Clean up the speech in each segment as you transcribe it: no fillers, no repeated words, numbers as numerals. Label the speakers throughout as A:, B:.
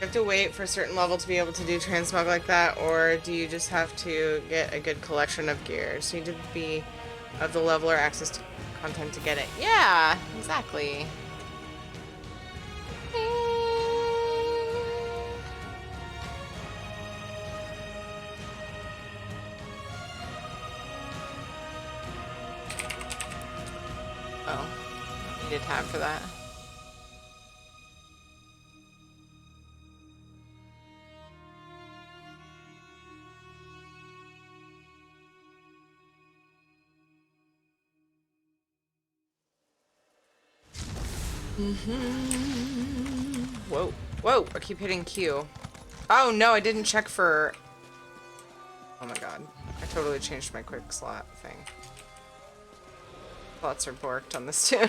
A: You have to wait for a certain level to be able to do transmog like that, or do you just have to get a good collection of gears? You need to be of the level or access to content to get it. Yeah, exactly. Oh, need a tab for that. Whoa. Whoa, I keep hitting Q. Oh no, I didn't check for... Oh my god. I totally changed my quick slot thing. Slots are borked on this tune.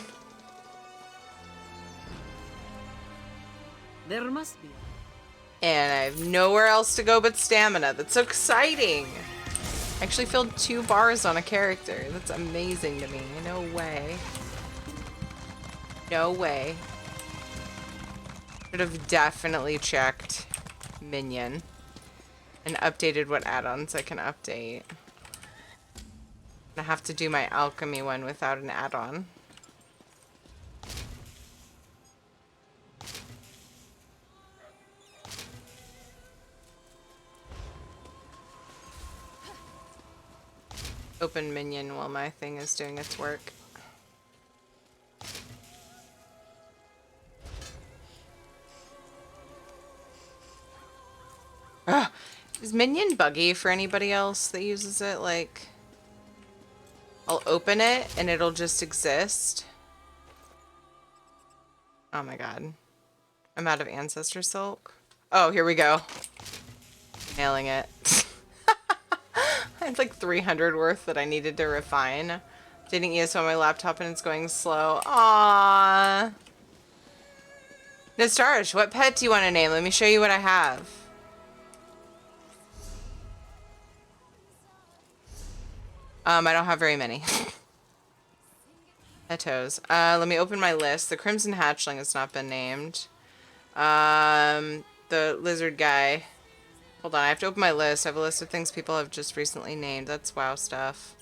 B: There must be.
A: And I have nowhere else to go but stamina. That's so exciting! I actually filled 2 bars on a character. That's amazing to me. No way. No way. Should have definitely checked Minion and updated what add-ons I can update. I have to do my alchemy one without an add-on. Open Minion while my thing is doing its work. Ugh. Is Minion buggy for anybody else that uses it? Like, I'll open it and it'll just exist. Oh my god. I'm out of Ancestor Silk. Oh, here we go. Nailing it. I had like 300 worth that I needed to refine. Didn't ESO on my laptop and it's going slow. Aww. Nastarish, what pet do you want to name? Let me show you what I have. I don't have very many. Petos. Let me open my list. The Crimson Hatchling has not been named. The lizard guy. Hold on, I have to open my list. I have a list of things people have just recently named. That's WoW stuff.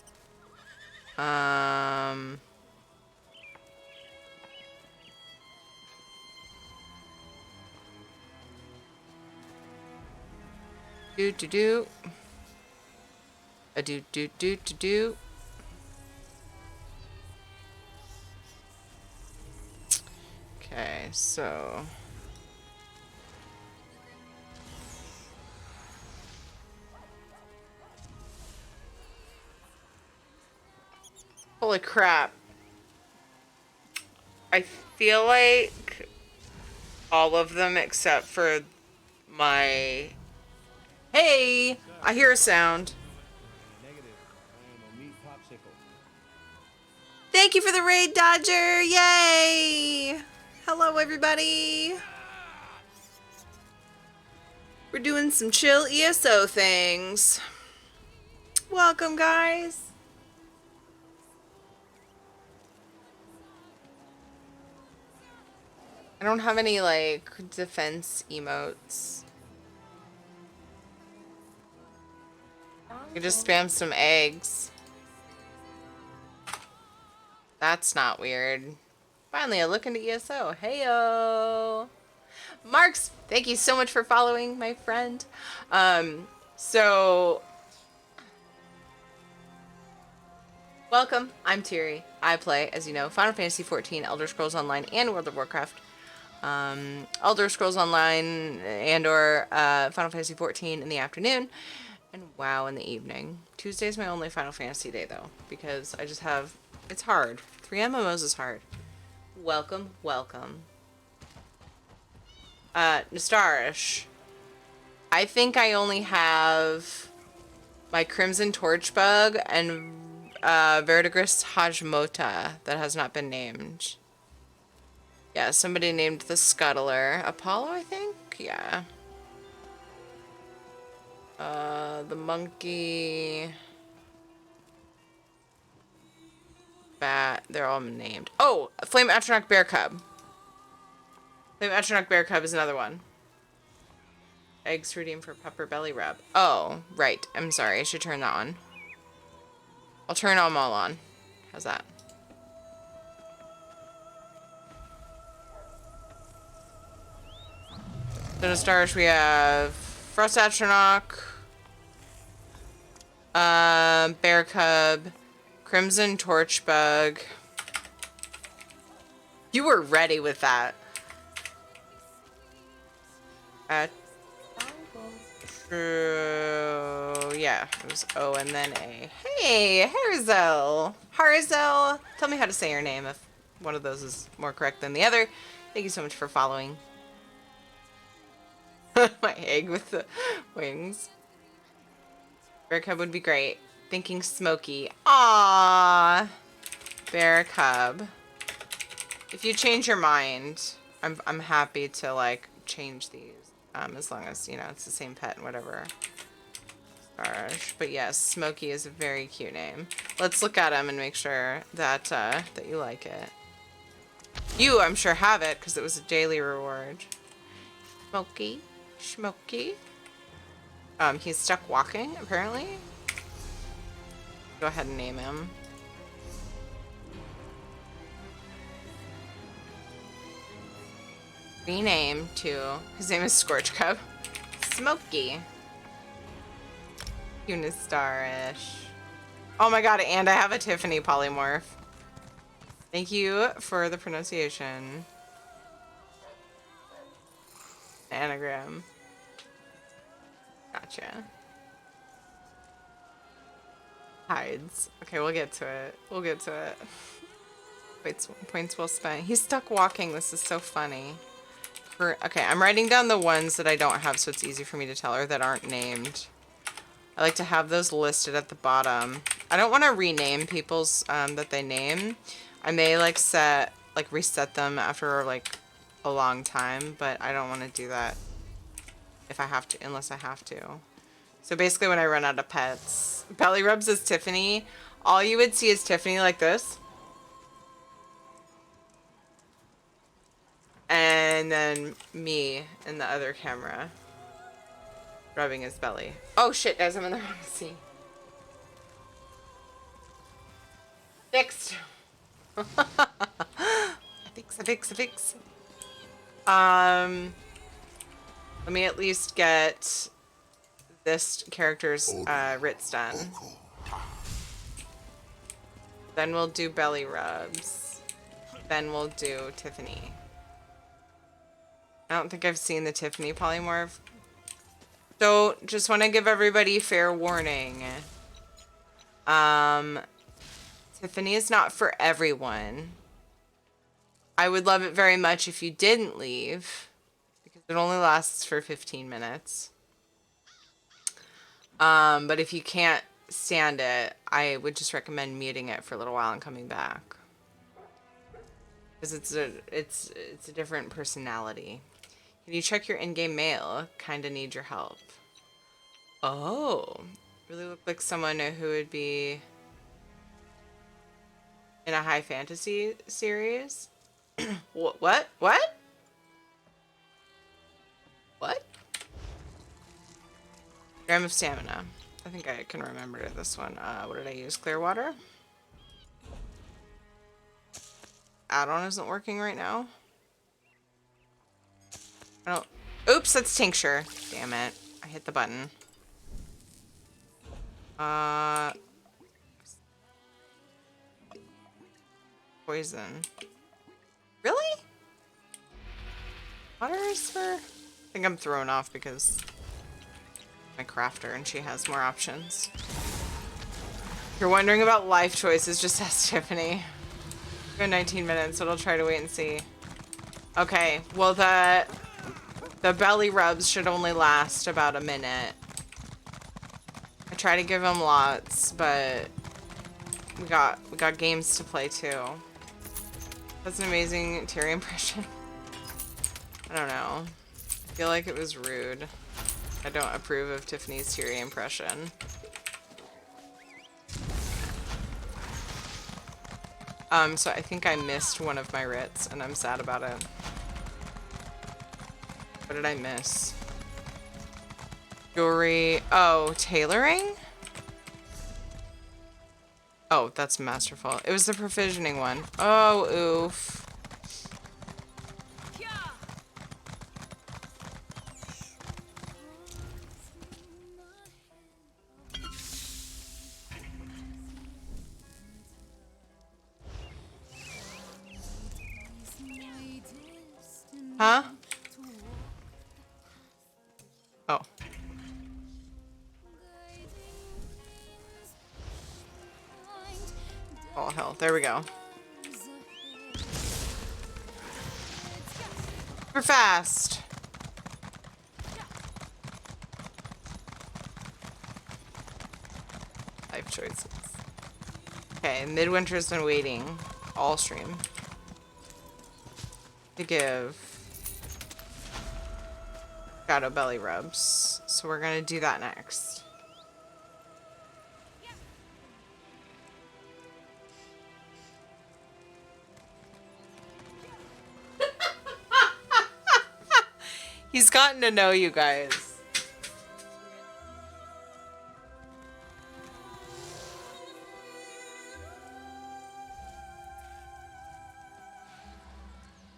A: Do do do. A do do do do do. Okay, so holy crap. I feel like all of them except for my... Hey! I hear a sound. Thank you for the raid, Dodger! Yay! Hello, everybody! We're doing some chill ESO things. Welcome, guys! I don't have any, like, defense emotes. You just spam some eggs. That's not weird. Finally, I look into ESO. Heyo! Marks, thank you so much for following, my friend. Welcome. I'm Tiri. I play, as you know, Final Fantasy XIV, Elder Scrolls Online, and World of Warcraft. Elder Scrolls Online and/or Final Fantasy XIV in the afternoon, and WoW in the evening. Tuesday's my only Final Fantasy day, though, because I just have... It's hard. 3 MMOs is hard. Welcome, welcome. Nastarish. I think I only have my Crimson Torchbug and Verdigris Hajmota that has not been named. Yeah, somebody named the Scuttler. Apollo, I think? Yeah. The monkey... Bat, they're all named. Oh! Flame Atronach Bear Cub. Flame Atronach Bear Cub is another one. eggs to redeem for pepper belly rub. Oh, right. I'm sorry. I should turn that on. I'll turn them all on. How's that? So to start, we have Frost Atronach, Bear Cub, Crimson Torchbug. You were ready with that. True. Yeah, it was O and then A. Hey, Harzel. Harzel. Tell me how to say your name if one of those is more correct than the other. Thank you so much for following. My egg with the wings. Bear Cub would be great. Thinking Smoky. Aww. Bear Cub. If you change your mind, I'm happy to like change these. As long as, you know, it's the same pet and whatever. But yes, Smokey is a very cute name. Let's look at him and make sure that that you like it. You, I'm sure, have it because it was a daily reward. Smokey, Smokey. He's stuck walking apparently. Go ahead and name him. Rename to, his name is Scorch Cub. Smokey. Unistar-ish. Oh my god, and I have a Tiffany polymorph. Thank you for the pronunciation. Anagram. Gotcha. Hides. Okay, we'll get to it. We'll get to it. Points well spent. He's stuck walking. This is so funny. Okay, I'm writing down the ones that I don't have so it's easy for me to tell, or that aren't named. I like to have those listed at the bottom. I don't want to rename people's that they name. I may like reset them after like a long time, but I don't want to do that if I have to, unless I have to. So basically when I run out of pets, belly rubs is Tiffany. All you would see is Tiffany like this. And then me in the other camera rubbing his belly. Oh shit, guys, I'm in the wrong scene. Fixed. Fix. Let me at least get this character's writs done. Then we'll do belly rubs. Then we'll do Tiffany. I don't think I've seen the Tiffany polymorph. So, just want to give everybody fair warning. Tiffany is not for everyone. I would love it very much if you didn't leave, because it only lasts for 15 minutes. But if you can't stand it, I would just recommend muting it for a little while and coming back. Because it's a different personality. Can you check your in-game mail? Kinda need your help. Oh, really look like someone who would be in a high fantasy series. What? Gram of stamina. I think I can remember this one. What did I use? Clear water? Add-on isn't working right now. Oh, oops, that's tincture. Damn it. I hit the button. Poison. Really? Water is for... I think I'm thrown off because my crafter and she has more options. If you're wondering about life choices, just ask Tiffany. We have 19 minutes, so I'll try to wait and see. Okay, well the belly rubs should only last about a minute. I try to give them lots, but we got games to play too. That's an amazing Terry impression. I don't know. I feel like it was rude. I don't approve of Tiffany's Terry impression. So I think I missed one of my writs, and I'm sad about it. What did I miss? Jewelry. Oh, tailoring? Oh, that's masterful. It was the provisioning one. Oh, oof. Huh? Oh. Oh, hell. There we go. Super fast. Life choices. Okay, Midwinter's been waiting. All stream. To give Shadow belly rubs. So we're gonna do that next. He's gotten to know you guys.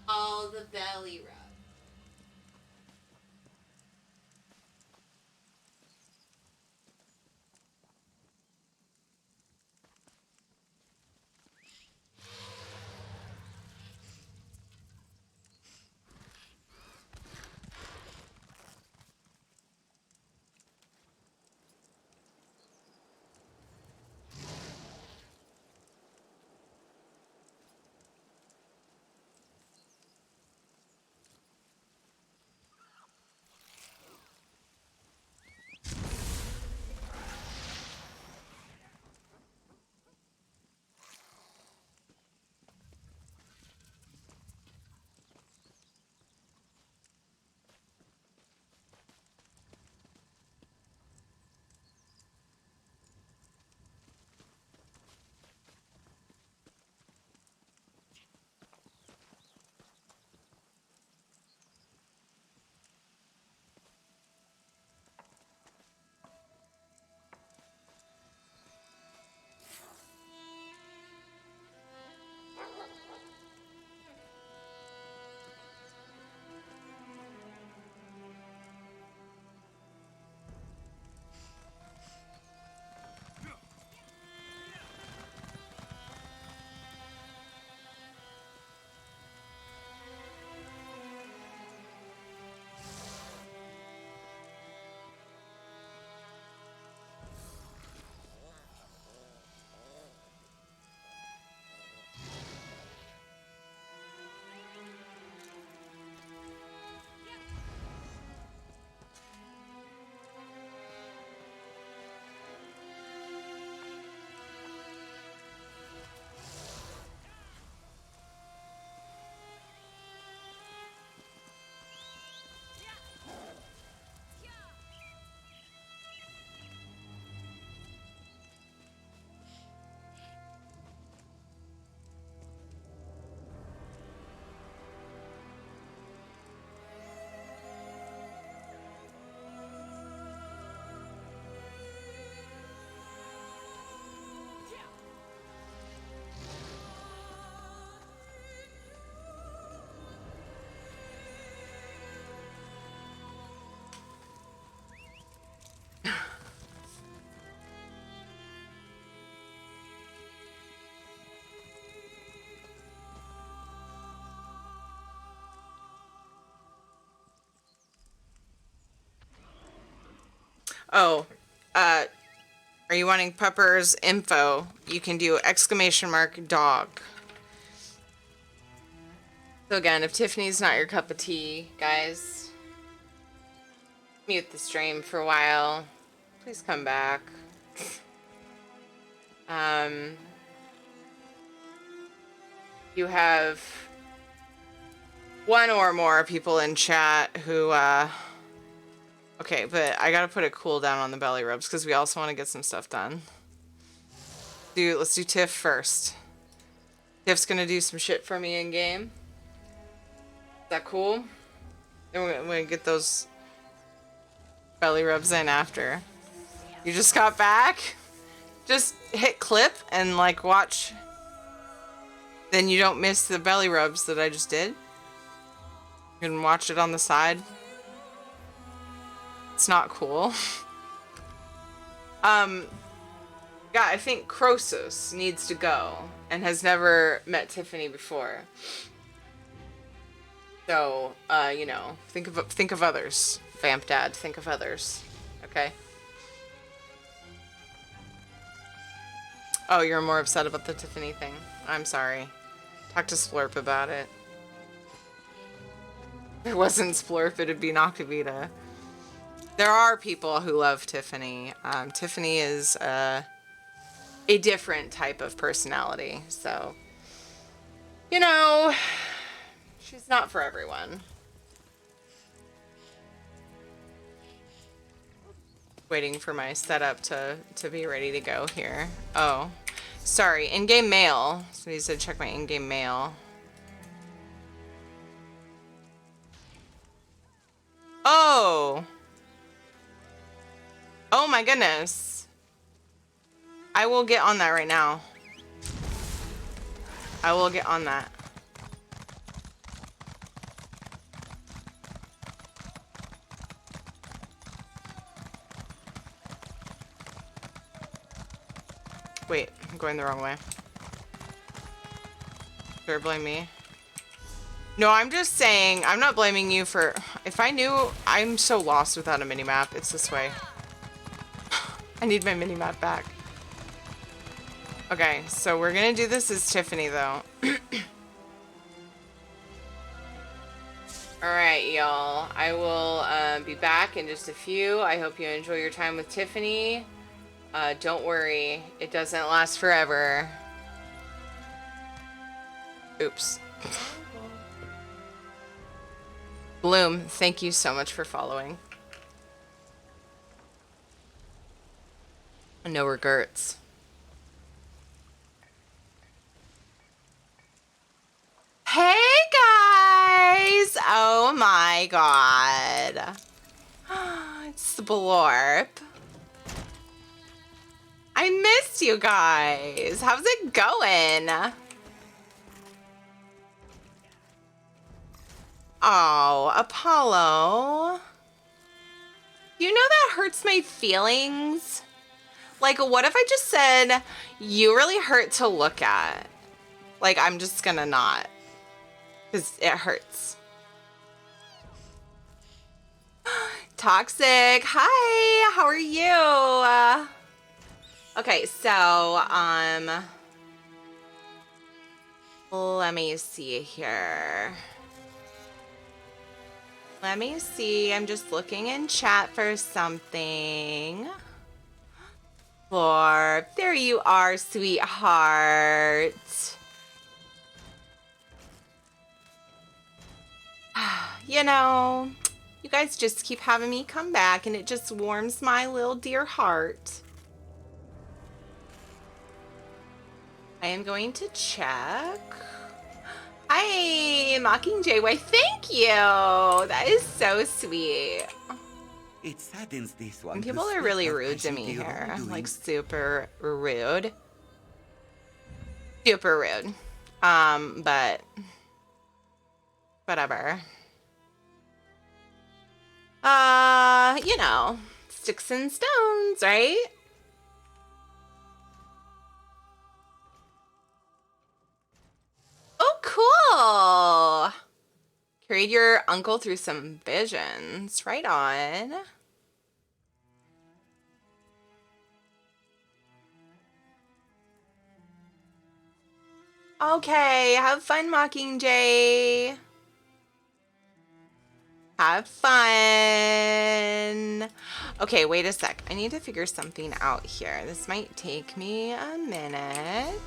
A: All the belly rub. Oh, are you wanting Pepper's info? You can do !dog. So again, if Tiffany's not your cup of tea, guys, mute the stream for a while. Please come back. You have one or more people in chat who, okay, but I gotta put a cooldown on the belly rubs because we also want to get some stuff done. Let's do Tiff first. Tiff's gonna do some shit for me in game. Is that cool? Then we're gonna get those. Belly rubs in after. You just got back? Just hit clip and like watch. Then you don't miss the belly rubs that I just did. You can watch it on the side. It's not cool. Yeah, I think Croesus needs to go and has never met Tiffany before. So, you know, think of others. Vamp Dad, think of others. Okay? Oh, you're more upset about the Tiffany thing. I'm sorry. Talk to Splurp about it. If it wasn't Splurp, it'd be Noctavita. There are people who love Tiffany. Tiffany is a different type of personality, so you know, she's not for everyone. Waiting for my setup to be ready to go here. Oh, sorry, in-game mail. So he said check my in-game mail. Oh. Oh my goodness. I will get on that right now. I will get on that. Wait, I'm going the wrong way. Sure, blame me. No, I'm just saying, I'm not blaming you for... If I knew... I'm so lost without a minimap. It's this way. I need my minimap back. Okay, so we're gonna do this as Tiffany, though. Alright, y'all. I will be back in just a few. I hope you enjoy your time with Tiffany. Don't worry. It doesn't last forever. Oops. Bloom, thank you so much for following. No regrets. Hey guys! Oh my god. It's the Blorp. I missed you guys. How's it going? Oh, Apollo. You know that hurts my feelings? Like, what if I just said, you really hurt to look at? Like, I'm just gonna not. Because it hurts. Toxic. Hi, how are you? Okay, so, let me see here. Let me see. I'm just looking in chat for something. Blorp, there you are, sweetheart. You know, you guys just keep having me come back, and it just warms my little dear heart. I am going to check. Hi, Mockingjay. Why, thank you. That is so sweet.
B: It saddens this one.
A: And people are really rude to me here. Like, super rude. Super rude. But whatever. You know, sticks and stones, right? Oh, cool. Carried your uncle through some visions. Right on. Okay, have fun, Mockingjay. Have fun. Okay, wait a sec. I need to figure something out here. This might take me a minute.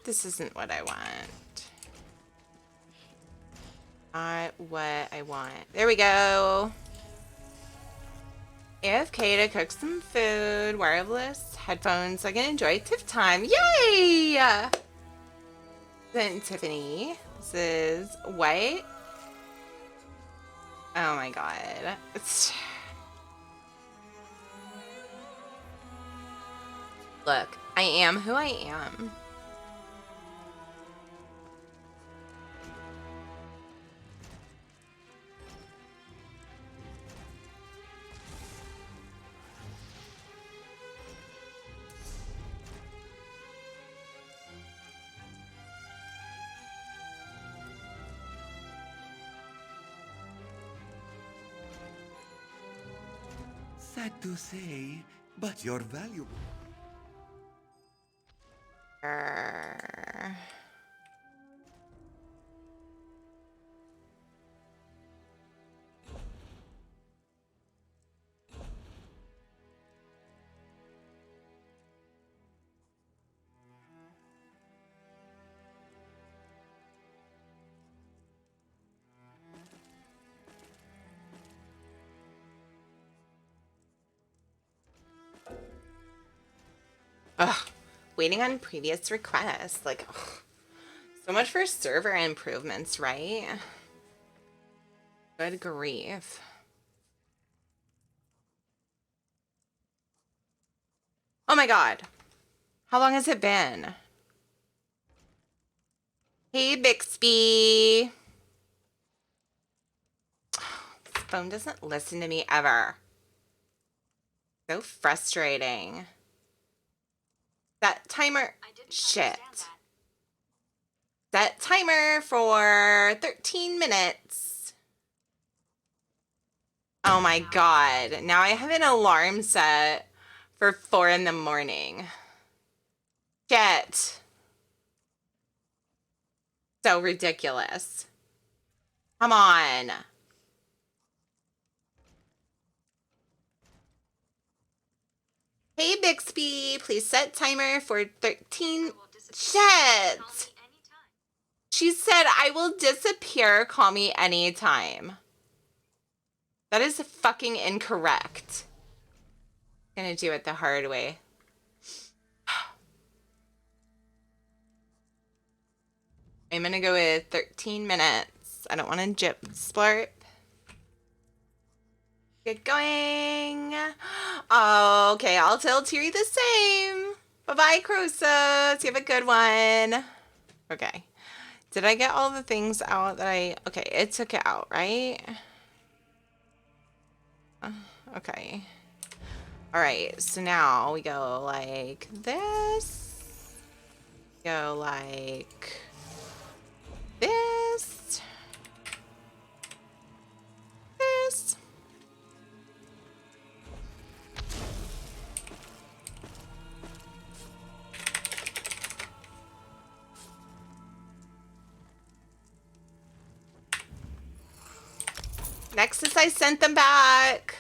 A: This isn't what I want. Not what I want. There we go. AFK to cook some food. Wireless headphones. I can enjoy TIFF time. Yay! Then Tiffany. This is white. Oh my god. Look, I am who I am.
B: Sad to say, but you're valuable.
A: Grr. Ugh. Waiting on previous requests. Like, ugh. So much for server improvements, right? Good grief. Oh my god. How long has it been? Hey, Bixby. This phone doesn't listen to me ever. So frustrating. That timer. Shit. That timer for 13 minutes. Oh my god. Now I have an alarm set for 4 in the morning. Shit. So ridiculous. Come on. Hey, Bixby, please set timer for 13. Shit. She said, I will disappear. Call me anytime. That is fucking incorrect. I'm gonna do it the hard way. I'm gonna go with 13 minutes. I don't want to jip splurt. Get going. Oh, okay, I'll tell Tiri the same. Bye-bye, Croesus. You have a good one. Okay. Did I get all the things out that I... Okay, it took it out, right? Okay. All right, so now we go like this. Go like this. This. Nexus, I sent them back.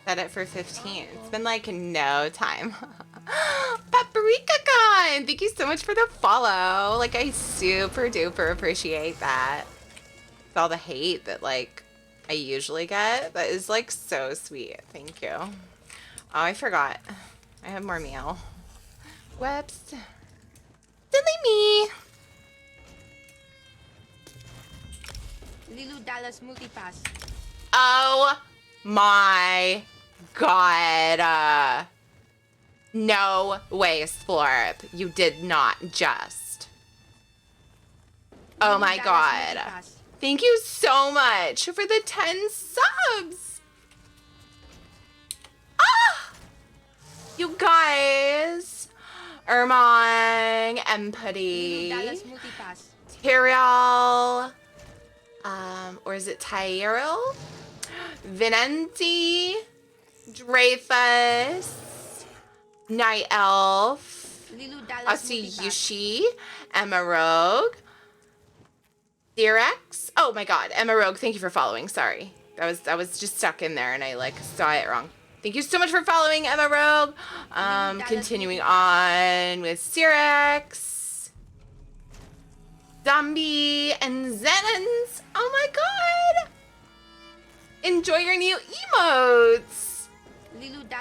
A: Set it for 15. It's been like no time. Paprika Con! Thank you so much for the follow. Like, I super duper appreciate that. It's all the hate that, like, I usually get. That is, like, so sweet. Thank you. Oh, I forgot. I have more meal. Whoops. Silly me.
C: Lilu Dallas Multipass.
A: Oh my god. No way, Splorp. You did not just. Oh my god. Thank you so much for the 10 subs. Ah! You guys. Ermong, Empathy, Tyrael, or is it Tyrell? Vinenti, Dreyfus, Night Elf, Asuyushi, Emma Rogue, Direx. Oh my god, Emma Rogue, thank you for following. Sorry. I was just stuck in there and I like saw it wrong. Thank you so much for following, Emma Rogue. Continuing on with Cyrex, Zombie, and Zenons. Oh my god! Enjoy your new emotes.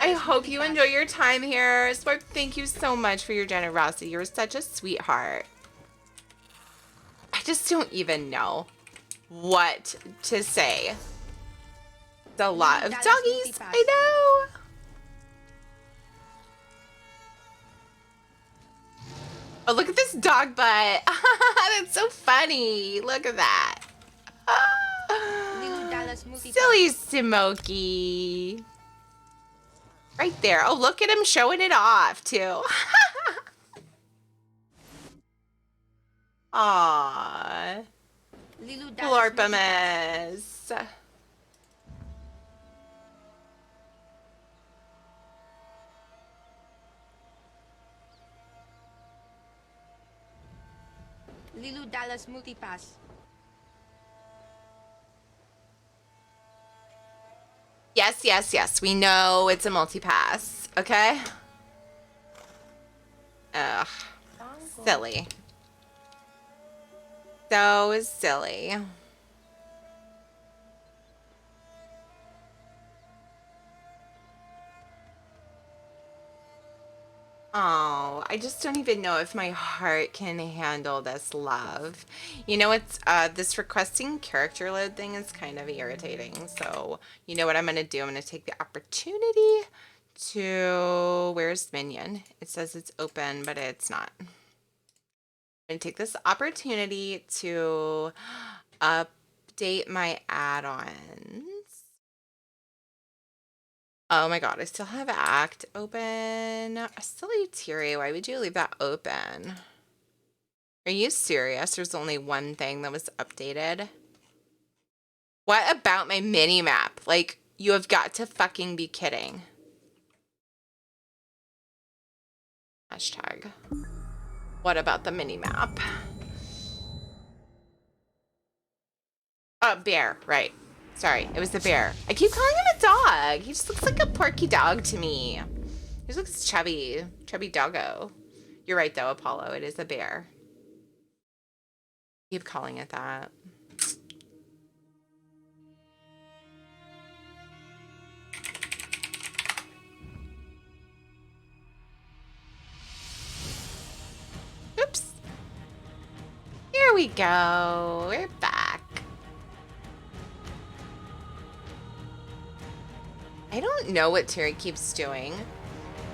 A: I hope you enjoy your time here. Spark, thank you so much for your generosity. You're such a sweetheart. I just don't even know what to say. It's a lot of doggies. I know. Oh, look at this dog butt. That's so funny. Look at that. Silly Smokey. Right there. Oh, look at him showing it off, too. Aww. Glorpimus.
C: Lilu Dallas Multipass.
A: Yes, yes, yes. We know it's a multi-pass. Okay? Ugh. Silly. So silly. Oh, I just don't even know if my heart can handle this love. You know, it's this requesting character load thing is kind of irritating. So, you know what I'm going to do? I'm going to take the opportunity to... Where's Minion? It says it's open, but it's not. I'm going to take this opportunity to update my add-ons. Oh my god, I still have Act open. Silly Tiri, why would you leave that open? Are you serious? There's only one thing that was updated. What about my mini map? Like, you have got to fucking be kidding. Hashtag. What about the mini map? Oh, bear, right. Sorry, it was the bear. I keep calling him a dog. He just looks like a porky dog to me. He just looks chubby. Chubby doggo. You're right, though, Apollo. It is a bear. Keep calling it that. Oops. Here we go. We're back. I don't know what Terry keeps doing,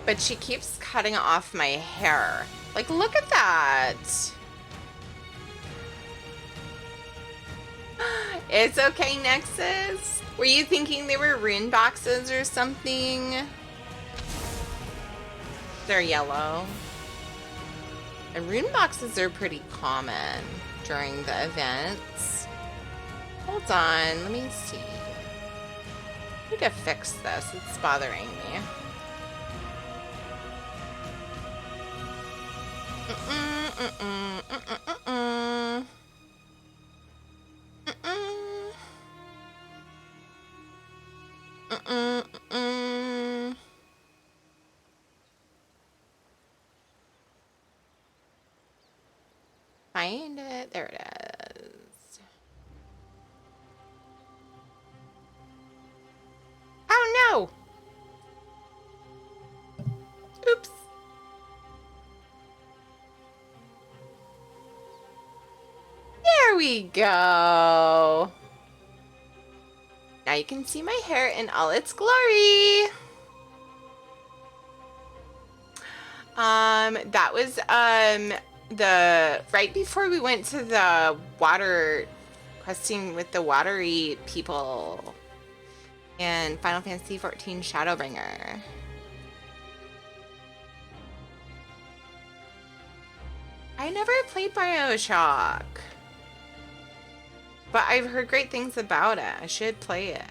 A: but she keeps cutting off my hair. Like, look at that. It's okay, Nexus. Were you thinking they were rune boxes or something? They're yellow. And rune boxes are pretty common during the events. Hold on, let me see. I need to fix this. It's bothering me. Find it. There it is. Oh no! Oops. There we go. Now you can see my hair in all its glory. That was the right before we went to the water questing with the watery people in Final Fantasy XIV Shadowbringer. I never played BioShock, but I've heard great things about it. I should play it.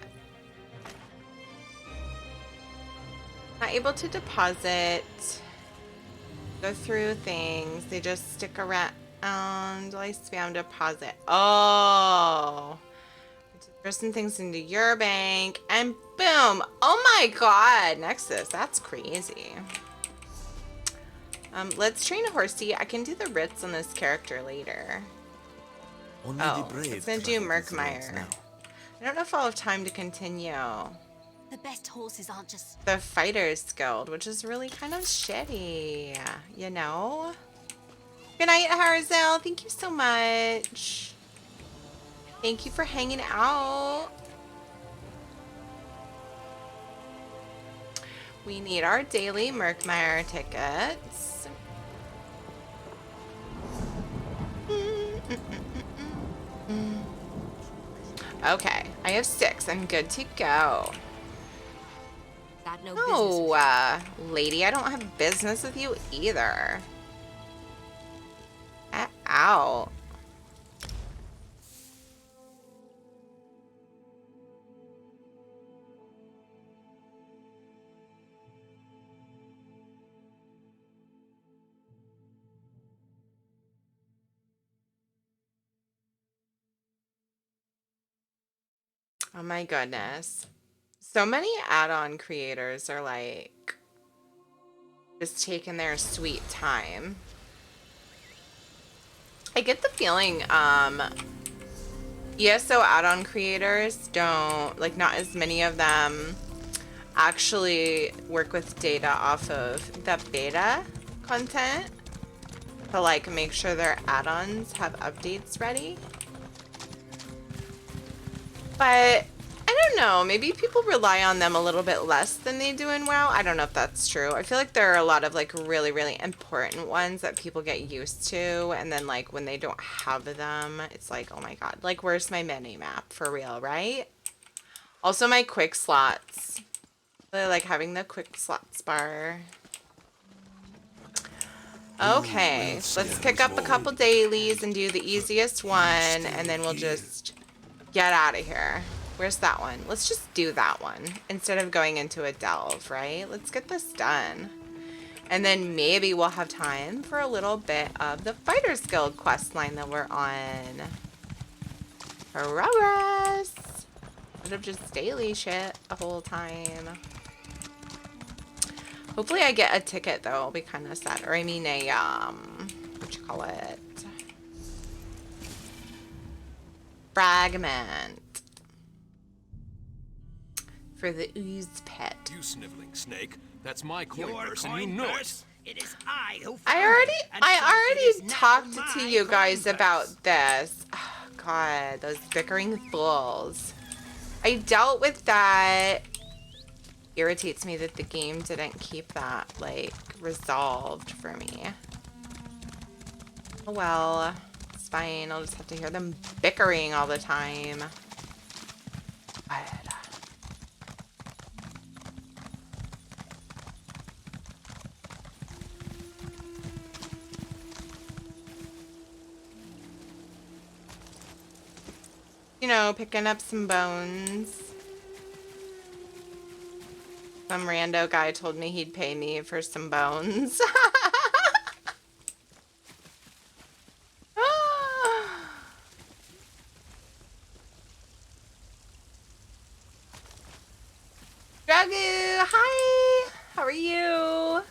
A: Not able to deposit, go through things. They just stick around. Will I spam deposit? Oh, throw some things into your bank and boom. Oh my god, Nexus, that's crazy. Let's train a horsey. I can do the Ritz on this character later.
B: Only
A: Oh, it's gonna do Murkmire. I don't know if I'll have time to continue.
D: The best horses aren't just...
A: the Fighters Guild, which is really kind of shitty, you know? Good night, Harzell. Thank you so much. Thank you for hanging out. We need our daily Murkmire tickets. Okay, I have 6. I'm good to go.
D: That no
A: Oh, lady, I don't have business with you either. Get out. Oh my goodness. So many add-on creators are like just taking their sweet time. I get the feeling ESO add-on creators don't, like, not as many of them actually work with data off of the beta content to like make sure their add-ons have updates ready. But I don't know, maybe people rely on them a little bit less than they do in WoW. I don't know if that's true. I feel like there are a lot of like really, really important ones that people get used to, and then like when they don't have them, it's like, oh my god, like where's my mini map for real, right? Also my quick slots. I like having the quick slots bar. Okay, let's pick up a couple dailies and do the easiest one, and then we'll just get out of here. Where's that one? Let's just do that one instead of going into a delve, right? Let's get this done. And then maybe we'll have time for a little bit of the Fighters Guild quest line that we're on. Progress! Instead of just daily shit the whole time. Hopefully I get a ticket though. I'll be kind of sad. Or I mean a, what you call it? Fragment. For the ooze pet.
E: You sniveling snake. That's my coin purse and you know it.
F: It is I who
A: I already talked to you guys about this. Oh, God, those bickering fools. I dealt with that. Irritates me that the game didn't keep that, like, resolved for me. Oh well, it's fine. I'll just have to hear them bickering all the time. But, you know, picking up some bones. Some rando guy told me he'd pay me for some bones. Dragu, hi! How are you?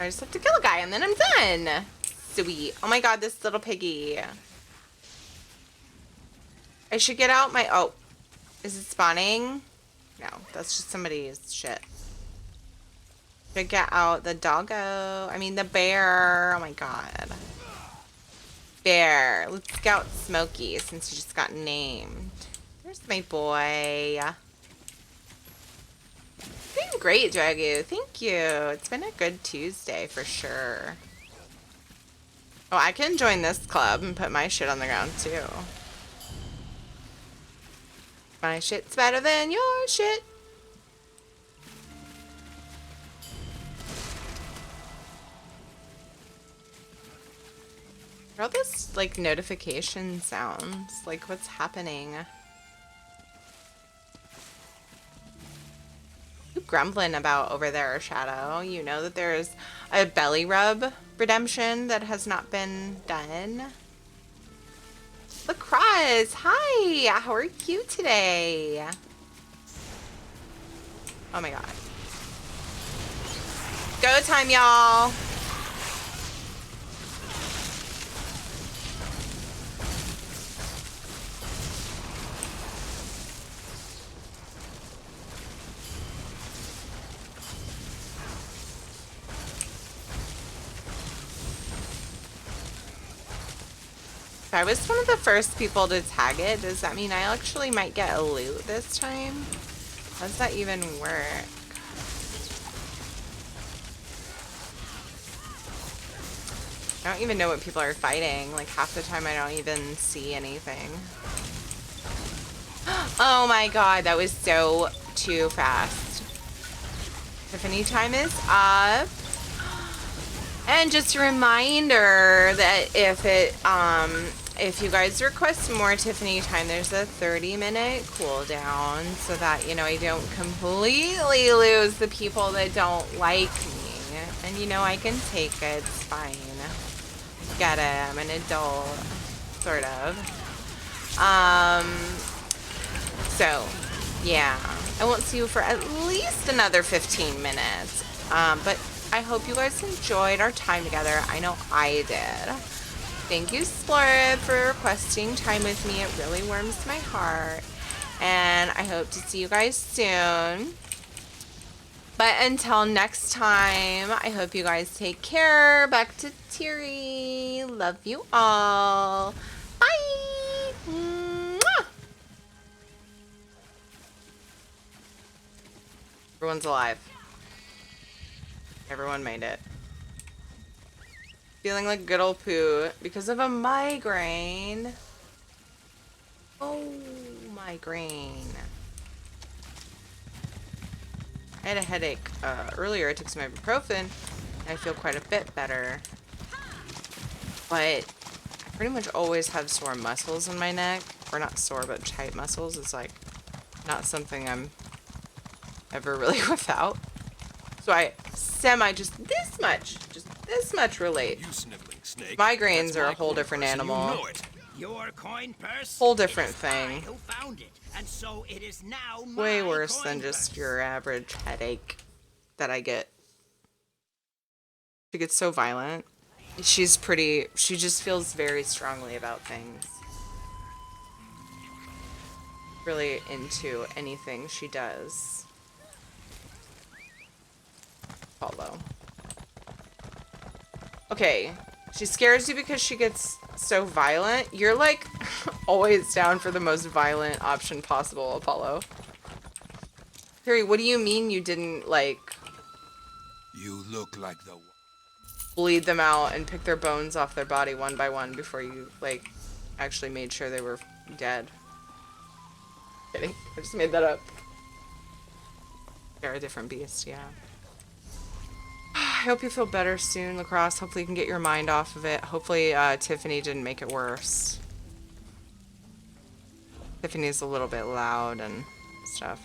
A: I just have to kill a guy and then I'm done. Sweet. Oh my god, this little piggy. I should get out my... Oh. Is it spawning? No, that's just somebody's shit. Should get out the doggo. I mean, the bear. Oh my god. Bear. Let's scout Smokey since he just got named. There's my boy. Doing great, Dragu. Thank you. It's been a good Tuesday for sure. Oh, I can join this club and put my shit on the ground too. My shit's better than your shit. What are all those, like, notification sounds? Like, what's happening? You grumbling about over there, Shadow? You know that there's a belly rub redemption that has not been done. Lacrosse, hi! How are you today? Oh my god. Go time, y'all! If I was one of the first people to tag it, does that mean I actually might get a loot this time? How does that even work? I don't even know what people are fighting. Like, half the time I don't even see anything. Oh my god, that was so too fast. Tiffany time is up. And just a reminder that if you guys request more Tiffany time, there's a 30-minute cooldown so that, you know, I don't completely lose the people that don't like me. And, you know, I can take it. It's fine. Get it. I'm an adult. Sort of. So, yeah. I won't see you for at least another 15 minutes. But I hope you guys enjoyed our time together. I know I did. Thank you, Splurp, for requesting time with me. It really warms my heart. And I hope to see you guys soon. But until next time, I hope you guys take care. Back to Teary. Love you all. Bye. Mwah. Everyone's alive. Everyone made it. Feeling like good old poo because of a migraine. Oh, migraine. I had a headache earlier. I took some ibuprofen and I feel quite a bit better. But I pretty much always have sore muscles in my neck. Or not sore, but tight muscles. It's like not something I'm ever really without. So I just this much relate.
E: You sniveling snake.
A: Migraines
E: That's
A: are
E: my
A: a whole
E: coin
A: different
E: purse, and you
A: animal.
E: know it.
F: Your coin purse?
A: Whole different
F: It is
A: thing.
F: I who found it, and so it is now my
A: Way worse
F: coin
A: than just
F: purse.
A: your average headache that I get. She gets so violent. She just feels very strongly about things. Really into anything she does. Follow. Okay, she scares you because she gets so violent. You're like always down for the most violent option possible, Apollo. Harry, what do you mean you didn't like
B: You look like the one.
A: bleed them out and pick their bones off their body one by one before you like actually made sure they were dead? Kidding. I just made that up. They're a different beast, yeah. I hope you feel better soon, Lacrosse. Hopefully you can get your mind off of it. Hopefully Tiffany didn't make it worse. Tiffany's a little bit loud and stuff.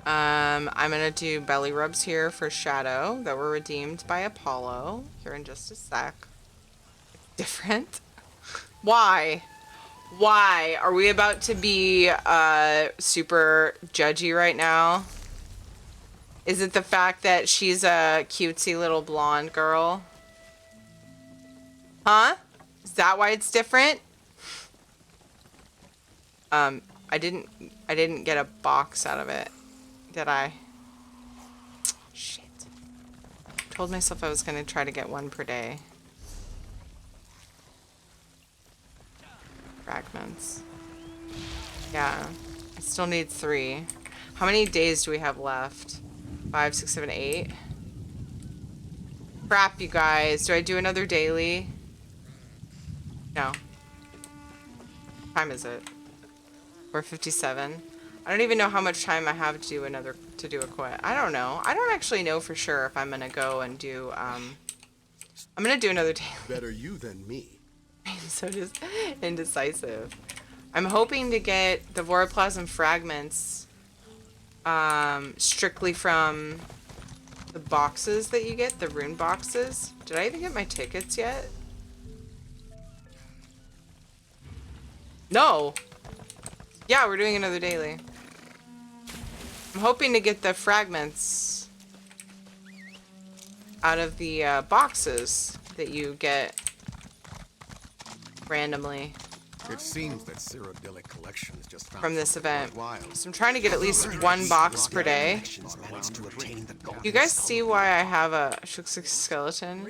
A: I'm gonna do belly rubs here for Shadow that were redeemed by Apollo here in just a sec. Different? Why? Why? Are we about to be super judgy right now? Is it the fact that she's a cutesy little blonde girl? Huh? Is that why it's different? I didn't get a box out of it, did I? Shit. Told myself I was gonna try to get one per day. Fragments. Yeah. I still need 3. How many days do we have left? 5, 6, 7, 8. Crap, you guys. Do I do another daily? No. What time is it? 4:57. I don't even know how much time I have to do a quit. I don't know. I don't actually know for sure if I'm gonna go and do I'm gonna do another daily.
G: Better you than me.
A: I'm so just indecisive. I'm hoping to get the Voroplasm fragments strictly from the boxes that you get, the rune boxes. Did I even get my tickets yet? No. Yeah, we're doing another daily. I'm hoping to get the fragments out of the boxes that you get randomly.
G: It seems that Cyrodiilic collection is just found
A: From this event.
G: worthwhile.
A: So I'm trying to get at least 1 box per day. You guys see why I have a Shuxix skeleton?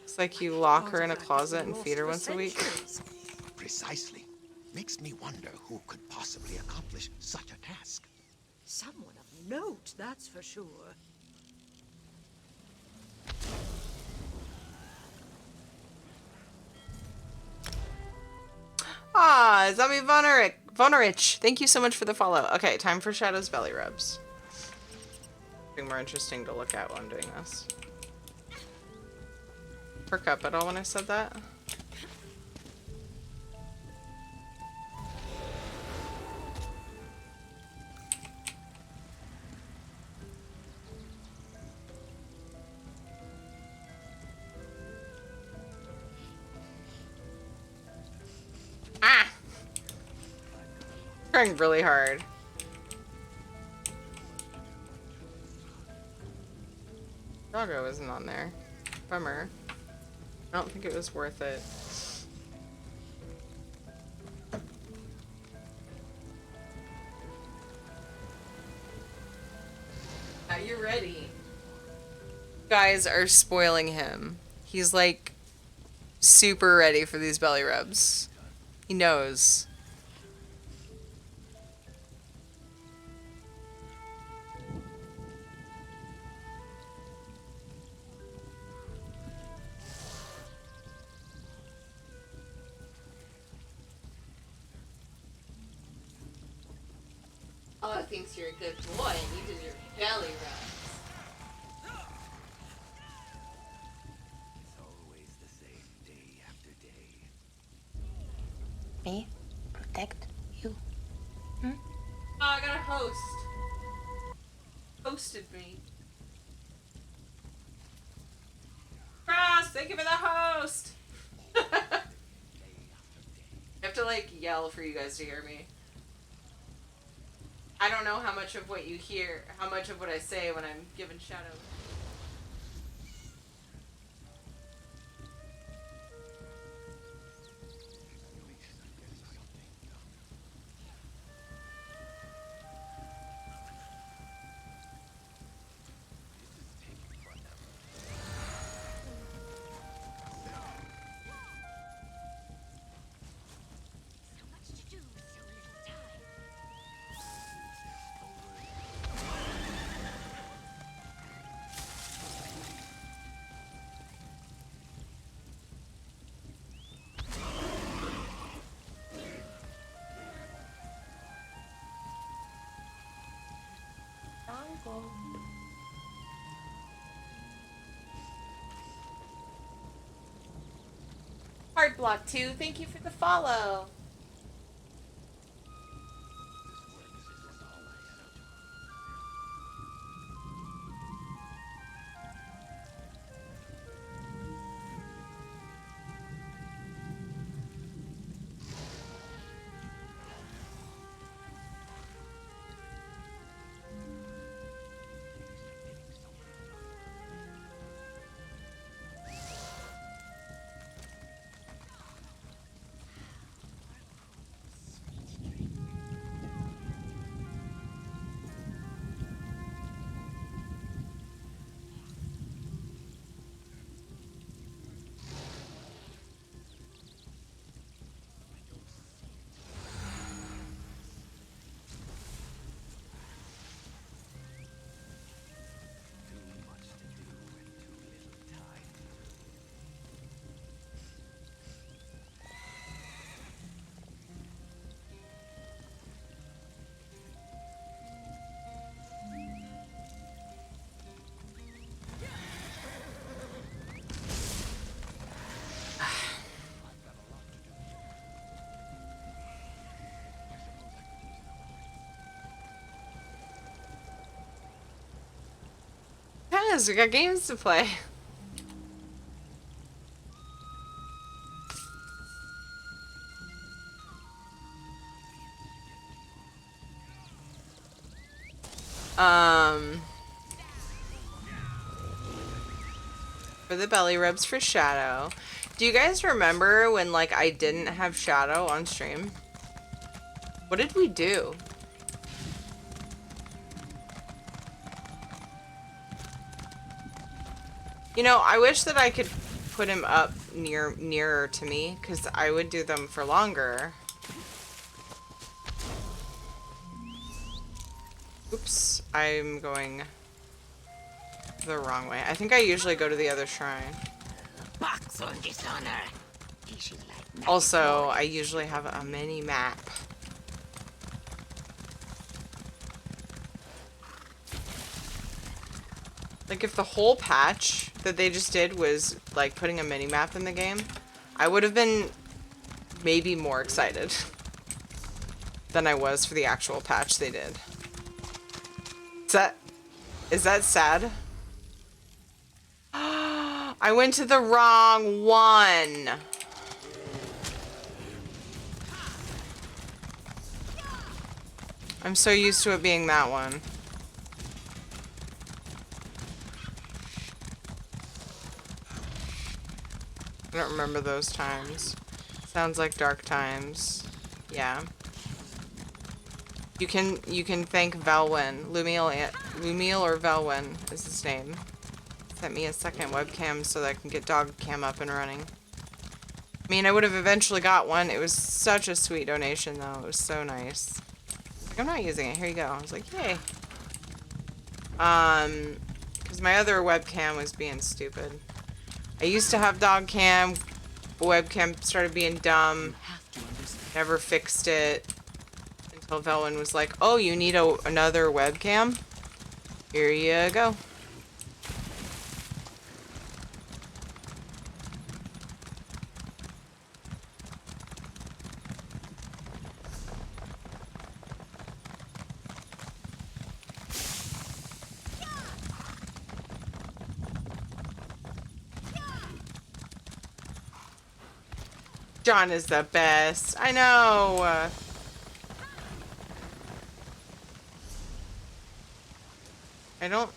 A: It's like you lock her in a closet and feed her once a week.
B: Precisely. Makes me wonder who could possibly accomplish such a task.
H: Someone of note, that's for sure.
A: Ah, Zombie Vonerich. Thank you so much for the follow. Okay, time for Shadow's belly rubs. Something more interesting to look at while I'm doing this. Perk up at all when I said that? Ah! Trying really hard. Doggo isn't on there. Bummer. I don't think it was worth it. Are you ready? You guys are spoiling him. He's like super ready for these belly rubs. He knows. Oh, thinks you're a good boy and you did your belly rubs.
B: It's always the same day after day.
C: Me? Protect you.
A: Oh, I got a host. Hosted me. Cross, thank you for the host. I have to like yell for you guys to hear me. I don't know how much of what you hear, how much of what I say when I'm giving Shadow.
D: So much to do, so little time.
A: Heart Block 2, thank you for the follow. Guys, we got games to play. For the belly rubs for Shadow. Do you guys remember when like I didn't have Shadow on stream? What did we do? You know, I wish that I could put him up nearer to me, because I would do them for longer. Oops, I'm going the wrong way. I think I usually go to the other shrine.
F: Box on dishonor.
A: Also, I usually have a mini map. Like, if the whole patch that they just did was, like, putting a mini map in the game, I would have been maybe more excited than I was for the actual patch they did. Is that sad? I went to the wrong one. I'm so used to it being that one. I don't remember those times. Sounds like dark times. Yeah. You can thank Velwyn. Lumiel or Velwyn is his name. Sent me a second webcam so that I can get dog cam up and running. I mean, I would have eventually got one. It was such a sweet donation though. It was so nice. Like, I'm not using it. Here you go. I was like, yay. Because my other webcam was being stupid. I used to have dog cam. The webcam started being dumb. Never fixed it. Until Velwyn was like, oh, you need another webcam? Here you go. John is the best. I know. I don't...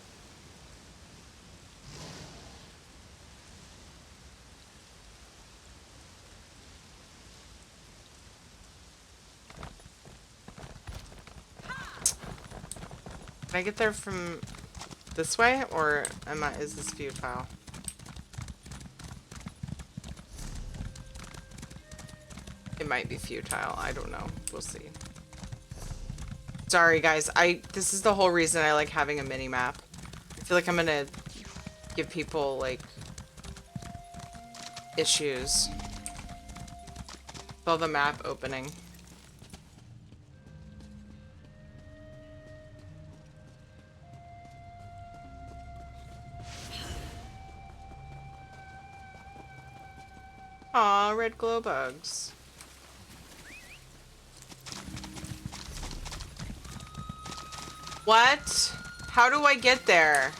A: Can I get there from this way, or is this futile? It might be futile. I don't know. We'll see. Sorry, guys. This is the whole reason I like having a mini map. I feel like I'm gonna give people like issues. Saw the map opening. Aw, red glow bugs. What? How do I get there?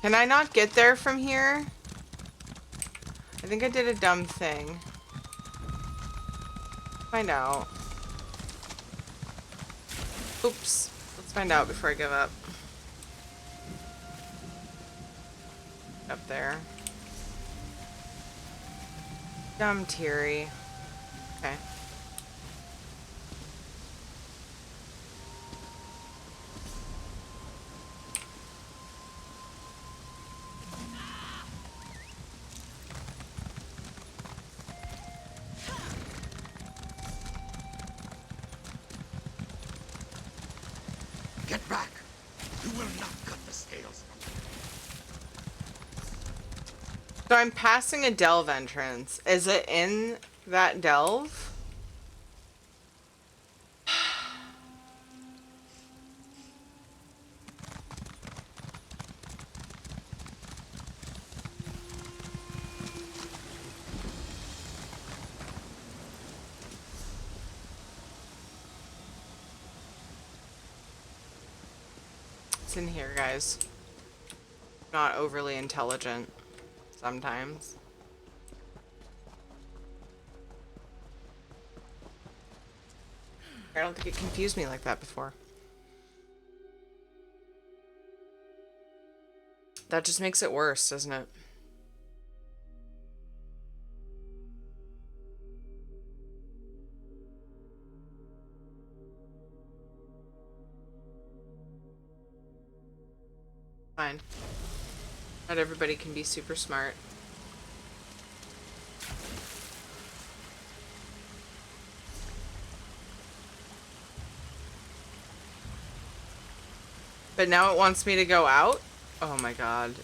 A: Can I not get there from here? I think I did a dumb thing. Find out. Oops. Let's find out before I give up. Up there. Dumb Teary. Okay.
B: Get back! You will not cut the scales.
A: So I'm passing a delve entrance. Is it in that delve? It's in here, guys. Not overly intelligent sometimes. I don't think it confused me like that before. That just makes it worse, doesn't it? Fine. Not everybody can be super smart. But now it wants me to go out? Oh my god.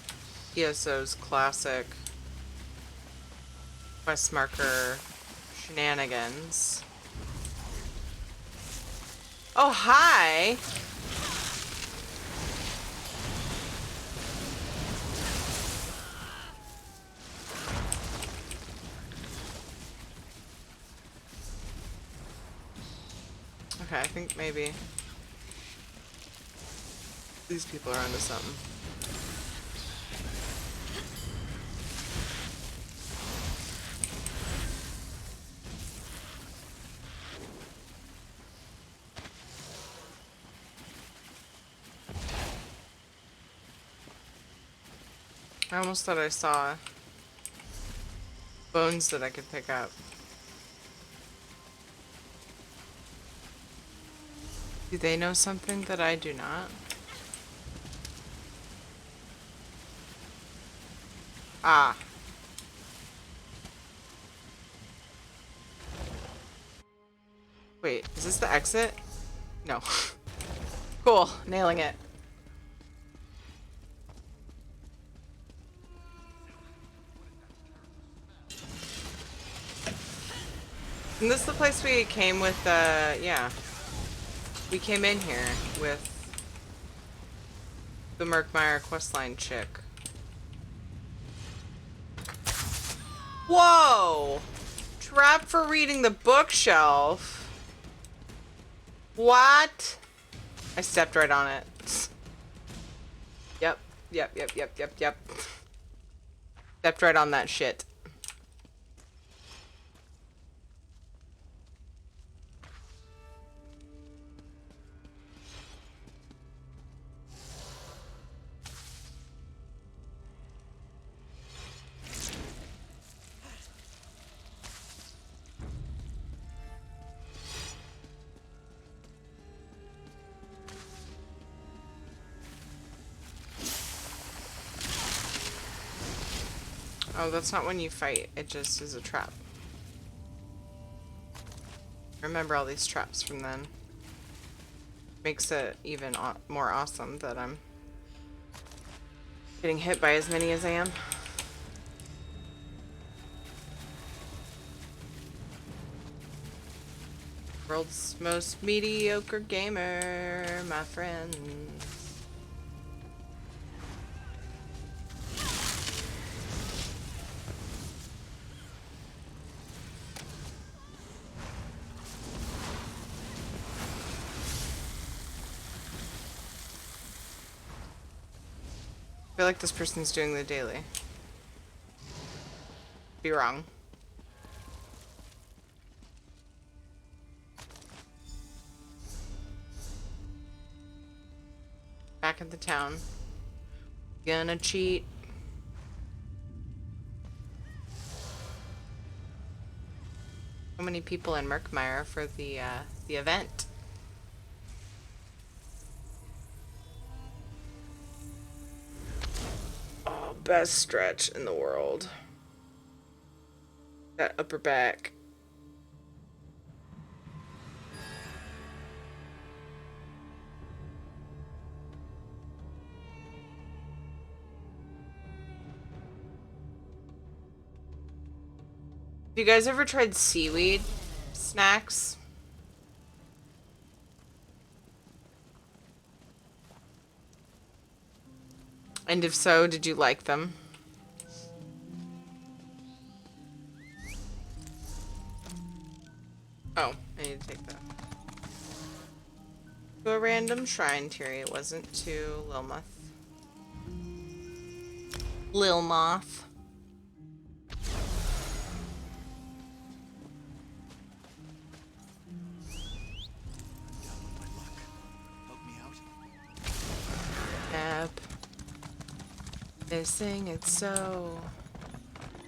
A: ESO's classic quest marker shenanigans. Oh, hi! Okay, I think maybe these people are onto something. I almost thought I saw bones that I could pick up. Do they know something that I do not? Ah. Wait, is this the exit? No. Cool, nailing it. Isn't this the place we came with, yeah. We came in here with the Murkmire questline chick. Whoa! Trap for reading the bookshelf? What? I stepped right on it. Yep. Stepped right on that shit. Oh, that's not when you fight. It just is a trap. Remember all these traps from then. Makes it even more awesome that I'm getting hit by as many as I am. World's most mediocre gamer, my friend. I feel like this person's doing the daily. Be wrong. Back at the town. Gonna cheat. So many people in Murkmire for the event. Oh, best stretch in the world. That upper back. Have you guys ever tried seaweed snacks? And if so, did you like them? Oh, I need to take that. To a random shrine, Terry. It wasn't to Lilmoth. Lilmoth. Yep. Missing it so.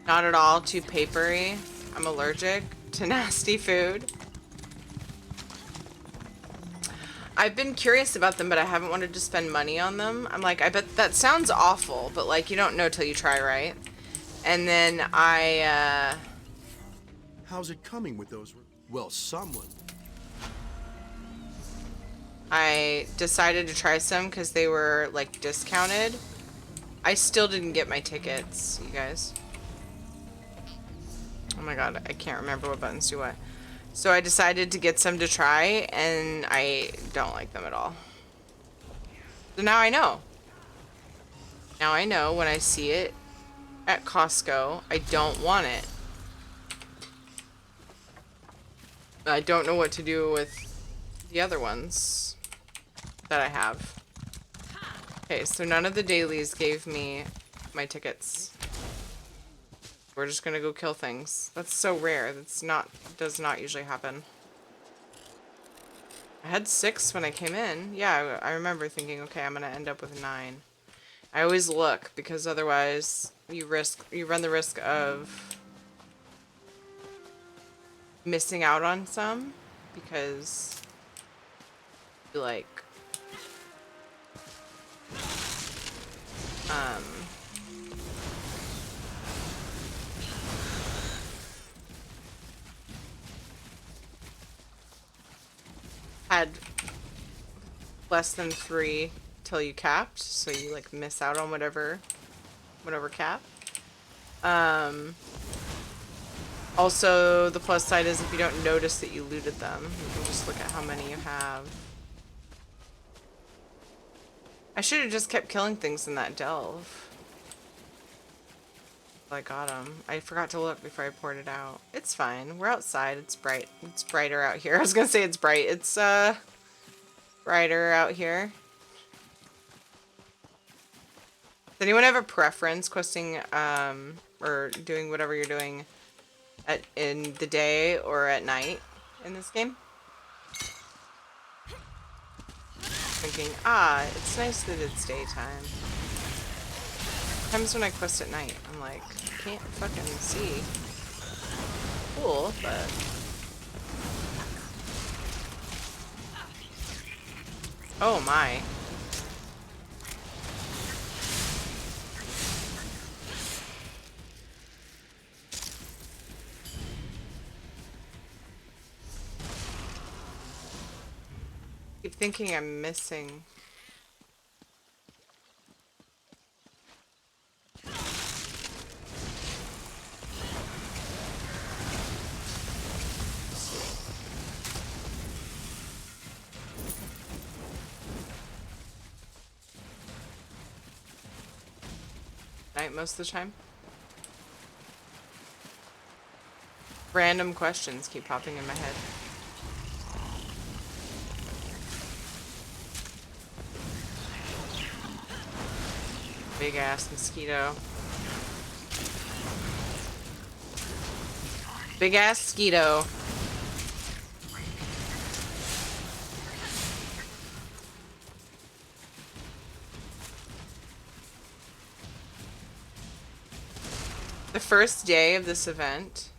A: Not at all too papery. I'm allergic to nasty food. I've been curious about them, but I haven't wanted to spend money on them. I'm like, I bet that sounds awful, but like you don't know till you try, right? And then
G: How's it coming with those? Well, someone.
A: I decided to try some because they were like discounted. I still didn't get my tickets, you guys. Oh my god, I can't remember what buttons do what. So I decided to get some to try, and I don't like them at all. So now I know. Now I know when I see it at Costco, I don't want it. I don't know what to do with the other ones that I have. Okay, so none of the dailies gave me my tickets. We're just gonna go kill things. That's so rare. Does not usually happen. I had 6 when I came in. Yeah, I remember thinking, okay, I'm gonna end up with 9. I always look because otherwise you run the risk of missing out on some because you like had less than 3 till you capped, so you like miss out on whatever cap. Also, the plus side is if you don't notice that you looted them, you can just look at how many you have. I should have just kept killing things in that delve. I got them. I forgot to look before I poured it out. It's fine. We're outside. It's bright. It's brighter out here. I was gonna say it's bright. It's brighter out here. Does anyone have a preference questing or doing whatever you're doing in the day or at night in this game? Thinking, it's nice that it's daytime. Sometimes when I quest at night, I'm like, I can't fucking see. Cool, but oh my. I keep thinking I'm missing. Night most of the time. Random questions keep popping in my head. Big ass mosquito. Big ass mosquito. The first day of this event,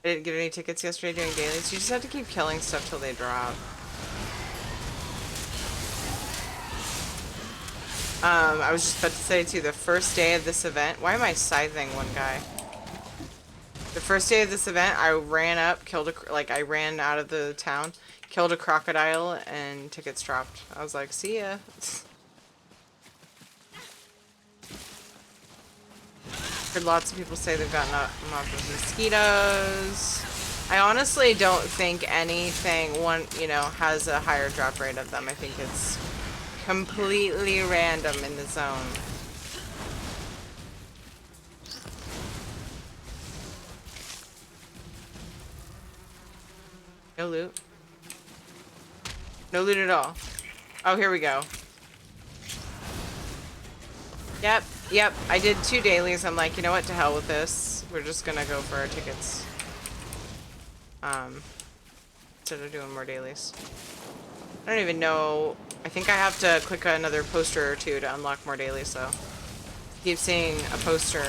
A: I didn't get any tickets yesterday doing dailies. You just have to keep killing stuff till they drop. I was just about to say too, the first day of this event, why am I scything one guy? The first day of this event, I ran up, I ran out of the town, killed a crocodile, and tickets dropped. I was like, see ya. Heard lots of people say they've gotten up with mosquitoes. I honestly don't think anything has a higher drop rate of them. I think it's completely random in the zone. No loot. No loot at all. Oh, here we go. Yep, I did 2 dailies. I'm like, you know what, to hell with this. We're just gonna go for our tickets. Instead of doing more dailies. I don't even know. I think I have to click another poster or 2 to unlock more dailies, so. Keep seeing a poster.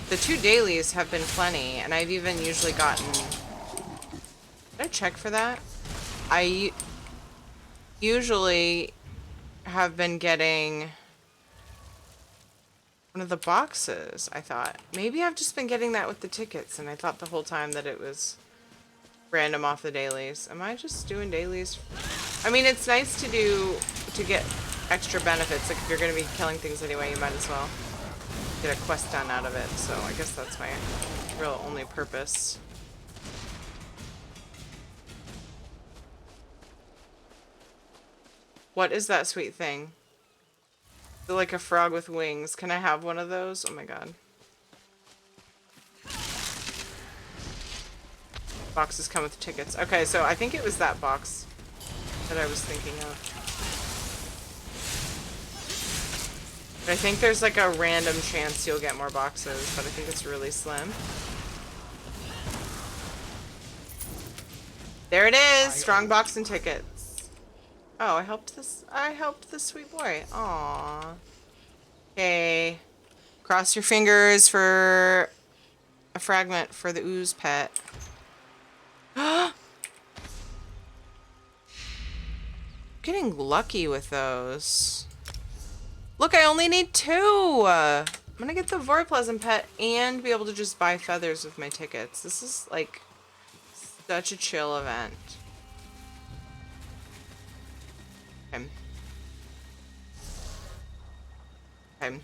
A: The 2 dailies have been plenty, and I've even usually gotten... Did I check for that? I usually have been getting one of the boxes, I thought. Maybe I've just been getting that with the tickets, and I thought the whole time that it was random off the dailies. Am I just doing dailies? I mean, it's nice to get extra benefits. Like, if you're going to be killing things anyway, you might as well get a quest done out of it. So I guess that's my real only purpose. What is that sweet thing? Is it like a frog with wings? Can I have one of those? Oh my god. Boxes come with tickets. Okay, so I think it was that box that I was thinking of. But I think there's like a random chance you'll get more boxes, but I think it's really slim. There it is! Strong box and tickets. Oh, I helped this sweet boy. Aww. Okay. Cross your fingers for a fragment for the ooze pet. Getting lucky with those. Look, I only need 2. I'm gonna get the Vorpleasant pet and be able to just buy feathers with my tickets. This is like such a chill event. Okay. Okay.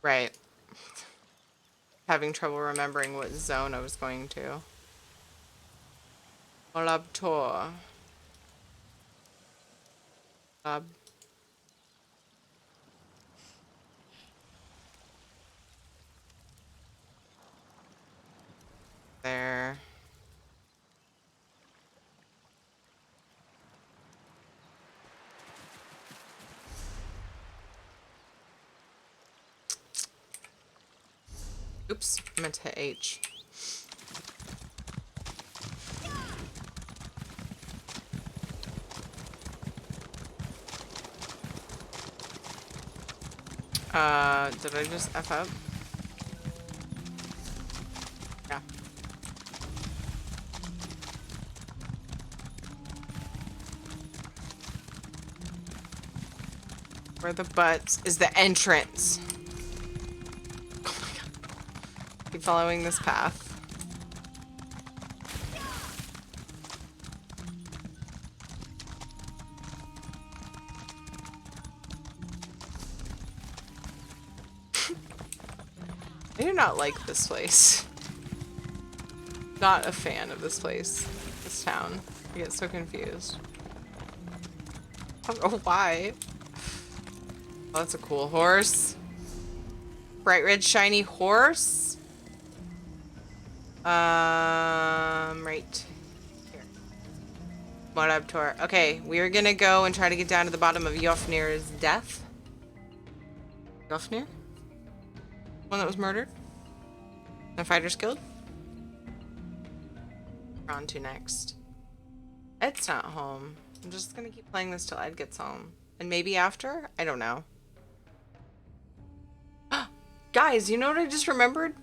A: Right. Having trouble remembering what zone I was going to. Olabtor. Lab. There. Oops, I meant to hit H. Did I just F up? Yeah. Where the butts is the entrance. Oh my god. Keep following this path. I do not like this place. Not a fan of this place. This town. I get so confused. I don't know why. Oh, that's a cool horse. Bright red shiny horse. Right here. Modabtor. Okay, we are gonna go and try to get down to the bottom of Yofnir's death. Yofnir? One that was murdered? The Fighters Guild? We're on to next. Ed's not home. I'm just gonna keep playing this till Ed gets home. And maybe after? I don't know. Guys, you know what I just remembered?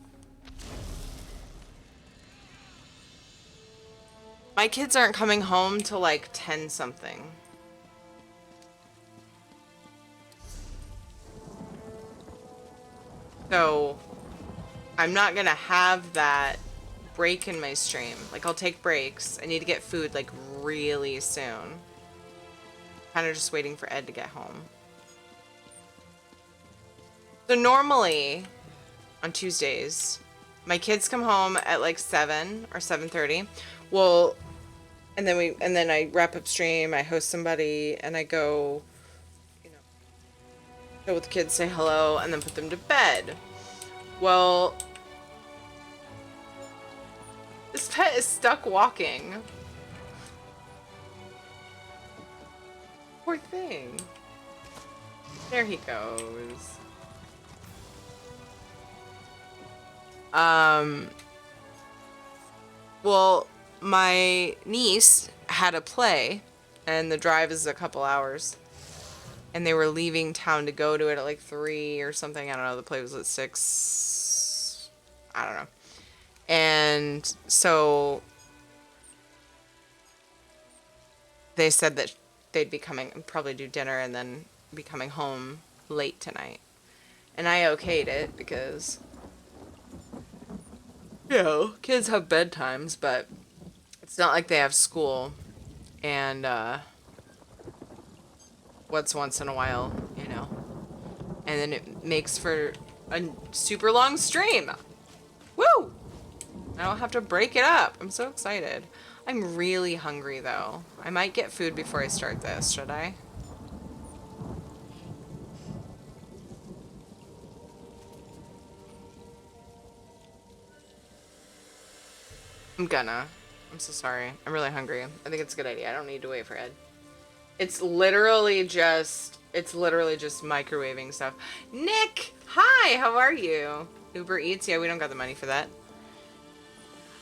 A: My kids aren't coming home till like 10 something. So I'm not gonna have that break in my stream. Like, I'll take breaks. I need to get food like really soon. Kind of just waiting for Ed to get home. So normally on Tuesdays, my kids come home at like 7 or 7:30. Well, and then I wrap up stream, I host somebody, and I go, you know, go with the kids, say hello, and then put them to bed. Well, this pet is stuck walking. Poor thing. There he goes. Well, my niece had a play, and the drive is a couple hours. and they were leaving town to go to it at like 3 or something. I don't know. The play was at 6. I don't know. And so they said that they'd be coming, probably do dinner and then be coming home late tonight. And I okayed it because, you know, kids have bedtimes, but it's not like they have school. And, what's once in a while, you know. And then it makes for a super long stream. Woo! I don't have to break it up. I'm so excited. I'm really hungry, though. I might get food before I start this, should I? I'm gonna. I'm so sorry. I'm really hungry. I think it's a good idea. I don't need to wait for Ed. It's literally just microwaving stuff. Nick! Hi! How are you? Uber Eats? Yeah, we don't got the money for that.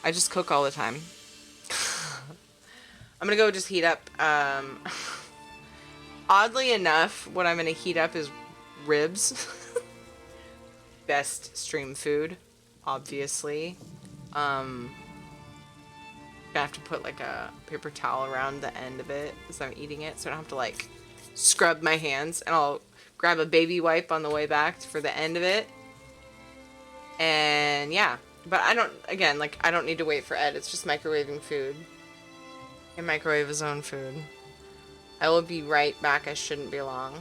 A: I just cook all the time. I'm gonna go just heat up, oddly enough, what I'm gonna heat up is ribs. Best stream food, obviously. Gonna have to put like a paper towel around the end of it as I'm eating it, so I don't have to like scrub my hands, and I'll grab a baby wipe on the way back for the end of it. And yeah, but I don't need to wait for Ed. It's just microwaving food. And microwave his own food. I will be right back. I shouldn't be long.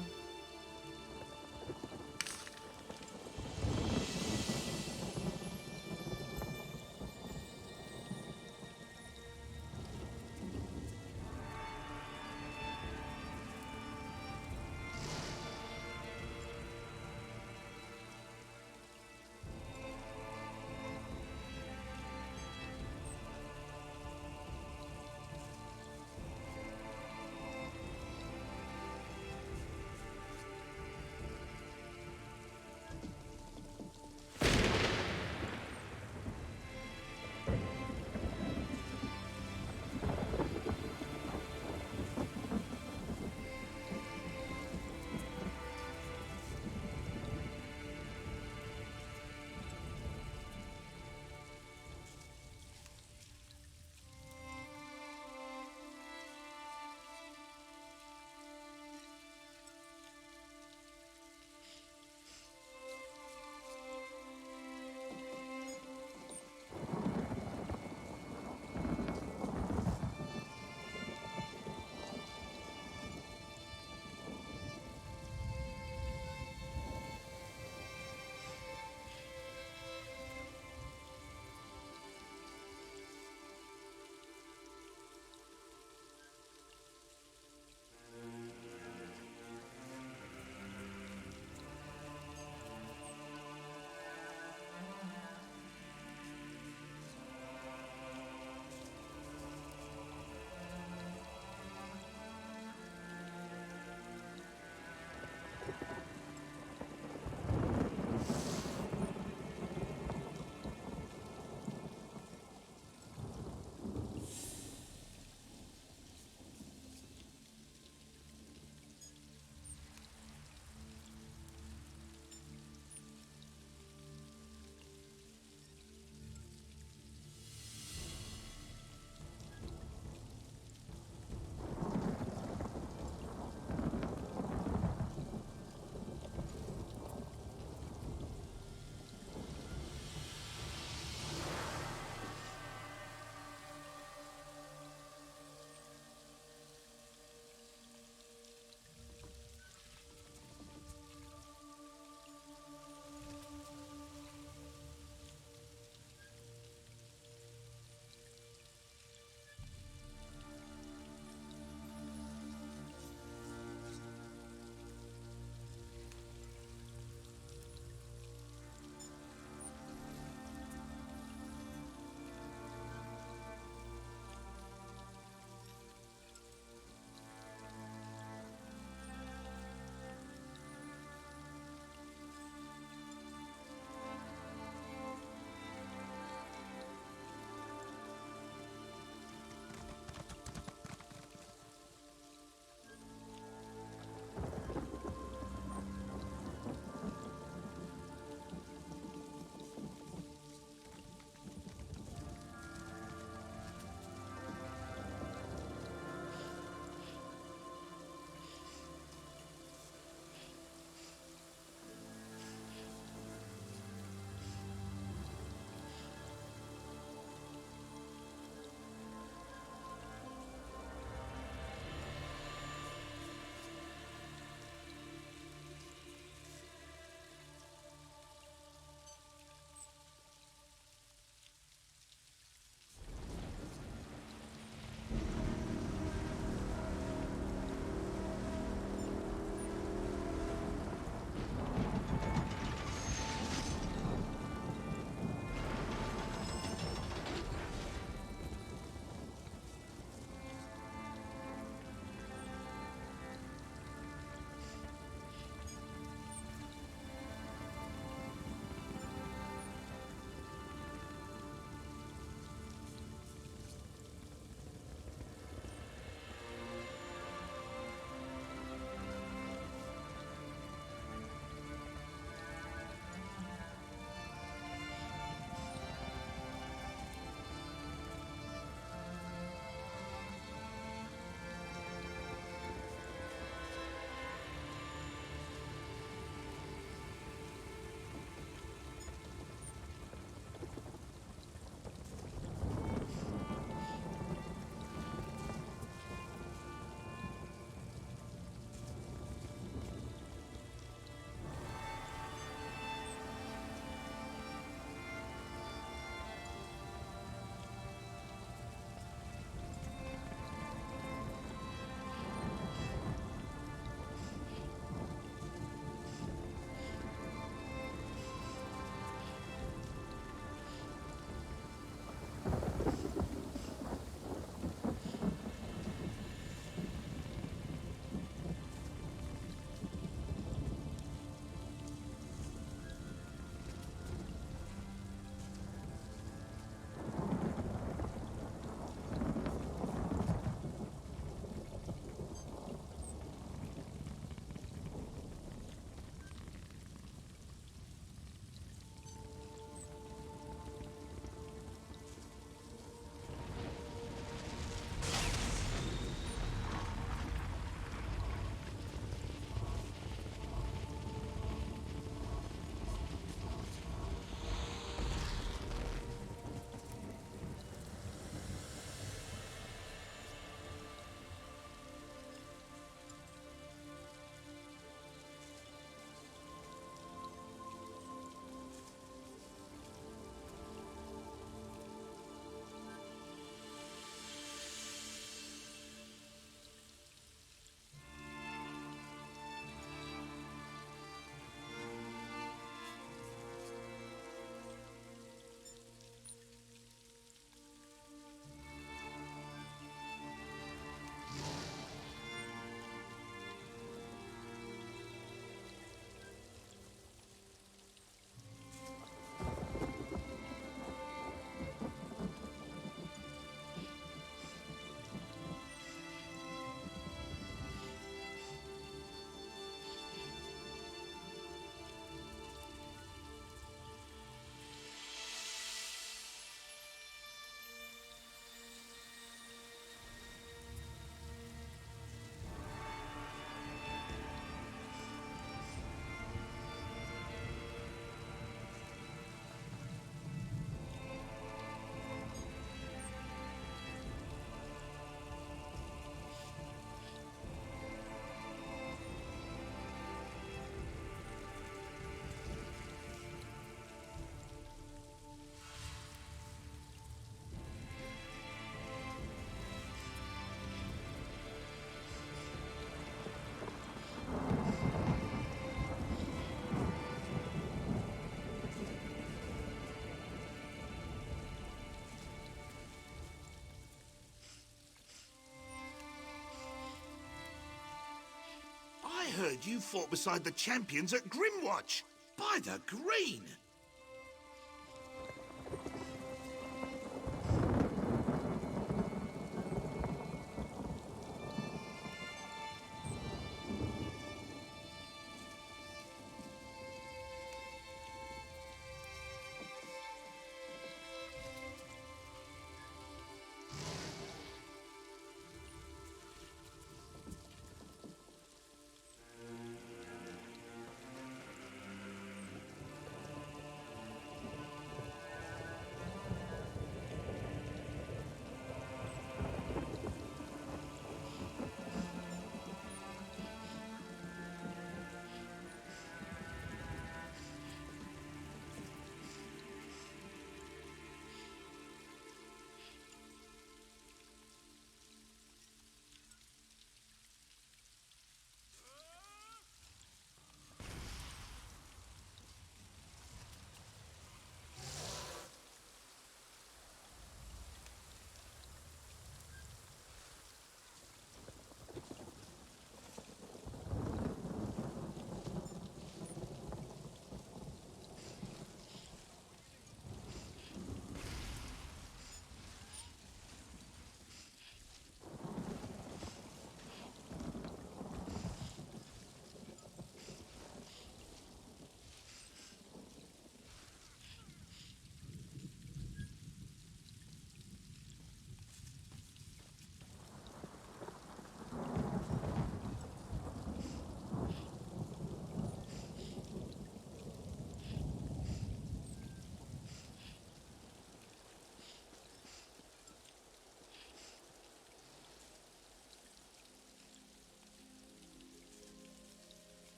I: heard you fought beside the champions at Grimwatch. By the green!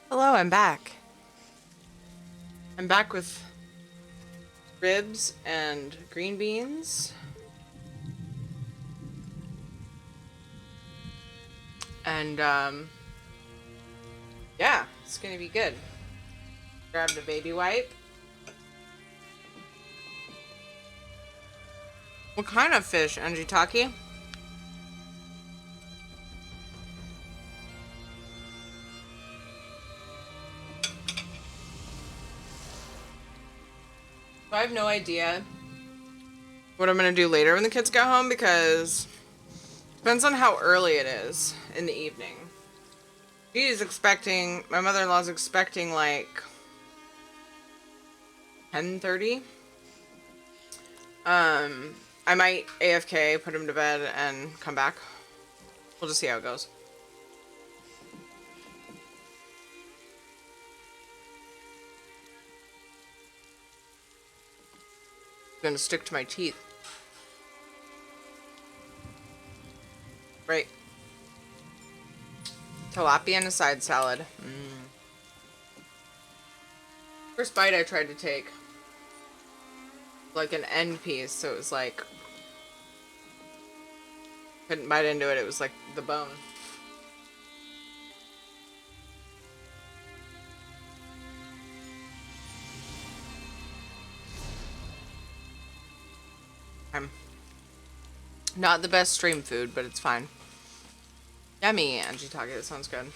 A: Hello, I'm back. I'm back with ribs and green beans. And, yeah, it's gonna be good. Grabbed a baby wipe. What kind of fish, Anjitaki? I have no idea what I'm gonna do later when the kids get home because it depends on how early it is in the evening. She's expecting, my mother-in-law's expecting like 10:30. I might AFK, put him to bed, and come back. We'll just see how it goes. I'm gonna stick to my teeth. Right. Tilapia and a side salad. First bite I tried to take, like an end piece, so it was like, couldn't bite into it, it was like the bone. Not the best stream food, but it's fine. Yummy, Anjitaki, that sounds good.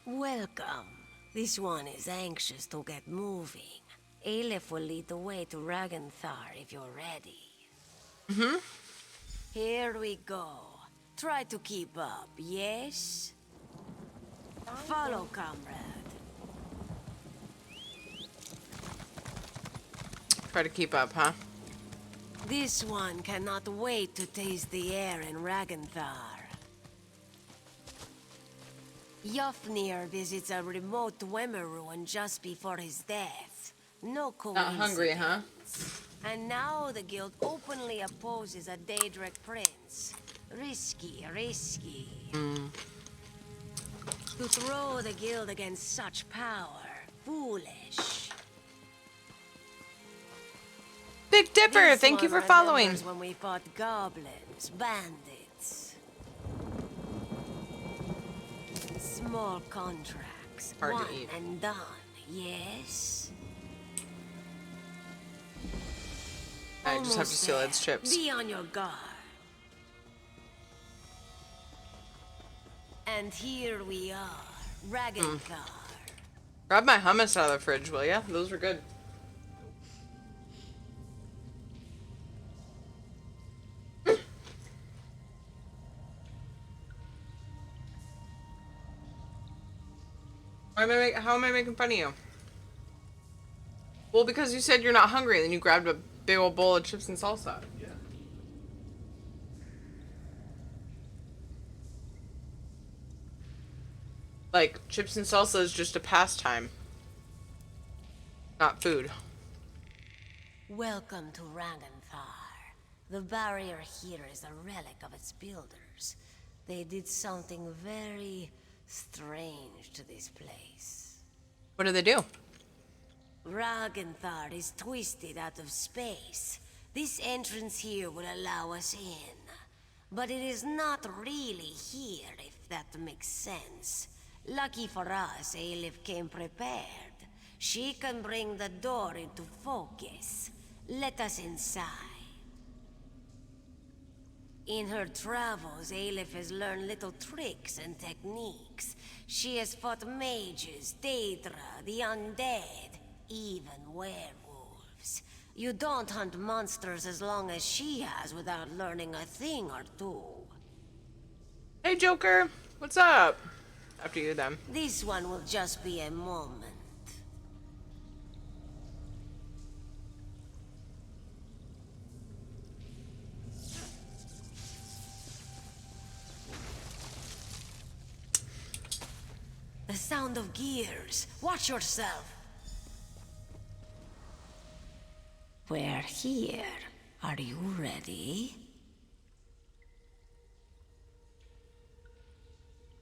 F: Welcome. This one is anxious to get moving. Aleph will lead the way to Ragenthar if you're ready. Here we go. Try to keep up, yes? Follow, comrade.
A: Try to keep up, huh?
F: This one cannot wait to taste the air in Ragenthar. Yofnir visits a remote Dwemer ruin just before his death. No coincidence.
A: Not hungry, huh?
F: And now the guild openly opposes a Daedric prince. Risky, risky. To throw the guild against such power, foolish.
A: Big Dipper,
F: This
A: thank you
F: one
A: for following.
F: remembers when we fought goblins, bandits. Small contracts,
A: Hard to
F: one
A: eat.
F: and done, yes?
A: I just have to steal its chips.
F: Be on your guard. And here we are, Ragenthar.
A: Grab my hummus out of the fridge, will ya? Those were good. How am I making fun of you? Well, because you said you're not hungry, and then you grabbed a big old bowl of chips and salsa.
G: Yeah.
A: Like, chips and salsa is just a pastime, not food.
F: Welcome to Ragenthar. The barrier here is a relic of its builders. They did something very strange to this place.
A: What do they do?
F: Ragenthar is twisted out of space. This entrance here will allow us in. But it is not really here, if that makes sense. Lucky for us, Aelif came prepared. She can bring the door into focus. Let us inside. In her travels, Aelif has learned little tricks and techniques. She has fought mages, Daedra, the undead, even werewolves. You don't hunt monsters as long as she has without learning a thing or two.
A: Hey, Joker. What's up? After you, then.
F: This one will just be a moment. The sound of gears. Watch yourself. We're here. Are you ready?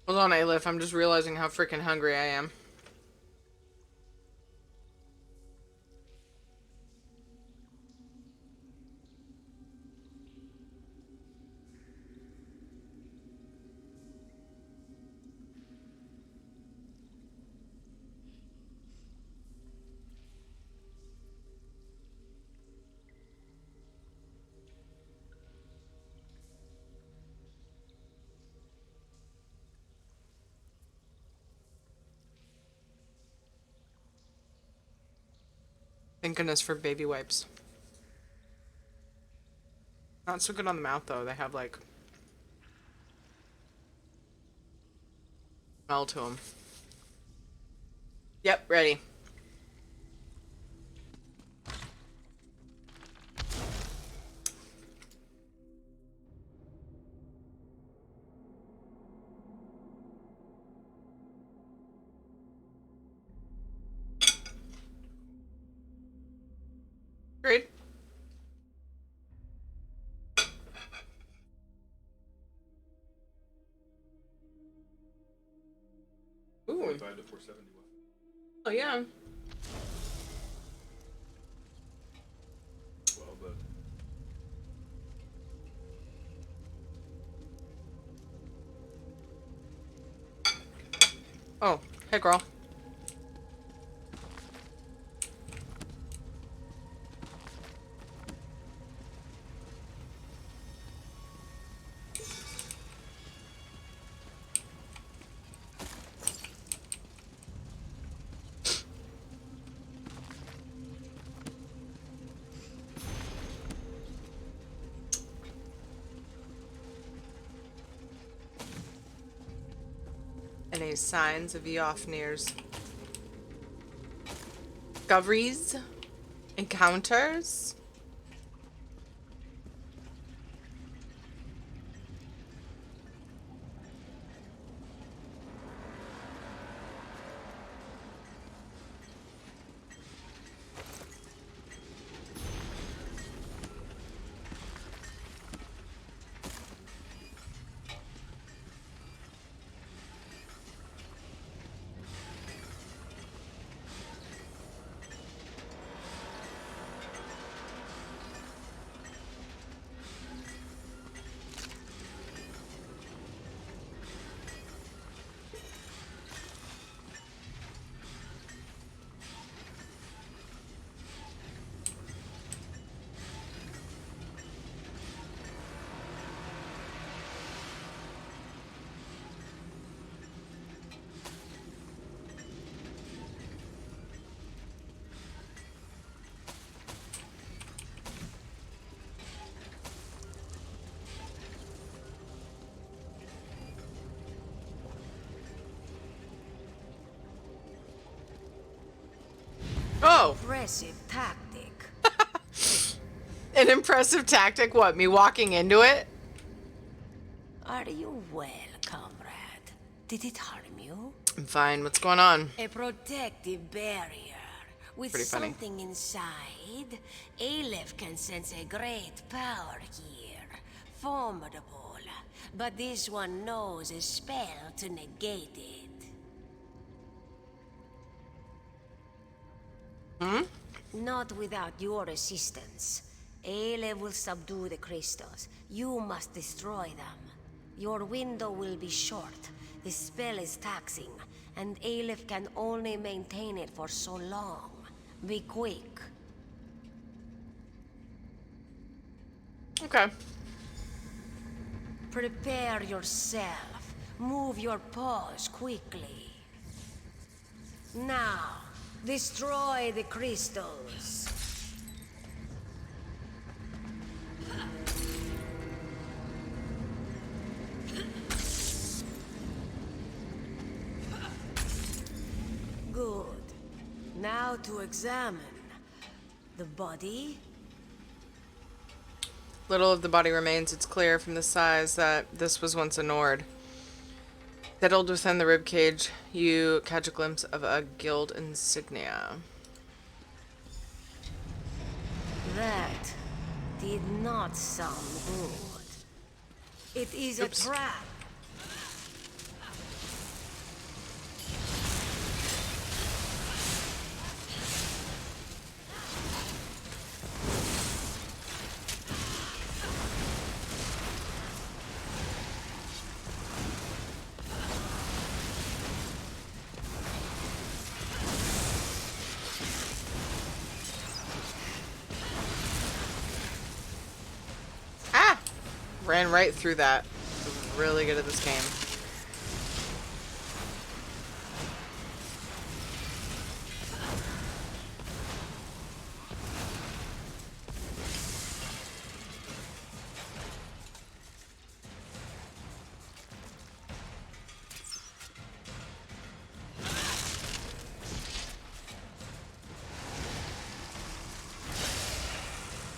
A: Hold on, Aelif. I'm just realizing how freaking hungry I am. Thank goodness for baby wipes. Not so good on the mouth, though. They have, like, smell to them. Yep, ready. Great. Ooh.
G: 45 to 470.
A: Oh, yeah.
G: Well, but
A: Oh, hey, girl. Any signs of Yofnir's discoveries? Encounters? Oh.
F: impressive tactic.
A: An impressive tactic? What, me walking into it?
F: Are you well, comrade? Did it harm you?
A: I'm fine. What's going on?
F: A protective barrier. With
A: Pretty funny.
F: something inside, Aleph can sense a great power here. Formidable. But this one knows a spell to negate it. Not without your assistance. Aleph will subdue the crystals. You must destroy them. Your window will be short. The spell is taxing, and Aleph can only maintain it for so long. Be quick.
A: Okay.
F: Prepare yourself. Move your paws quickly. Now, destroy the crystals. Good. Now to examine the body.
A: Little of the body remains. It's clear from the size that this was once a Nord. Settled within the ribcage, you catch a glimpse of a guild insignia.
F: That did not sound good. It is
A: Oops.
F: a trap.
A: Ah! Ran right through that. Really good at this game.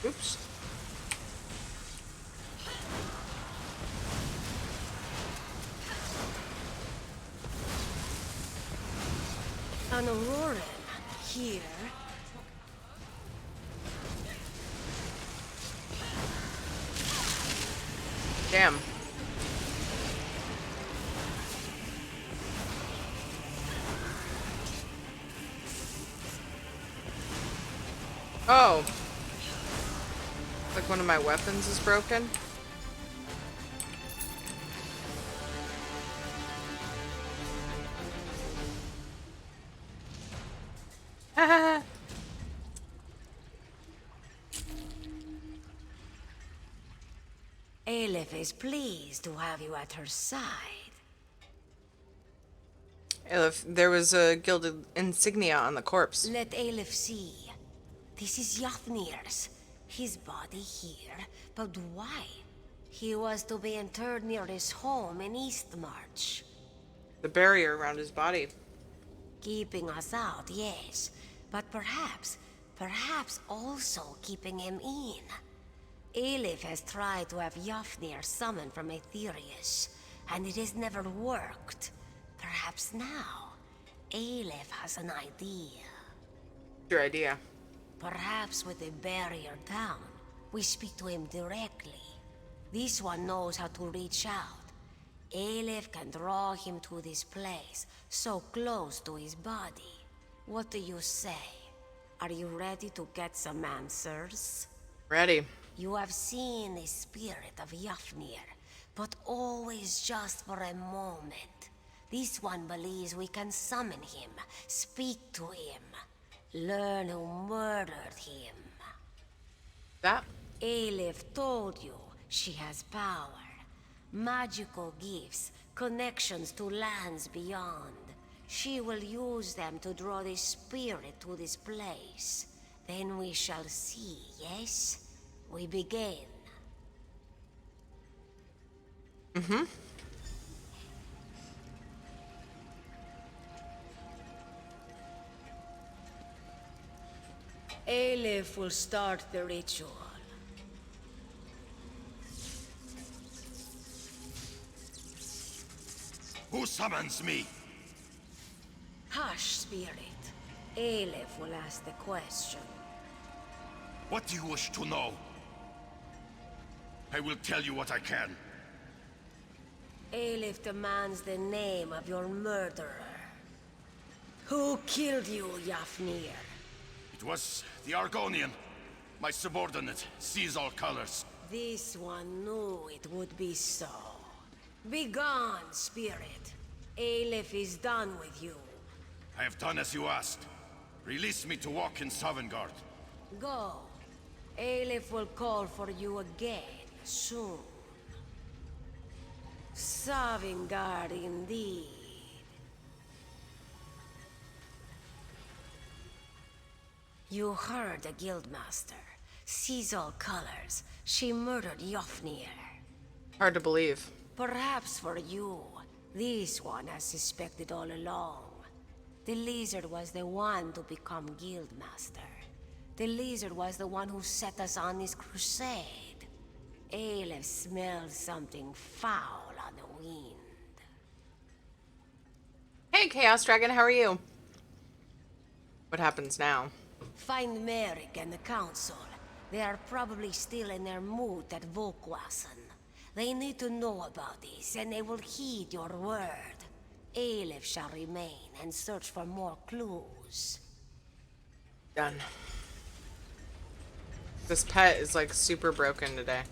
A: Oops.
F: An Auroran here.
A: Damn. Oh. Like one of my weapons is broken? Haha.
F: Aleph is pleased to have you at her side.
A: If there was a gilded insignia on the corpse.
F: Let Aleph see. This is Yafnir's. His body here, but why? He was to be interred near his home in Eastmarch.
A: The barrier around his body.
F: Keeping us out, yes. But perhaps also keeping him in. Aleph has tried to have Yafnir summoned from Aetherius, and it has never worked. Perhaps now, Aleph has an idea.
A: Your idea.
F: Perhaps with the barrier down, we speak to him directly. This one knows how to reach out. Aleph can draw him to this place, so close to his body. What do you say? Are you ready to get some answers?
A: Ready.
F: You have seen the spirit of Yafnir, but always just for a moment. This one believes we can summon him, speak to him, learn who murdered him.
A: That?
F: Aleph told you she has power. Magical gifts, connections to lands beyond. She will use them to draw the spirit to this place. Then we shall see, yes? We begin.
A: Mm-hmm.
F: Aleph will start the ritual.
I: Who summons me?
F: Hush, spirit. Aleph will ask the question.
I: What do you wish to know? I will tell you what I can.
F: Aleph demands the name of your murderer. Who killed you, Yafnir?
I: It was the Argonian. My subordinate sees all colors.
F: This one knew it would be so. Begone, spirit. Aleph is done with you.
I: I have done as you asked. Release me to walk in Sovngarde.
F: Go. Aleph will call for you again, soon. Sovngarde indeed. You heard the Guildmaster. Sees all colors. She murdered Yofnir.
A: Hard to believe.
F: Perhaps for you, this one has suspected all along. The lizard was the one to become Guildmaster. The lizard was the one who set us on this crusade. Aleph smelled something foul on the wind.
A: Hey, Chaos Dragon, how are you? What happens now?
F: Find Merrick and the council. They are probably still in their mood at Volkwassen. They need to know about this, and they will heed your word. Aleph shall remain and search for more clues.
A: Done. This pet is like super broken today.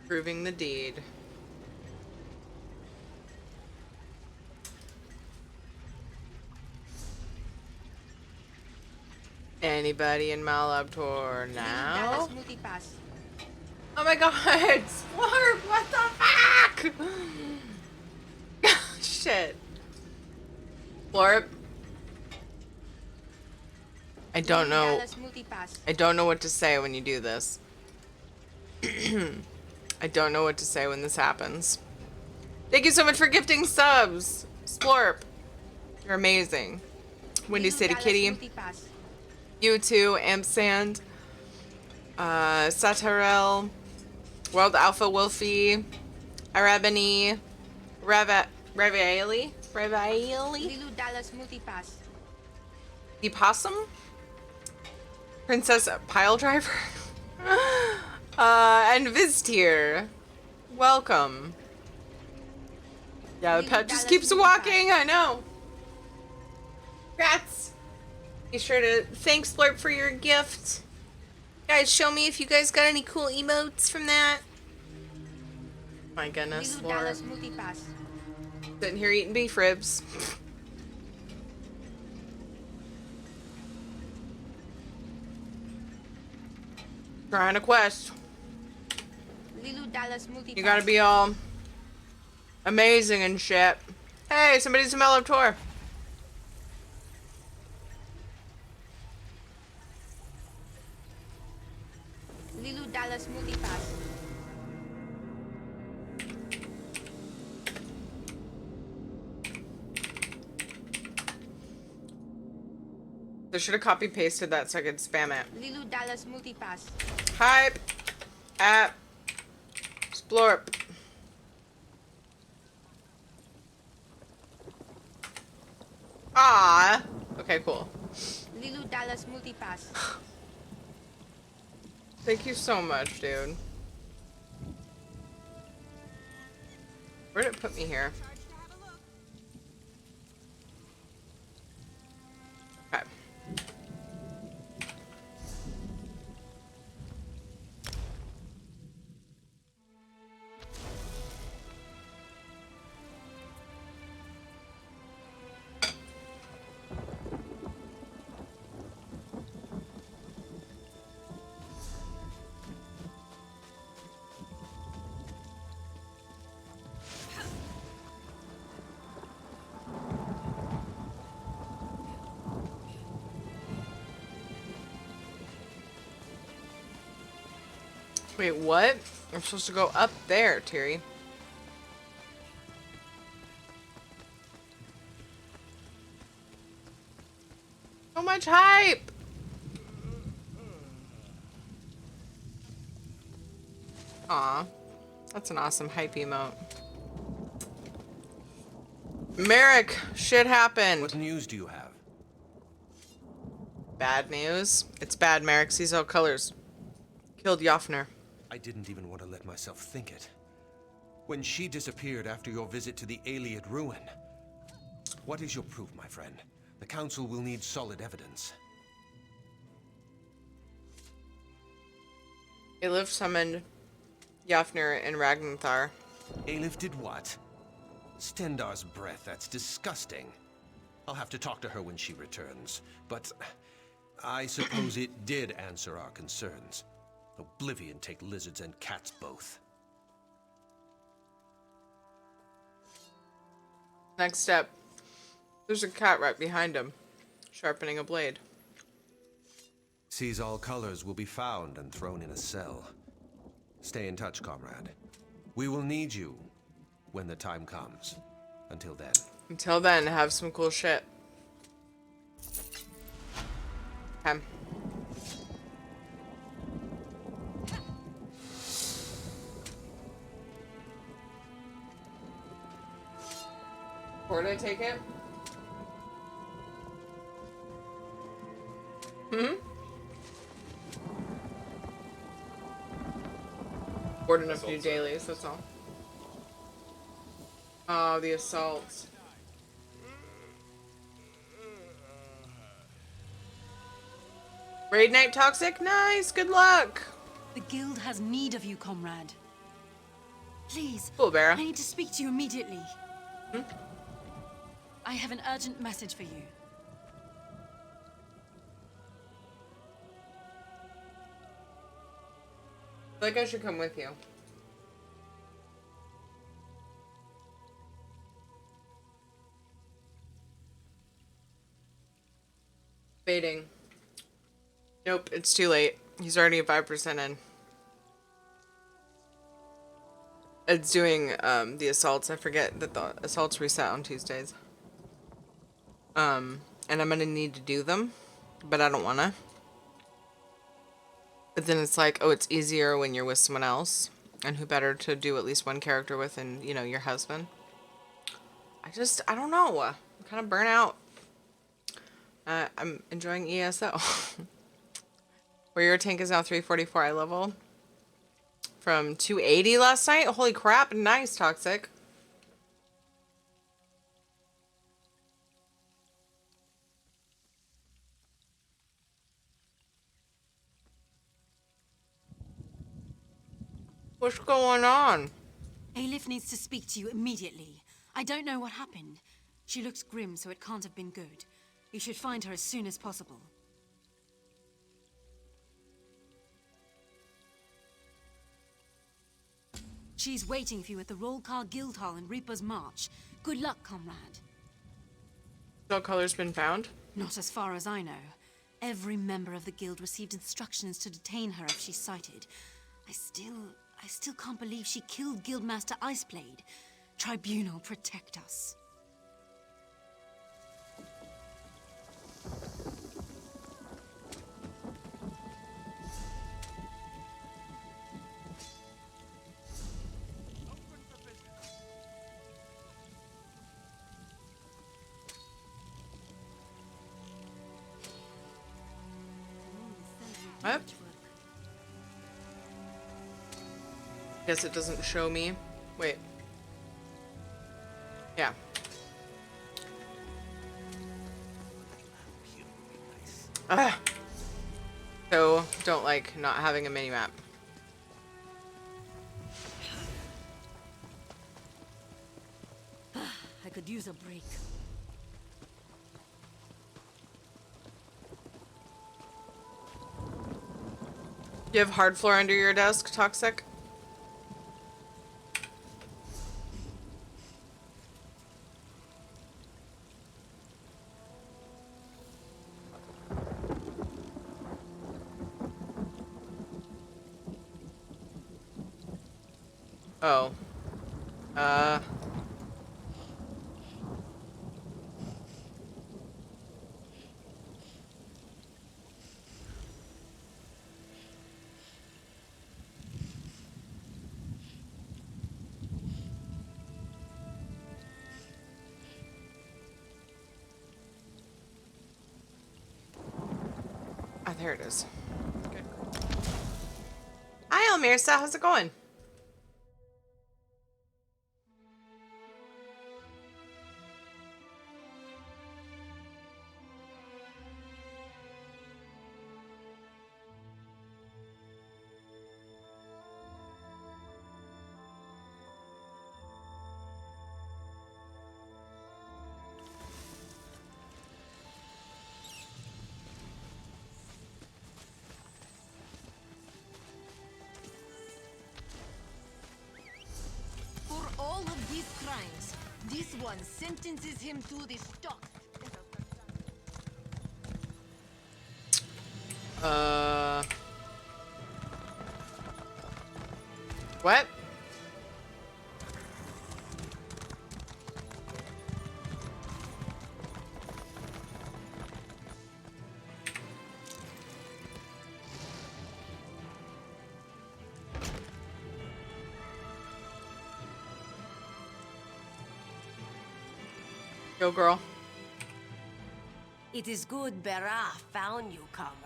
A: Proving the deed. Anybody in Malabtor now? Oh my god! Splurp! What the fuck? Shit. Splurp. I don't know. I don't know what to say when you do this. I don't know what to say when this happens. Thank you so much for gifting subs, Splurp. You're amazing. Windy City Kitty. You too, Amsand. Satarel. World Alpha Wolfie. Arabani. Ravioli? The Possum? Princess Piledriver? And Viztier. Welcome. Yeah, the pet just keeps walking, I know. Congrats. Be sure to thank Splurp for your gift. Guys, show me if you guys got any cool emotes from that. My goodness, Splurp. Sitting here eating beef ribs. Trying a quest. You gotta be all amazing and shit. Hey, somebody's a Mellow.
D: Lilu Dallas Multipass.
A: I should have copy pasted that so I could spam it.
D: Lilu Dallas Multipass.
A: Hype at Splorp. Ah. Okay, cool.
D: Lilu Dallas Multipass.
A: Thank you so much, dude. Where'd it put me here? Okay. Wait, what? I'm supposed to go up there, Terry. much hype. Aw, that's an awesome hype emote. Merrick, shit happened.
J: What news do you have?
A: Bad news. It's bad, Merrick. Sees all colors. Killed Jofner.
J: I didn't even want to let myself think it. When she disappeared after your visit to the Aliad ruin. What is your proof, my friend? The Council will need solid evidence.
A: Alif summoned Jofner and Ragnarthar.
J: Alif did what? Stendar's breath, that's disgusting. I'll have to talk to her when she returns. But I suppose it did answer our concerns. Oblivion take lizards and cats both.
A: Next step. There's a cat right behind him, sharpening a blade.
J: Sees all colors will be found and thrown in a cell. Stay in touch, comrade. We will need you when the time comes. Until then.
A: Until then, have some cool shit. Okay. Where did I take it? Important enough to do dailies, that's all. Oh, the assaults. Raid Night Toxic? Nice, good luck.
K: The guild has need of you, comrade. Please,
A: Cool, Vera.
K: I need to speak to you immediately. I have an urgent message for you.
A: I feel like I should come with you. Baiting. Nope, it's too late. He's already 5% in. It's doing the assaults. I forget that the assaults reset on Tuesdays. And I'm gonna need to do them, but I don't wanna. But then it's like, oh, it's easier when you're with someone else, and who better to do at least one character with than, you know, your husband. I don't know. I'm kind of burnt out. I'm enjoying ESO. Warrior tank is now 344 eye level. From 280 last night? Holy crap, nice, Toxic. What's going on?
K: Alif needs to speak to you immediately. I don't know what happened. She looks grim, so it can't have been good. You should find her as soon as possible. She's waiting for you at the Rollcar Guild Hall in Reaper's March. Good luck, comrade.
A: No color's been found?
K: Not as far as I know. Every member of the guild received instructions to detain her if she's sighted. I still can't believe she killed Guildmaster Iceblade. Tribunal, protect us.
A: What? Guess it doesn't show me. Wait. Yeah. Ah. So, don't like not having a mini-map.
K: I could use a break.
A: You have hard floor under your desk, Toxic? Oh. Ah, there it is. Good. Hi, Elmirsa. How's it going?
F: For all of these crimes, this one sentences him to the stocks.
A: What? Go, girl.
F: It is good Berah found you, comrade.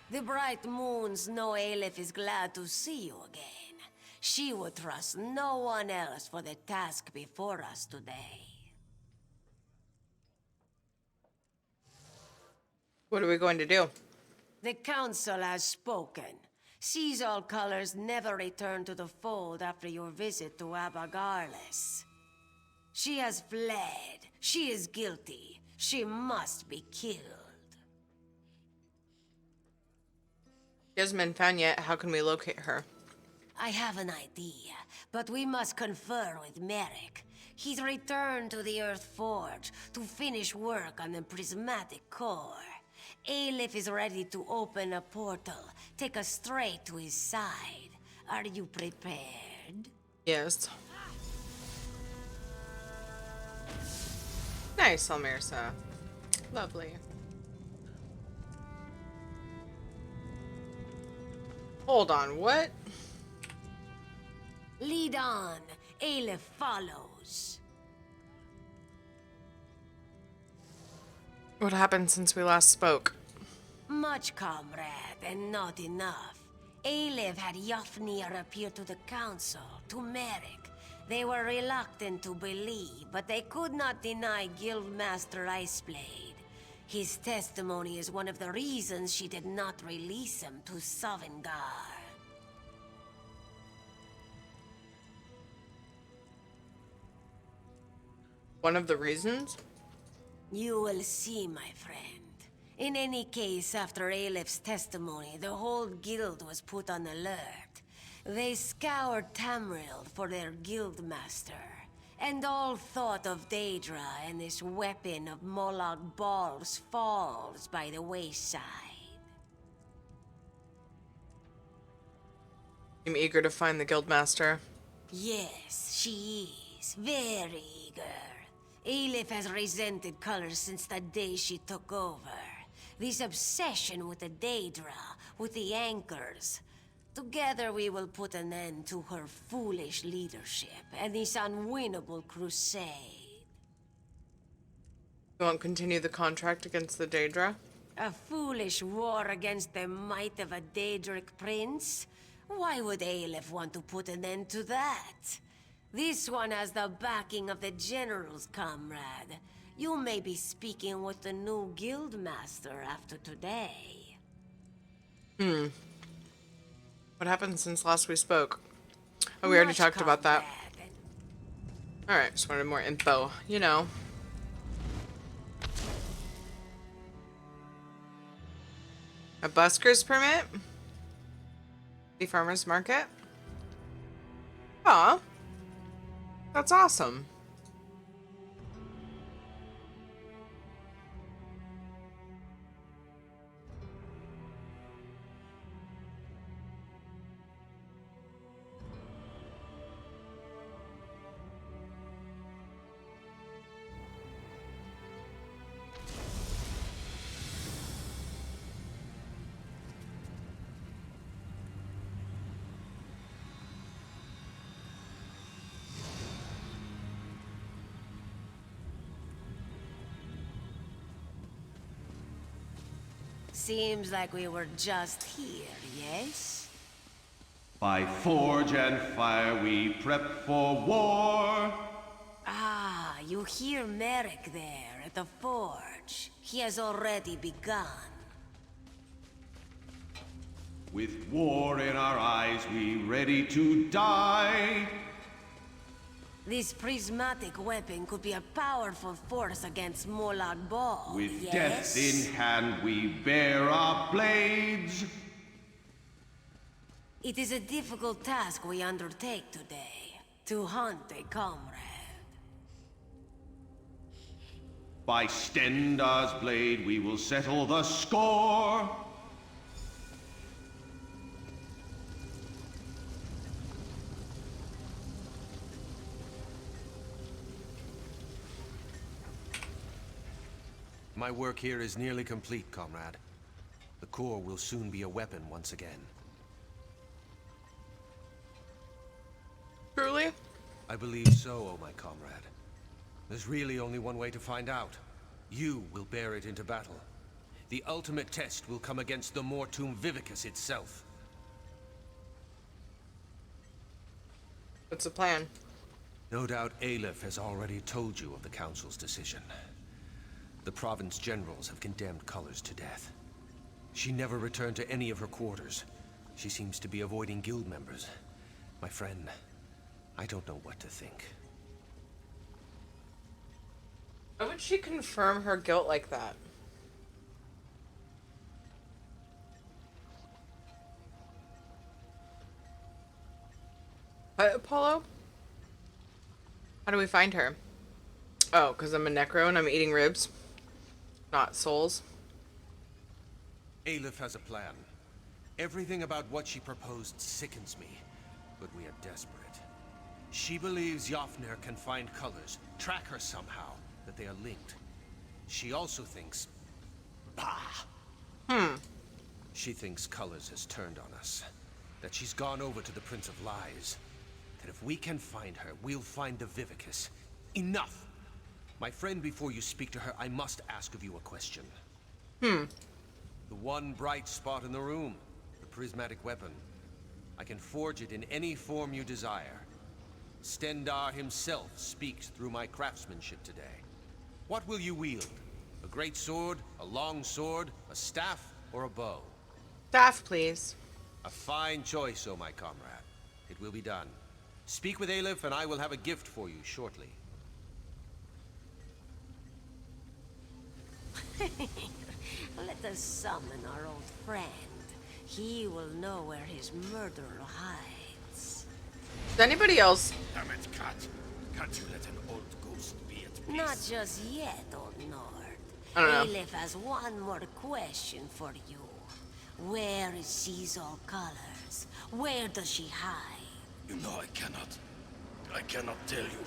F: The bright moons know Aleph is glad to see you again. She would trust no one else for the task before us today.
A: What are we going to do?
F: The council has spoken. Sees all colors never return to the fold after your visit to Abagarles. She has fled. She is guilty. She must be killed.
A: She hasn't been found yet. How can we locate her?
F: I have an idea, but we must confer with Merrick. He's returned to the Earth Forge to finish work on the prismatic core. Aleph is ready to open a portal, take us straight to his side. Are you prepared?
A: Yes. Nice, Elmirsa. Lovely. Hold on, what?
F: Lead on. Aleph follows.
A: What happened since we last spoke?
F: Much, comrade, and not enough. Aleph had Yofnir appear to the council, to Merrick. They were reluctant to believe, but they could not deny Guildmaster Iceblade. His testimony is one of the reasons she did not release him to Sovngar.
A: One of the reasons?
F: You will see, my friend. In any case, after Aleph's testimony, the whole guild was put on alert. They scoured Tamriel for their guildmaster, and all thought of Daedra and this weapon of Molag Bal's falls by the wayside.
A: I'm eager to find the guildmaster.
F: Yes, she is. Very eager. Aleph has resented colors since the day she took over. This obsession with the Daedra, with the anchors. Together we will put an end to her foolish leadership and this unwinnable crusade.
A: You won't continue the contract against the Daedra?
F: A foolish war against the might of a Daedric prince? Why would Aleph want to put an end to that? This one has the backing of the generals, comrade. You may be speaking with the new guildmaster after today.
A: What happened since last we spoke? Oh, we already talked about that. Alright, just wanted more info, you know. A busker's permit? The farmer's market? Aw. That's awesome.
F: Seems like we were just here, yes?
L: By forge and fire we prep for war.
F: Ah, you hear Merrick there at the forge. He has already begun.
L: With war in our eyes, we ready to die.
F: This prismatic weapon could be a powerful force against Molag Bal,
L: With
F: yes?
L: death in hand, we bear our blades.
F: It is a difficult task we undertake today, to hunt a comrade.
L: By Stendar's blade, we will settle the score.
J: My work here is nearly complete, comrade. The core will soon be a weapon once again.
A: Truly?
J: I believe so, oh my comrade. There's really only one way to find out. You will bear it into battle. The ultimate test will come against the Mortum Vivicus itself.
A: What's the plan?
J: No doubt Aleph has already told you of the Council's decision. The Province Generals have condemned Colors to death. She never returned to any of her quarters. She seems to be avoiding guild members. My friend, I don't know what to think.
A: Why would she confirm her guilt like that? What, Apollo? How do we find her? Oh, because I'm a necro and I'm eating ribs, not souls.
J: Aleph has a plan. Everything about what she proposed sickens me, but we are desperate. She believes Jafnir can find Colors, track her somehow, that they are linked. She also thinks... She thinks Colors has turned on us. That she's gone over to the Prince of Lies. That if we can find her, we'll find the Vivicus. Enough! My friend, before you speak to her, I must ask of you a question. The one bright spot in the room, the prismatic weapon. I can forge it in any form you desire. Stendar himself speaks through my craftsmanship today. What will you wield? A great sword, a long sword, a staff, or a bow?
A: Staff, please.
J: A fine choice, oh my comrade. It will be done. Speak with Aleph and I will have a gift for you shortly.
F: Let us summon our old friend. He will know where his murderer hides.
A: Does anybody else?
I: Damn it, Cat. Can't you let an old ghost be at peace?
F: Not just yet, old Nord.
A: I don't know.
F: Aleph has one more question for you. Where is Caesar Colors? Where does she hide?
I: You know I cannot. I cannot tell you.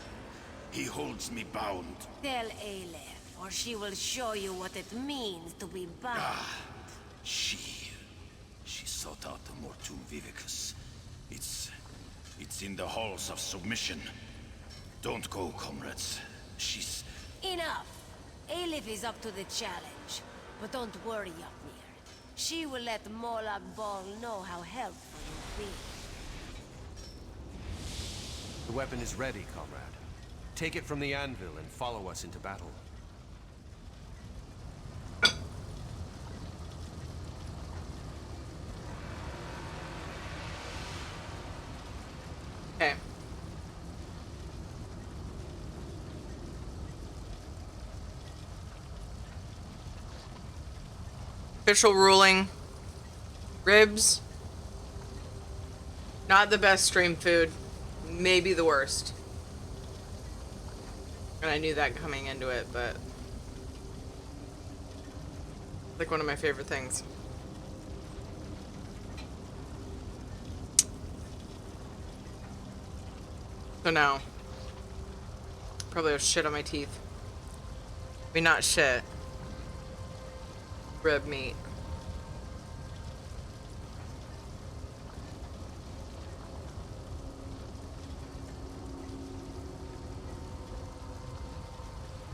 I: He holds me bound.
F: Tell Aleph, or she will show you what it means to be bound.
I: She sought out the Mortum Vivicus. It's in the halls of submission. Don't go, comrades. She's...
F: Enough! Aleph is up to the challenge. But don't worry, Yopnir. She will let Molag Bal know how helpful you'll be.
J: The weapon is ready, comrade. Take it from the anvil and follow us into battle.
A: Okay. Official ruling. Ribs. Not the best stream food. Maybe the worst. And I knew that coming into it, but... like one of my favorite things. So now, probably have shit on my teeth. I mean, not shit. Rib meat.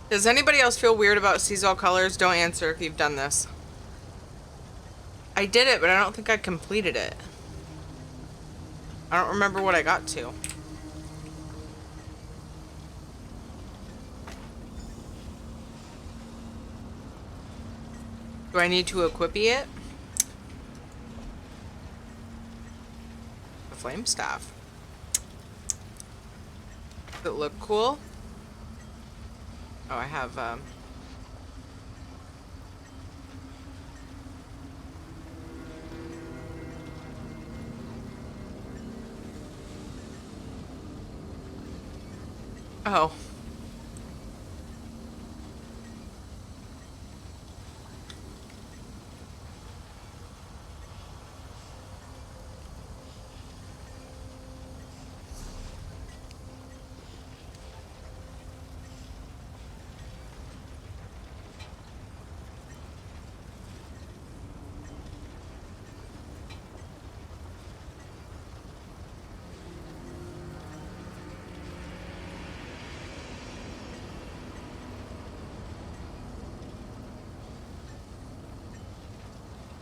A: Does anybody else feel weird about Caesar Colors? Don't answer if you've done this. I did it, but I don't think I completed it. I don't remember what I got to. Do I need to equip it? The flame staff. Does it look cool? Oh, I have, oh.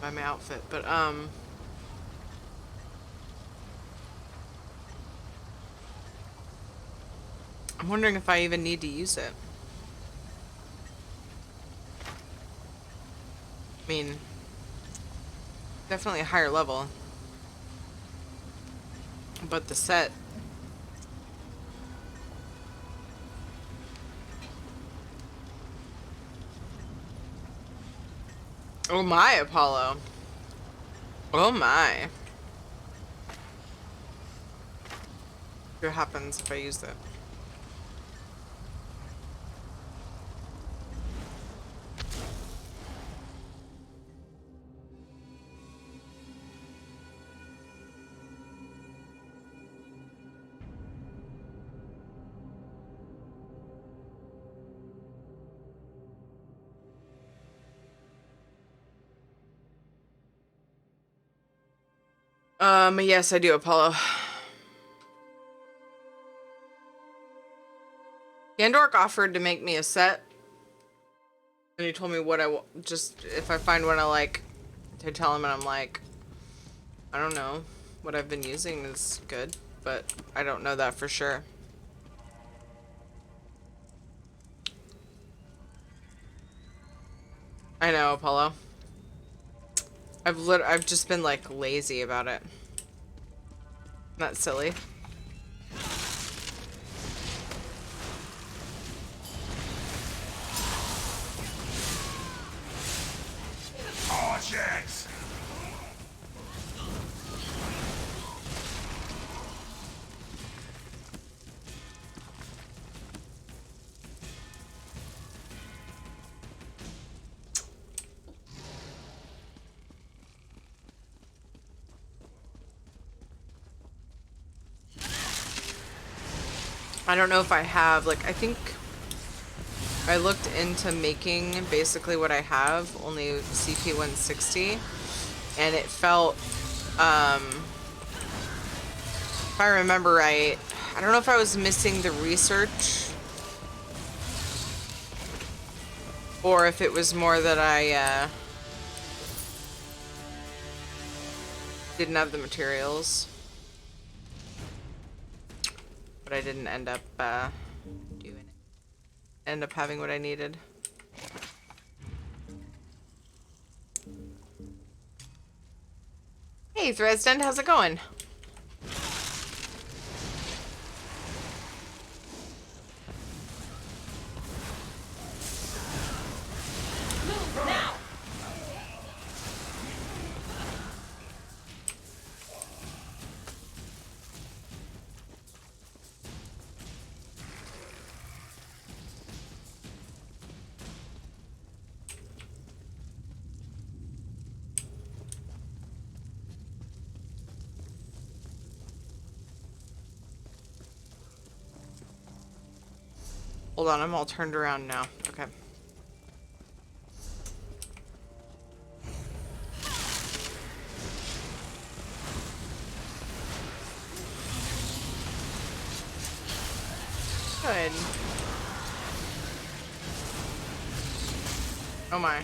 A: By my outfit, but I'm wondering if I even need to use it. I mean, definitely a higher level, but the set. Oh my, Apollo. Oh my. What happens if I use it? Yes, I do, Apollo. Gandork offered to make me a set, and he told me what just if I find one I like, to tell him, and I'm like, I don't know, what I've been using is good, but I don't know that for sure. I know, Apollo. I've just been like lazy about it. Not silly.
I: Objects!
A: I don't know if I have, like, I think I looked into making basically what I have, only CP 160, and it felt, if I remember right, I don't know if I was missing the research, or if it was more that I, didn't have the materials. But I didn't end up doing it. End up having what I needed. Hey, Threadsden, how's it going?
D: Move now!
A: Hold on, I'm all turned around now. Okay. Good. Oh my.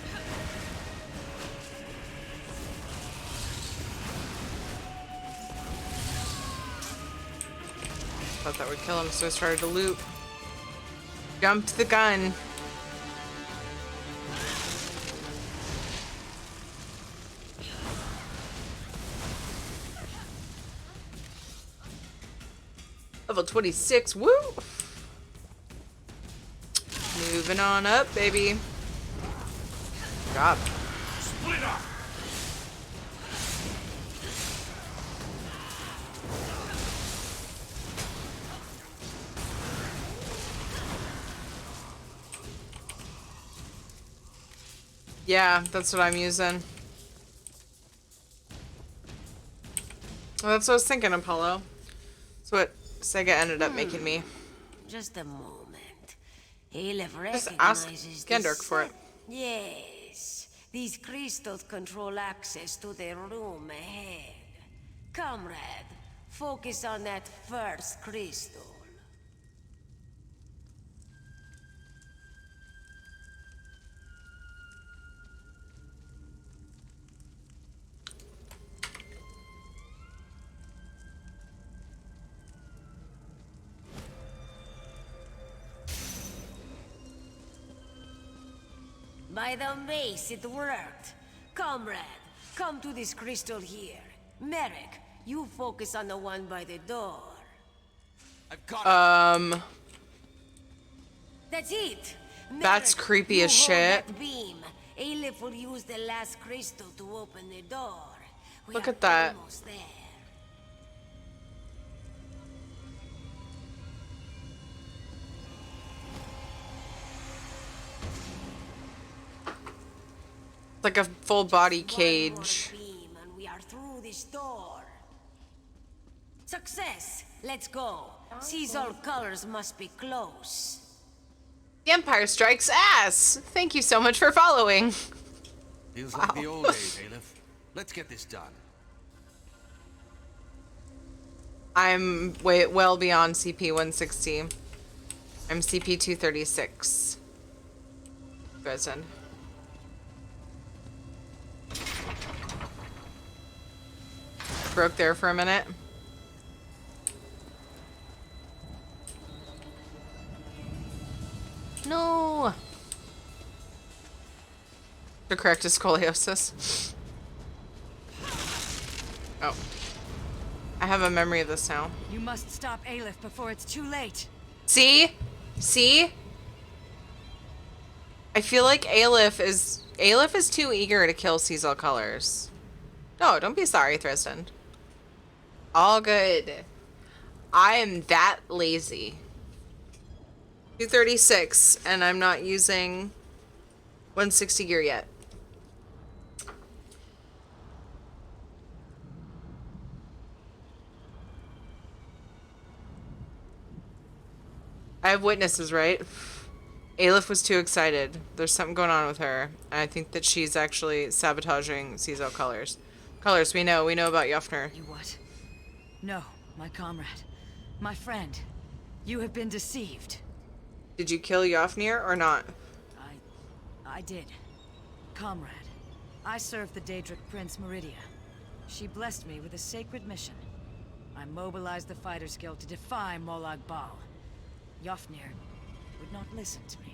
A: thought that would kill him, so I started to loot. Jumped the gun. Level 26, woo! Moving on up, baby. Good job.
I: Split up!
A: Yeah, that's what I'm using. Well, that's what I was thinking, Apollo. That's what Sega ended up making me.
F: Just a moment. Aleph
A: Just ask
F: recognizes
A: Gendork
F: this.
A: for it.
F: Yes. These crystals control access to the room ahead. Comrade, focus on that first crystal. By the mace, it worked. Comrade, come to this crystal here. Merrick, you focus on the one by the door.
I: I've got it.
F: That's it.
A: That's
F: Merrick,
A: creepy
F: you
A: as
F: hold
A: shit.
F: That beam. Aleph will use the last crystal to open the door.
A: Look at that.
F: Almost there.
A: Like a full body
F: Just
A: cage.
F: one more beam and we are through this door. Success! Let's go. Sees all colors must be close.
A: The Empire strikes ass! Thank you so much for following.
I: Feels like the old days, Aleph. Let's get this done.
A: I'm well beyond CP 160. I'm CP 236. Dresden. Broke there for a minute. No. To correct his scoliosis. Oh. I have a memory of this now.
K: You must stop Aleph before it's too late.
A: See? See? I feel like Aleph is too eager to kill Cecil Colors. No, don't be sorry, Tristan. All good. I am that lazy. 236, and I'm not using 160 gear yet. I have witnesses, right? Aleph was too excited. There's something going on with her. And I think that she's actually sabotaging Cecil Colors. Colors, we know about Jofnir.
K: You what? No, my comrade. My friend. You have been deceived.
A: Did you kill Jofnir or not?
K: I did. Comrade, I served the Daedric Prince Meridia. She blessed me with a sacred mission. I mobilized the Fighters Guild to defy Molag Bal. Jofnir would not listen to me.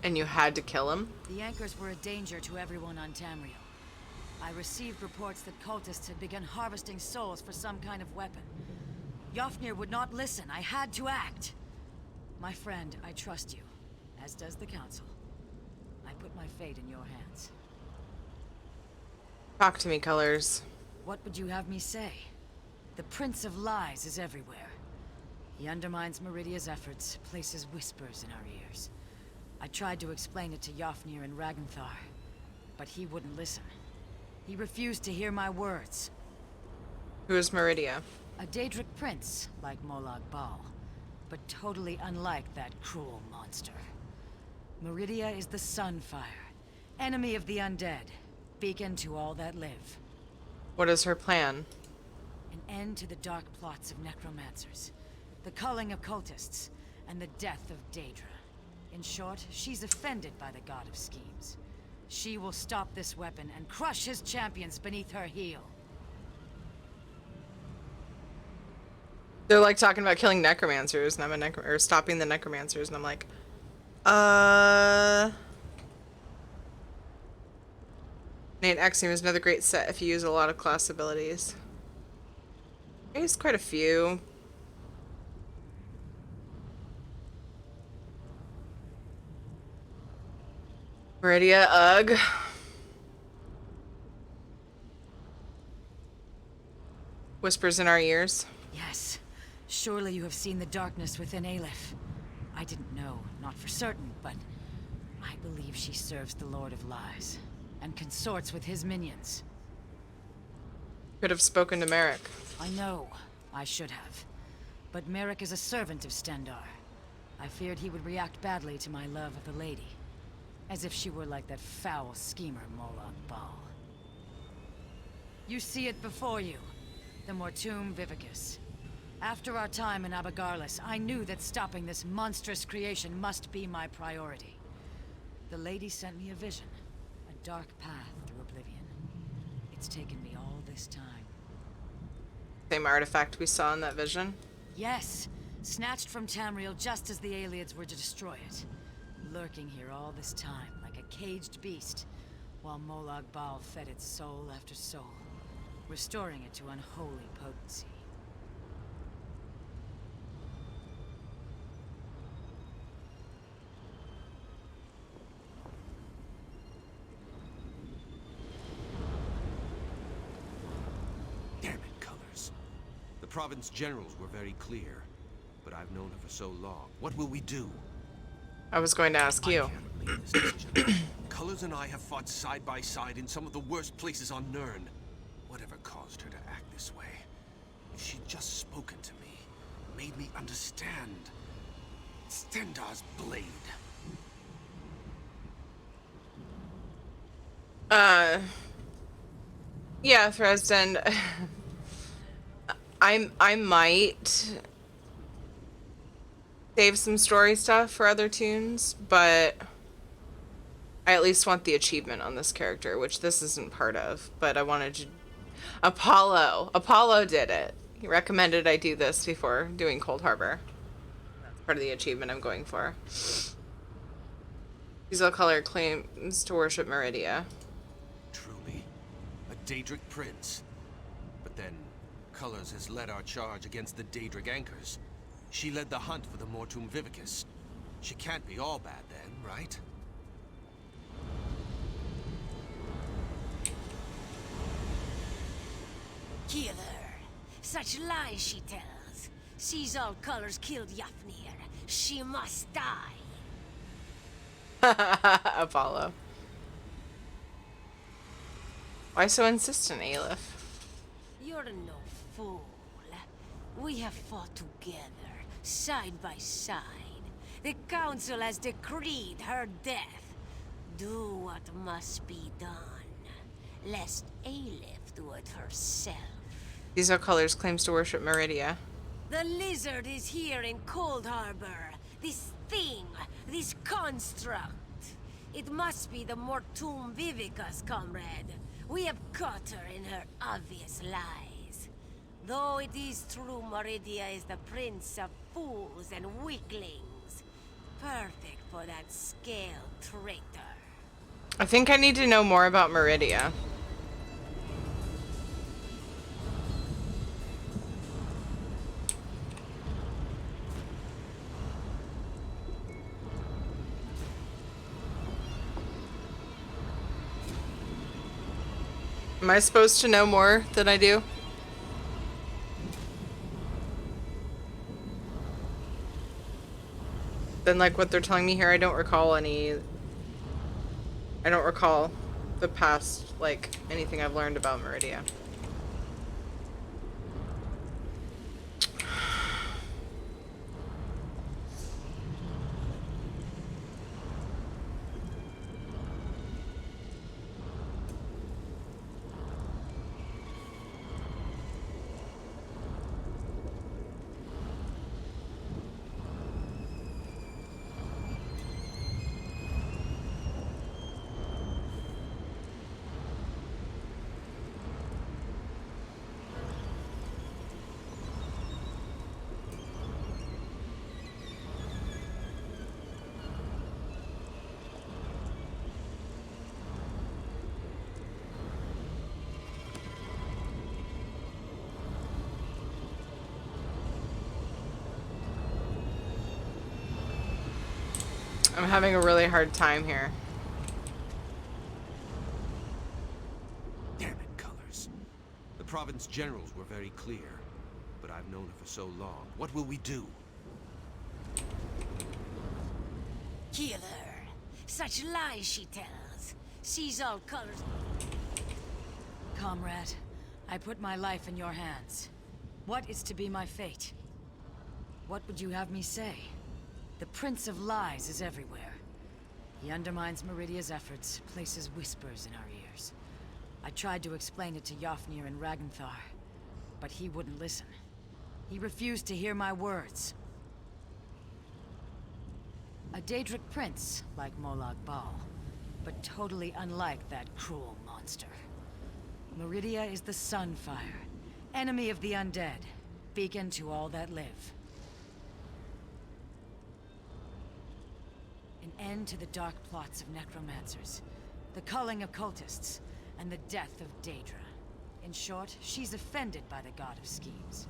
A: And you had to kill him?
K: The anchors were a danger to everyone on Tamriel. I received reports that cultists had begun harvesting souls for some kind of weapon. Jofnir would not listen. I had to act. My friend, I trust you, as does the Council. I put my fate in your hands.
A: Talk to me, Colors.
K: What would you have me say? The Prince of Lies is everywhere. He undermines Meridia's efforts, places whispers in our ears. I tried to explain it to Jofnir and Ragnthar, but he wouldn't listen. He refused to hear my words.
A: Who is Meridia?
K: A Daedric prince, like Molag Bal, but totally unlike that cruel monster. Meridia is the Sunfire, enemy of the undead, beacon to all that live.
A: What is her plan?
K: An end to the dark plots of necromancers, the culling of cultists, and the death of Daedra. In short, she's offended by the god of schemes. She will stop this weapon and crush his champions beneath her heel.
A: They're like talking about killing necromancers, and I'm a or stopping the necromancers, and I'm like, Nate Axiom is another great set if you use a lot of class abilities. I used quite a few. Meridia, ugh. Whispers in our ears.
M: Yes. Surely you have seen the darkness within Aleph. I didn't know, not for certain, but I believe she serves the Lord of Lies and consorts with his minions.
A: Could have spoken to Merrick.
M: I know. I should have. But Merrick is a servant of Stendar. I feared he would react badly to my love of the lady. As if she were like that foul schemer Molag Bal. You see it before you. The Mortum Vivicus. After our time in Abagarlis, I knew that stopping this monstrous creation must be my priority. The lady sent me a vision. A dark path through oblivion. It's taken me all this time.
A: Same artifact we saw in that vision?
M: Yes. Snatched from Tamriel just as the Aelids were to destroy it. Lurking here all this time, like a caged beast, while Molag Bal fed its soul after soul, restoring it to unholy potency.
J: Damn it, Colors. The province generals were very clear, but I've known her for so long. What will we do?
A: I was going to ask you.
J: Colors and I have fought side by side in some of the worst places on Nirn. Whatever caused her to act this way? If she'd just spoken to me, made me understand. Stendar's blade.
A: Yeah, Thresden. I might save some story stuff for other tunes, but I at least want the achievement on this character, which this isn't part of, but I wanted to... Apollo did it. He recommended I do this before doing Cold Harbor. That's part of the achievement I'm going for. Diesel Color claims to worship Meridia.
J: Truly, a Daedric prince. But then, Colors has led our charge against the Daedric anchors. She led the hunt for the Mortum Vivicus. She can't be all bad then, right?
F: Kill her. Such lies she tells. Sees all Colors killed Yafnir. She must die.
A: Apollo. Why so insistent, Aleph?
F: You're no fool. We have fought together, side by side. The Council has decreed her death. Do what must be done, lest Aleph do it herself.
A: Diesel Colors claims to worship Meridia.
F: The lizard is here in Cold Harbor. This thing, this construct. It must be the Mortum Vivicus, comrade. We have caught her in her obvious lies. Though it is true Meridia is the prince of fools and weaklings. Perfect for that scale traitor.
A: I think I need to know more about Meridia. Am I supposed to know more than I do? Then, like, what they're telling me here, I don't recall the past, like, anything I've learned about Meridia. I'm having a really hard time here.
J: Damn it, Colors. The province generals were very clear, but I've known her for so long. What will we do?
F: Kill her. Such lies she tells. Sees all colors.
M: Comrade, I put my life in your hands. What is to be my fate? What would you have me say? The Prince of Lies is everywhere. He undermines Meridia's efforts, places whispers in our ears. I tried to explain it to Yofnir and Ragnthar, but he wouldn't listen. He refused to hear my words. A Daedric prince, like Molag Bal, but totally unlike that cruel monster. Meridia is the Sunfire, enemy of the undead, beacon to all that live. An end to the dark plots of necromancers, the culling of cultists, and the death of Daedra. In short, she's offended by the god of schemes.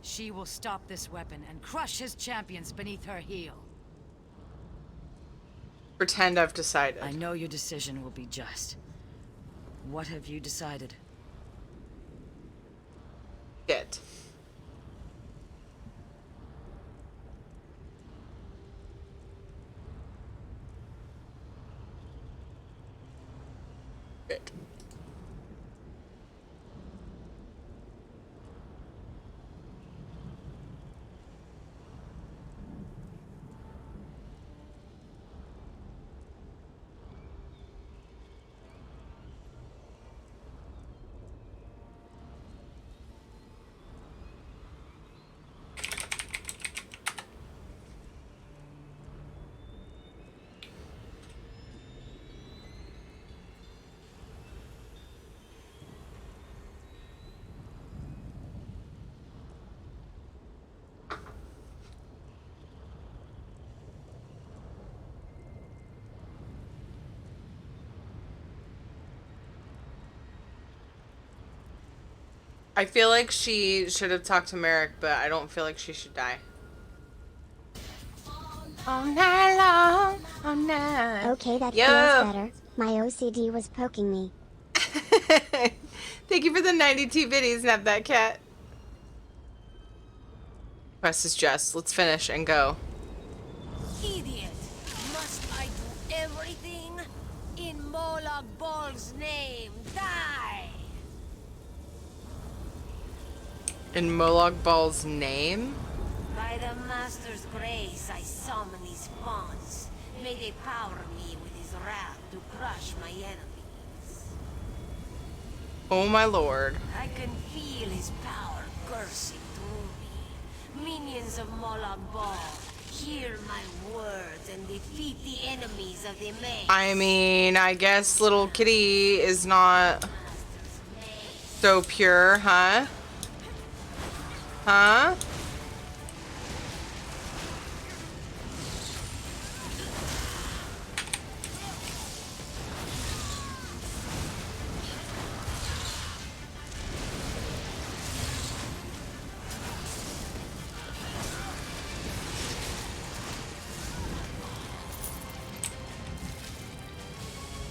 M: She will stop this weapon and crush his champions beneath her heel.
A: Pretend I've decided.
M: I know your decision will be just. What have you decided?
A: Shit. Shit. I feel like she should have talked to Merrick, but I don't feel like she should die. All night long, all night.
N: Okay, that
A: Yo.
N: feels better. My OCD was poking me.
A: Thank you for the 92 biddies, Nab that cat. Quest is just. Let's finish and go.
F: Idiot! Must I do everything? In Molag Bal's name, die!
A: In Molag Bal's name?
F: By the Master's grace, I summon these spawns. May they power me with his wrath to crush my enemies.
A: Oh my lord.
F: I can feel his power coursing through me. Minions of Molag Bal, hear my words and defeat the enemies of the maze.
A: I mean, I guess little kitty is not so pure, huh? Huh?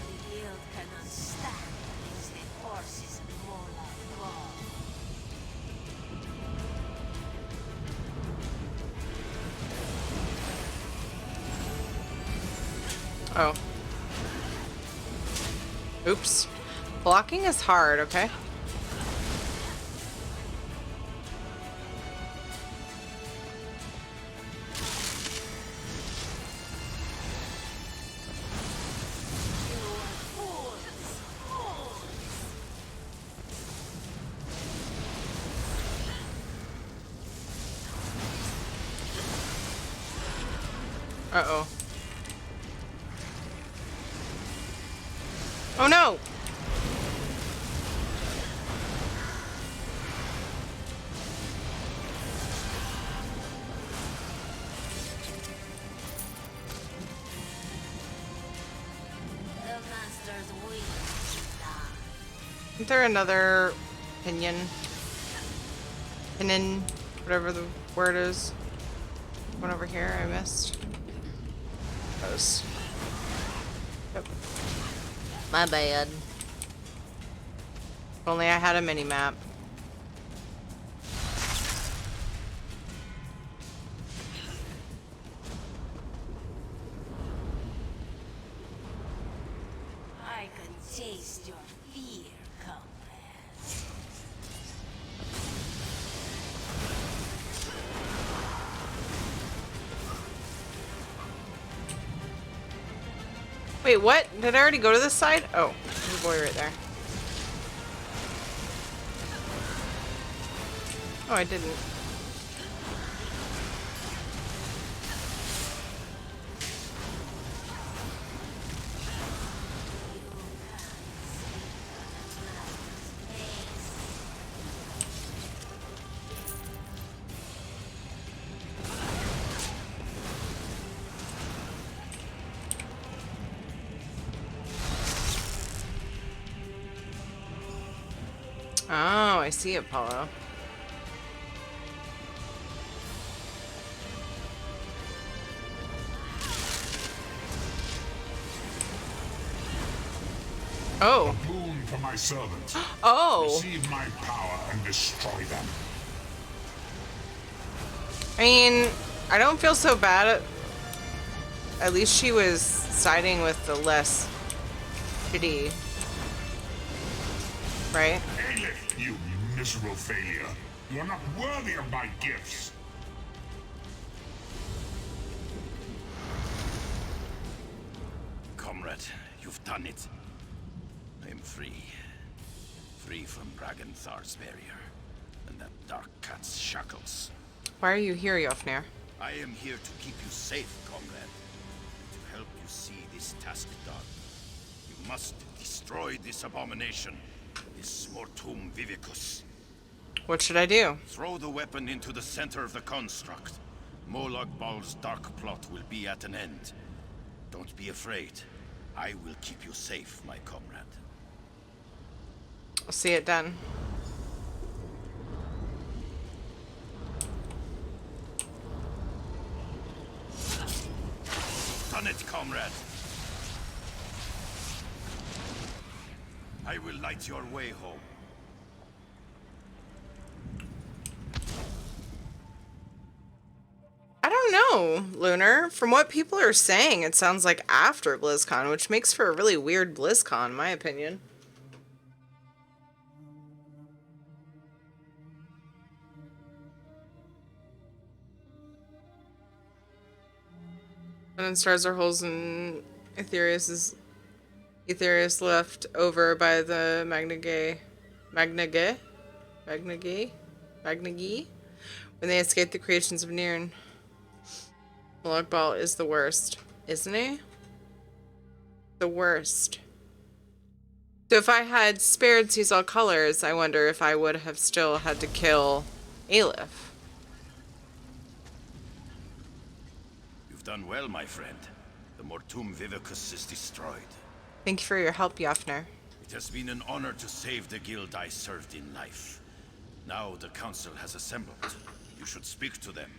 F: The guild cannot stand against the forces of Molag Bal.
A: Oh. Oops. Blocking is hard, okay? Uh-oh. Oh no!
F: The Master's will.
A: Isn't there another pinion? Pinin, whatever the word is. One over here I missed. Gross. Yep. My bad. If only I had a mini map.
F: I can taste your fear, comrade.
A: Wait, what? Did I already go to this side? Oh, there's a boy right there. Oh, I didn't. Oh, I see, Apollo. Oh.
O: A boon for my servants.
A: Oh.
O: Receive my power and destroy them.
A: I mean, I don't feel so bad. At least she was siding with the less shitty. Right?
O: Aelith, you miserable failure. You are not worthy of my gifts.
I: Comrade, you've done it. I am free. Free from Raganthar's barrier and that dark cat's shackles.
A: Why are you here, Jofnir?
I: I am here to keep you safe, comrade. To help you see this task done. You must destroy this abomination. This Mortum Vivicus.
A: What should I do?
I: Throw the weapon into the center of the construct. Molag Bal's dark plot will be at an end. Don't be afraid. I will keep you safe, my comrade.
A: I'll see it done.
I: Done it, comrade. I will light your way home.
A: I don't know, Lunar. From what people are saying, it sounds like after BlizzCon, which makes for a really weird BlizzCon, in my opinion. And then stars are holes in Aetherius left over by the Magnagi? When they escape the creations of Nirn. Molag Bal is the worst, isn't he? The worst. So if I had spared Seize All Colors, I wonder if I would have still had to kill Aelith.
I: You've done well, my friend. The Mortum Vivicus is destroyed.
A: Thank you for your help, Jofnir.
I: It has been an honor to save the guild I served in life. Now the council has assembled. You should speak to them.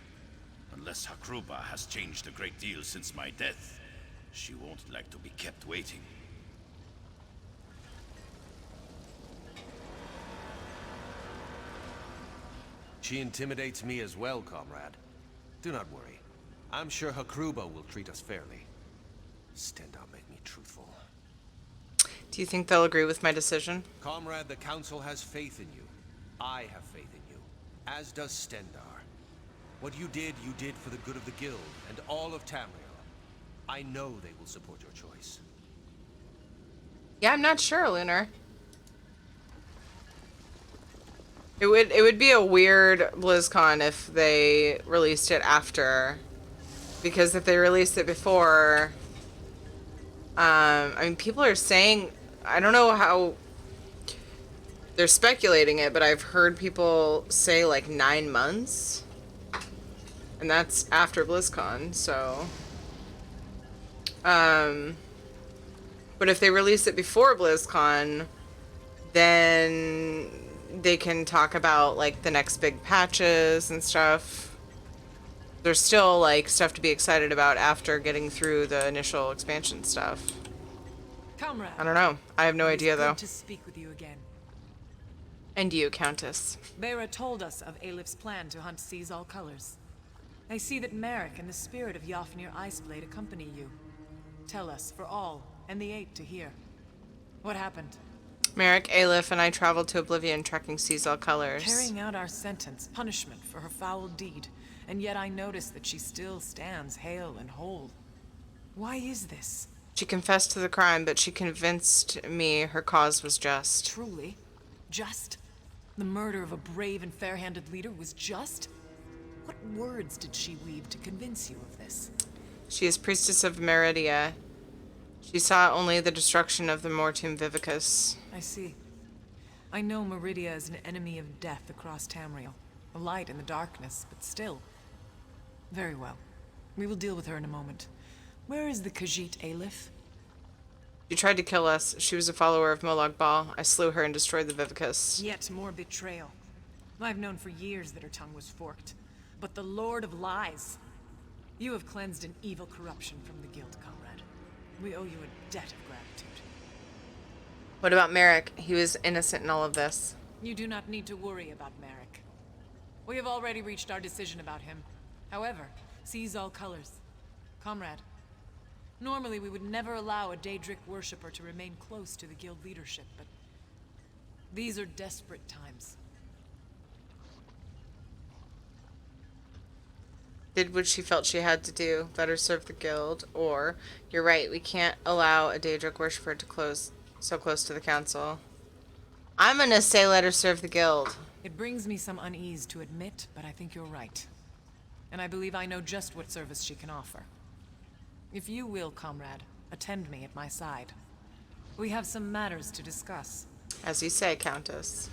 I: Unless Hakruba has changed a great deal since my death, she won't like to be kept waiting.
J: She intimidates me as well, comrade. Do not worry. I'm sure Hakruba will treat us fairly. Stendar made me truthful.
A: Do you think they'll agree with my decision?
J: Comrade, the council has faith in you. I have faith in you. As does Stendar. What you did for the good of the guild and all of Tamriel. I know they will support your choice.
A: Yeah, I'm not sure, Lunar. It would be a weird BlizzCon if they released it after. Because if they released it before, I mean, people are saying, I don't know how they're speculating it, but I've heard people say like 9 months. And that's after BlizzCon, so. But if they release it before BlizzCon, then they can talk about like the next big patches and stuff. There's still, like, stuff to be excited about after getting through the initial expansion stuff.
M: Comrade.
A: I don't know. I have no
M: It is
A: idea, though.
M: good to speak with you again.
A: And you, Countess.
M: Bera told us of Aelif's plan to hunt Seize All Colors. I see that Merrick and the spirit of Yafnir Iceblade accompany you. Tell us, for all, and the Eight to hear. What happened?
A: Merrick, Aelif, and I traveled to Oblivion tracking Seize All Colors.
M: Carrying out our sentence, punishment for her foul deed, and yet I notice that she still stands hale and whole. Why is this?
A: She confessed to the crime, but she convinced me her cause was just.
M: Truly? Just? The murder of a brave and fair-handed leader was just? What words did she weave to convince you of this?
A: She is priestess of Meridia. She saw only the destruction of the Mortum Vivicus.
M: I see. I know Meridia is an enemy of death across Tamriel. A light in the darkness, but still. Very well. We will deal with her in a moment. Where is the Khajiit Aelif?
A: She tried to kill us. She was a follower of Molag Bal. I slew her and destroyed the Vivicus.
M: Yet more betrayal. I've known for years that her tongue was forked. But the Lord of Lies. You have cleansed an evil corruption from the guild, comrade. We owe you a debt of gratitude.
A: What about Merrick? He was innocent in all of this.
M: You do not need to worry about Merrick. We have already reached our decision about him. However, Seize All Colors. Comrade, normally we would never allow a Daedric worshipper to remain close to the guild leadership, but these are desperate times.
A: Did what she felt she had to do. Let her serve the guild. Or, you're right, we can't allow a Daedric worshipper to so close to the council. I'm gonna say let her serve the guild.
M: It brings me some unease to admit, but I think you're right. And I believe I know just what service she can offer. If you will, comrade, attend me at my side. We have some matters to discuss.
A: As you say, Countess.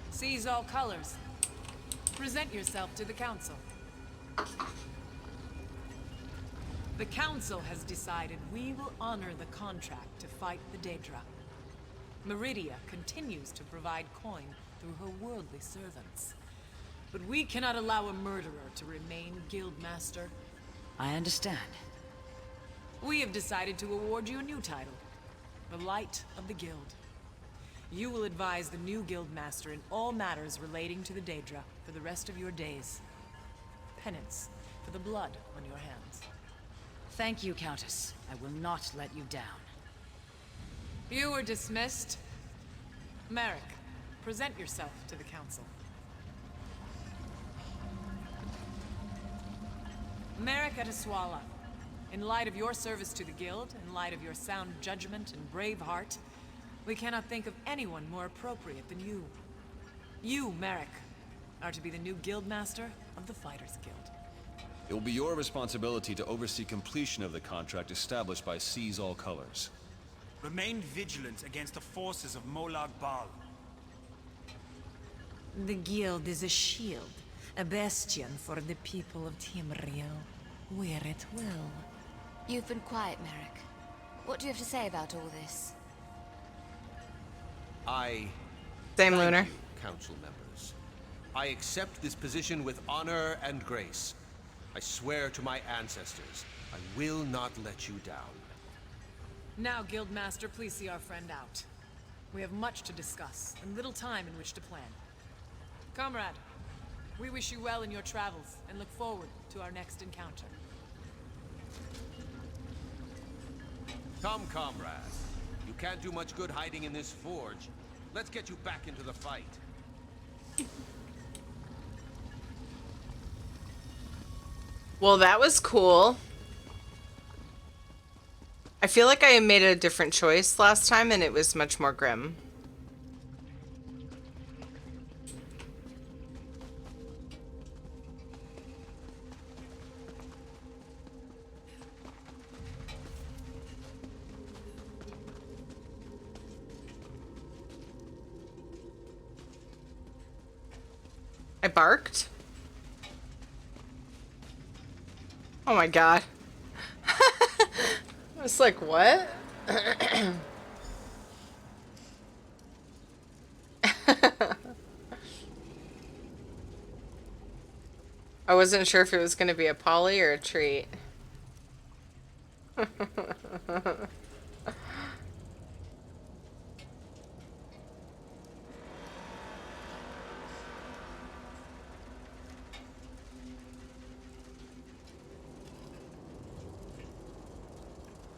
M: Seize All Colors. Present yourself to the council. The council has decided we will honor the contract to fight the Daedra. Meridia continues to provide coin through her worldly servants. But we cannot allow a murderer to remain guildmaster. I understand. We have decided to award you a new title, the Light of the Guild. You will advise the new guildmaster in all matters relating to the Daedra for the rest of your days. Penance for the blood on your hands. Thank you, Countess. I will not let you down. You are dismissed. Merrick, present yourself to the council. Merrick Adeswala, in light of your service to the guild, in light of your sound judgment and brave heart, we cannot think of anyone more appropriate than you. You, Merrick, are to be the new guildmaster of the Fighters Guild.
P: It will be your responsibility to oversee completion of the contract established by Seize All Colors.
Q: Remain vigilant against the forces of Molag Bal.
F: The guild is a shield, a bastion for the people of Tamriel. Wear it well.
K: You've been quiet, Merrick. What do you have to say about all this?
J: I
A: Same,
J: thank
A: Lunar.
J: you, council members. I accept this position with honor and grace. I swear to my ancestors, I will not let you down.
M: Now, Guildmaster, please see our friend out. We have much to discuss, and little time in which to plan. Comrade, we wish you well in your travels, and look forward to our next encounter.
J: Come, comrade. You can't do much good hiding in this forge. Let's get you back into the fight.
A: Well, that was cool. I feel like I made a different choice last time and it was much more grim. I barked? Oh my god. I was like, what? I wasn't sure if it was going to be a poly or a treat.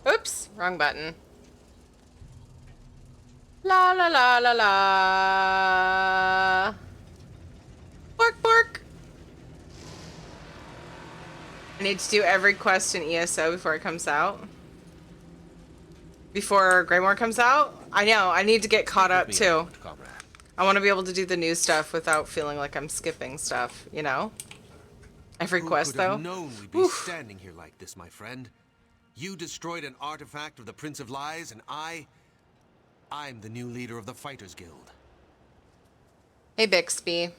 A: Oops, wrong button. La la la la la. Bork bork. I need to do every quest in ESO before it comes out. Before Greymoor comes out? I know, I need to get caught up too. I want to be able to do the new stuff without feeling like I'm skipping stuff, you know? Every quest
J: Who could
A: though.
J: have known we'd be standing here like this, my friend? You destroyed an artifact of the Prince of Lies, and I'm the new leader of the Fighters Guild.
A: Hey Bixby.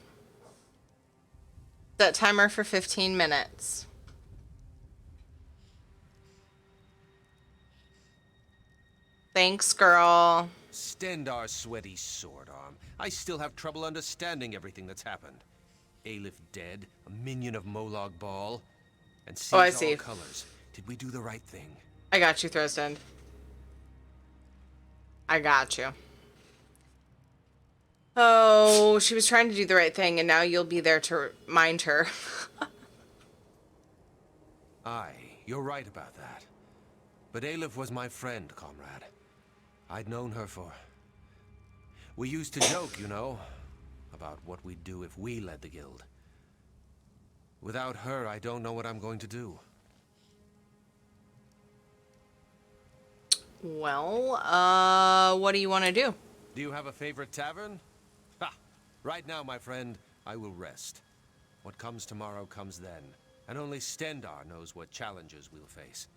A: Set timer for 15 minutes. Thanks, girl.
J: Stendar's sweaty sword arm. I still have trouble understanding everything that's happened. Aleph dead, a minion of Molag Bal, and sees
A: I see.
J: all colors. Did we do the right thing?
A: I got you, Throstand. I got you. Oh, she was trying to do the right thing, and now you'll be there to mind her.
J: Aye, you're right about that. But Aleph was my friend, comrade. I'd known her for... We used to joke, you know, about what we'd do if we led the guild. Without her, I don't know what I'm going to do.
A: Well, what do you want to do?
J: Do you have a favorite tavern? Ha! Right now, my friend, I will rest. What comes tomorrow comes then, and only Stendar knows what challenges we'll face.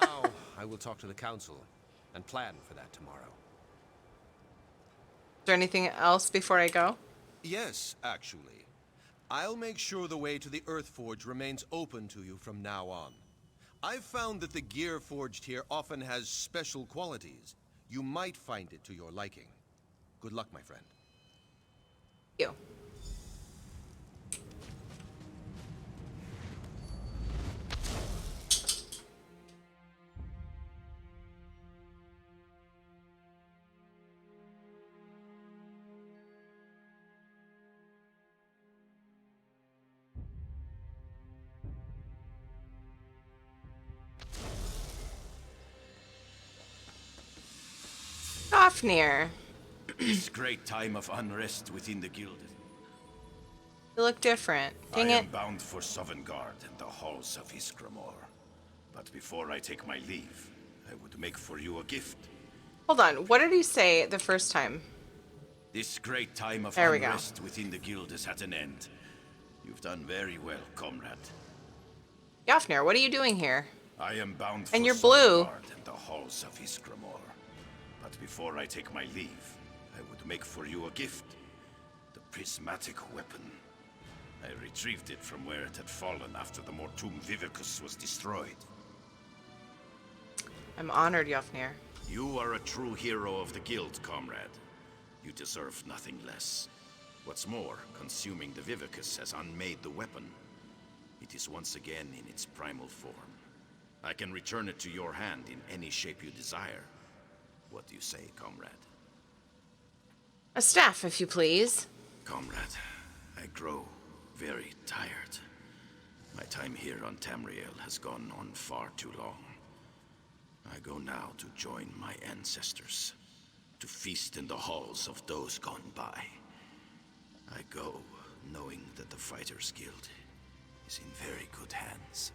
J: Now, I will talk to the council and plan for that tomorrow.
A: Is there anything else before I go?
J: Yes, actually. I'll make sure the way to the Earthforge remains open to you from now on. I've found that the gear forged here often has special qualities. You might find it to your liking. Good luck, my friend.
A: You. Fafnir.
I: This great time of unrest within the guild.
A: You look different. Dang
I: I
A: it.
I: am bound for Sovngarde and the halls of Iskramor. But before I take my leave, I would make for you a gift.
A: Hold on. What did he say the first time?
I: This great time of
A: There we go.
I: unrest within the guild is at an end. You've done very well, comrade.
A: Fafnir, what are you doing here?
I: I am bound for
A: And you're blue.
I: Sovngarde and the halls of Iskramor. But before I take my leave, I would make for you a gift. The prismatic weapon. I retrieved it from where it had fallen after the Mortum Vivicus was destroyed.
A: I'm honored, Fafnir.
I: You are a true hero of the guild, comrade. You deserve nothing less. What's more, consuming the Vivicus has unmade the weapon. It is once again in its primal form. I can return it to your hand in any shape you desire. What do you say, comrade?
A: A staff, if you please.
I: Comrade, I grow very tired. My time here on Tamriel has gone on far too long. I go now to join my ancestors, to feast in the halls of those gone by. I go knowing that the Fighters Guild is in very good hands.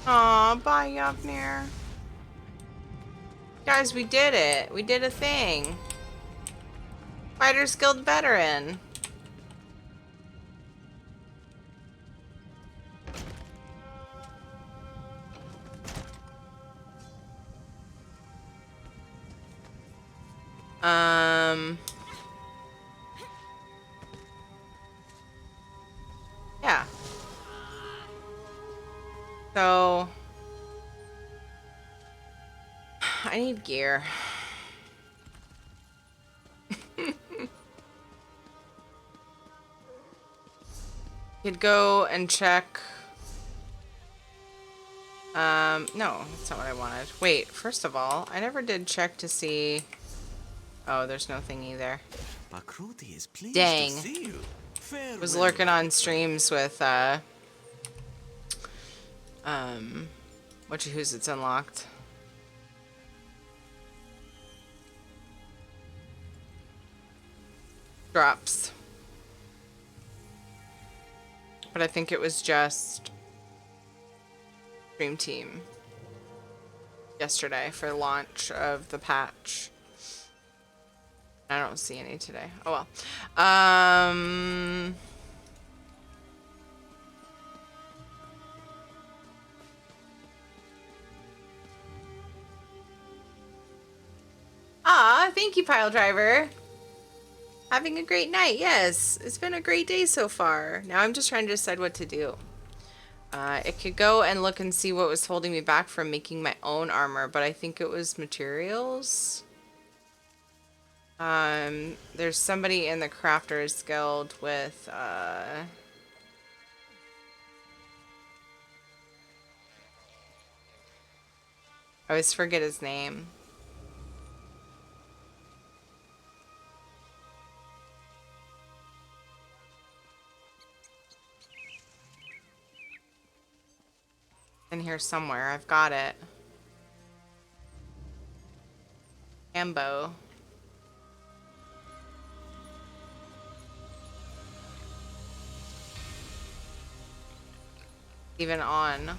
A: Aw, bye, Fafnir. Guys, we did it. We did a thing. Fighters Guild veteran. Yeah. So I need gear. Could go and check. No, that's not what I wanted. Wait, first of all, I never did check to see. Oh, there's no thingy there.
R: Pakruti is pleased
A: Dang.
R: to see you. Farewell.
A: Was lurking on streams with who's it's unlocked. Drops. But I think it was just Stream Team yesterday for launch of the patch. I don't see any today. Oh well. Thank you, Pile Driver. Having a great night. Yes, it's been a great day so far. Now I'm just trying to decide what to do. It could go and look and see what was holding me back from making my own armor, but I think it was materials. There's somebody in the Crafters Guild with, I always forget his name. In here somewhere. I've got it. Ambo. Even on.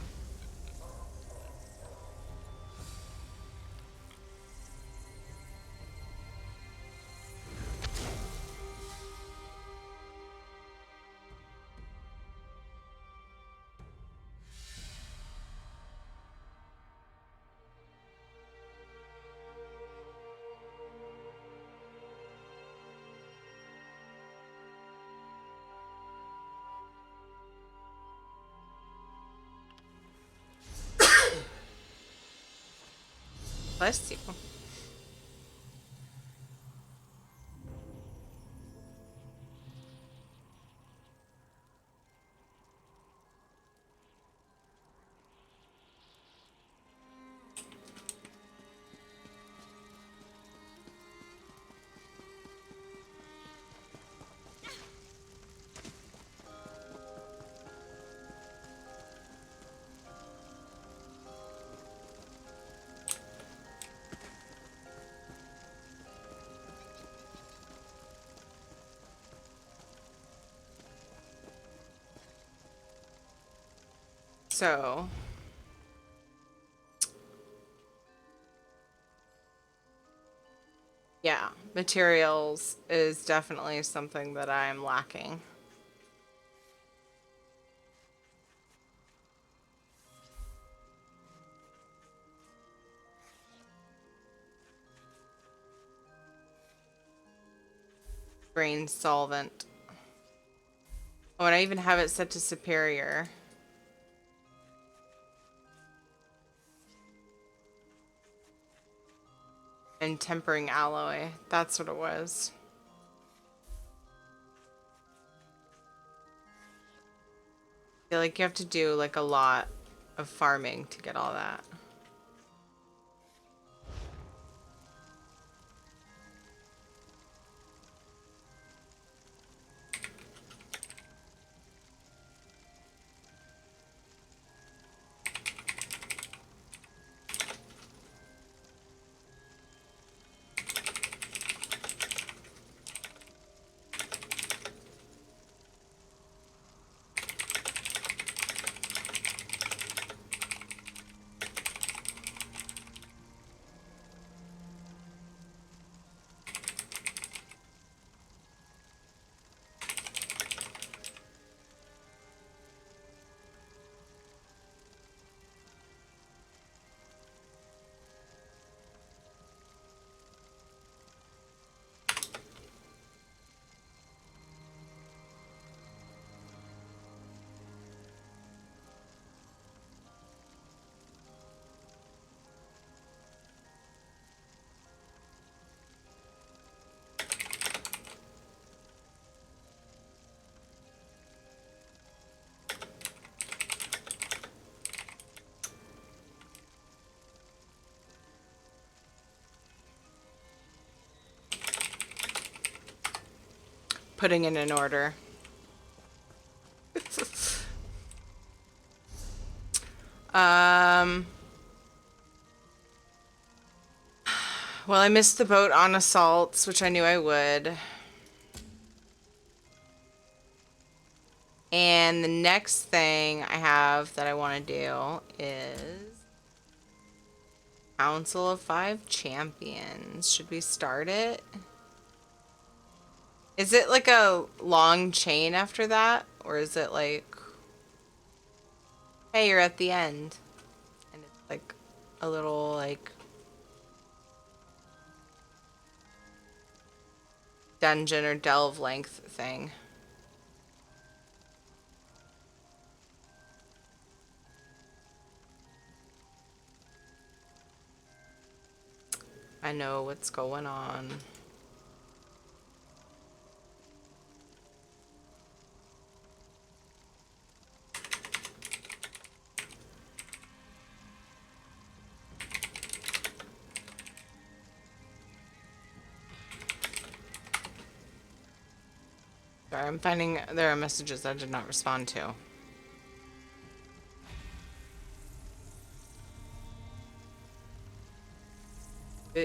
A: Bless you. So, yeah, materials is definitely something that I'm lacking. Brain solvent. Oh, and I even have it set to superior. And tempering alloy. That's what it was. I feel like you have to do like a lot of farming to get all that. putting it in order. Well, I missed the boat on assaults, which I knew I would. And the next thing I have that I want to do is Council of 5 Champions. Should we start it? Is it like a long chain after that? Or is it like, hey, you're at the end? And it's like a little like dungeon or delve length thing. I know what's going on. Sorry, I'm finding there are messages I did not respond to.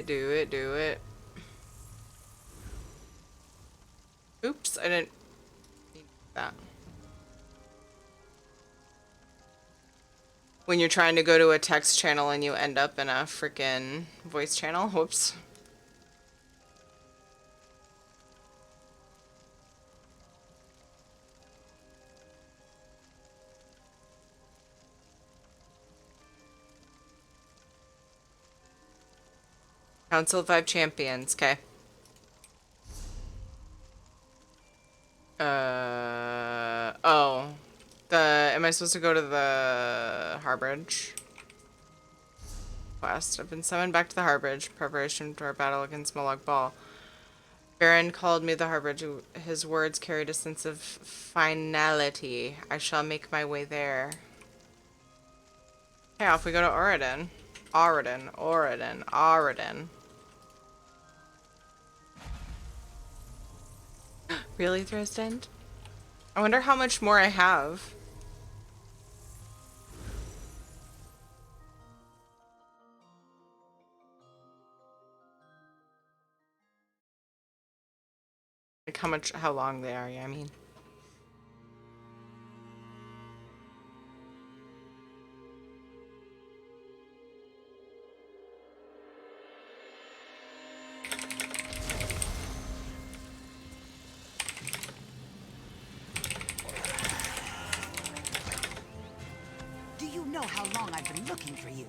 A: Do it. Oops, I didn't need that. When you're trying to go to a text channel and you end up in a freaking voice channel. Whoops. Council of 5 Champions. Okay. Oh. Am I supposed to go to the Harbridge quest? I've been summoned back to the Harbridge. Preparation for our battle against Moloch Ball. Baron called me the Harbridge. His words carried a sense of finality. I shall make my way there. Okay, off we go to Auradin. Auradin. Really, Thrisdend? I wonder how much more I have. Like how long they are, yeah, I mean.
S: Do you know how long I've been looking for you?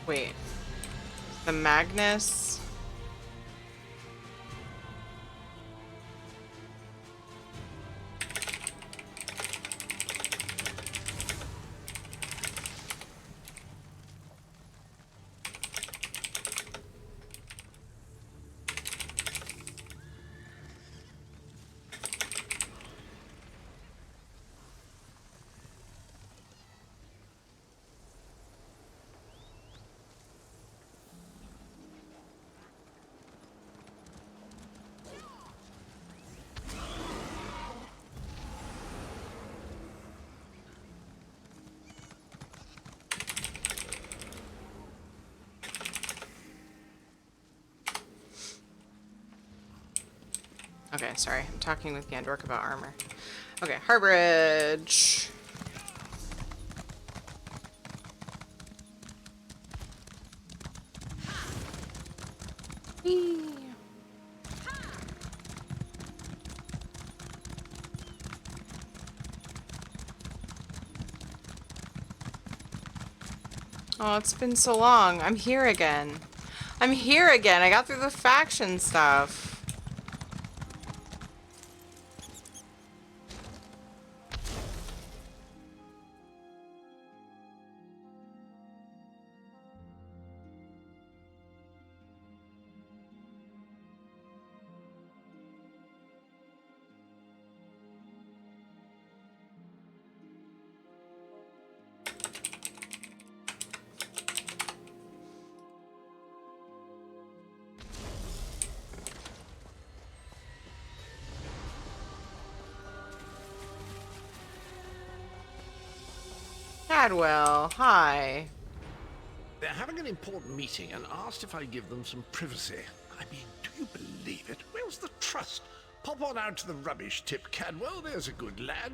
A: Wait. The Magnus. Okay, sorry. I'm talking with Gandork about armor. Okay, Harbridge. Whee. Oh, it's been so long. I'm here again. I got through the faction stuff. Cadwell, hi.
T: They're having an important meeting and asked if I give them some privacy. I mean, do you believe it? Where's the trust? Pop on out to the rubbish tip, Cadwell. There's a good lad.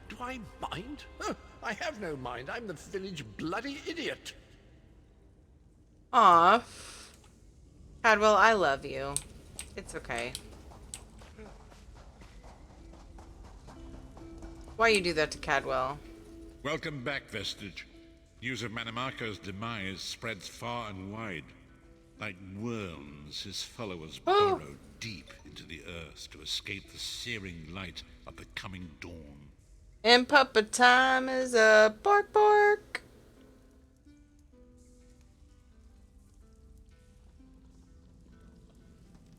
T: Do I mind? Oh, I have no mind. I'm the village bloody idiot.
A: Aw. Cadwell, I love you. It's okay. Why you do that to Cadwell?
O: Welcome back, Vestige. News of Manamako's demise spreads far and wide. Like worms, his followers burrow deep into the earth to escape the searing light of the coming dawn.
A: And Papa time is up. Bark, bark.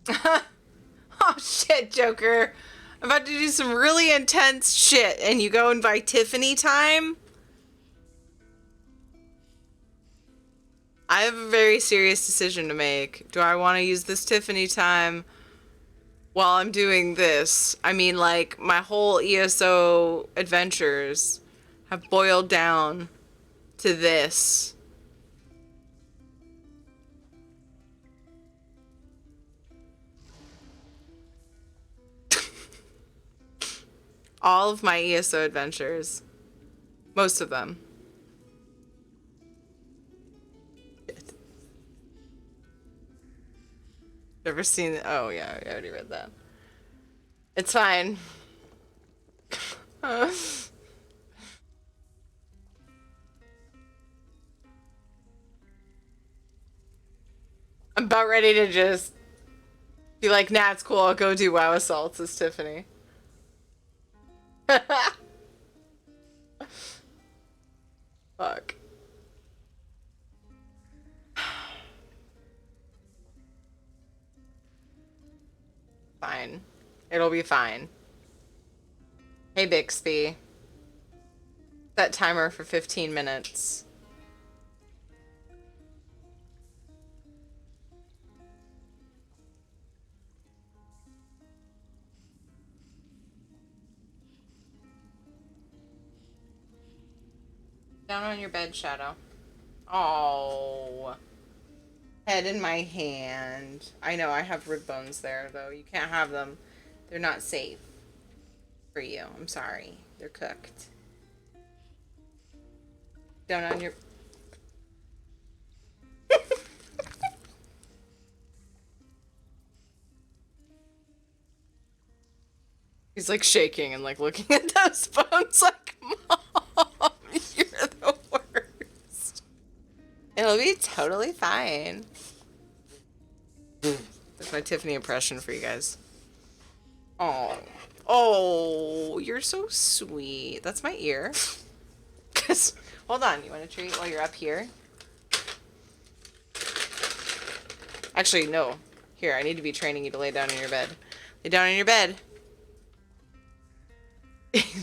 A: Oh shit, Joker. I'm about to do some really intense shit and you go and buy Tiffany time? I have a very serious decision to make. Do I want to use this Tiffany time while I'm doing this? I mean, like, my whole ESO adventures have boiled down to this. All of my ESO adventures. Most of them. Ever seen? Oh yeah, I already read that. It's fine. I'm about ready to just be like, nah, it's cool. I'll go do WoW Assaults as Tiffany. Fuck. Fine. It'll be fine. Hey, Bixby. Set timer for 15 minutes. Down on your bed, Shadow. Oh. Head in my hand. I know, I have rib bones there, though. You can't have them. They're not safe for you. I'm sorry. They're cooked. Down on your... He's like shaking and like looking at those bones like, Mom, you're the worst. It'll be totally fine. That's my Tiffany impression for you guys. Oh. Oh, you're so sweet. That's my ear. Hold on, you want a treat while you're up here? Actually, no. Here, I need to be training you to lay down in your bed. Lay down in your bed.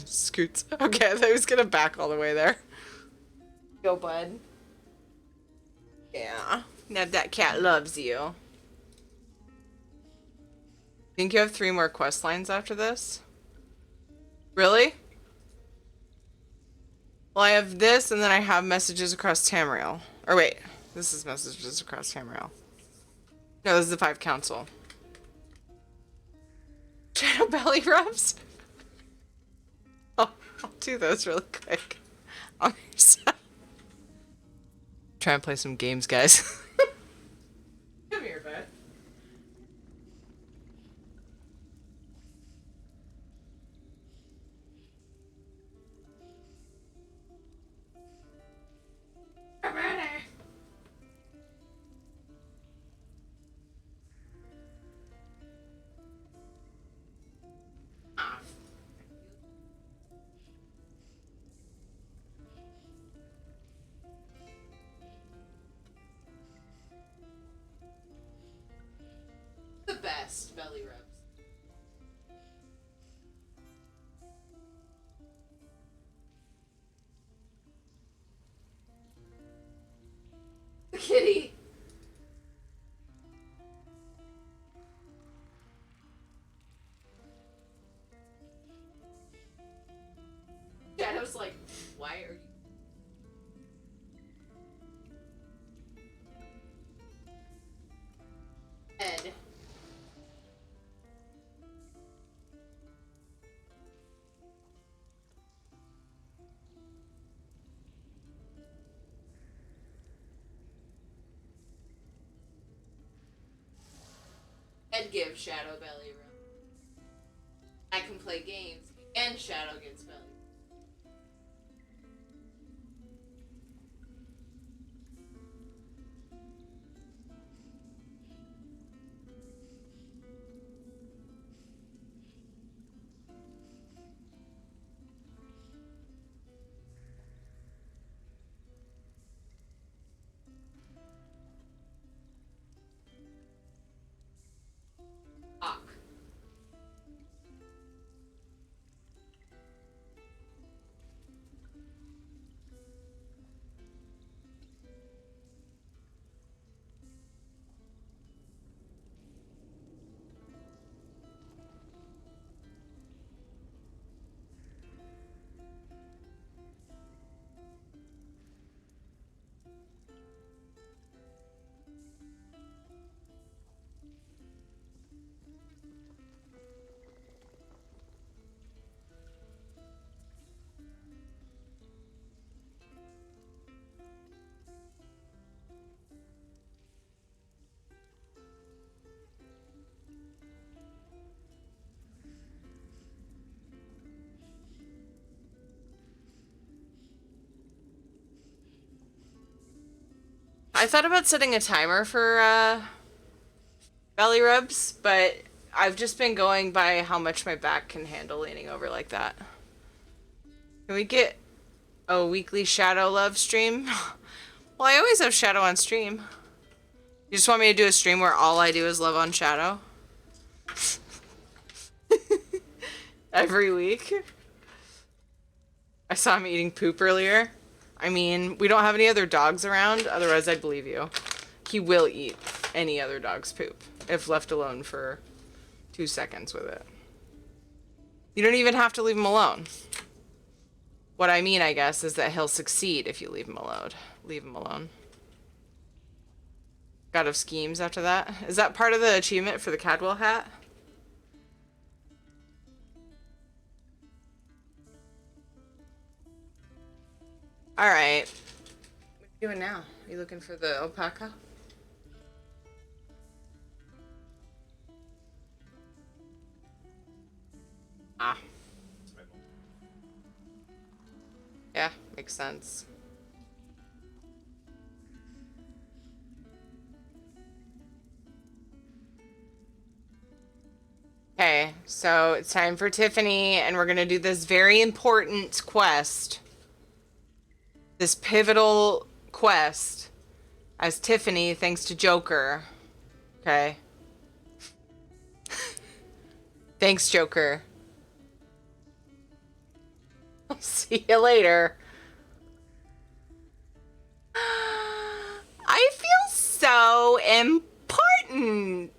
A: Scoots. Okay, I thought he was gonna back all the way there. Go, bud. Yeah. Now that cat loves you. Think you have 3 more quest lines after this? Really? Well, I have this, and then I have messages across Tamriel. Or wait, this is messages across Tamriel. No, this is the 5 council. Shadow belly rubs? Oh, I'll do those really quick. On your side. Try and play some games, guys. Come here, bud. The best belly rubs. The kitty. Shadow's like, why are you... And give Shadow belly rub. I can play games and Shadow gets belly. I thought about setting a timer for belly rubs, but I've just been going by how much my back can handle leaning over like that. Can we get a weekly Shadow Love stream? Well, I always have Shadow on stream. You just want me to do a stream where all I do is love on Shadow? Every week? I saw him eating poop earlier. I mean, we don't have any other dogs around, otherwise I'd believe you. He will eat any other dog's poop if left alone for 2 seconds with it. You don't even have to leave him alone. What I mean, I guess, is that he'll succeed if you leave him alone. Leave him alone. God of schemes after that. Is that part of the achievement for the Cadwell hat? Alright. What are you doing now? Are you looking for the alpaca? Ah. Yeah, makes sense. Okay, so it's time for Tiffany, and we're gonna do this very important quest. This pivotal quest as Tiffany, thanks to Joker. Okay. Thanks, Joker. I'll see you later. I feel so important.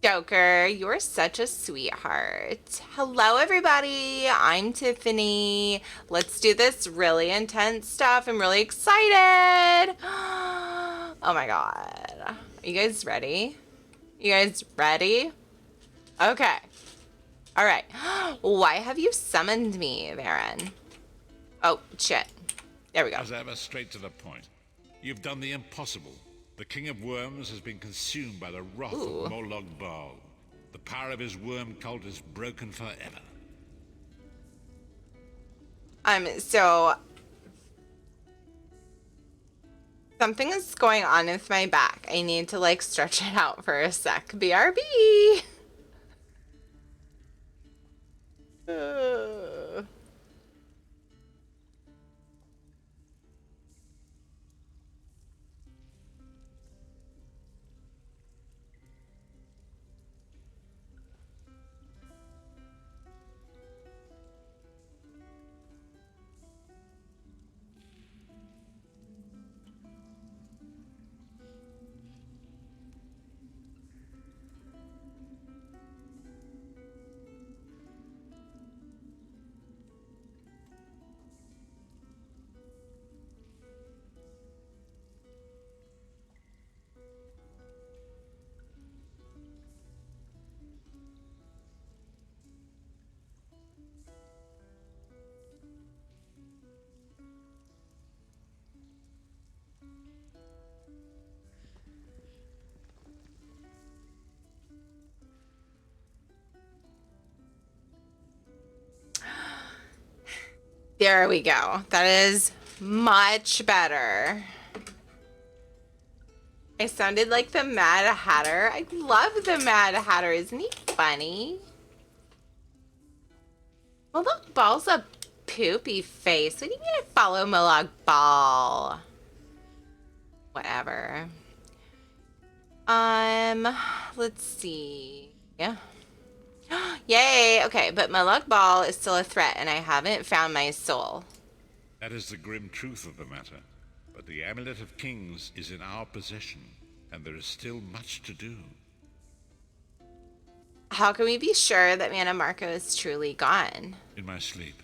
A: Joker, you're such a sweetheart. Hello, everybody. I'm Tiffany. Let's do this really intense stuff. I'm really excited. Oh my god. Are you guys ready? You guys ready? Okay. All right. Why have you summoned me, Baron? Oh, shit. There we go.
O: As ever, straight to the point. You've done the impossible. The King of Worms has been consumed by the wrath of Morlog Bal. The power of his worm cult is broken forever.
A: So something is going on with my back. I need to like stretch it out for a sec. BRB. There we go. That is much better. I sounded like the Mad Hatter. I love the Mad Hatter. Isn't he funny? Moloch Ball's a poopy face. What do you mean I follow Moloch Ball? Whatever. Let's see. Yeah. Yay! Okay, but Moloch Ball is still a threat, and I haven't found my soul.
O: That is the grim truth of the matter. But the Amulet of Kings is in our possession, and there is still much to do.
A: How can we be sure that Mana Marco is truly gone?
O: In my sleep,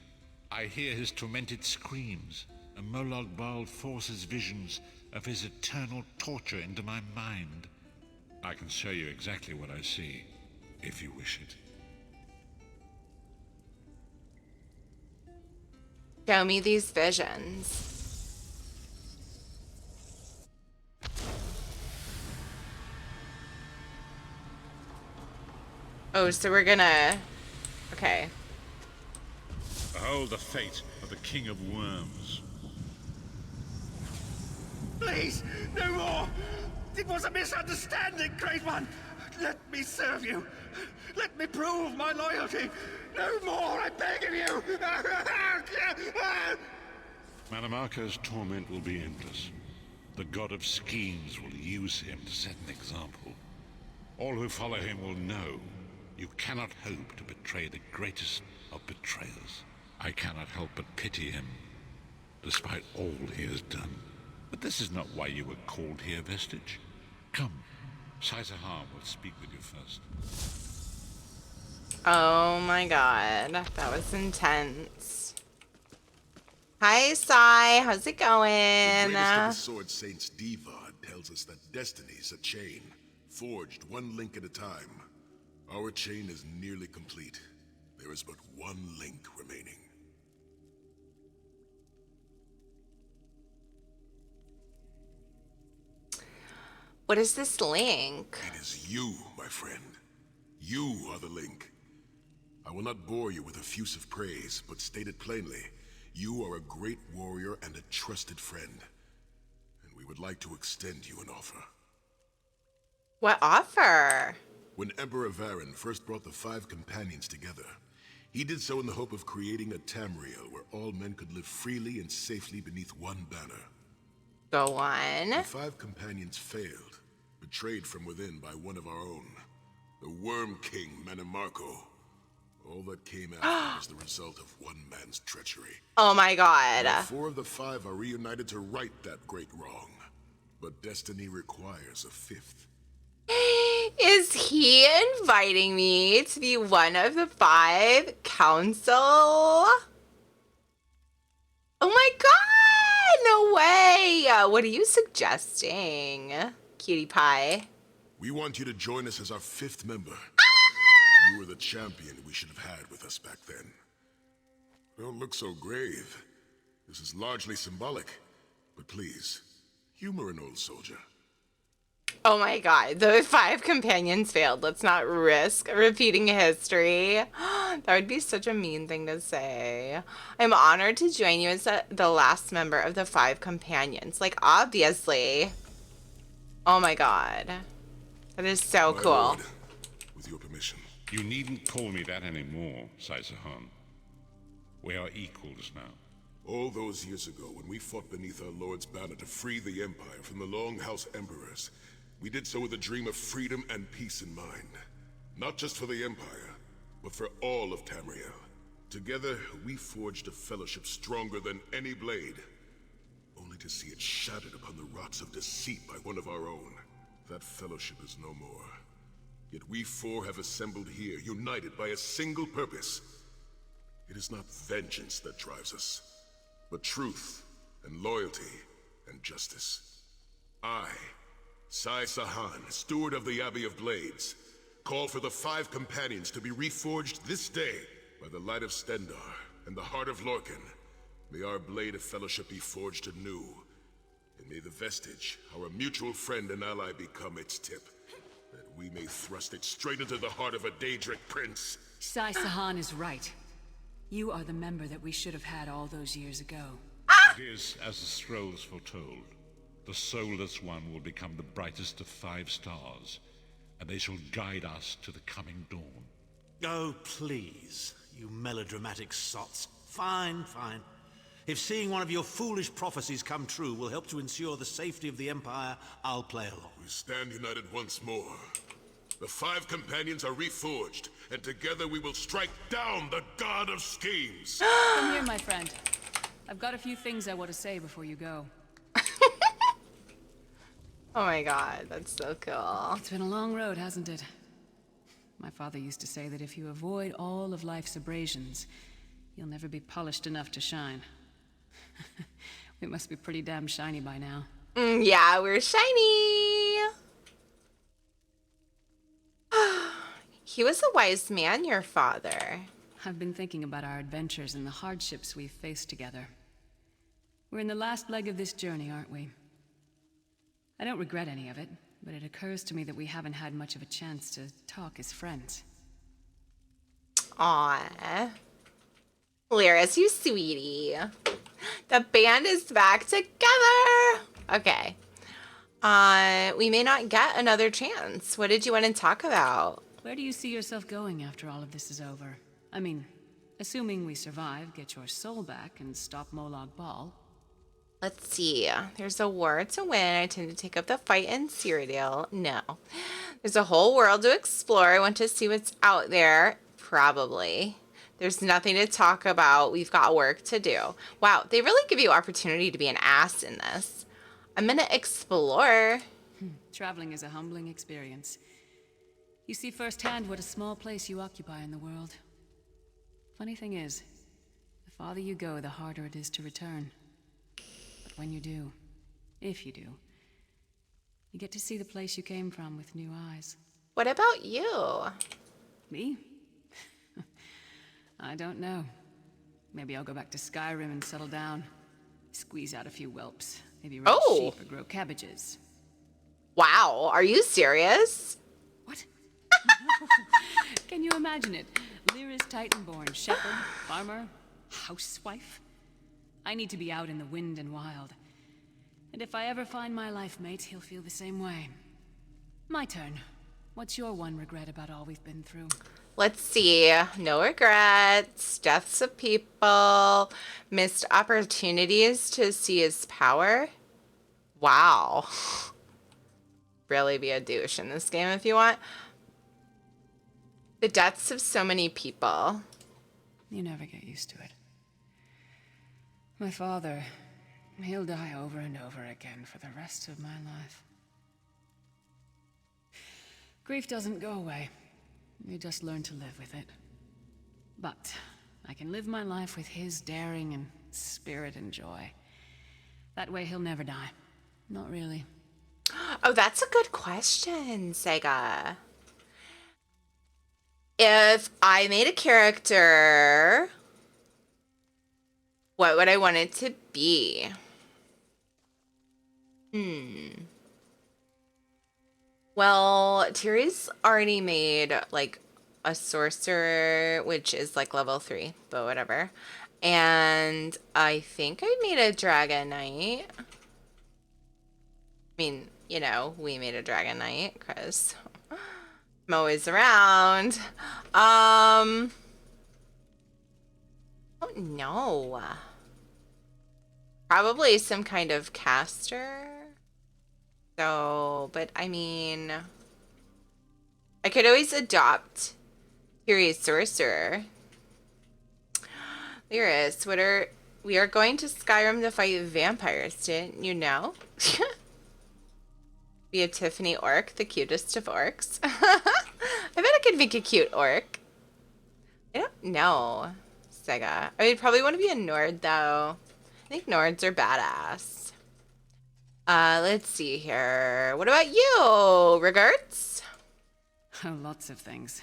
O: I hear his tormented screams, and Moloch Bal forces visions of his eternal torture into my mind. I can show you exactly what I see, if you wish it.
A: Show me these visions. Oh, so we're gonna... Okay.
O: Behold the fate of the King of Worms.
I: Please, no more! It was a misunderstanding, Great One! Let me serve you! Let me prove my loyalty! No more, I beg of you!
O: Manamarco's torment will be endless. The god of schemes will use him to set an example. All who follow him will know you cannot hope to betray the greatest of betrayers. I cannot help but pity him, despite all he has done. But this is not why you were called here, Vestige. Come, Saisahan will speak with you first.
A: Oh my god, that was intense. Hi, Sai. How's it going?
G: The greatest of the Sword Saints, Divad, tells us that destiny's a chain, forged one link at a time. Our chain is nearly complete. There is but one link remaining.
A: What is this link?
G: It is you, my friend. You are the link. I will not bore you with effusive praise, but state it plainly. You are a great warrior and a trusted friend. And we would like to extend you an offer.
A: What offer?
G: When Emperor Varen first brought the 5 companions together, he did so in the hope of creating a Tamriel where all men could live freely and safely beneath one banner.
A: Go on.
G: The 5 companions failed, betrayed from within by one of our own, the Worm King Manamarco. All that came after was the result of one man's treachery.
A: Oh my god.
G: Now 4 of the 5 are reunited to right that great wrong, but destiny requires a 5th.
A: Is he inviting me to be one of the 5 council? Oh my god! No way! What are you suggesting, cutie pie?
G: We want you to join us as our 5th member. You were the champion we should have had with us back then. Don't look so grave. This is largely symbolic, but please, humor an old soldier.
A: Oh my god, the 5 companions failed. Let's not risk repeating history. That would be such a mean thing to say. I'm honored to join you as the last member of the 5 companions. Like, obviously. Oh my god. That is so cool.
G: Lord, with your permission.
O: You needn't call me that anymore, Saisahan. We are equals now.
G: All those years ago, when we fought beneath our Lord's banner to free the Empire from the Longhouse Emperors, we did so with a dream of freedom and peace in mind. Not just for the Empire, but for all of Tamriel. Together, we forged a fellowship stronger than any blade, only to see it shattered upon the rocks of deceit by one of our own. That fellowship is no more. Yet we 4 have assembled here, united by a single purpose. It is not vengeance that drives us, but truth and loyalty and justice. I, Saisahan, steward of the Abbey of Blades, call for the 5 companions to be reforged this day by the light of Stendarr and the heart of Lorkhan. May our blade of fellowship be forged anew, and may the Vestige, our mutual friend and ally, become its tip, that we may thrust it straight into the heart of a Daedric prince.
M: Saisahan is right.
K: You are the member that we should have had all those years ago.
O: It is as the scrolls foretold. The soulless one will become the brightest of 5 stars, and they shall guide us to the coming dawn.
R: Oh, please, you melodramatic sots. Fine, fine. If seeing one of your foolish prophecies come true will help to ensure the safety of the Empire, I'll play along.
G: We stand united once more. The 5 companions are reforged, and together we will strike down the god of schemes.
M: Come here, my friend. I've got a few things I want to say before you go.
A: Oh my god, that's so cool.
M: It's been a long road, hasn't it? My father used to say that if you avoid all of life's abrasions, you'll never be polished enough to shine. We must be pretty damn shiny by now.
A: Yeah, we're shiny. He was a wise man, your father.
M: I've been thinking about our adventures and the hardships we've faced together. We're in the last leg of this journey, aren't we? I don't regret any of it, but it occurs to me that we haven't had much of a chance to talk as friends.
A: Aww. Lyris, you sweetie. The band is back together. Okay. We may not get another chance. What did you want to talk about?
M: Where do you see yourself going after all of this is over? I mean, assuming we survive, get your soul back, and stop Molag Bal.
A: Let's see. There's a war to win. I tend to take up the fight in Cyrodiil. No. There's a whole world to explore. I want to see what's out there. Probably. There's nothing to talk about. We've got work to do. Wow, they really give you opportunity to be an ass in this. I'm gonna explore.
M: Traveling is a humbling experience. You see firsthand what a small place you occupy in the world. Funny thing is, the farther you go, the harder it is to return. But when you do, if you do, you get to see the place you came from with new eyes.
A: What about you?
M: Me? I don't know. Maybe I'll go back to Skyrim and settle down. Squeeze out a few whelps. Maybe raise sheep or grow cabbages.
A: Wow, are you serious?
M: What? Can you imagine it? Lyris Titanborn, shepherd, farmer, housewife. I need to be out in the wind and wild. And if I ever find my life mate, he'll feel the same way. My turn. What's your one regret about all we've been through?
A: Let's see. No regrets, deaths of people, missed opportunities to see his power. Wow. Really be a douche in this game if you want. The deaths of so many people.
M: You never get used to it. My father, he'll die over and over again for the rest of my life. Grief doesn't go away. You just learn to live with it. But I can live my life with his daring and spirit and joy. That way he'll never die. Not really.
A: Oh, that's a good question, Sega. If I made a character, what would I want it to be? Well, Tiri's already made, like, a sorcerer, which is, like, level 3, but whatever. And I think I made a dragon knight. I mean, you know, we made a dragon knight, because I'm always around. Oh, no. Probably some kind of caster. So, but I mean, I could always adopt Tiri's sorcerer. Lyris, we are going to Skyrim to fight vampires, didn't you know? Be a Tiffany orc, the cutest of orcs. I bet I could make a cute orc. I don't know, Sega. I would probably want to be a Nord, though. I think Nords are badass. Let's see here. What about you? Regards?
M: Oh, lots of things.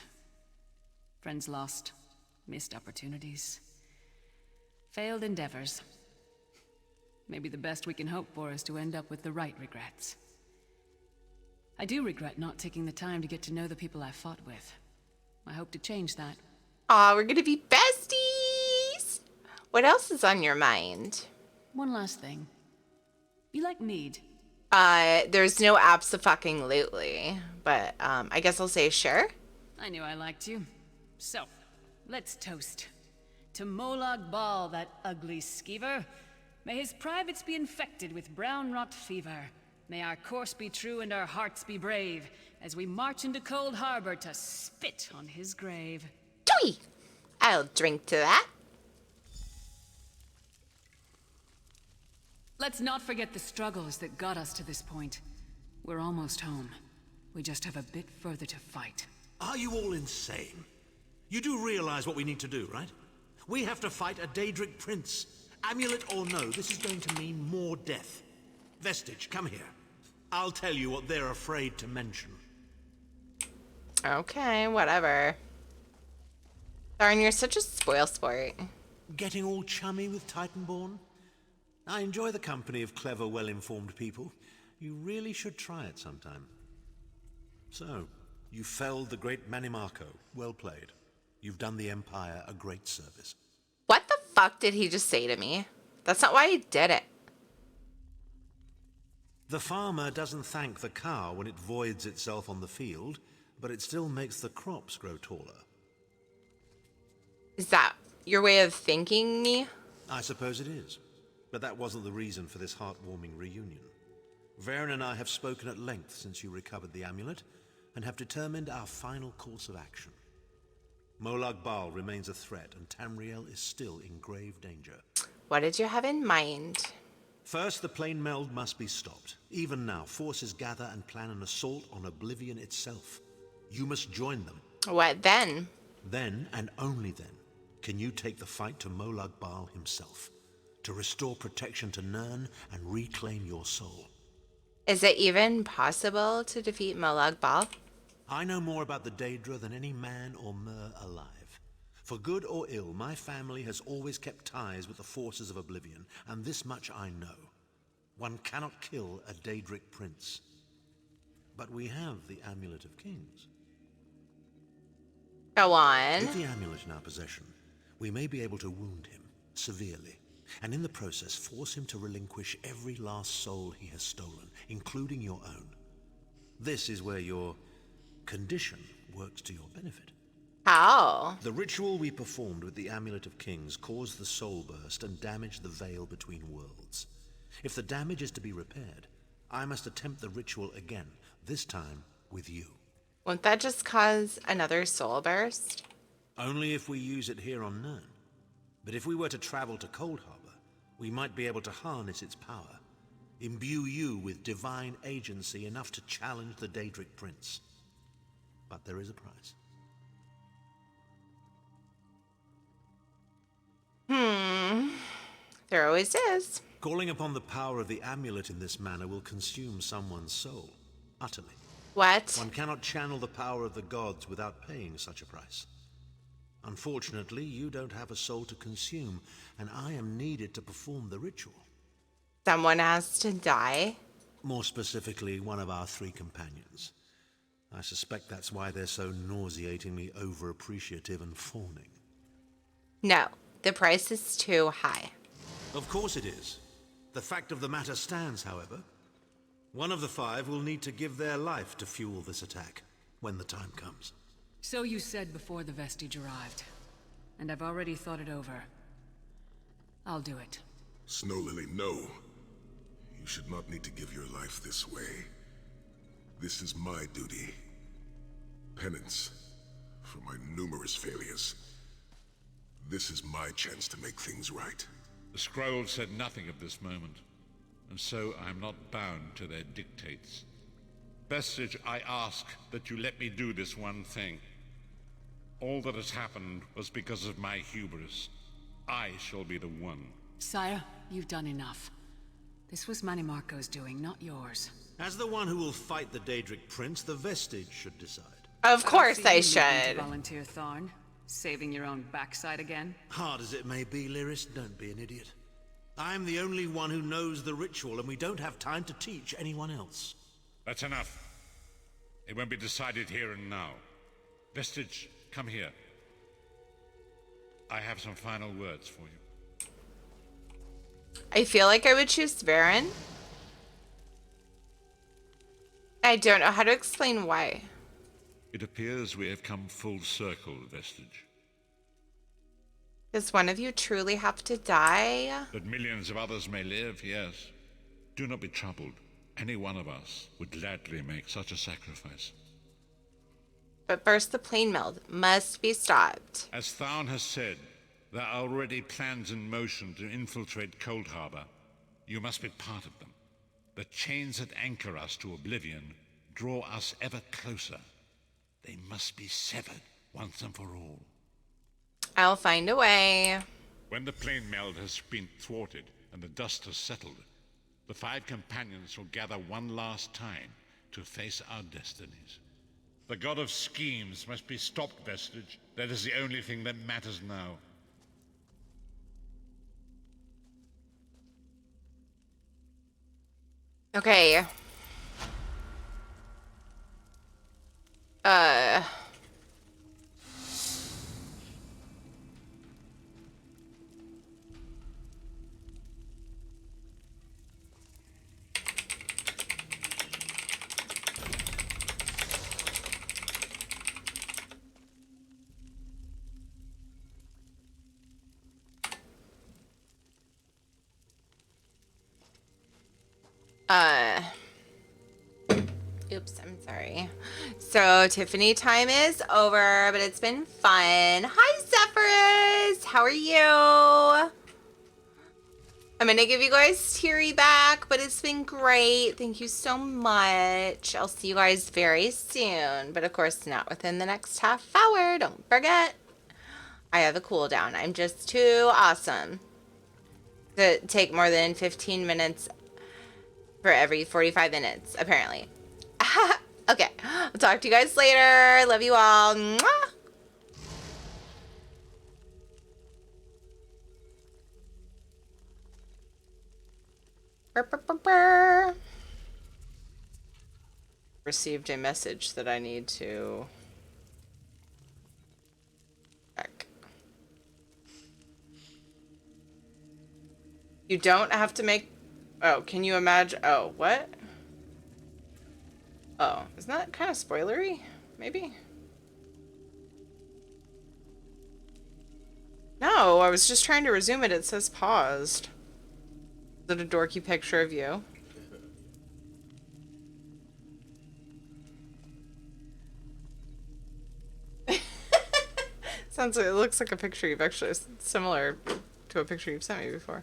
M: Friends lost, missed opportunities, failed endeavors. Maybe the best we can hope for is to end up with the right regrets. I do regret not taking the time to get to know the people I fought with. I hope to change that.
A: Aw, we're gonna be besties! What else is on your mind?
M: One last thing. You like mead?
A: There's no abso-fucking-lutely, but I guess I'll say sure.
M: I knew I liked you. So, let's toast. To Molag Bal, that ugly skeever. May his privates be infected with brown rot fever. May our course be true and our hearts be brave, as we march into Cold Harbor to spit on his grave.
A: Tui! I'll drink to that.
M: Let's not forget the struggles that got us to this point. We're almost home. We just have a bit further to fight.
R: Are you all insane? You do realize what we need to do, right? We have to fight a Daedric prince. Amulet or no, this is going to mean more death. Vestige, come here. I'll tell you what they're afraid to mention.
A: Okay, whatever. Darn, you're such a spoil sport.
R: Getting all chummy with Titanborn? I enjoy the company of clever, well-informed people. You really should try it sometime. So, you felled the great Manimarco. Well played. You've done the Empire a great service.
A: What the fuck did he just say to me? That's not why he did it.
R: The farmer doesn't thank the cow when it voids itself on the field, but it still makes the crops grow taller.
A: Is that your way of thanking me?
R: I suppose it is. But that wasn't the reason for this heartwarming reunion. Varen and I have spoken at length since you recovered the amulet, and have determined our final course of action. Molag Bal remains a threat, and Tamriel is still in grave danger.
A: What did you have in mind?
R: First, the plane meld must be stopped. Even now, forces gather and plan an assault on Oblivion itself. You must join them.
A: What then?
R: Then, and only then, can you take the fight to Molag Bal himself, to restore protection to Nirn and reclaim your soul.
A: Is it even possible to defeat Molag Bal?
R: I know more about the Daedra than any man or mer alive. For good or ill, my family has always kept ties with the forces of Oblivion, and this much I know. One cannot kill a Daedric prince. But we have the Amulet of Kings.
A: Go on.
R: With the amulet in our possession, we may be able to wound him severely, and in the process force him to relinquish every last soul he has stolen, including your own. This is where your condition works to your benefit.
A: How?
R: The ritual we performed with the Amulet of Kings caused the soul burst and damaged the veil between worlds. If the damage is to be repaired, I must attempt the ritual again, this time with you.
A: Won't that just cause another soul burst?
R: Only if we use it here on Nirn. But if we were to travel to Cold Harbor, we might be able to harness its power, imbue you with divine agency enough to challenge the Daedric Prince. But there is a price.
A: There always is.
R: Calling upon the power of the amulet in this manner will consume someone's soul, utterly.
A: What?
R: One cannot channel the power of the gods without paying such a price. Unfortunately, you don't have a soul to consume, and I am needed to perform the ritual.
A: Someone has to die?
R: More specifically, one of our 3 companions. I suspect that's why they're so nauseatingly over-appreciative and fawning.
A: No, the price is too high.
R: Of course it is. The fact of the matter stands, however. One of the 5 will need to give their life to fuel this attack, when the time comes.
M: So you said before the vestige arrived, and I've already thought it over. I'll do it.
G: Snow Lily, no. You should not need to give your life this way. This is my duty. Penance for my numerous failures. This is my chance to make things right.
O: The scroll said nothing of this moment, and so I am not bound to their dictates. Vestige, I ask that you let me do this one thing. All that has happened was because of my hubris. I shall be the one.
M: Sire, you've done enough. This was Manimarco's doing, not yours.
R: As the one who will fight the Daedric Prince, the Vestige should decide.
A: Of course I
M: You need
A: should.
M: to volunteer, Tharn. Saving your own backside again?
R: Hard as it may be, Lyris, don't be an idiot. I'm the only one who knows the ritual, and we don't have time to teach anyone else.
O: That's enough. It won't be decided here and now. Vestige, come here. I have some final words for you.
A: I feel like I would choose Varen. I don't know how to explain why.
O: It appears we have come full circle, Vestige.
A: Does one of you truly have to die?
O: That millions of others may live, yes. Do not be troubled. Any one of us would gladly make such a sacrifice.
A: But first the plane meld must be stopped.
O: As Tharn has said, there are already plans in motion to infiltrate Cold Harbor. You must be part of them. The chains that anchor us to oblivion draw us ever closer. They must be severed once and for all.
A: I'll find a way.
O: When the plane meld has been thwarted and the dust has settled, the 5 companions will gather one last time to face our destinies. The god of schemes must be stopped, Vestige. That is the only thing that matters now.
A: Okay. Oops, I'm sorry. So Tiffany time is over, but it's been fun. Hi, Zephyrus. How are you? I'm gonna give you guys Teary back, but it's been great. Thank you so much. I'll see you guys very soon, but of course not within the next half hour. Don't forget, I have a cooldown. I'm just too awesome to take more than 15 minutes for every 45 minutes, apparently. Okay, I'll talk to you guys later. Love you all. Mwah! Burr, burr, burr, burr. Received a message that I need to check. You don't have to make... Oh, can you imagine... Oh, what? Oh, isn't that kind of spoilery? Maybe? No, I was just trying to resume it. It says paused. Is it a dorky picture of you? Sounds like it looks like a picture you've actually... similar to a picture you've sent me before.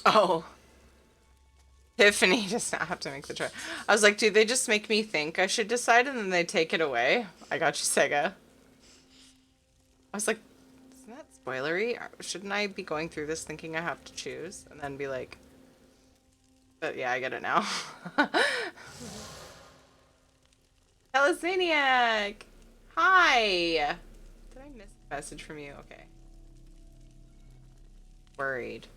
A: Oh. Tiffany does not have to make the choice. I was like, dude, they just make me think I should decide and then they take it away. I got you, Sega. I was like, isn't that spoilery? Shouldn't I be going through this thinking I have to choose? And then be like, but yeah, I get it now. Telesmaniac! Hi! Did I miss a message from you? Okay. Worried.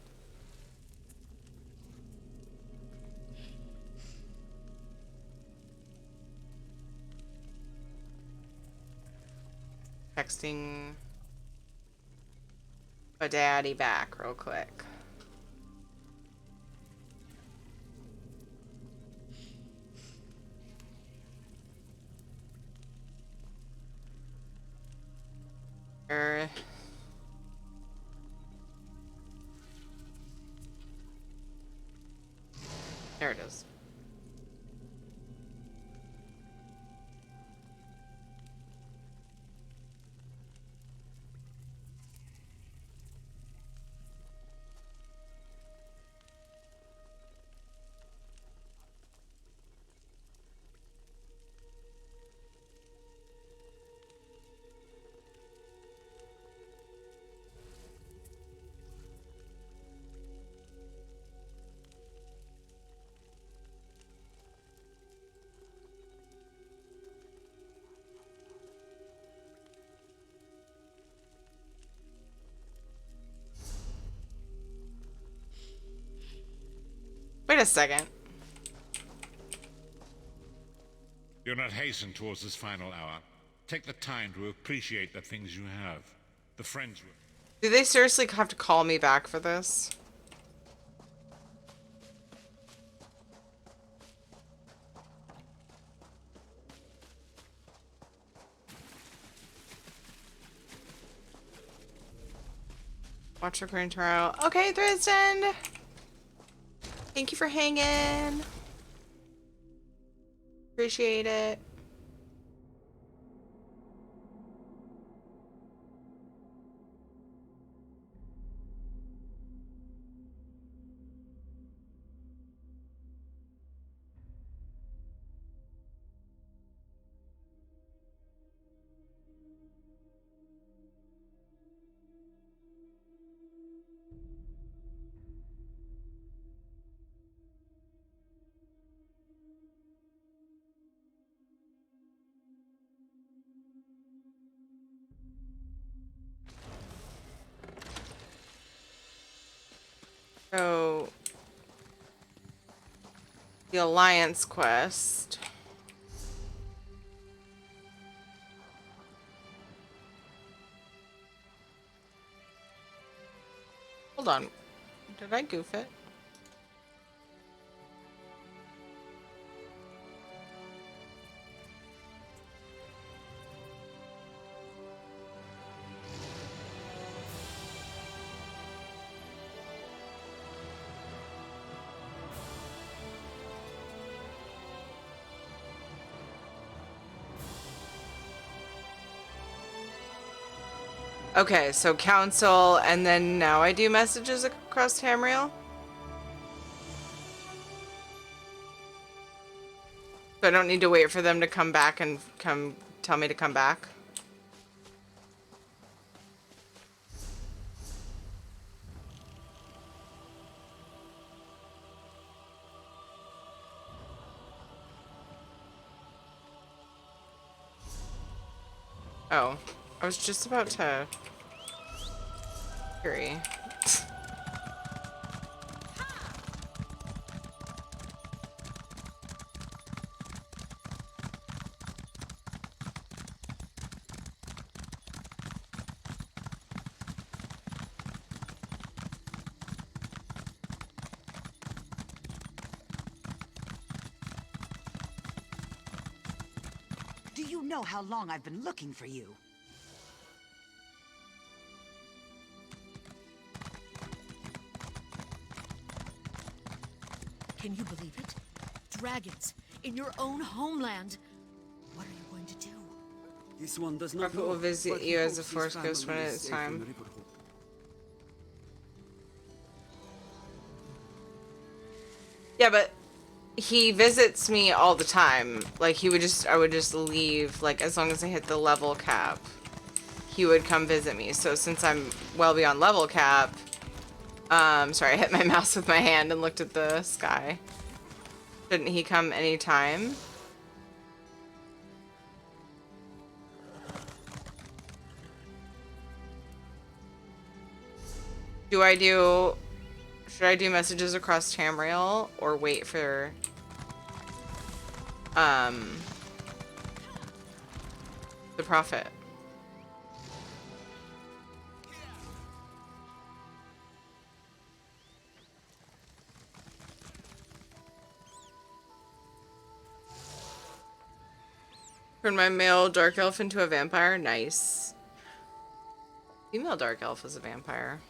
A: Texting a daddy back real quick. There it is. Wait a second.
O: Do not hasten towards this final hour. Take the time to appreciate the things you have. The friends you...
A: Do they seriously have to call me back for this? Watch recording tomorrow. Okay, Dresden. Thank you for hanging. Appreciate it. So, the Alliance quest. Hold on. Did I goof it? Okay, so council, and then now I do messages across Tamriel. So I don't need to wait for them to come back and come tell me to come back. Oh, I was just about to agree.
S: Do you know how long I've been looking for you?
K: Can you believe it? Dragons in your own homeland. What are you going to do?
U: This one does not
A: Prophet
U: know,
A: will visit
U: but he
A: you as a
U: hopes his
A: force ghost when
U: family is
A: it's
U: safe in
A: time.
U: Riverhood.
A: Yeah, but he visits me all the time. Like I would just leave, like as long as I hit the level cap, he would come visit me. So since I'm well beyond level cap, sorry, I hit my mouse with my hand and looked at the sky. Shouldn't he come anytime? Should I do messages across Tamriel or wait for the prophet? Turn my male dark elf into a vampire? Nice. Female dark elf is a vampire.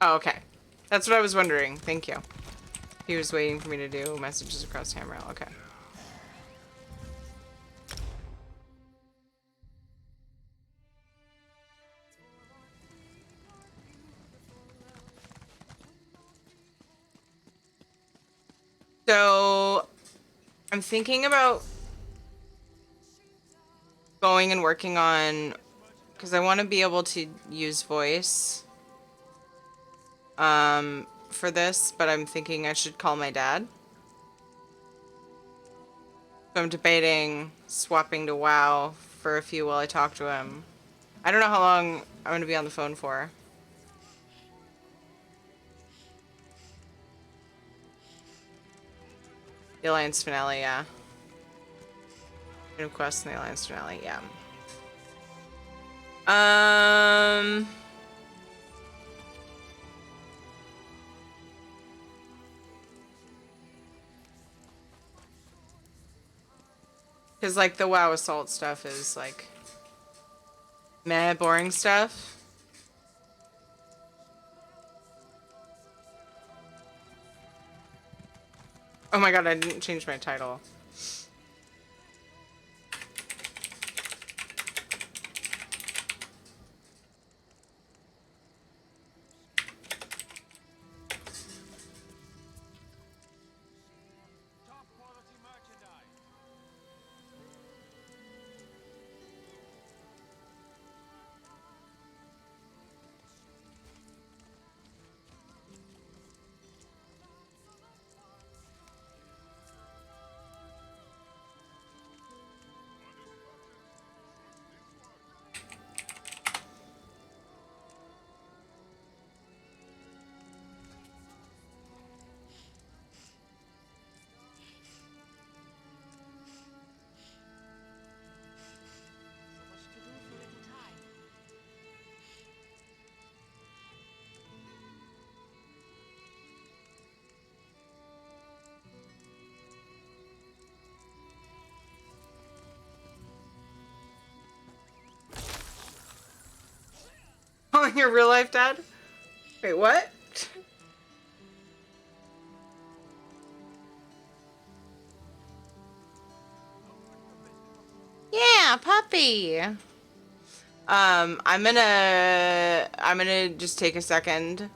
A: Oh, okay. That's what I was wondering. Thank you. He was waiting for me to do messages across Tamriel. Okay. So, I'm thinking about going and working on, because I want to be able to use voice for this, but I'm thinking I should call my dad. So I'm debating swapping to WoW for a few while I talk to him. I don't know how long I'm going to be on the phone for. The Alliance finale, yeah. New quest in the Alliance finale, yeah. Because, like, the WoW Assault stuff is, like, meh, boring stuff. Oh my god, I didn't change my title. Oh, your real life dad? Wait, what? Yeah, puppy. I'm gonna just take a second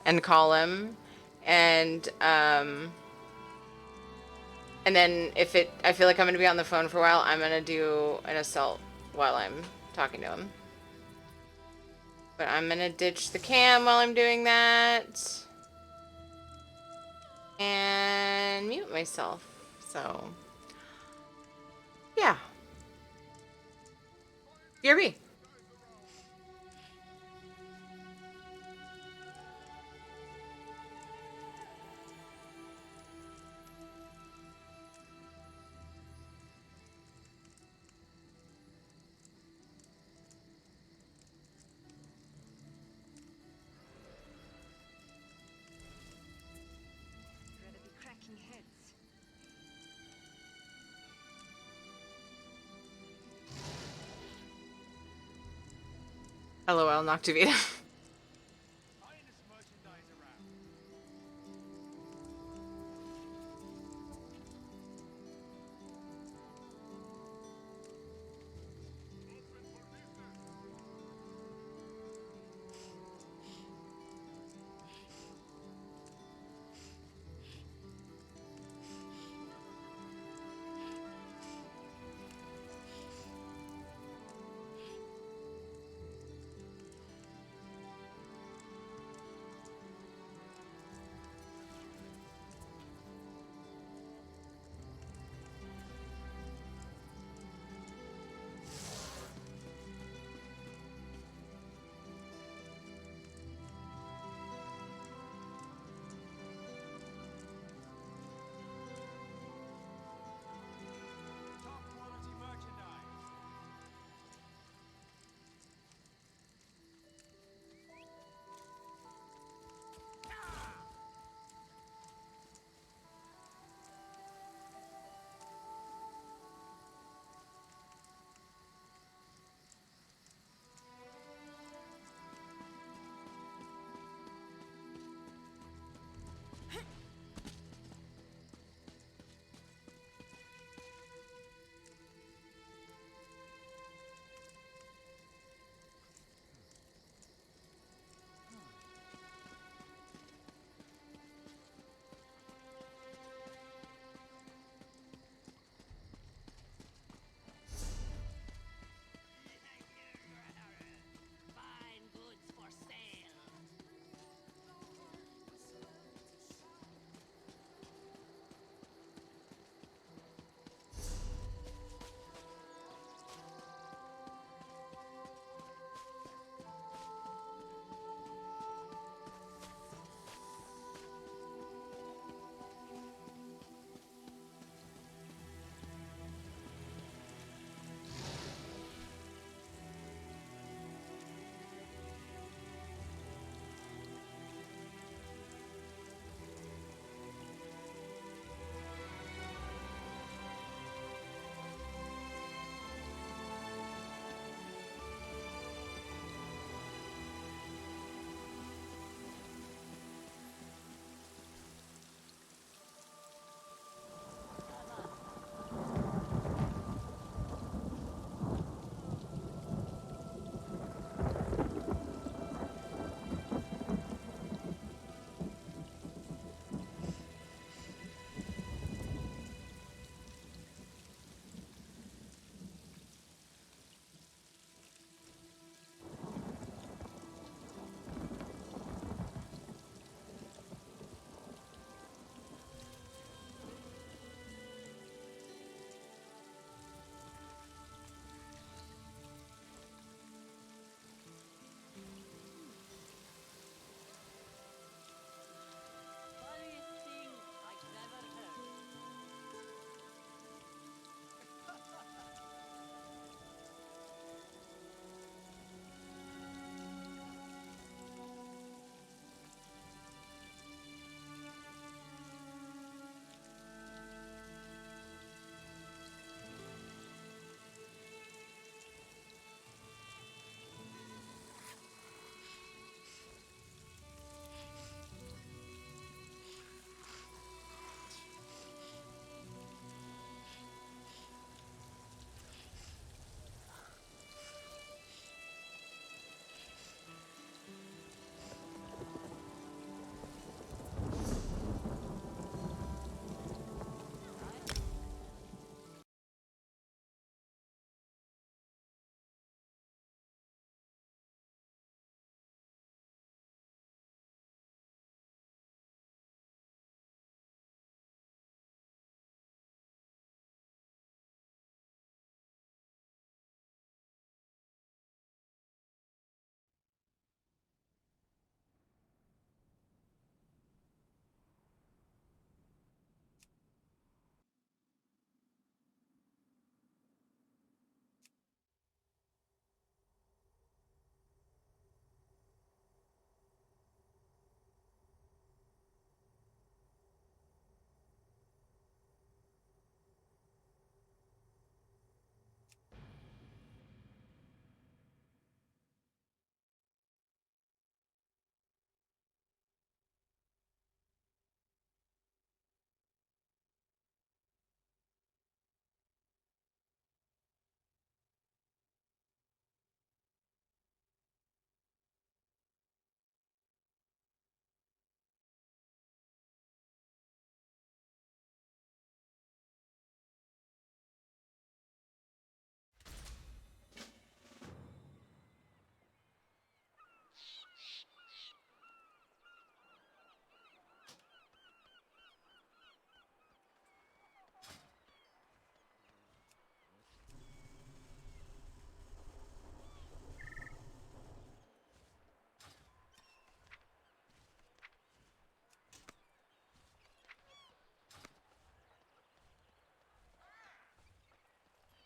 A: and call him, and then I feel like I'm gonna be on the phone for a while, I'm gonna do an assault while I'm talking to him. But I'm gonna ditch the cam while I'm doing that. And mute myself. So, yeah. BRB. LOL, Noctivita.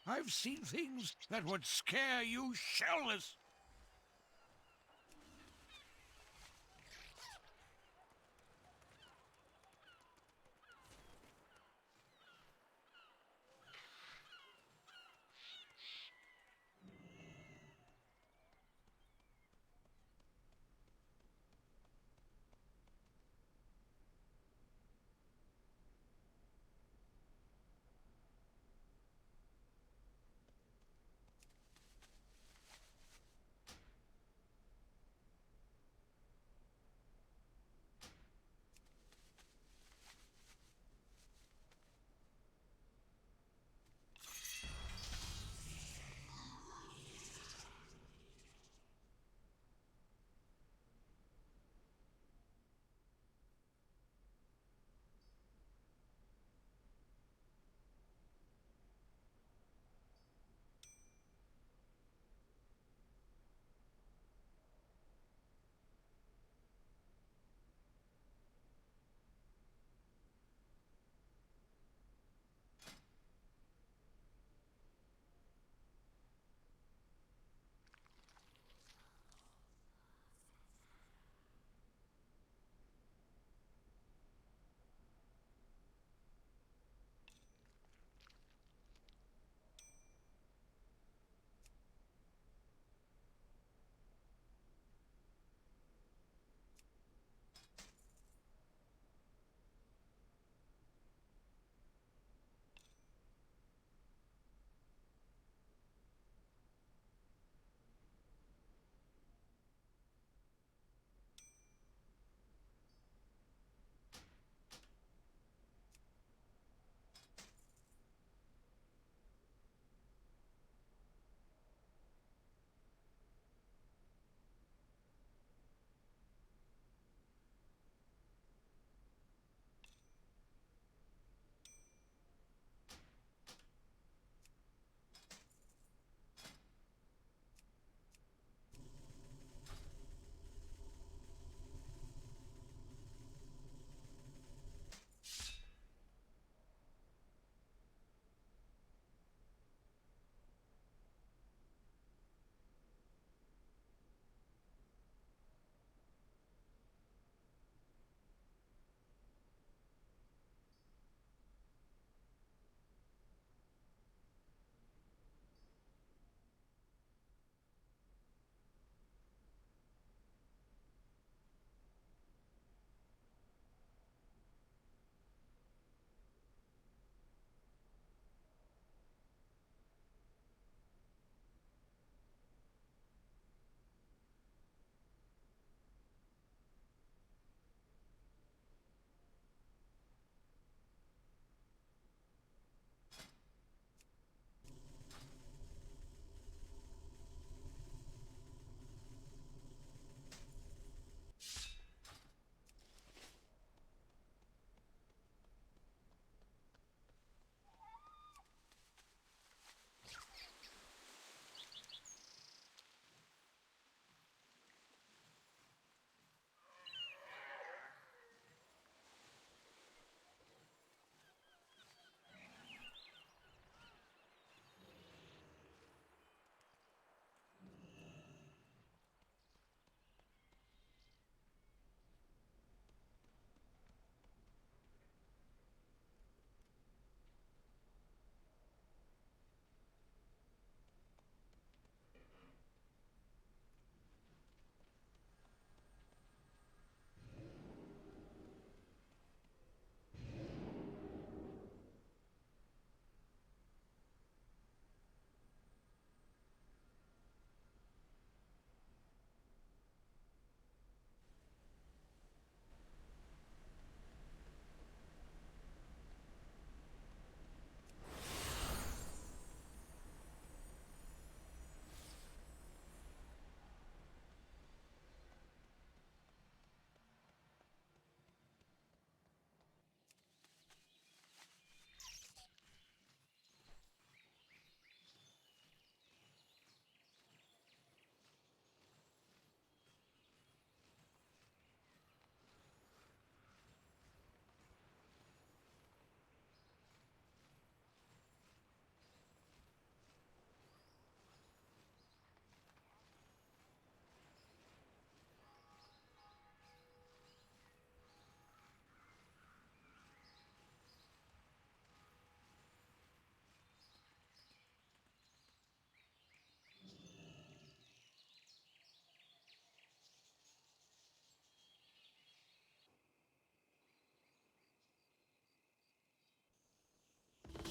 O: I've seen things that would scare you shellless.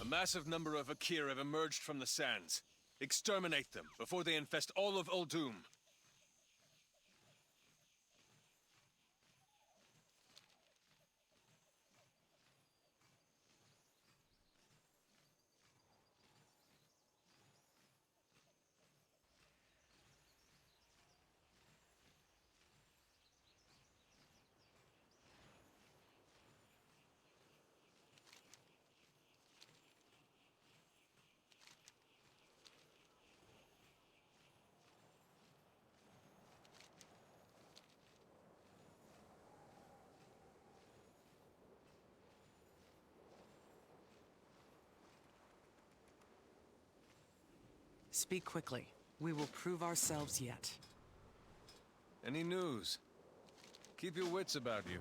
P: massive number of Akir have emerged from the sands. Exterminate them before they infest all of Uldum.
E: Speak quickly. We will prove ourselves yet.
P: Any news? Keep your wits about you.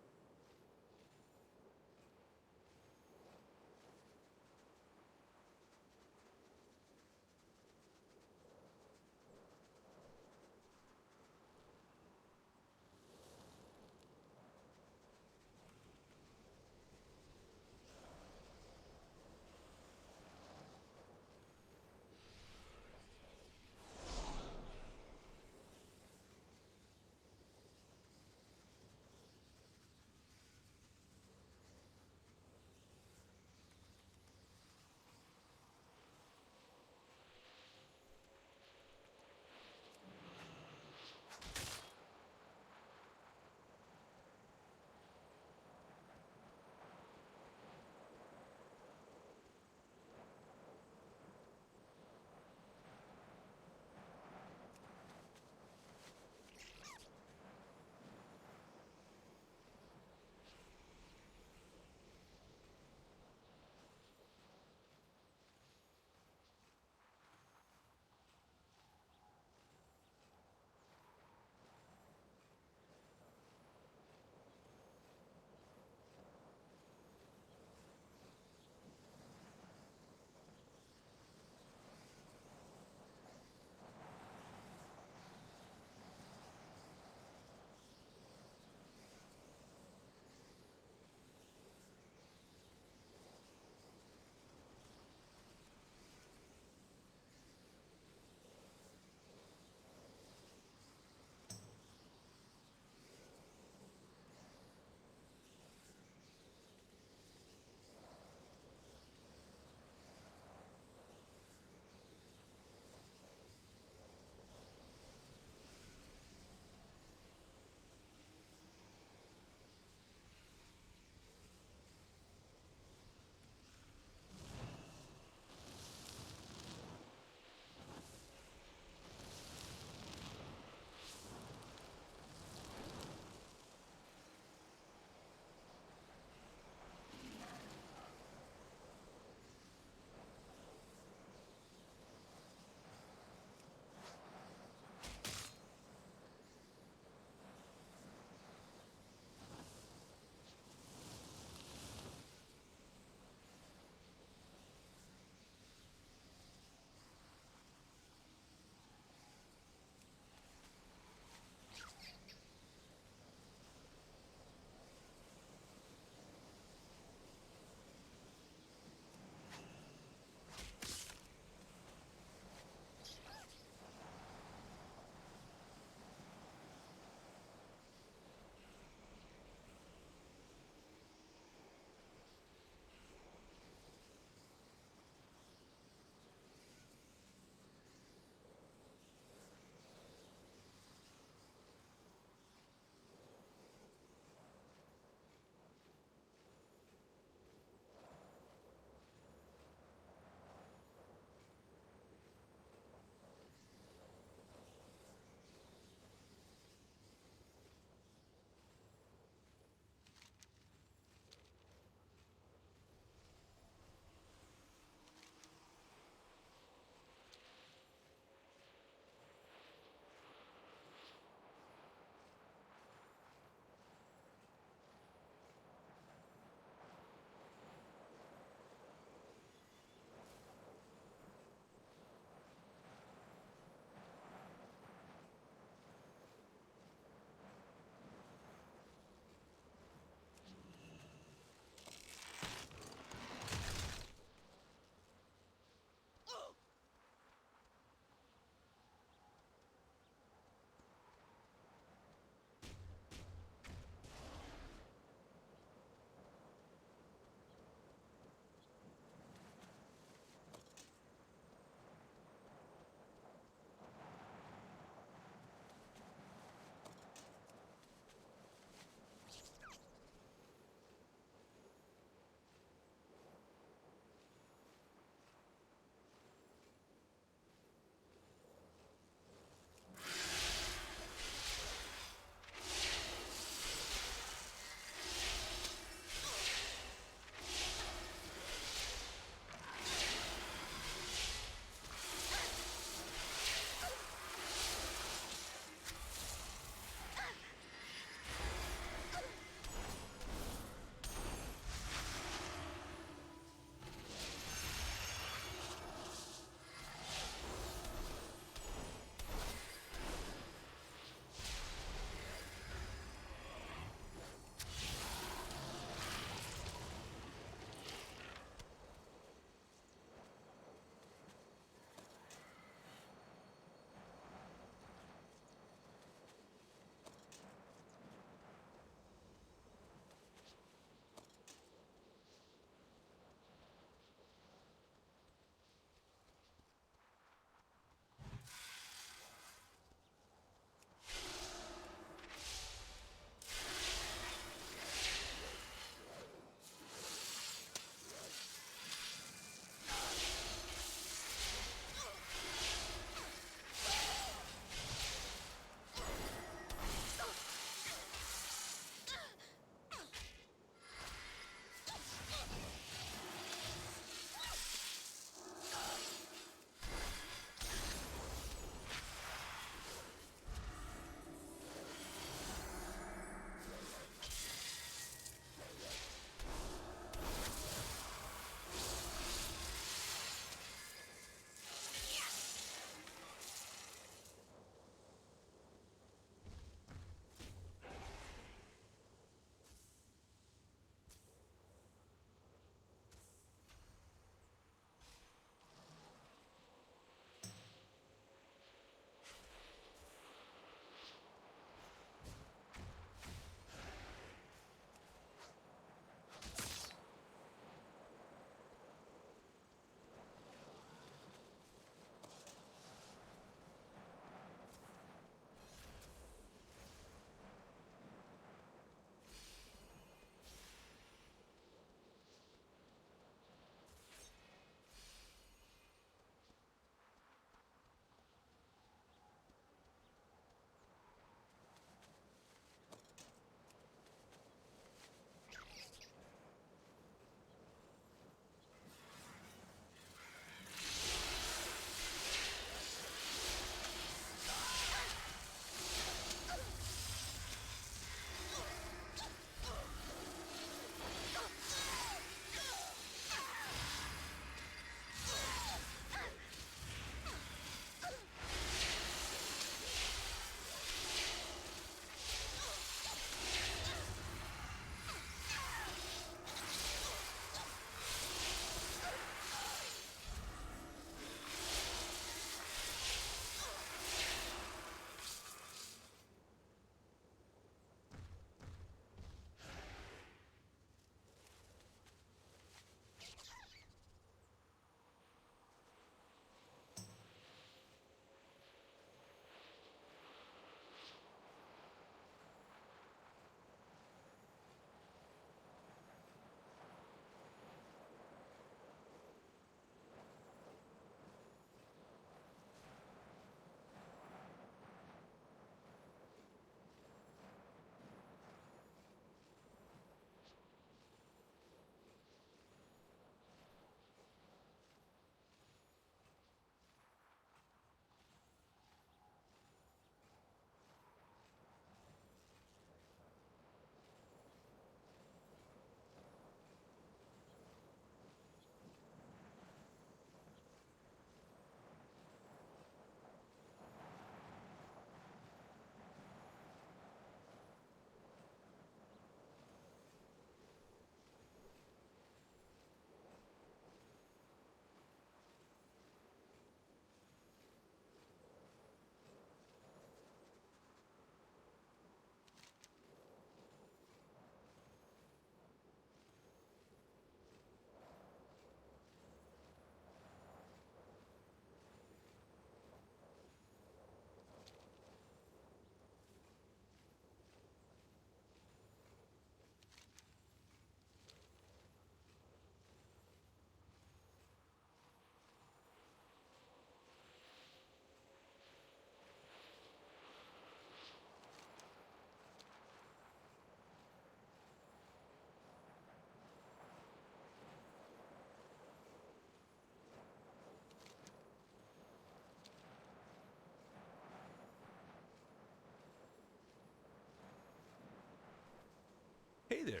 H: Hey there.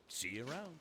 H: See you around.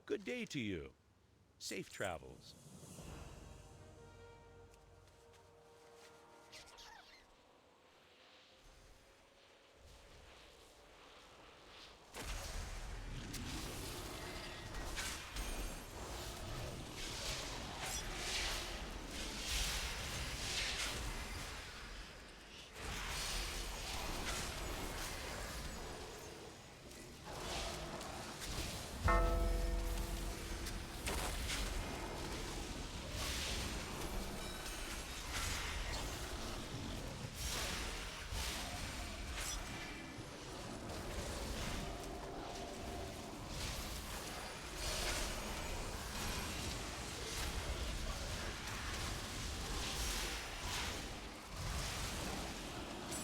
H: Good day to you. Safe travels.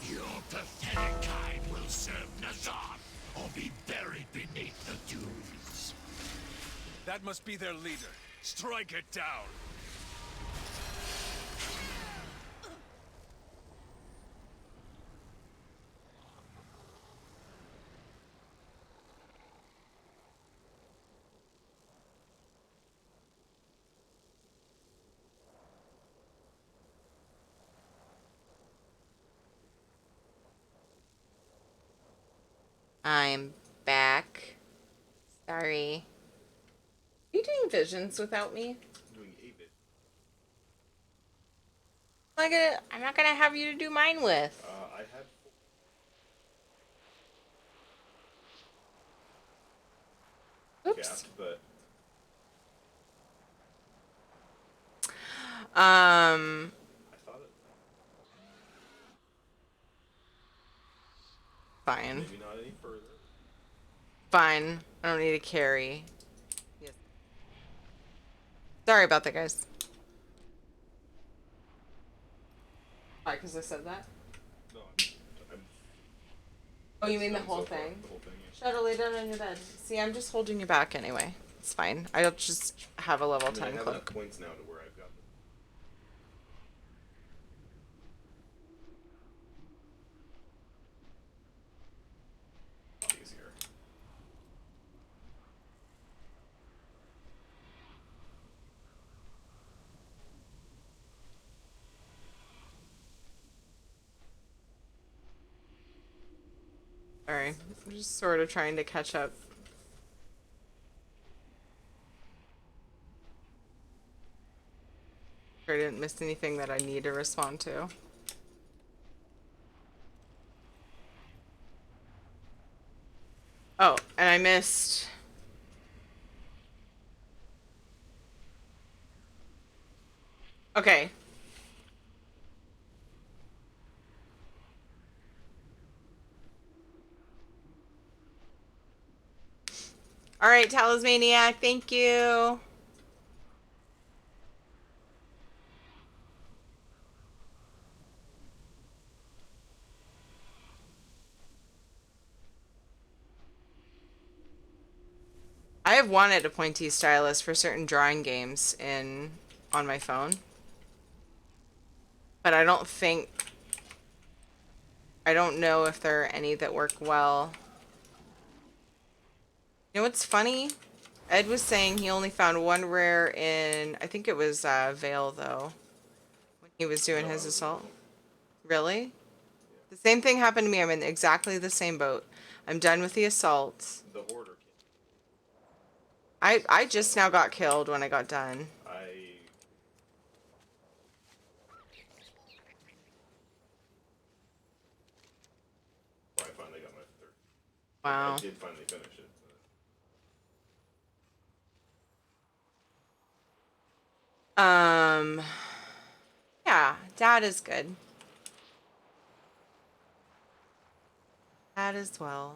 B: Your pathetic kind will serve Nazar or be buried beneath the dunes.
I: That must be their leader. Strike it down.
A: I'm back. Sorry. Are you doing visions without me? I'm not gonna have you to do mine with.
V: I had
A: Oops.
V: capped, but
A: Um.
V: I thought it.
A: Fine.
V: Maybe not any further.
A: Fine. I don't need to carry. Yes. Sorry about that, guys. Why? Because I said that?
V: No, I'm
A: Oh, you mean the whole
V: so far,
A: thing?
V: the whole thing. Yeah.
A: Shut up, lay down on your bed. See, I'm just holding you back anyway. It's fine. I'll just have a level 10
V: I have enough
A: cloak.
V: points now to where I've got them. Easier.
A: Sorry. I'm just sort of trying to catch up. I didn't miss anything that I need to respond to. Oh, and I missed... Okay. Alright, Talismaniac, thank you. I have wanted a pointy stylus for certain drawing games on my phone. But I don't know if there are any that work well. You know what's funny? Ed was saying he only found one rare in, I think it was Vale though, when he was doing his assault. Really? The same thing happened to me. I'm in exactly the same boat. I'm done with the assault.
V: The order.
A: I just now got killed when I got done.
V: I finally got my third.
A: Wow.
V: I did finally finish it.
A: Yeah, Dad is good. Dad as well.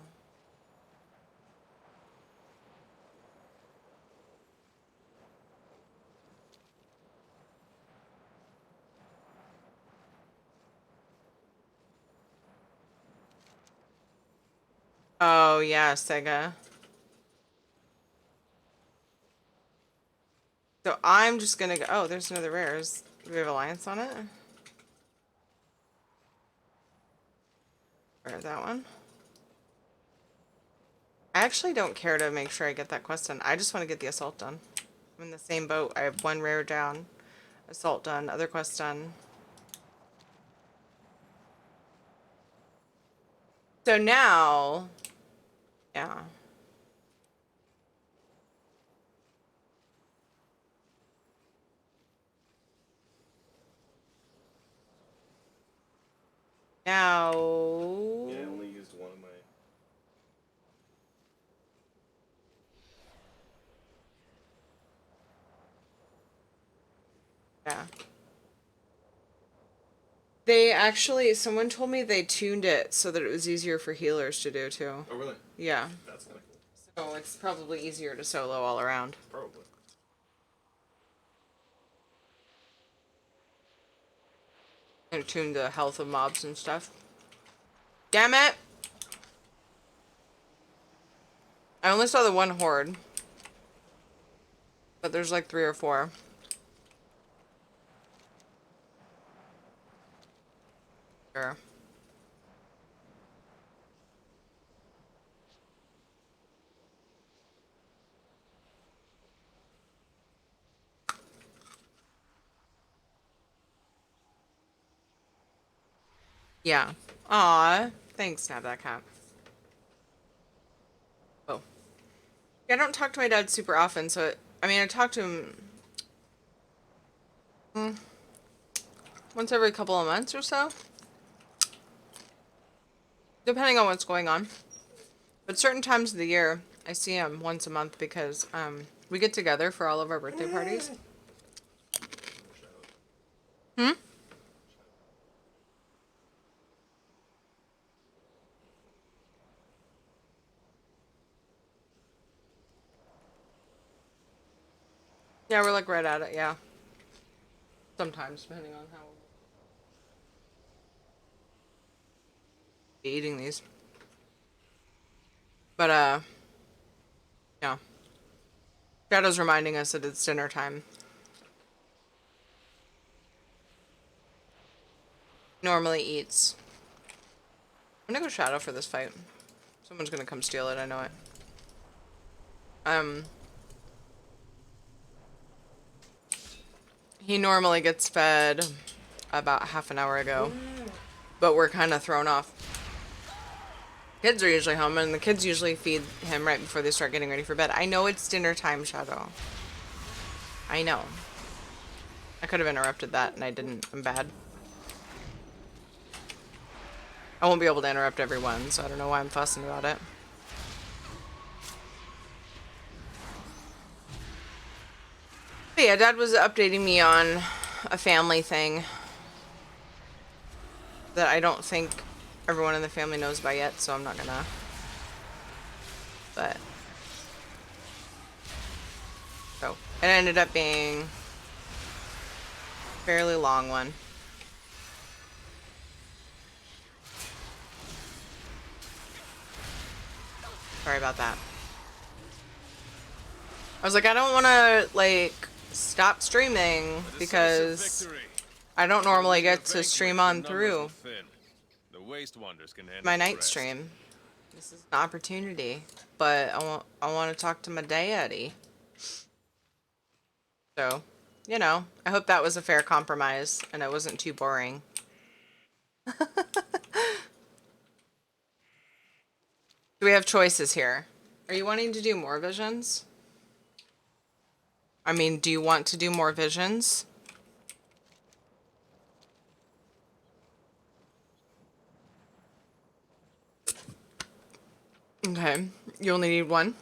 A: Oh, yeah, Sega. So I'm just gonna go... Oh, there's another rares. Do we have Alliance on it? Or that one? I actually don't care to make sure I get that quest done. I just want to get the assault done. I'm in the same boat. I have one rare down. Assault done. Other quest done. So now... Yeah. Now...
V: Yeah, I only used one of my...
A: Yeah. They actually, someone told me they tuned it so that it was easier for healers to do too.
V: Oh, really?
A: Yeah.
V: That's kind of cool.
A: So it's probably easier to solo all around.
V: Probably.
A: And tune the health of mobs and stuff. Damn it! I only saw the one horde. But there's like 3 or 4. Sure. Yeah. Aw. Thanks, Snap that cat. Oh. Yeah, I don't talk to my dad super often, so I mean, I talk to him once every couple of months or so. Depending on what's going on. But certain times of the year, I see him once a month because we get together for all of our birthday parties. Hmm? Yeah, we're like right at it, yeah. Sometimes, depending on how we'll be eating these. But, yeah. Shadow's reminding us that it's dinner time. Normally eats. I'm gonna go Shadow for this fight. Someone's gonna come steal it, I know it. He normally gets fed about half an hour ago. But we're kind of thrown off. Kids are usually home, and the kids usually feed him right before they start getting ready for bed. I know it's dinner time, Shadow. I know. I could have interrupted that, and I didn't. I'm bad. I won't be able to interrupt everyone, so I don't know why I'm fussing about it. But yeah, Dad was updating me on a family thing that I don't think everyone in the family knows about yet, so I'm not gonna. But so it ended up being a fairly long one. Sorry about that. I was like, I don't want to like stop streaming because I don't normally get to stream on through my night stream. This is an opportunity, but I want to talk to my daddy. So, you know, I hope that was a fair compromise and it wasn't too boring. Do we have choices here? Are you wanting to do more visions? I mean, do you want to do more visions? Okay, you only need one.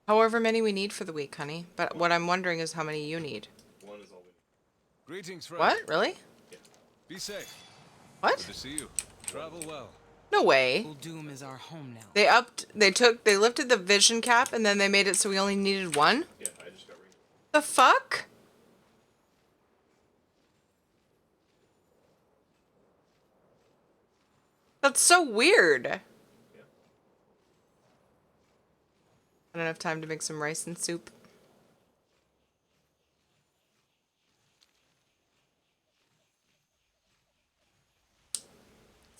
A: However many we need for the week, honey. But what I'm wondering is how many you need.
V: One is all we need.
P: Greetings, friend.
A: What? Really?
V: Yeah.
P: Be safe.
A: What?
P: Good to see you. Travel well.
A: No way.
E: Doom is our home now.
A: They lifted the vision cap and then they made it so we only needed one?
V: Yeah, I just got rid of it.
A: The fuck? That's so weird. Yeah. I don't have time to make some rice and soup.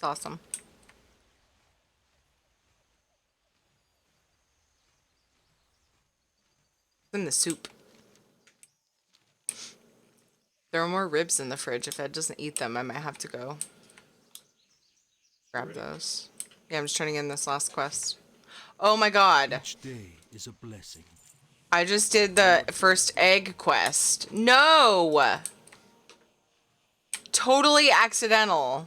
A: It's awesome. It's in the soup. There are more ribs in the fridge. If Ed doesn't eat them, I might have to go grab those. Yeah, I'm just turning in this last quest. Oh my god.
R: Each day is a blessing.
A: I just did the first egg quest. No! Totally accidental.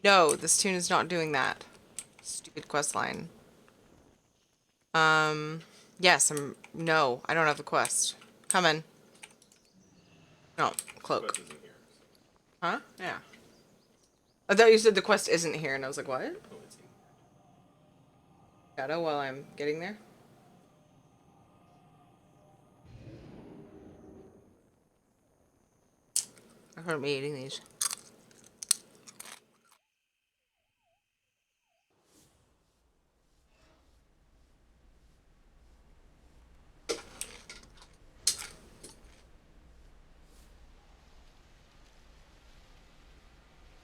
A: No, this tune is not doing that. Stupid quest line. Yes, no, I don't have the quest. Coming. No, cloak. Huh? Yeah. I thought you said the quest isn't here, and I was like, what? Shadow while I'm getting there? I heard me eating these.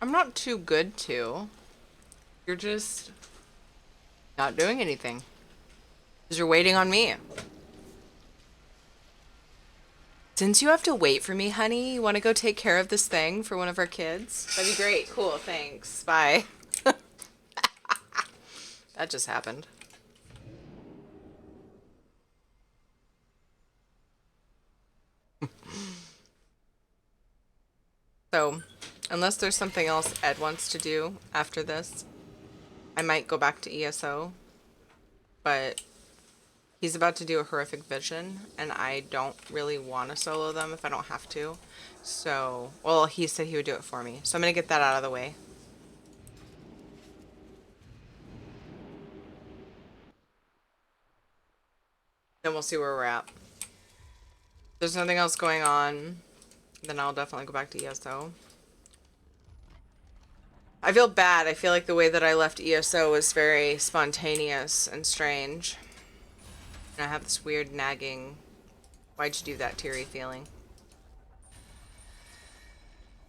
A: I'm not too good to. You're just not doing anything. Because you're waiting on me. Since you have to wait for me, honey, you want to go take care of this thing for one of our kids? That'd be great. Cool, thanks. Bye. That just happened. So, unless there's something else Ed wants to do after this, I might go back to ESO. But he's about to do a horrific vision, and I don't really want to solo them if I don't have to. So, well, he said he would do it for me. So I'm going to get that out of the way. Then we'll see where we're at. If there's nothing else going on, then I'll definitely go back to ESO. I feel bad. I feel like the way that I left ESO was very spontaneous and strange. And I have this weird nagging, why'd you do that, teary feeling.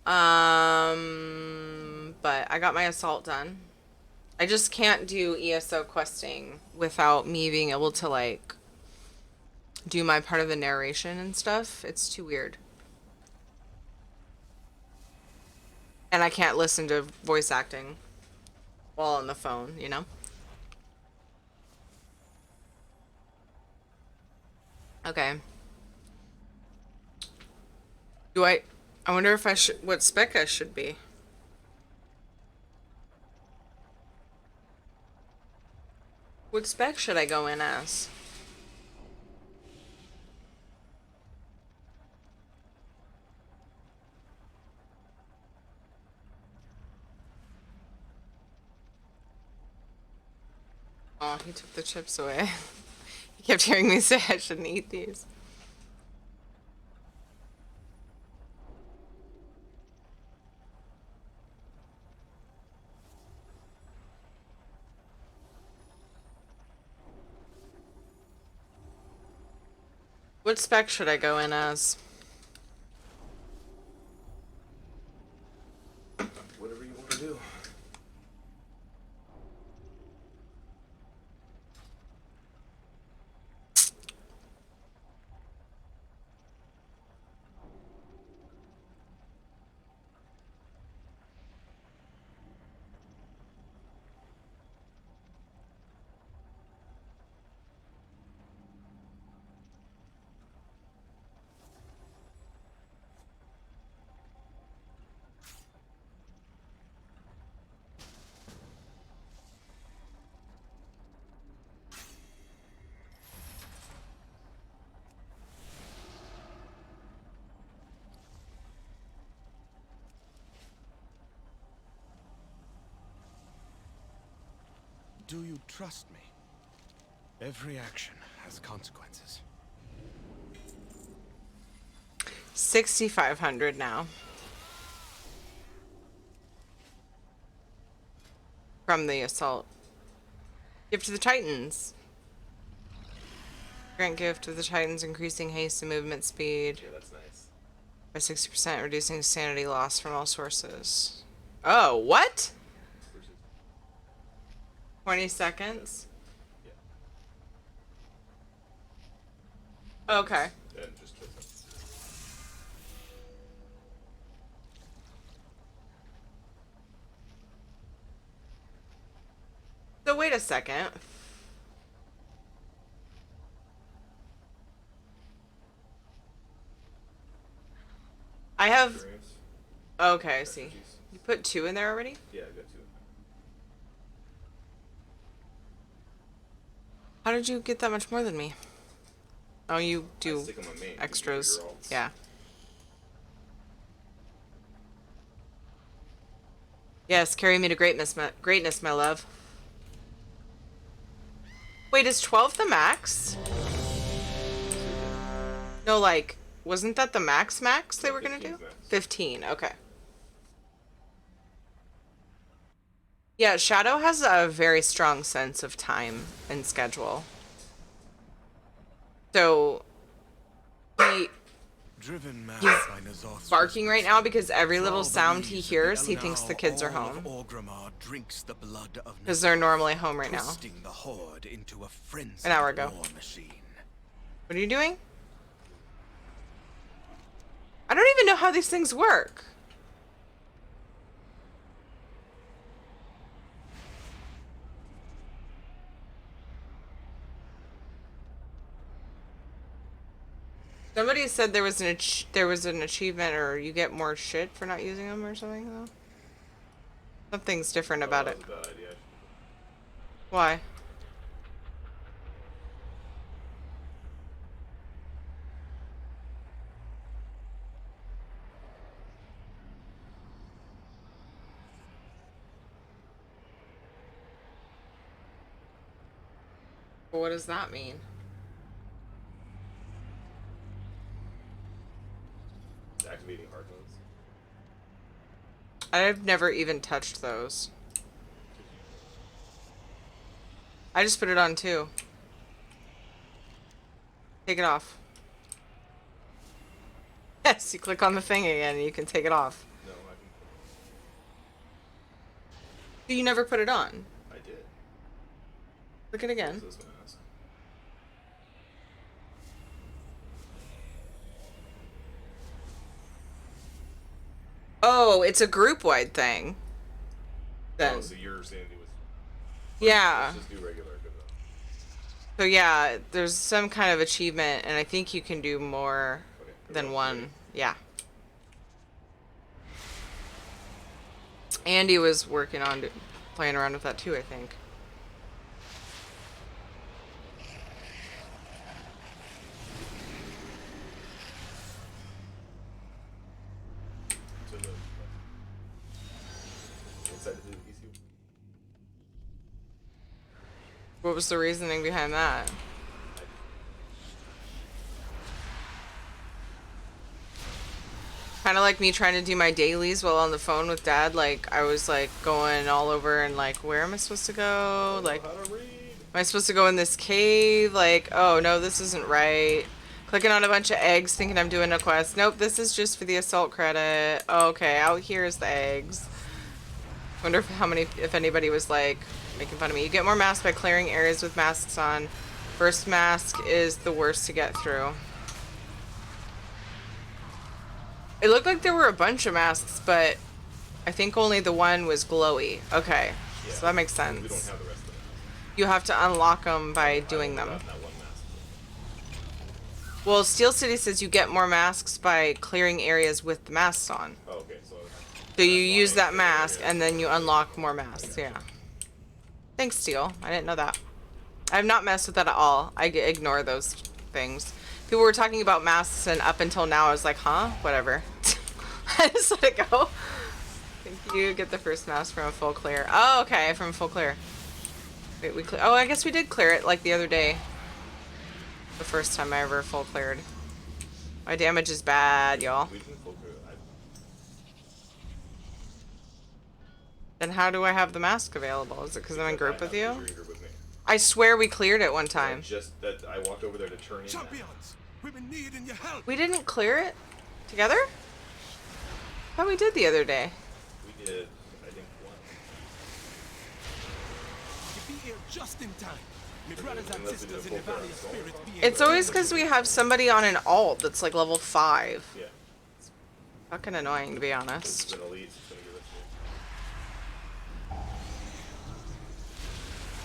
A: But I got my assault done. I just can't do ESO questing without me being able to, like, do my part of the narration and stuff. It's too weird. And I can't listen to voice acting while on the phone, you know? Okay. I wonder if I should, what spec I should be. What spec should I go in as? Oh, he took the chips away. He kept hearing me say I shouldn't eat these. What spec should I go in as?
V: Whatever you want to do.
J: Do you trust me? Every action has consequences.
A: 6,500 now. From the assault. Gift to the Titans. Grant gift to the Titans, increasing haste and movement speed.
V: Yeah, that's nice.
A: By 60%, reducing sanity loss from all sources. Oh, what? 20 seconds? Okay.
C: And just kill them.
A: So wait a second. I have...
C: Experience.
A: Okay, I see. You put 2 in there already?
C: Yeah, I got 2.
A: How did you get that much more than me? Oh, you
C: I
A: do
C: stick 'em on main,
A: extras.
C: you do your alts.
A: Yeah. Yes, carry me to greatness, my love. Wait, is 12 the max? No, like, wasn't that the max they were gonna do? 15, okay. Yeah, Shadow has a very strong sense of time and schedule. So, he's barking right now because every little sound he hears, he thinks the kids are home. Because they're normally home right now. An hour ago. What are you doing? I don't even know how these things work. Somebody said there was an achievement, or you get more shit for not using them or something though. Something's different about it.
C: That was a bad idea.
A: Why? What does that mean?
C: Activating hard ones.
A: I've never even touched those. I just put it on too. Take it off. Yes, you click on the thing again and you can take it off.
C: No, I can.
A: You never put it on.
C: I did.
A: Click it again.
C: This mask.
A: Oh, it's a group-wide thing. Then.
C: Oh, so you're saying it was...
A: Yeah.
C: Let's just do regular. Good enough.
A: So yeah, there's some kind of achievement, and I think you can do more than one. Yeah. Andy was working on playing around with that too, I think.
C: To the... Inside the ECU.
A: What was the reasoning behind that? Kind of like me trying to do my dailies while on the phone with Dad. Like, I was like going all over and like, where am I supposed to go? Like, am I supposed to go in this cave? Like, oh no, this isn't right. Clicking on a bunch of eggs thinking I'm doing a quest. Nope, this is just for the assault credit. Oh, okay, out here is the eggs. Wonder if anybody was like making fun of me. You get more masks by clearing areas with masks on. First mask is the worst to get through. It looked like there were a bunch of masks, but I think only the one was glowy. Okay, yeah, so that makes sense.
C: We don't have the rest of them.
A: You have to unlock them by doing them. Well, Steel City says you get more masks by clearing areas with the masks on.
C: Oh, okay, so
A: you use that mask and then you unlock more masks, yeah. Thanks, Steel. I didn't know that. I have not messed with that at all. I ignore those things. People were talking about masks, and up until now I was like, huh? Whatever. I just let it go. Thank you. Get the first mask from a full clear. Oh, okay, from full clear. Wait, oh, I guess we did clear it like the other day. The first time I ever full cleared. My damage is bad, y'all. Then how do I have the mask available? Is it because I'm in group with you? I swear we cleared it one time.
C: Just that I walked over there to turn in.
B: Champions, we've been needing your help.
A: We didn't clear it together? I thought we did the other day.
C: We did.
Q: Just in time. My brothers and sisters in the Valley of Spirits being...
A: It's always because we have somebody on an alt that's like level 5.
C: Yeah.
A: It's fucking annoying, to be honest.
C: It's an elite. It's gonna give it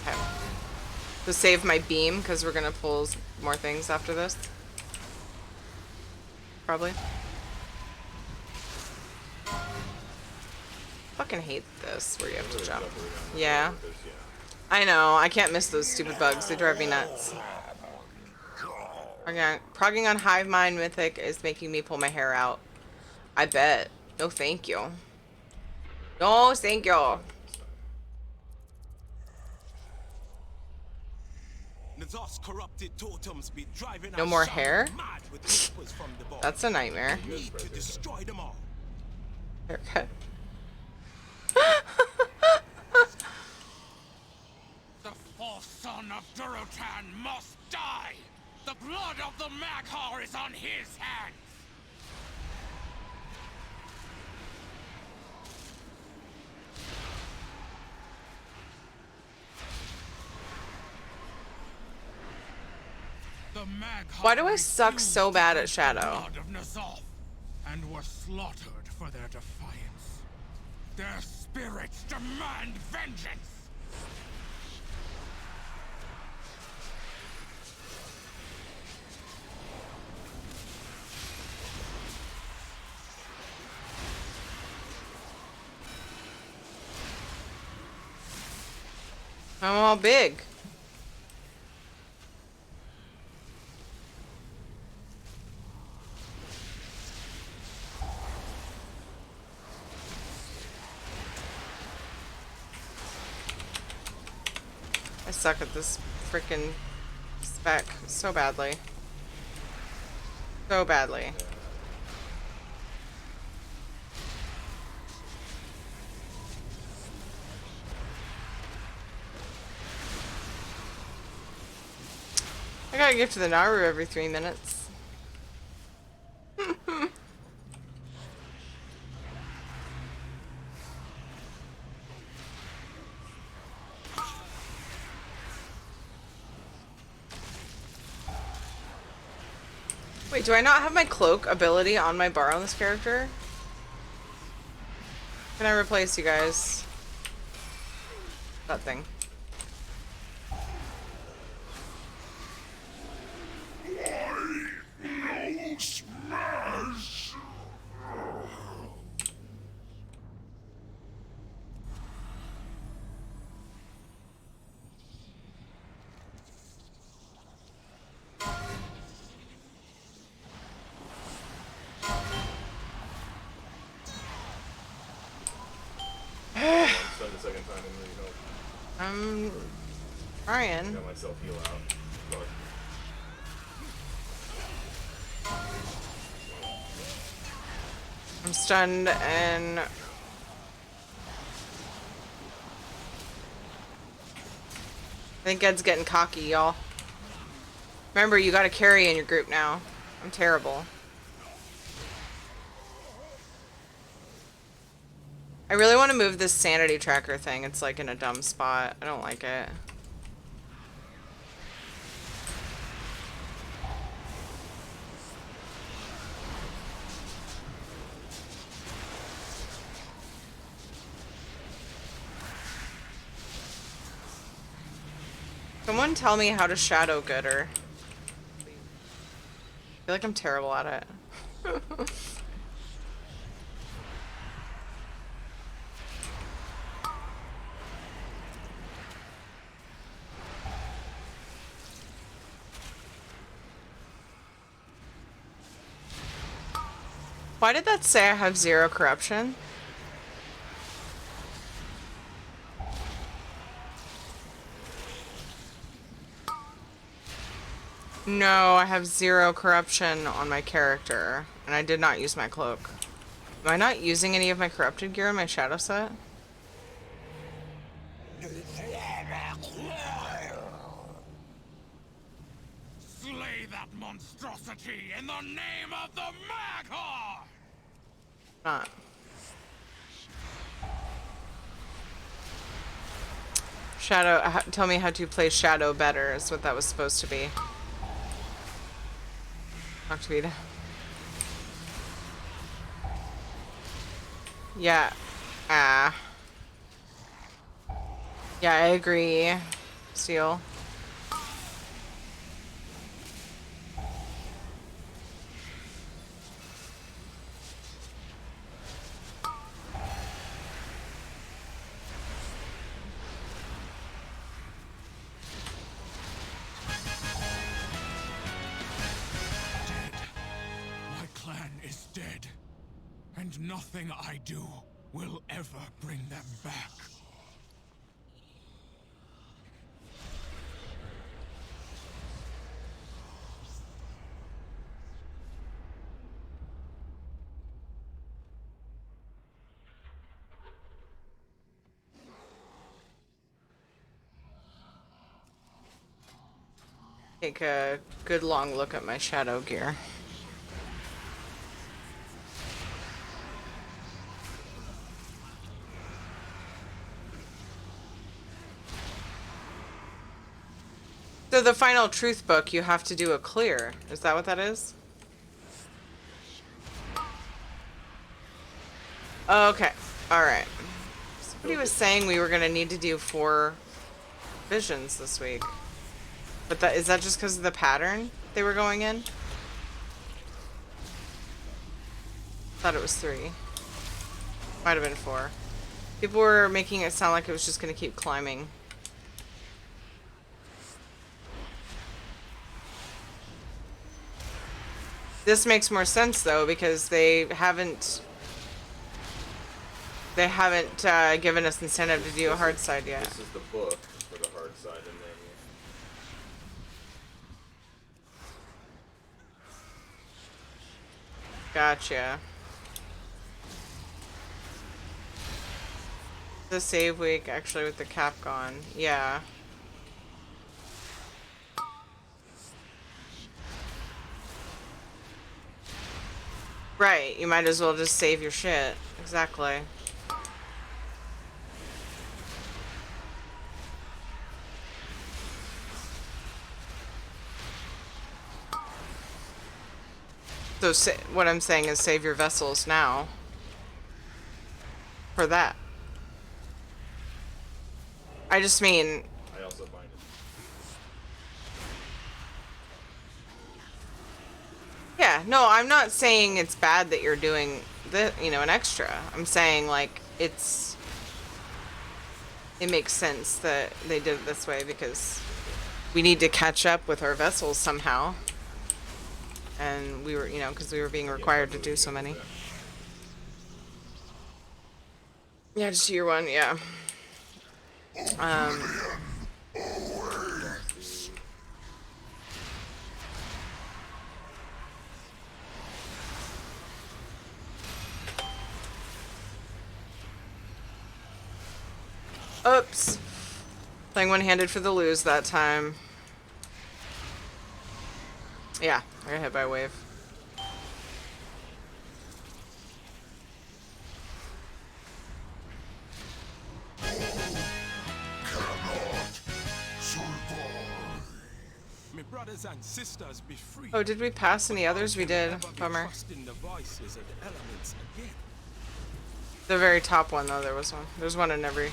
C: to me.
A: Okay. To save my beam, because we're gonna pull more things after this. Probably. Fucking hate this, where you have to jump. Yeah. I know, I can't miss those stupid bugs. They drive me nuts. Progging on Hive Mind Mythic is making me pull my hair out. I bet. No thank you. No thank you.
Q: corrupted totems be driving
A: No more hair?
Q: mad with whispers from the ball.
A: That's a nightmare.
Q: We need to destroy them all.
A: Haircut.
B: The false son of Durotan must die! The blood of the Maghar is on his hands! The Maghar
A: Why do I suck so bad at Shadow?
B: blood of N'Zoth and were slaughtered for their defiance. Their spirits demand vengeance!
A: I'm all big. I suck at this freaking spec so badly. So badly. I gotta get to the Naru every 3 minutes. Wait, do I not have my cloak ability on my bar on this character? Can I replace you guys? That thing.
B: No smash!
C: Done the second time and really help.
A: I'm trying.
C: Got myself heal out. But
A: I'm stunned and I think Ed's getting cocky, y'all. Remember, you gotta carry in your group now. I'm terrible. I really want to move this sanity tracker thing. It's like in a dumb spot. I don't like it. Someone tell me how to shadow gooder. I feel like I'm terrible at it. Why did that say I have 0 corruption? No, I have 0 corruption on my character, and I did not use my cloak. Am I not using any of my corrupted gear in my shadow set?
B: Slay that monstrosity in the name of the Maghar!
A: Shadow, tell me how to play Shadow better is what that was supposed to be. Talk to Vita. Yeah. Yeah, I agree. Seal.
B: My clan is dead, and nothing I do will ever bring them back.
A: Take a good long look at my shadow gear. So the final truth book, you have to do a clear. Is that what that is? Okay. Alright. Somebody was saying we were gonna need to do 4 visions this week. But is that just because of the pattern they were going in? Thought it was 3. Might have been 4. People were making it sound like it was just gonna keep climbing. This makes more sense though, because they haven't given us incentive to do a hard side yet.
C: This is the book for the hard side, and then
A: Gotcha. The save week actually with the cap gone. Yeah. Right, you might as well just save your shit. Exactly. So what I'm saying is save your vessels now. For that. I just mean...
C: I also find it.
A: Yeah, no, I'm not saying it's bad that you're doing an extra. I'm saying like it makes sense that they did it this way because we need to catch up with our vessels somehow. And we were, because we were being required to do so many. Yeah, just year 1, yeah. Oops. Playing one-handed for the lose that time. Yeah, I got hit by a wave.
B: My brothers and sisters, be free.
A: Oh, did we pass any others? We did. Bummer.
B: Trusting the voices of the elements again.
A: The very top one, though, there was one. There's one in every...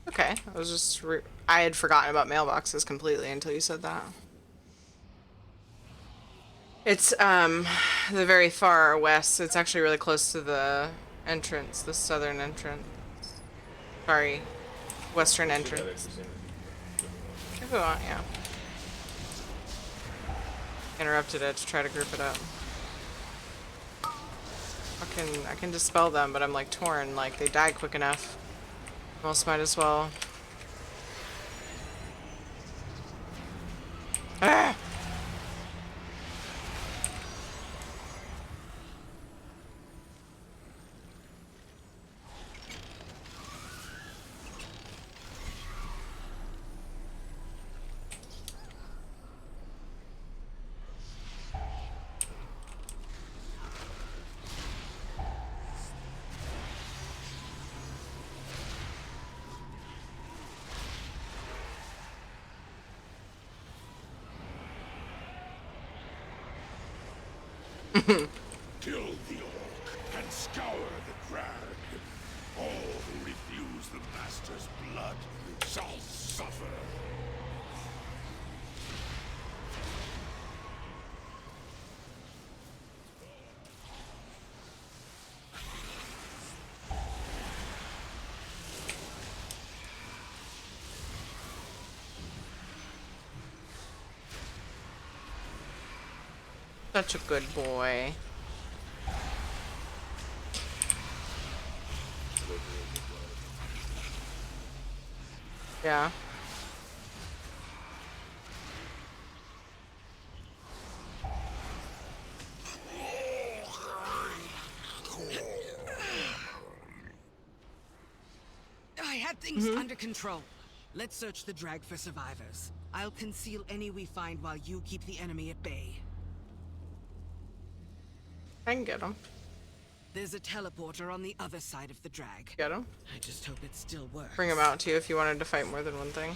A: Okay, I was just... I had forgotten about mailboxes completely until you said that. It's, the very far west. It's actually really close to the entrance, the southern entrance. Sorry, western entrance. If we want, yeah. Interrupted it to try to group it up. I can dispel them, but I'm like torn. Like they die quick enough. Almost might as well. Ah!
G: Kill the orc and scour the crag. All who refuse the Master's blood shall suffer.
A: Such a good boy. Yeah.
E: I had things under control. Let's search the drag for survivors. I'll conceal any we find while you keep the enemy at bay.
A: I can get him.
E: There's a teleporter on the other side of the drag.
A: Get him.
E: I just hope it still works.
A: Bring him out to you if you wanted to fight more than one thing.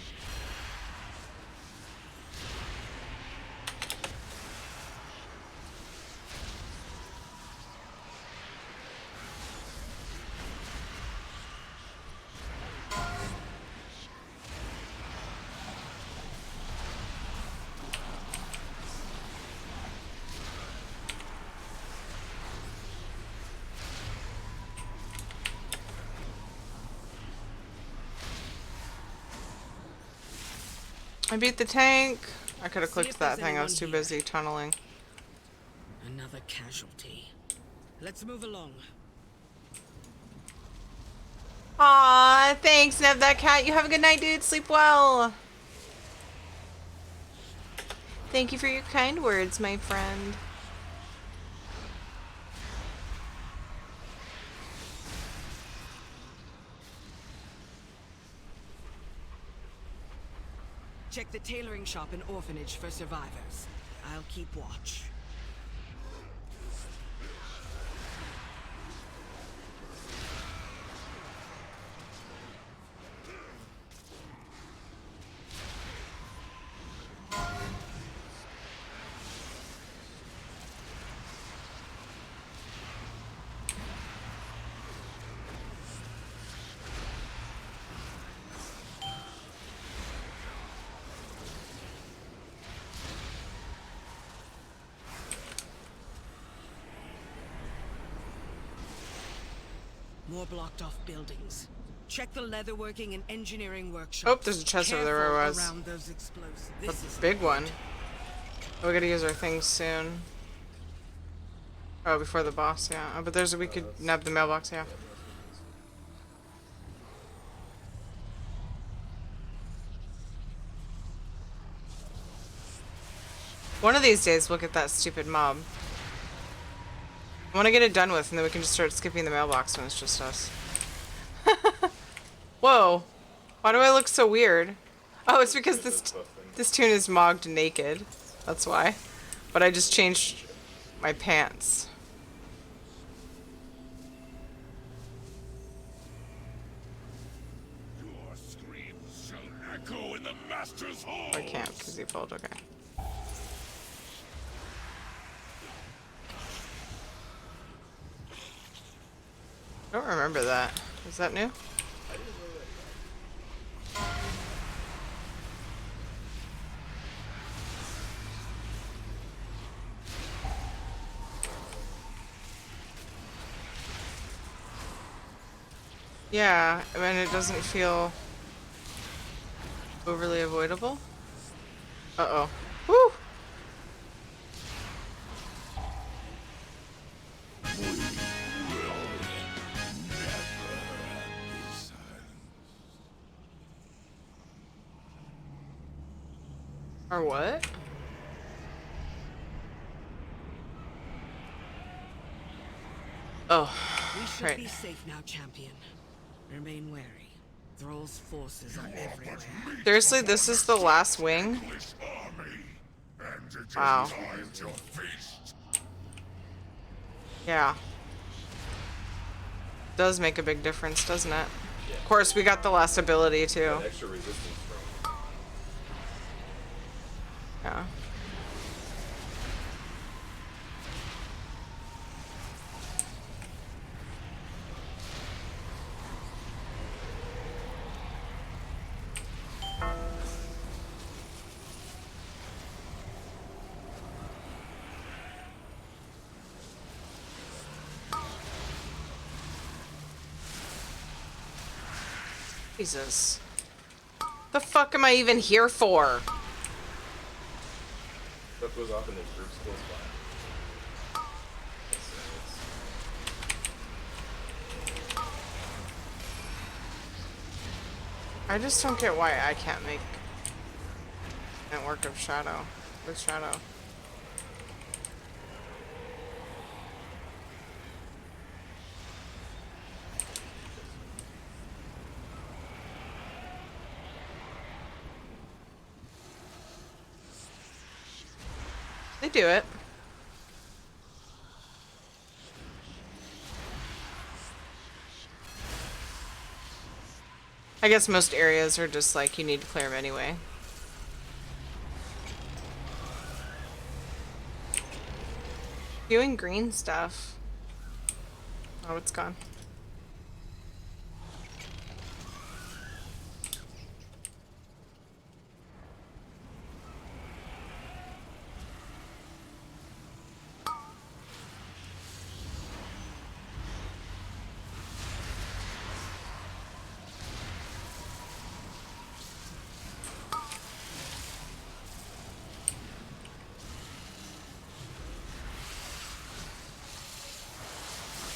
A: I beat the tank. I could have clicked that thing. I was too busy tunneling.
E: Another casualty. Let's move along.
A: Aw, thanks, Nev that cat. You have a good night, dude. Sleep well. Thank you for your kind words, my friend.
E: Check the tailoring shop and orphanage for survivors. I'll keep watch. More blocked off buildings. Check the leatherworking and engineering workshops.
A: Oh, there's a chest over there where I was.
E: Around those explosives.
A: A big one. Oh, we gotta use our things soon. Oh, before the boss, yeah. Oh, but we could nab the mailbox, yeah. One of these days, we'll get that stupid mob. I want to get it done with, and then we can just start skipping the mailbox when it's just us. Whoa. Why do I look so weird? Oh, it's because this tune is mogged naked. That's why. But I just changed my pants.
G: Your screams shall echo in the Master's hall.
A: I can't because he pulled. Okay. I don't remember that. Is that new? Yeah, I mean, it doesn't feel overly avoidable. Uh-oh. Woo! Or what? Oh,
E: We should
A: right.
E: be safe now, champion. Remain wary. Thrall's forces are everywhere.
A: Seriously, this is the last wing? Wow. Yeah. Does make a big difference, doesn't it? Of course, we got the last ability too.
C: Extra resistance from.
A: Yeah. Jesus. The fuck am I even here for?
C: Stuff goes off in the group skills file.
A: I just don't get why I can't make network of Shadow. With Shadow. They do it. I guess most areas are just like you need to clear them anyway. Doing green stuff. Oh, it's gone.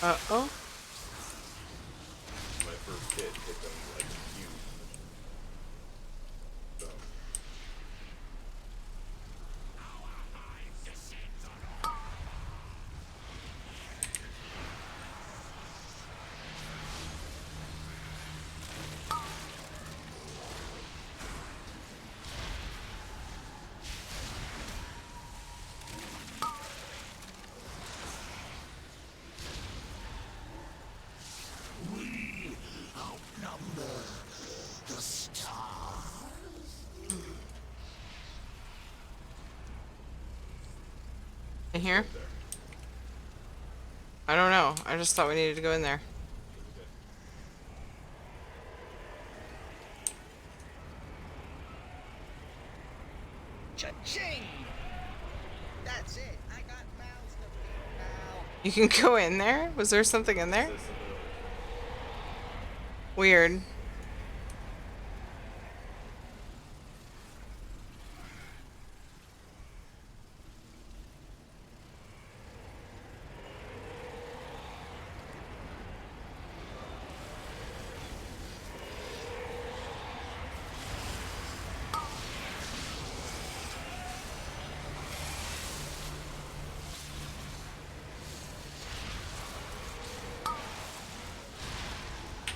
A: Uh-oh.
C: My first hit hit them like huge. So.
A: In here? I don't know. I just thought we needed to go in there.
E: Cha-ching! That's it. I got mouths to feed now.
A: You can go in there? Was there something in there? Weird.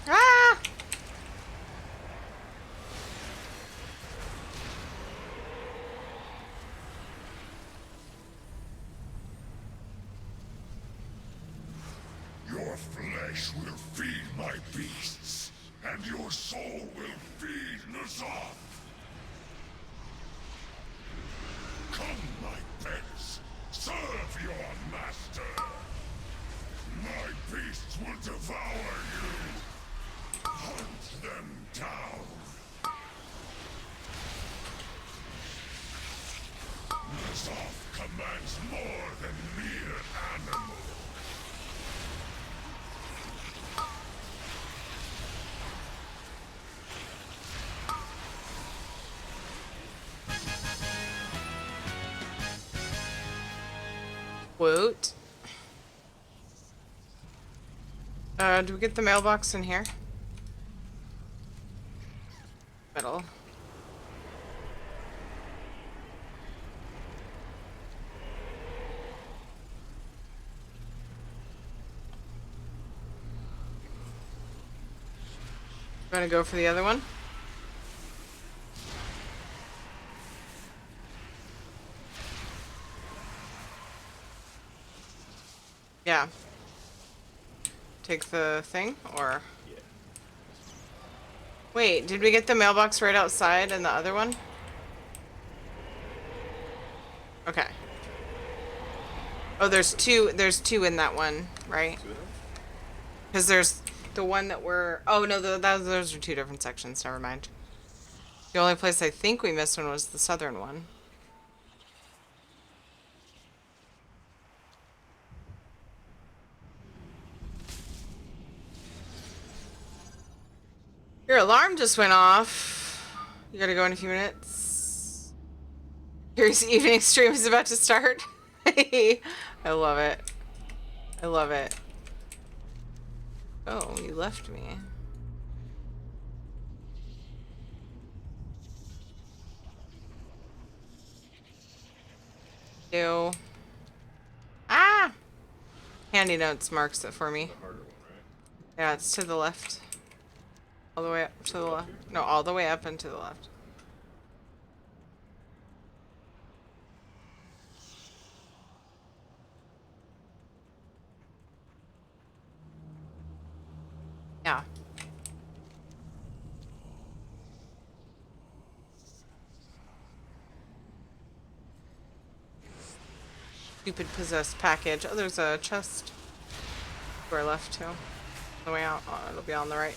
A: Ah!
G: Your flesh will feed my beasts, and your soul will feed Nazaf. Come, my pets, serve your master. My beasts will devour you. Hunt them down. Nazaf commands more than mere animal.
A: Woot. Do we get the mailbox in here? Middle. Gonna go for the other one? Yeah. Take the thing, or?
C: Yeah.
A: Wait, did we get the mailbox right outside and the other one? Okay. Oh, there's two in that one, right? Because there's the one that we're... Oh, no, those are two different sections. Never mind. The only place I think we missed one was the southern one. Your alarm just went off. You gotta go in a few minutes. Your evening stream is about to start. I love it. I love it. Oh, you left me. Ew. Ah! Handy notes marks it for me. Yeah, it's to the left. All the way up to the left. No, all the way up and to the left. Yeah. Stupid possessed package. Oh, there's a chest. To our left too. On the way out. Oh, it'll be on the right.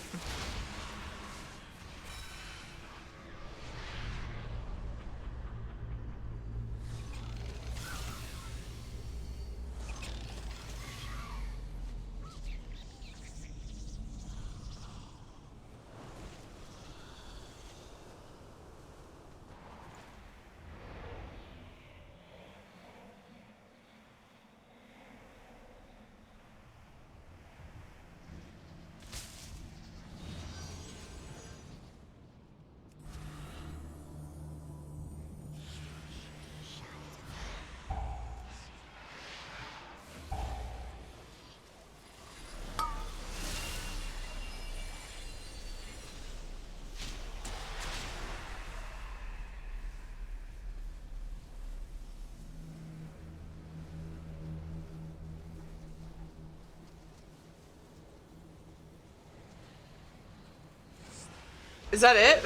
A: Is that it?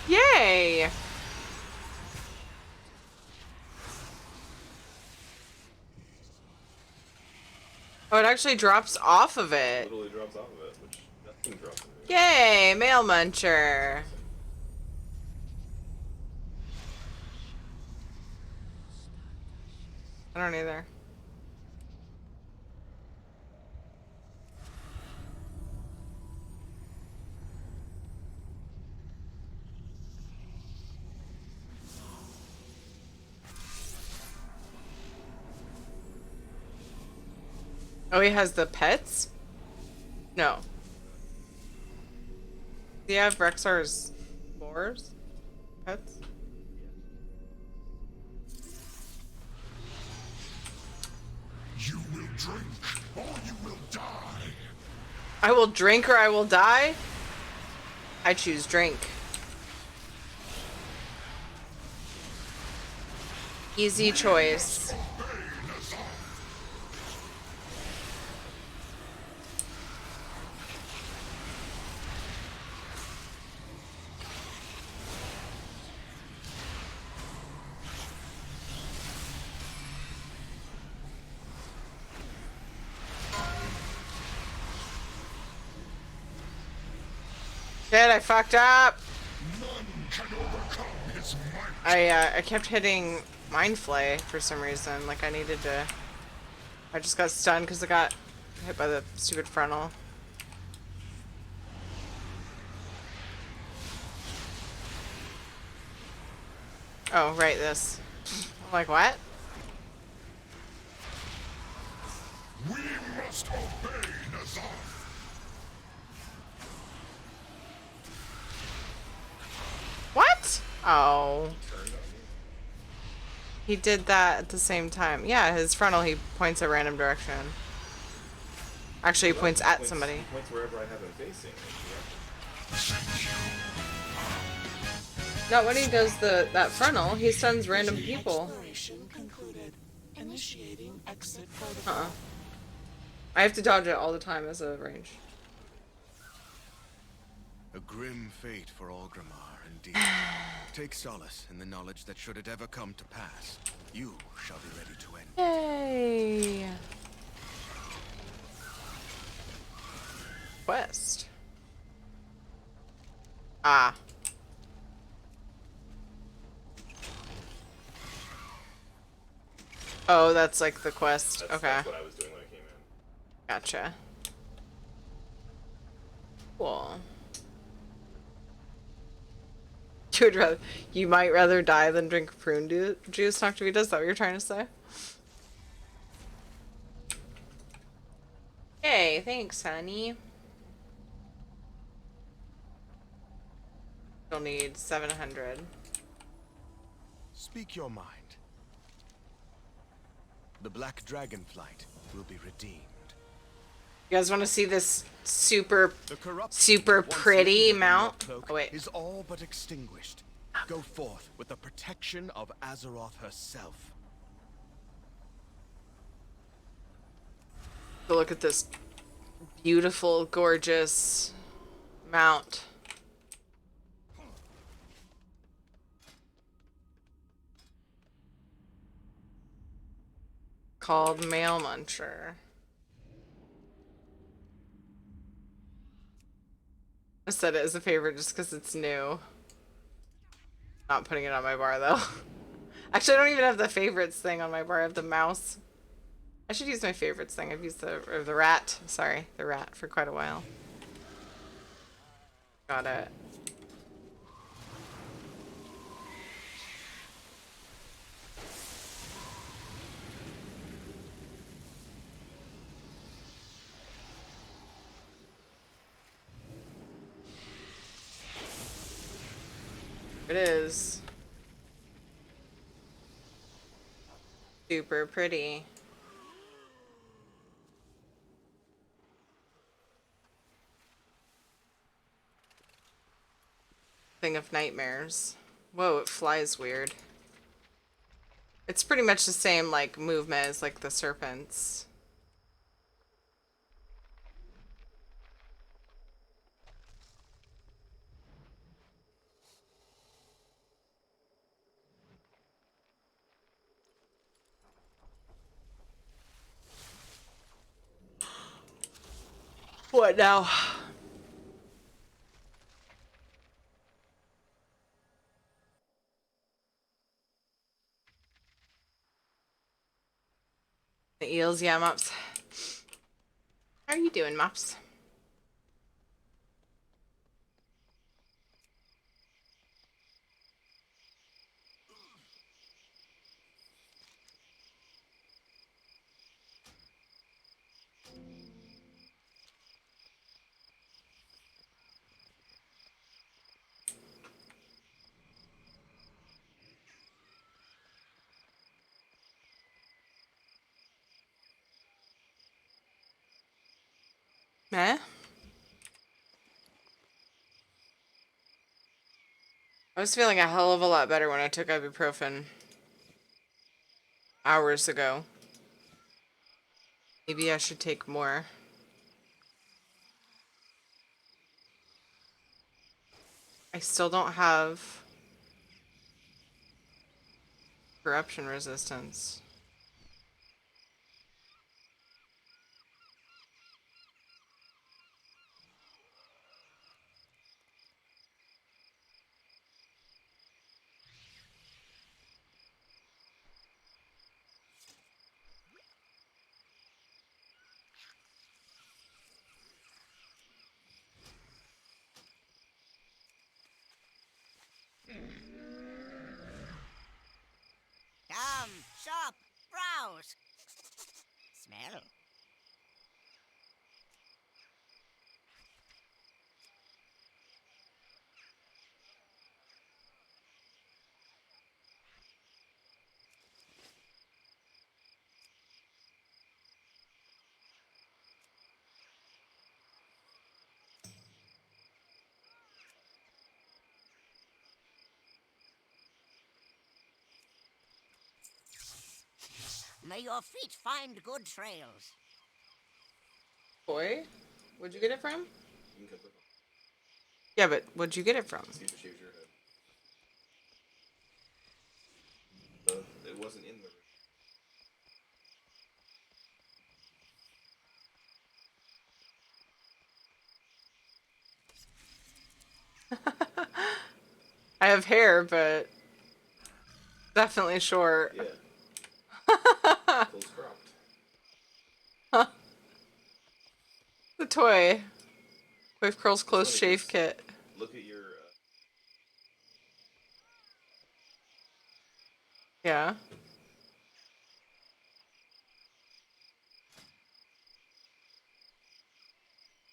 A: Yay! Oh, it actually drops off of it.
C: Literally drops off of it, which nothing drops of it.
A: Yay! Mail muncher. I don't either. Oh, he has the pets? No. Do you have Rexar's boars? Pets?
G: You will drink, or you will die.
A: I will drink or I will die? I choose drink. Easy choice. Shit, I fucked up. I kept hitting Mind Flay for some reason. Like I needed to. I just got stunned because I got hit by the stupid frontal. Oh, right, this. I'm like, what?
G: We must obey Nazar.
A: What? Oh. He did that at the same time. Yeah, his frontal, he points a random direction. Actually, he points at somebody.
C: He points wherever I have him facing.
A: No, when he does that frontal, he stuns random people. I have to dodge it all the time as a range.
D: A grim fate for Orgrimmar, indeed. Take solace in the knowledge that should it ever come to pass, you shall be ready to end.
A: Yay! Quest. Ah. Oh, that's like the quest. Okay.
C: That's what I was doing when I came in.
A: Gotcha. Cool. You might rather die than drink prune juice, Noctavita? Is that what you're trying to say? Hey, thanks, honey. You'll need 700.
D: Speak your mind. The Black Dragonflight will be redeemed.
A: You guys want to see this super
D: Once
A: pretty
D: lifted in your
A: mount?
D: cloak
A: Oh, wait.
D: is all but extinguished. Go forth with the protection of Azeroth herself.
A: Go look at this beautiful, gorgeous mount. Called Mail Muncher. I said it as a favorite just because it's new. Not putting it on my bar though. Actually, I don't even have the favorites thing on my bar. I have the mouse. I should use my favorites thing. I've used the rat. Sorry, the rat for quite a while. Got it. It is. Super pretty. Thing of nightmares. Whoa, it flies weird. It's pretty much the same like movement as like the serpents. What now? The eels, yeah, Mops. How are you doing, Mops? Eh? I was feeling a hell of a lot better when I took ibuprofen hours ago. Maybe I should take more. I still don't have corruption resistance.
F: Come, shop, browse. Smell. May your feet find good trails.
A: Boy? Where'd you get it from? Yeah, but where'd you get it from?
C: See if it shaves your head. It wasn't in the
A: I have hair, but definitely short.
C: Yeah. Close cropped.
A: Huh. The toy. Wave Curls Close Shave Kit.
C: Look at your
A: Yeah.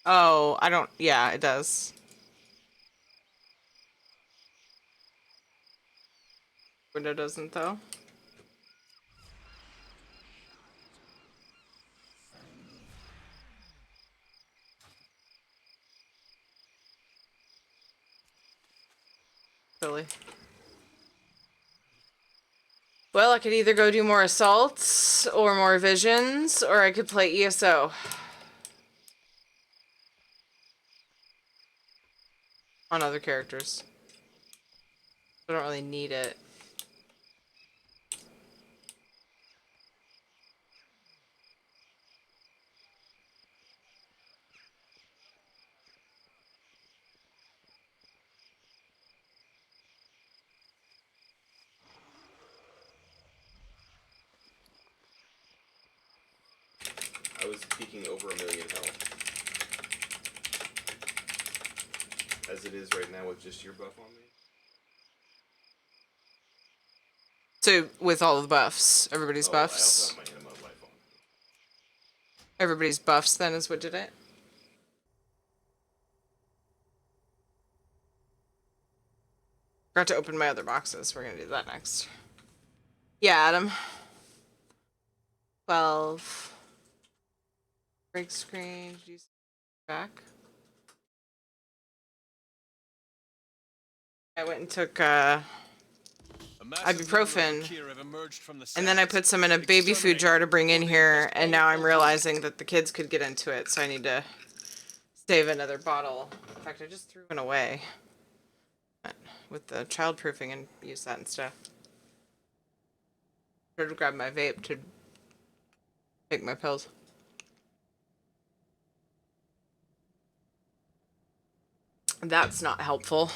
A: Oh, I don't... Yeah, it does. Window doesn't, though. Silly. Well, I could either go do more assaults or more visions, or I could play ESO. On other characters. I don't really need it.
C: I was peaking over 1,000,000 health. As it is right now with just your buff on me.
A: So, with all the buffs, everybody's
C: I
A: buffs.
C: also have my ammo life on.
A: Everybody's buffs, then, is what did it? Forgot to open my other boxes. We're gonna do that next. Yeah, Adam. 12. Break screen. Back. I went and took ibuprofen, and then I put some in a baby food jar to bring in here, and now I'm realizing that the kids could get into it, so I need to save another bottle. In fact, I just threw one away with the childproofing and use that instead. I tried to grab my vape to take my pills. That's not helpful.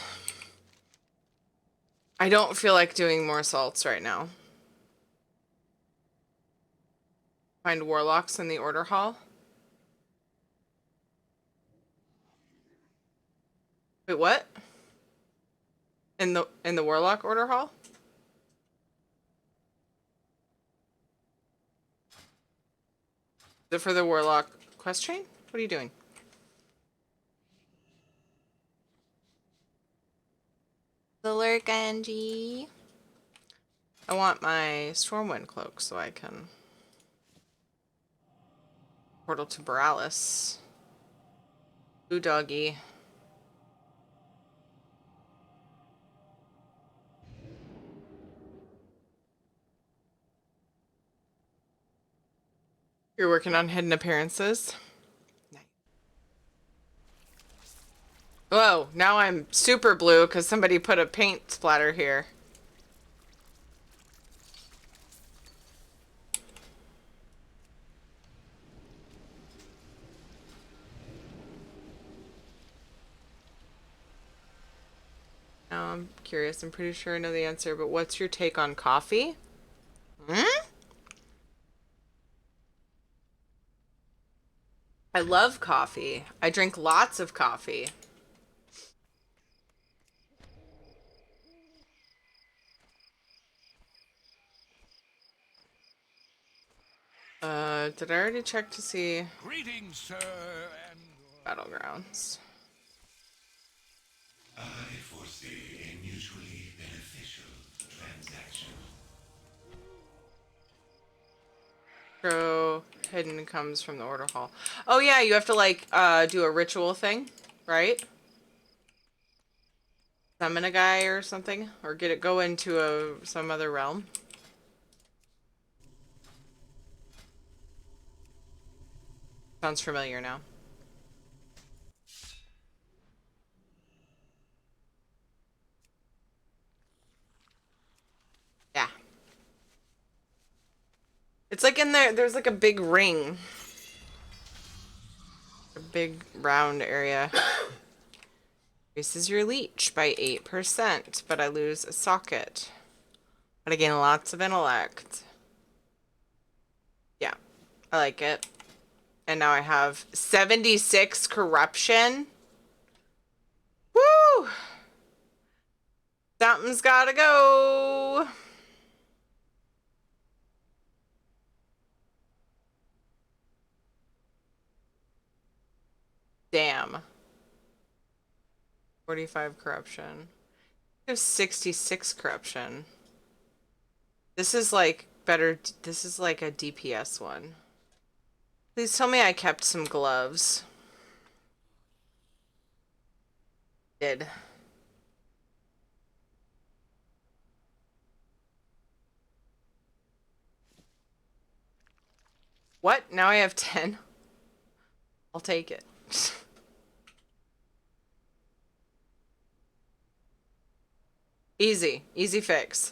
A: I don't feel like doing more assaults right now. Find warlocks in the order hall. Wait, what? In the warlock order hall? Is it for the warlock quest chain? What are you doing? The lurk, Angie. I want my Stormwind cloak so I can portal to Borealis. Ooh, doggy. You're working on hidden appearances? Nice. Whoa, now I'm super blue because somebody put a paint splatter here. Now I'm curious. I'm pretty sure I know the answer, but what's your take on coffee? Hmm? I love coffee. I drink lots of coffee. Did I already check to see?
B: Greetings, sir, and
A: Battlegrounds.
L: I foresee a mutually beneficial transaction.
A: So hidden comes from the order hall. Oh yeah, you have to like do a ritual thing, right? Summon a guy or something, or go into some other realm. Sounds familiar now. Yeah. It's like in there, there's like a big ring. A big round area. Increases your leech by 8%, but I lose a socket. But I gain lots of intellect. Yeah, I like it. And now I have 76 corruption. Woo! Something's gotta go. Damn. 45 corruption. I have 66 corruption. This is like better. This is like a DPS one. Please tell me I kept some gloves. Did. What? Now I have 10? I'll take it. Easy. Easy fix.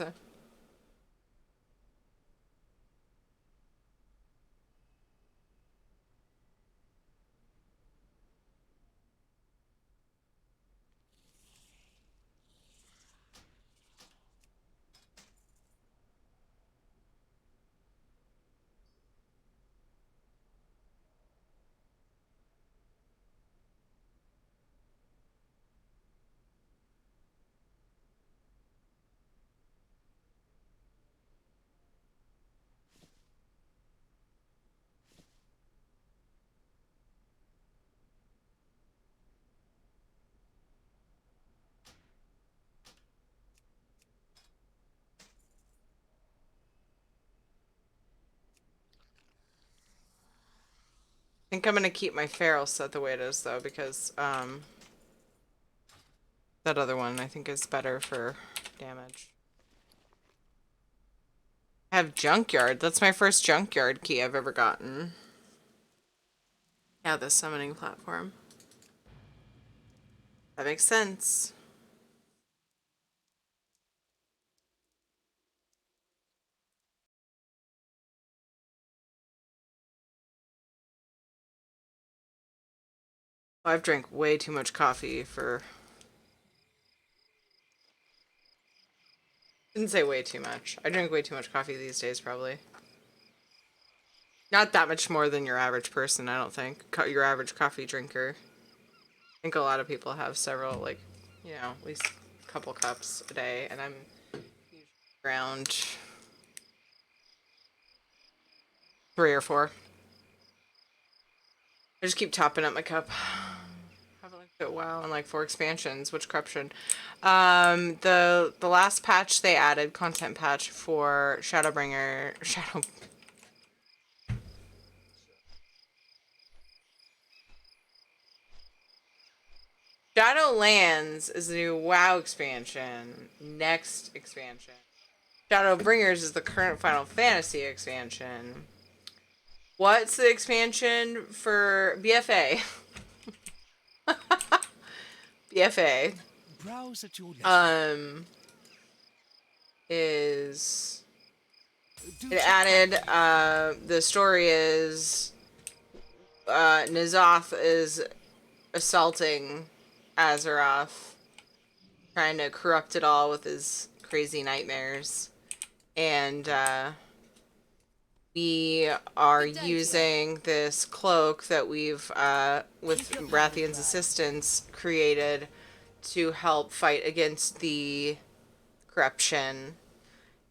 A: I think I'm gonna keep my feral set the way it is though, because that other one I think is better for damage. I have junkyard. That's my first junkyard key I've ever gotten. Yeah, the summoning platform. That makes sense. I've drank way too much coffee for... Didn't say way too much. I drink way too much coffee these days, probably. Not that much more than your average person, I don't think. Your average coffee drinker. I think a lot of people have several, like, you know, at least a couple cups a day, and I'm around 3 or 4. I just keep topping up my cup. Haven't looked at WoW in like 4 expansions. Which corruption? The last patch they added, content patch for Shadowbringer. Shadowlands is the new WoW expansion. Next expansion. Shadowbringers is the current Final Fantasy expansion. What's the expansion for BFA? BFA.
B: Browse at your leisure.
A: Is it added the story is N'Zoth is assaulting Azeroth, trying to corrupt it all with his crazy nightmares, and we are using this cloak that we've with Rathian's assistance created to help fight against the corruption,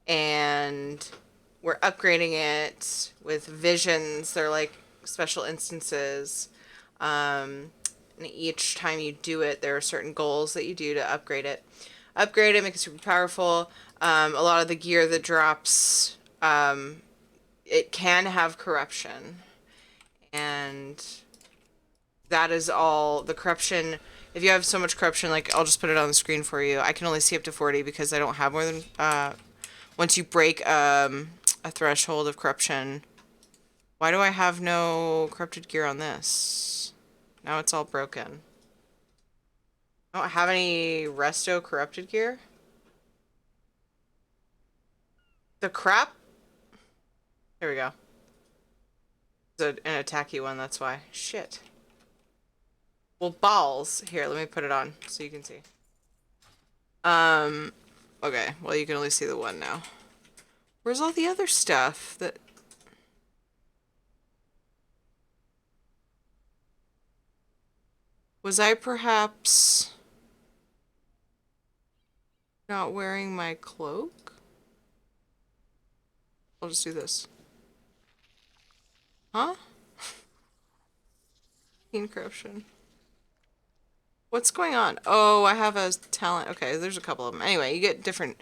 A: and we're upgrading it with visions. They're like special instances, and each time you do it there are certain goals that you do to upgrade it, make it super powerful. A lot of the gear that drops, it can have corruption, and that is all the corruption. If you have so much corruption, like, I'll just put it on the screen for you. I can only see up to 40 because I don't have more than, once you break a threshold of corruption. Why do I have no corrupted gear on this? Now it's all broken. I don't have any resto corrupted gear. The crap? There we go. It's an attacky one, that's why. Shit. Well, balls. Here, let me put it on so you can see. Okay. Well, you can only see the one now. Where's all the other stuff that... Was I perhaps not wearing my cloak? I'll just do this. Huh? Corruption. What's going on? Oh, I have a talent. Okay, there's a couple of them. Anyway, you get different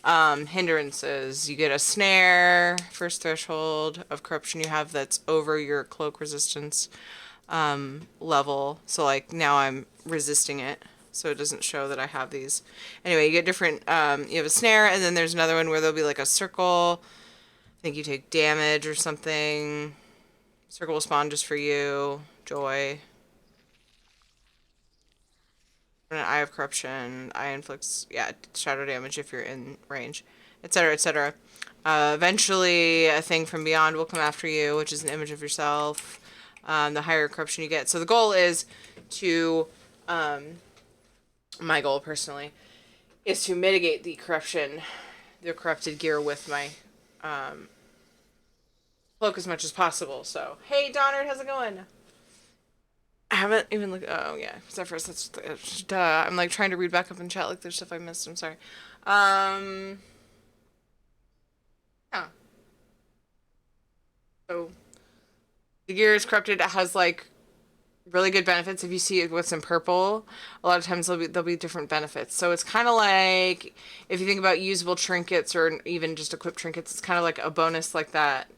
A: hindrances. You get a snare, first threshold of corruption you have that's over your cloak resistance level. So like now I'm resisting it, so it doesn't show that I have these. Anyway, you get different, you have a snare, and then there's another one where there'll be like a circle. I think you take damage or something. Circle will spawn just for you. Joy. An Eye of Corruption. Eye inflicts, yeah, shadow damage if you're in range, etc., etc. Eventually, a thing from beyond will come after you, which is an image of yourself. The higher corruption you get. So the goal is to, my goal personally, is to mitigate the corruption, the corrupted gear with my cloak as much as possible. So, hey, Donard, how's it going? I haven't even looked. Oh yeah, Zephyrus. That's duh. I'm like trying to read back up in chat. Like there's stuff I missed. I'm sorry. Yeah. So the gear is corrupted. It has like really good benefits. If you see what's in purple, a lot of times there'll be different benefits. So it's kind of like if you think about usable trinkets or even just equipped trinkets, it's kind of like a bonus like that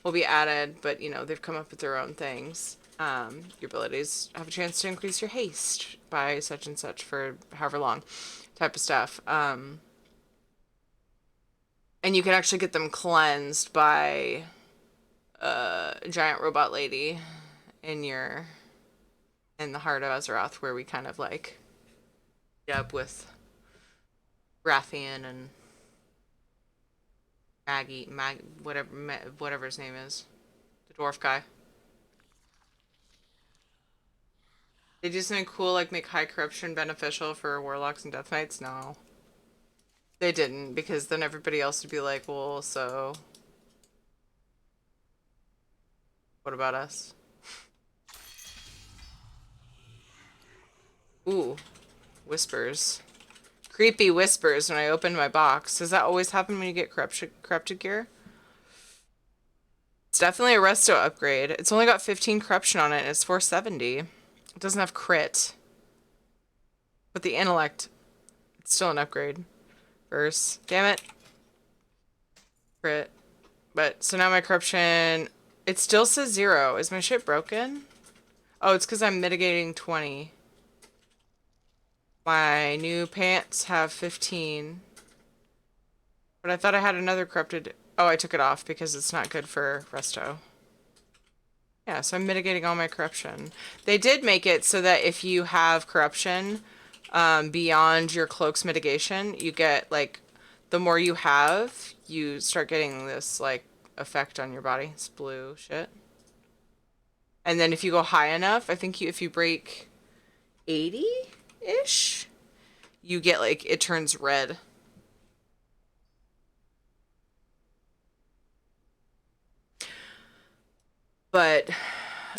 A: will be added. But you know they've come up with their own things. Your abilities have a chance to increase your haste by such and such for however long, type of stuff. And you can actually get them cleansed by a giant robot lady in the heart of Azeroth, where we kind of like meet up with Rathian and whatever his name is, the dwarf guy. They do something cool like make high corruption beneficial for warlocks and death knights? No. They didn't, because then everybody else would be like, well, so what about us? Ooh. Whispers. Creepy whispers when I open my box. Does that always happen when you get corrupted gear? It's definitely a resto upgrade. It's only got 15 corruption on it, and it's 470. It doesn't have crit. But the intellect, it's still an upgrade. Verse. Damn it. Crit. But, so now my corruption, it still says 0. Is my shit broken? Oh, it's because I'm mitigating 20. My new pants have 15. But I thought I had another corrupted. Oh, I took it off because it's not good for resto. Yeah, so I'm mitigating all my corruption. They did make it so that if you have corruption beyond your cloak's mitigation, you get, like, the more you have, you start getting this, like, effect on your body. It's blue shit. And then if you go high enough, I think if you break 80-ish, you get, like, it turns red. But,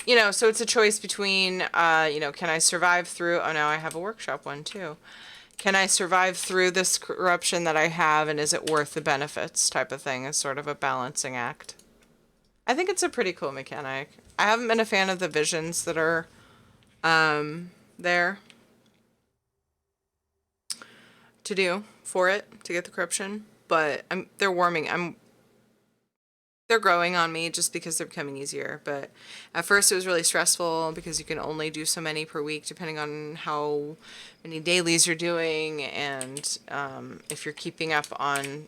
A: you know, so it's a choice between, you know, can I survive through, oh no, I have a workshop one too. Can I survive through this corruption that I have, and is it worth the benefits type of thing? Is sort of a balancing act. I think it's a pretty cool mechanic. I haven't been a fan of the visions that are there to do for it, to get the corruption, but they're warming. They're growing on me just because they're becoming easier. But at first it was really stressful because you can only do so many per week depending on how many dailies you're doing, and if you're keeping up on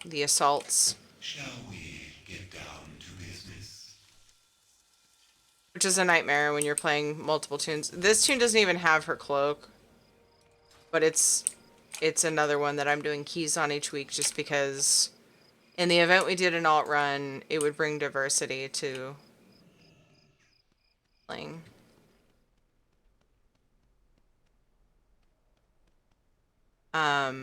A: the assaults.
L: Shall we get down to business?
A: Which is a nightmare when you're playing multiple tunes. This tune doesn't even have her cloak, but it's another one that I'm doing keys on each week just because in the event we did an alt run, it would bring diversity to playing. Yeah.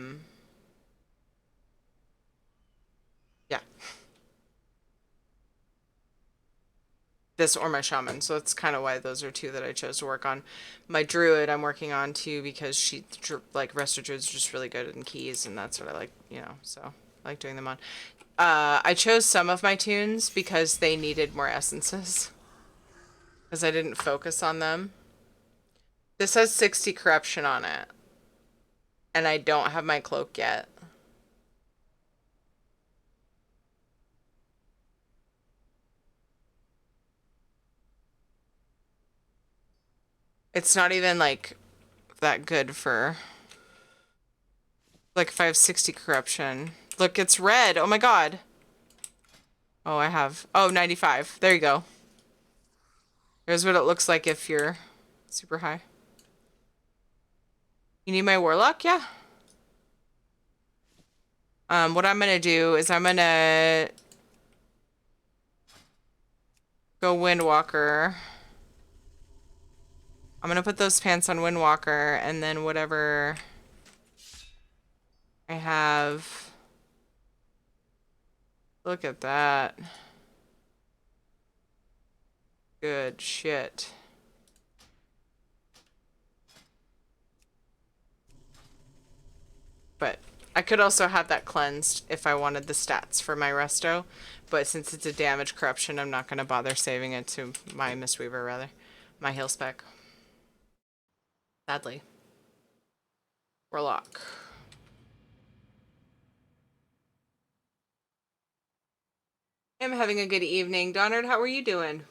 A: This or my shaman, so that's kind of why those are two that I chose to work on. My druid I'm working on too because she, like, resto druids are just really good in keys, and that's what I like, you know, so I like doing them on. I chose some of my tunes because they needed more essences, because I didn't focus on them. This has 60 corruption on it. And I don't have my cloak yet. It's not even like that good for like if I have 60 corruption. Look, it's red. Oh my god. Oh, I have 95. There you go. Here's what it looks like if you're super high. You need my warlock? Yeah. What I'm gonna do is I'm gonna go Windwalker. I'm gonna put those pants on Windwalker, and then whatever I have. Look at that. Good shit. But I could also have that cleansed if I wanted the stats for my resto. But since it's a damage corruption, I'm not gonna bother saving it to my Mistweaver, rather. My heal spec. Sadly. Warlock. I'm having a good evening. Donard, how are you doing?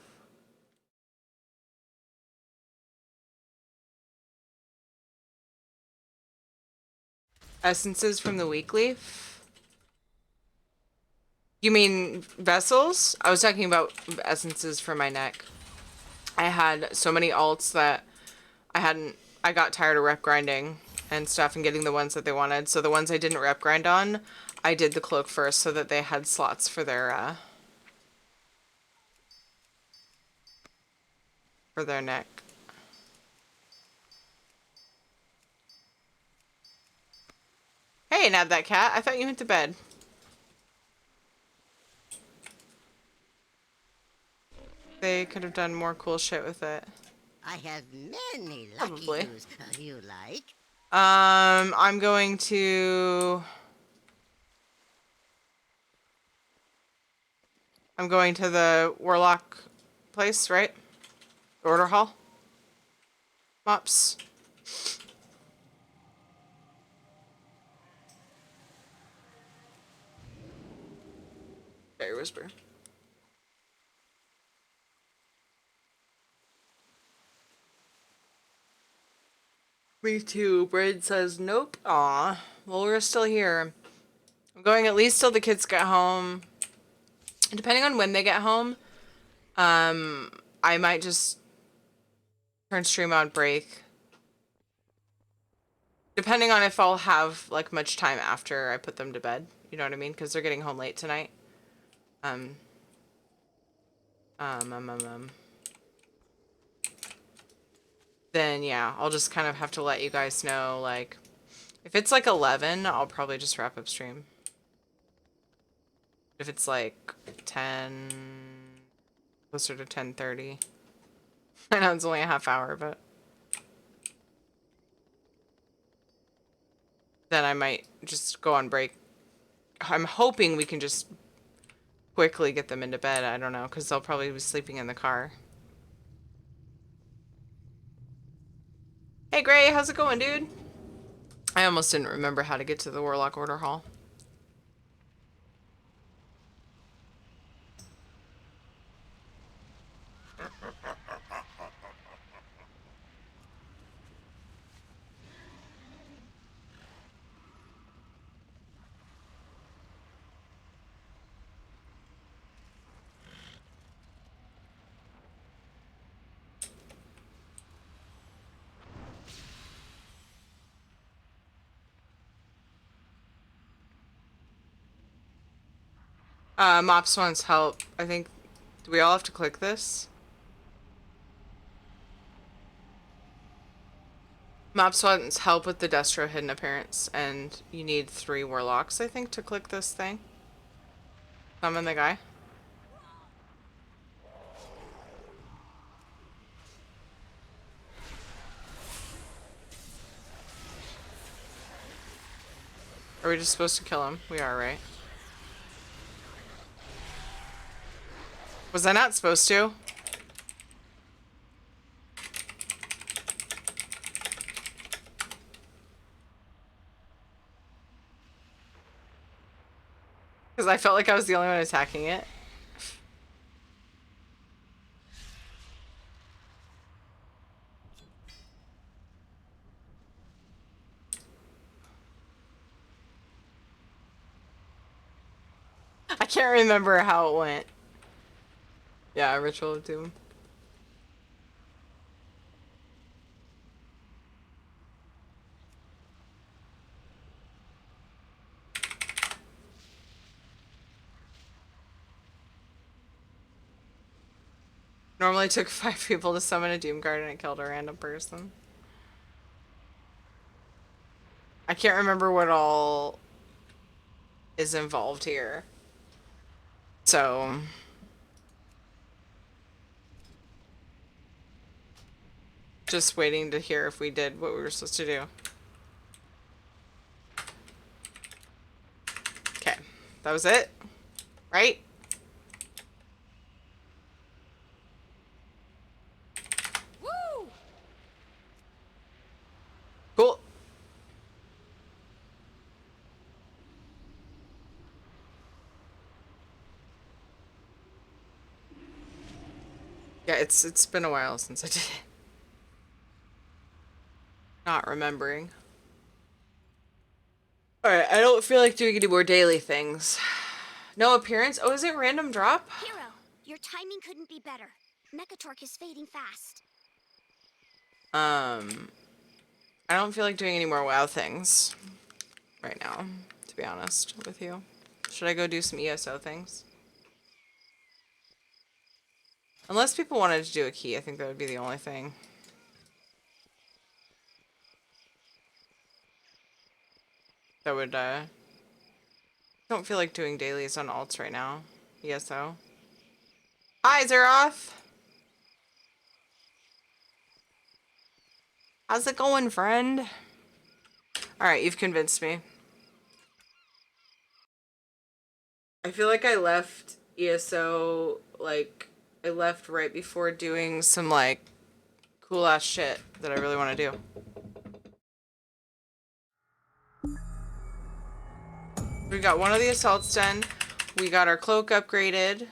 A: Essences from the weekly? You mean vessels? I was talking about essences for my neck. I had so many alts that I got tired of rep grinding and stuff and getting the ones that they wanted. So the ones I didn't rep grind on, I did the cloak first so that they had slots for their neck. Hey, Nab that cat. I thought you went to bed. They could have done more cool shit with it.
N: I have many lucky
A: Probably.
N: use. You like?
A: I'm going to the Warlock place, right? Order hall. Mops. Fairy Whisper. Me too. Braid says nope. Aw. Well, we're still here. I'm going at least till the kids get home. Depending on when they get home, I might just turn stream on break. Depending on if I'll have like much time after I put them to bed. You know what I mean? Because they're getting home late tonight. Then yeah, I'll just kind of have to let you guys know, like, if it's like 11, I'll probably just wrap up stream. If it's like 10, closer to 10:30. I know it's only a half hour, but then I might just go on break. I'm hoping we can just quickly get them into bed. I don't know, because they'll probably be sleeping in the car. Hey Gray, how's it going, dude? I almost didn't remember how to get to the Warlock Order Hall. Mops wants help. I think, do we all have to click this? Mops wants help with the Destro Hidden Appearance, and you need 3 Warlocks, I think, to click this thing. Summon the guy. Are we just supposed to kill him? We are, right? Was I not supposed to? Because I felt like I was the only one attacking it. I can't remember how it went. Yeah, Ritual of Doom. Normally took 5 people to summon a Doom Guard and it killed a random person. I can't remember what all is involved here. So... just waiting to hear if we did what we were supposed to do. Okay. That was it? Right?
M: Woo!
A: Cool. Yeah, it's been a while since I did it. Not remembering. Alright, I don't feel like doing any more daily things. No appearance? Oh, is it random drop?
M: Hero, your timing couldn't be better. Mechatork is fading fast.
A: I don't feel like doing any more WoW things right now, to be honest with you. Should I go do some ESO things? Unless people wanted to do a key, I think that would be the only thing. That would, don't feel like doing dailies on alts right now. ESO. Hi, Zeroth! How's it going, friend? Alright, you've convinced me. I feel like I left ESO, like, I left right before doing some, like, cool-ass shit that I really want to do. We got one of the assaults done. We got our cloak upgraded.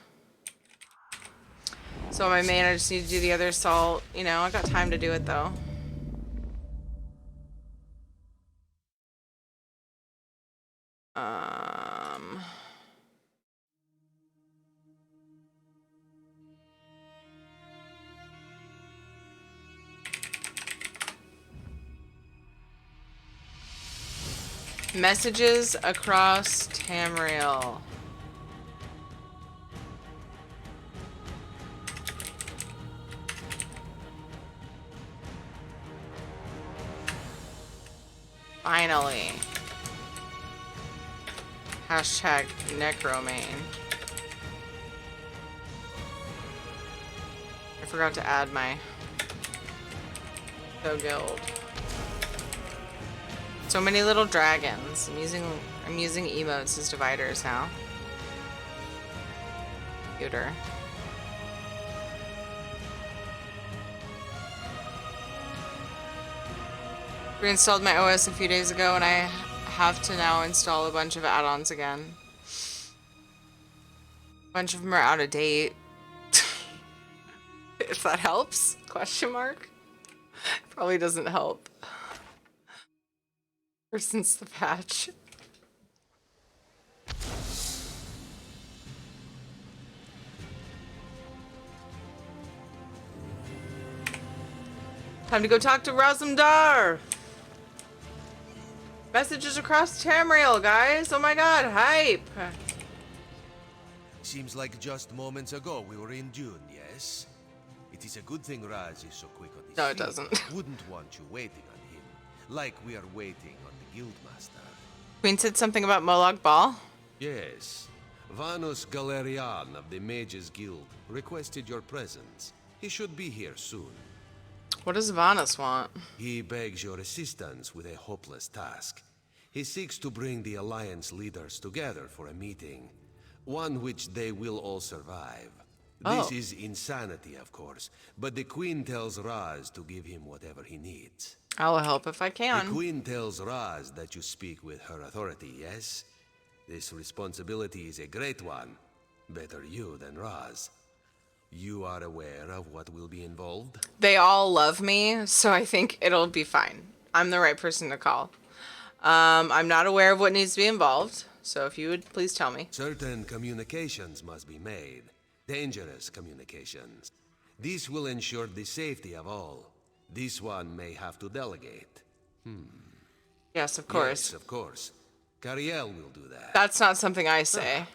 A: So my main, I just need to do the other assault. You know, I got time to do it, though. Messages across Tamriel. Finally. Hashtag Necromane. I forgot to add my guild. So many little dragons. I'm using emotes as dividers now. Computer. Reinstalled my OS a few days ago and I have to now install a bunch of add-ons again. A bunch of them are out of date. If that helps? Question mark? Probably doesn't help. Or since the patch. Time to go talk to Razumdar! Messages across Tamriel, guys! Oh my god, hype!
T: Seems like just moments ago we were in Dune, yes? It is a good thing Raz is so quick on his
A: No, it
T: feet.
A: doesn't.
T: Wouldn't want you waiting on him, like we are waiting on the Guildmaster.
A: Queen said something about Molag Bal?
T: Yes. Vanus Galerian of the Mages Guild requested your presence. He should be here soon.
A: What does Vanus want?
T: He begs your assistance with a hopeless task. He seeks to bring the Alliance leaders together for a meeting. One which they will all survive. This is insanity, of course, but the Queen tells Raz to give him whatever he needs.
A: I'll help if I can.
T: The Queen tells Raz that you speak with her authority, yes? This responsibility is a great one. Better you than Raz. You are aware of what will be involved?
A: They all love me, so I think it'll be fine. I'm the right person to call. I'm not aware of what needs to be involved, so if you would please tell me.
T: Certain communications must be made. Dangerous communications. This will ensure the safety of all. This one may have to delegate.
A: Yes, of course.
T: Yes, of course. Cariel will do that.
A: That's not something I say.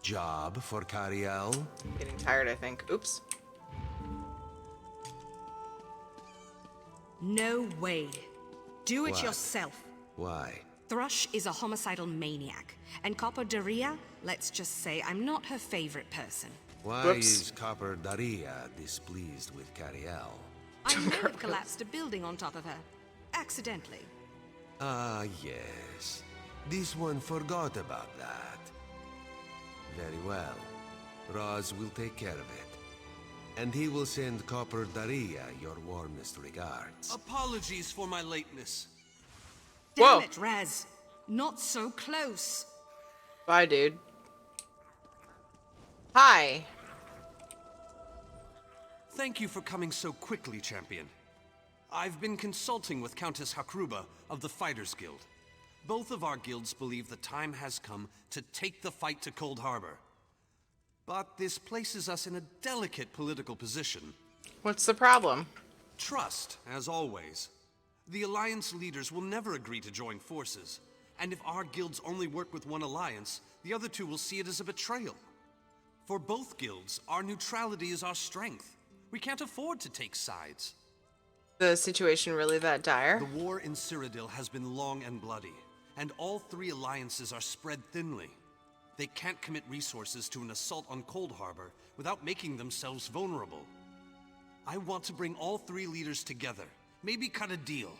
T: Job for Cariel?
A: I'm getting tired, I think. Oops.
E: No way. Do it
T: What?
E: yourself.
T: Why?
E: Thrush is a homicidal maniac, and Copper Daria, let's just say I'm not her favorite person.
T: Why
A: Whoops.
T: is Copper Daria displeased with Cariel?
E: I may have collapsed a building on top of her. Accidentally.
T: Ah, yes. This one forgot about that. Very well. Raz will take care of it. And he will send Copper Daria your warmest regards.
J: Apologies for my lateness.
E: Damn it, Raz. Not so close.
A: Bye, dude. Hi.
J: Thank you for coming so quickly, Champion. I've been consulting with Countess Hakruba of the Fighters Guild. Both of our guilds believe the time has come to take the fight to Cold Harbor. But this places us in a delicate political position.
A: What's the problem?
J: Trust, as always. The Alliance leaders will never agree to join forces. And if our guilds only work with one alliance, the other two will see it as a betrayal. For both guilds, our neutrality is our strength. We can't afford to take sides.
A: The situation really that dire?
J: The war in Cyrodiil has been long and bloody, and all three alliances are spread thinly. They can't commit resources to an assault on Cold Harbor without making themselves vulnerable. I want to bring all three leaders together, maybe cut a deal.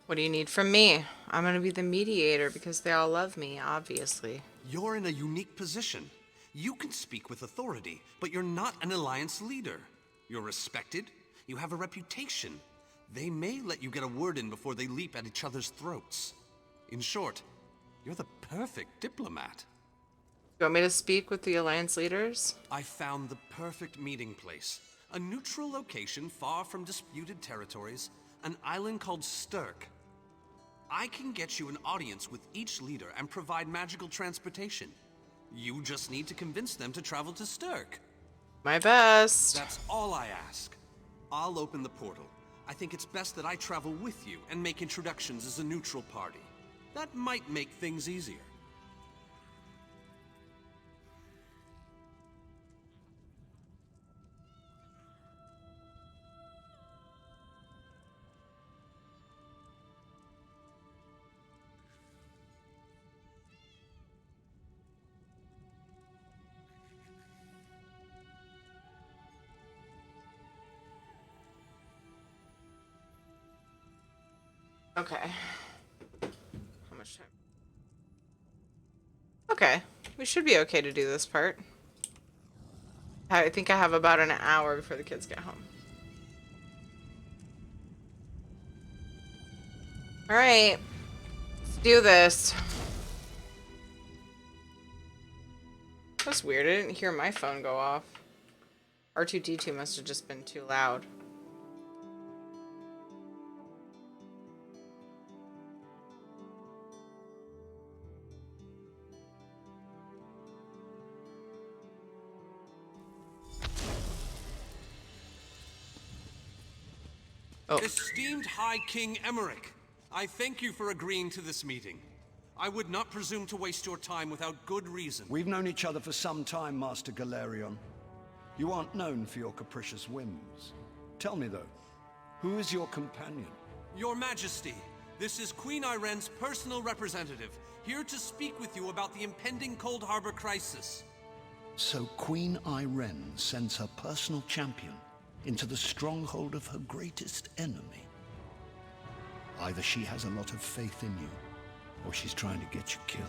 A: What do you need from me? I'm gonna be the mediator because they all love me, obviously.
J: You're in a unique position. You can speak with authority, but you're not an alliance leader. You're respected. You have a reputation. They may let you get a word in before they leap at each other's throats. In short, you're the perfect diplomat.
A: You want me to speak with the Alliance leaders?
J: I found the perfect meeting place. A neutral location far from disputed territories, an island called Stirk. I can get you an audience with each leader and provide magical transportation. You just need to convince them to travel to Stirk.
A: My best.
J: That's all I ask. I'll open the portal. I think it's best that I travel with you and make introductions as a neutral party. That might make things easier.
A: Okay. How much time? Okay. We should be okay to do this part. I think I have about an hour before the kids get home. Alright. Let's do this. That's weird. I didn't hear my phone go off. R2-D2 must have just been too loud.
J: Esteemed High King Emmerich, I thank you for agreeing to this meeting. I would not presume to waste your time without good reason.
U: We've known each other for some time, Master Galerion. You aren't known for your capricious whims. Tell me, though, who is your companion?
J: Your Majesty, this is Queen Iren's personal representative, here to speak with you about the impending Cold Harbor crisis.
U: So Queen Iren sends her personal champion into the stronghold of her greatest enemy. Either she has a lot of faith in you, or she's trying to get you killed.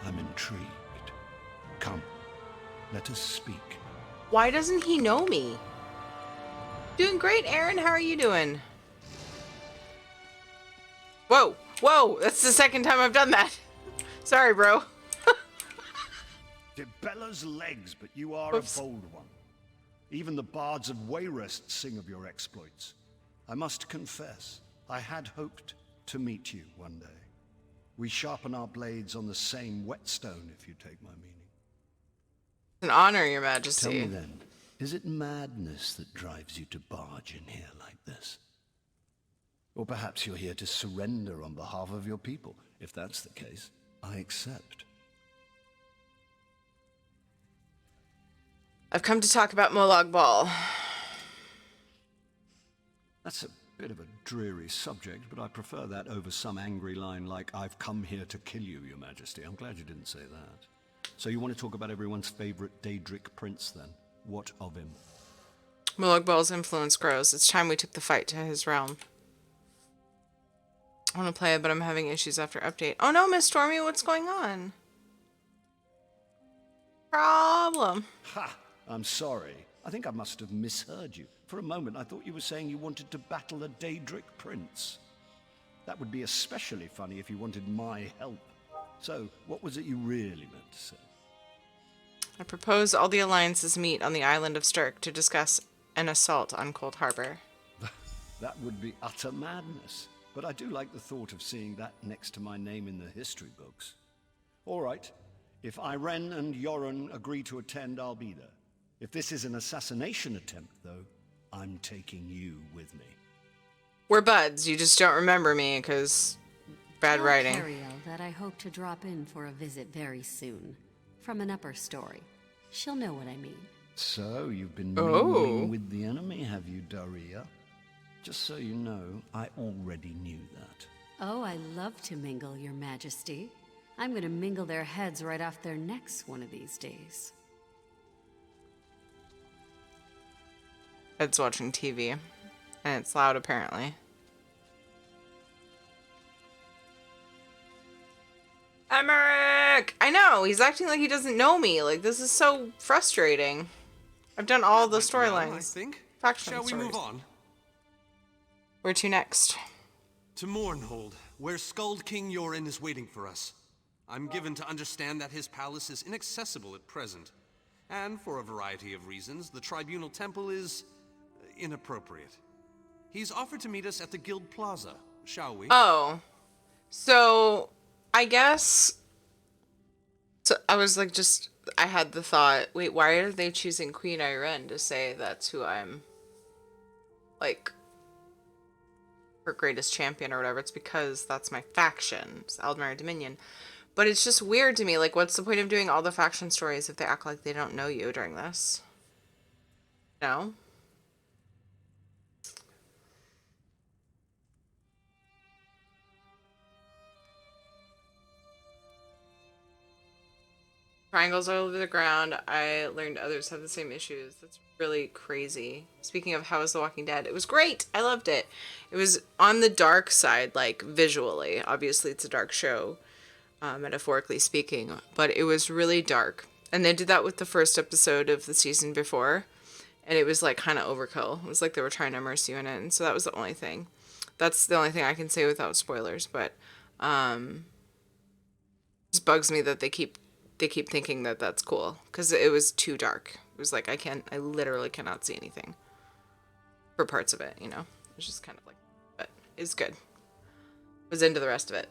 U: I'm intrigued. Come, let us speak.
A: Why doesn't he know me? Doing great, Aaron. How are you doing? Whoa. Whoa, that's the second time I've done that. Sorry, bro.
U: Dibella's legs, but you are a bold one. Even the bards of Wayrest sing of your exploits. I must confess, I had hoped to meet you one day. We sharpen our blades on the same whetstone, if you take my meaning.
A: An honor, Your Majesty.
U: Tell me then, is it madness that drives you to barge in here like this? Or perhaps you're here to surrender on behalf of your people. If that's the case, I accept.
A: I've come to talk about Molag Bal.
U: That's a bit of a dreary subject, but I prefer that over some angry line like, "I've come here to kill you, Your Majesty." I'm glad you didn't say that. So you want to talk about everyone's favorite Daedric prince, then? What of him?
A: Molag Bal's influence grows. It's time we took the fight to his realm. I want to play, but I'm having issues after update. Oh no, Miss Stormy, what's going on? Problem.
U: Ha! I'm sorry. I think I must have misheard you. For a moment, I thought you were saying you wanted to battle a Daedric prince. That would be especially funny if you wanted my help. So, what was it you really meant to say?
A: I propose all the alliances meet on the island of Stirk to discuss an assault on Cold Harbor.
U: That would be utter madness. But I do like the thought of seeing that next to my name in the history books. All right. If Irene and Yoren agree to attend, I'll be there. If this is an assassination attempt, though, I'm taking you with me.
A: We're buds. You just don't remember me because bad writing.
K: Tell Ariel that I hope to drop in for a visit very soon. From an upper story. She'll know what I mean.
U: So, you've been mingling with the enemy, have you, Daria? Just so you know, I already knew that.
K: Oh, I love to mingle, Your Majesty. I'm gonna mingle their heads right off their necks one of these days.
A: Ed's watching TV. And it's loud, apparently. Emmerich! I know! He's acting like he doesn't know me. Like, this is so frustrating. I've done all the storylines.
J: I think.
A: Faction
J: Shall we
A: stories.
J: move on?
A: Where to next?
J: To Mournhold, where Skald King Yoren is waiting for us. I'm given to understand that his palace is inaccessible at present. And for a variety of reasons, the Tribunal Temple is inappropriate. He's offered to meet us at the Guild Plaza. Shall we?
A: Oh. So, I guess... So, I was like, I had the thought, wait, why are they choosing Queen Irene to say that's who I'm, like, her greatest champion or whatever? It's because that's my faction. It's Aldmire Dominion. But it's just weird to me. Like, what's the point of doing all the faction stories if they act like they don't know you during this? No? Triangles all over the ground. I learned others have the same issues. That's really crazy. Speaking of How is The Walking Dead, it was great. I loved it. It was on the dark side, like, visually. Obviously, it's a dark show, metaphorically speaking. But it was really dark. And they did that with the first episode of the season before. And it was, like, kind of overkill. It was like they were trying to immerse you in it. And so that was the only thing. That's the only thing I can say without spoilers. But, it just bugs me that they keep thinking that that's cool, because it was too dark. It was like, I literally cannot see anything for parts of it, you know? It's just kind of like, but it's good. Was into the rest of it.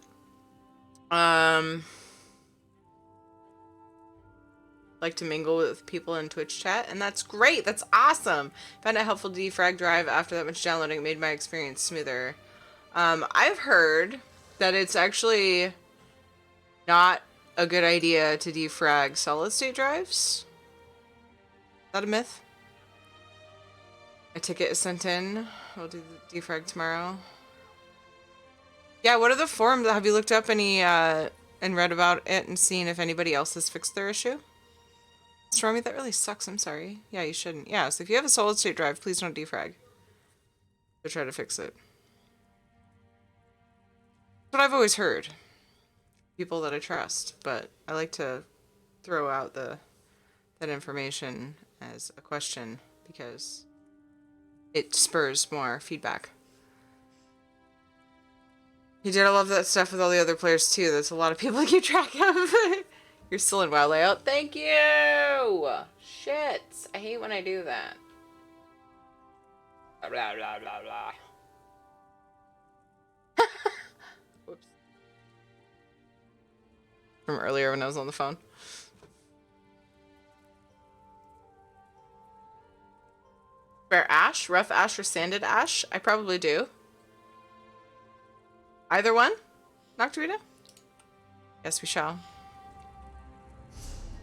A: Like to mingle with people in Twitch chat, and that's great. That's awesome. Found it helpful to defrag drive after that much downloading. It made my experience smoother. I've heard that it's actually not a good idea to defrag solid state drives. Is that a myth? A ticket is sent in. We'll do the defrag tomorrow. Yeah, what are the forums? Have you looked up any and read about it and seen if anybody else has fixed their issue? Stormy, that really sucks. I'm sorry. Yeah, you shouldn't. Yeah, so if you have a solid state drive, please don't defrag. Or try to fix it. That's what I've always heard. People that I trust, but I like to throw out that information as a question because it spurs more feedback. You did love that stuff with all the other players too. That's a lot of people to keep track of. You're still in WoW layout. Thank you! Shit. I hate when I do that. Blah, blah, blah, blah. Whoops. From earlier when I was on the phone. Rare ash? Rough ash or sanded ash? I probably do. Either one? Nocturita? Yes, we shall.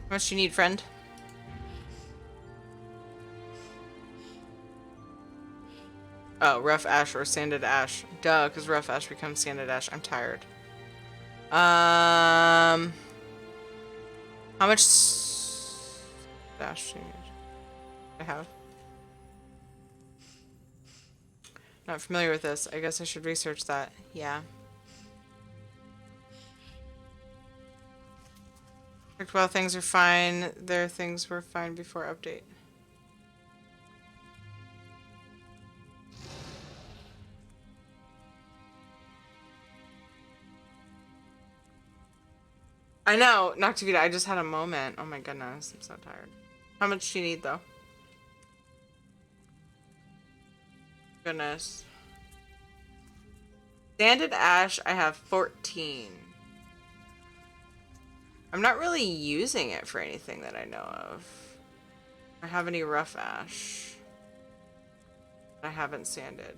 A: How much do you need, friend? Oh, rough ash or sanded ash. Duh, because rough ash becomes sanded ash. I'm tired. How much ash do you need? I have. Not familiar with this. I guess I should research that. Yeah. Well, things are fine. Their things were fine before update. I know, Noctivita, I just had a moment. Oh my goodness, I'm so tired. How much do you need, though? Goodness. Sanded ash, I have 14. I'm not really using it for anything that I know of. I have any rough ash. I haven't sanded.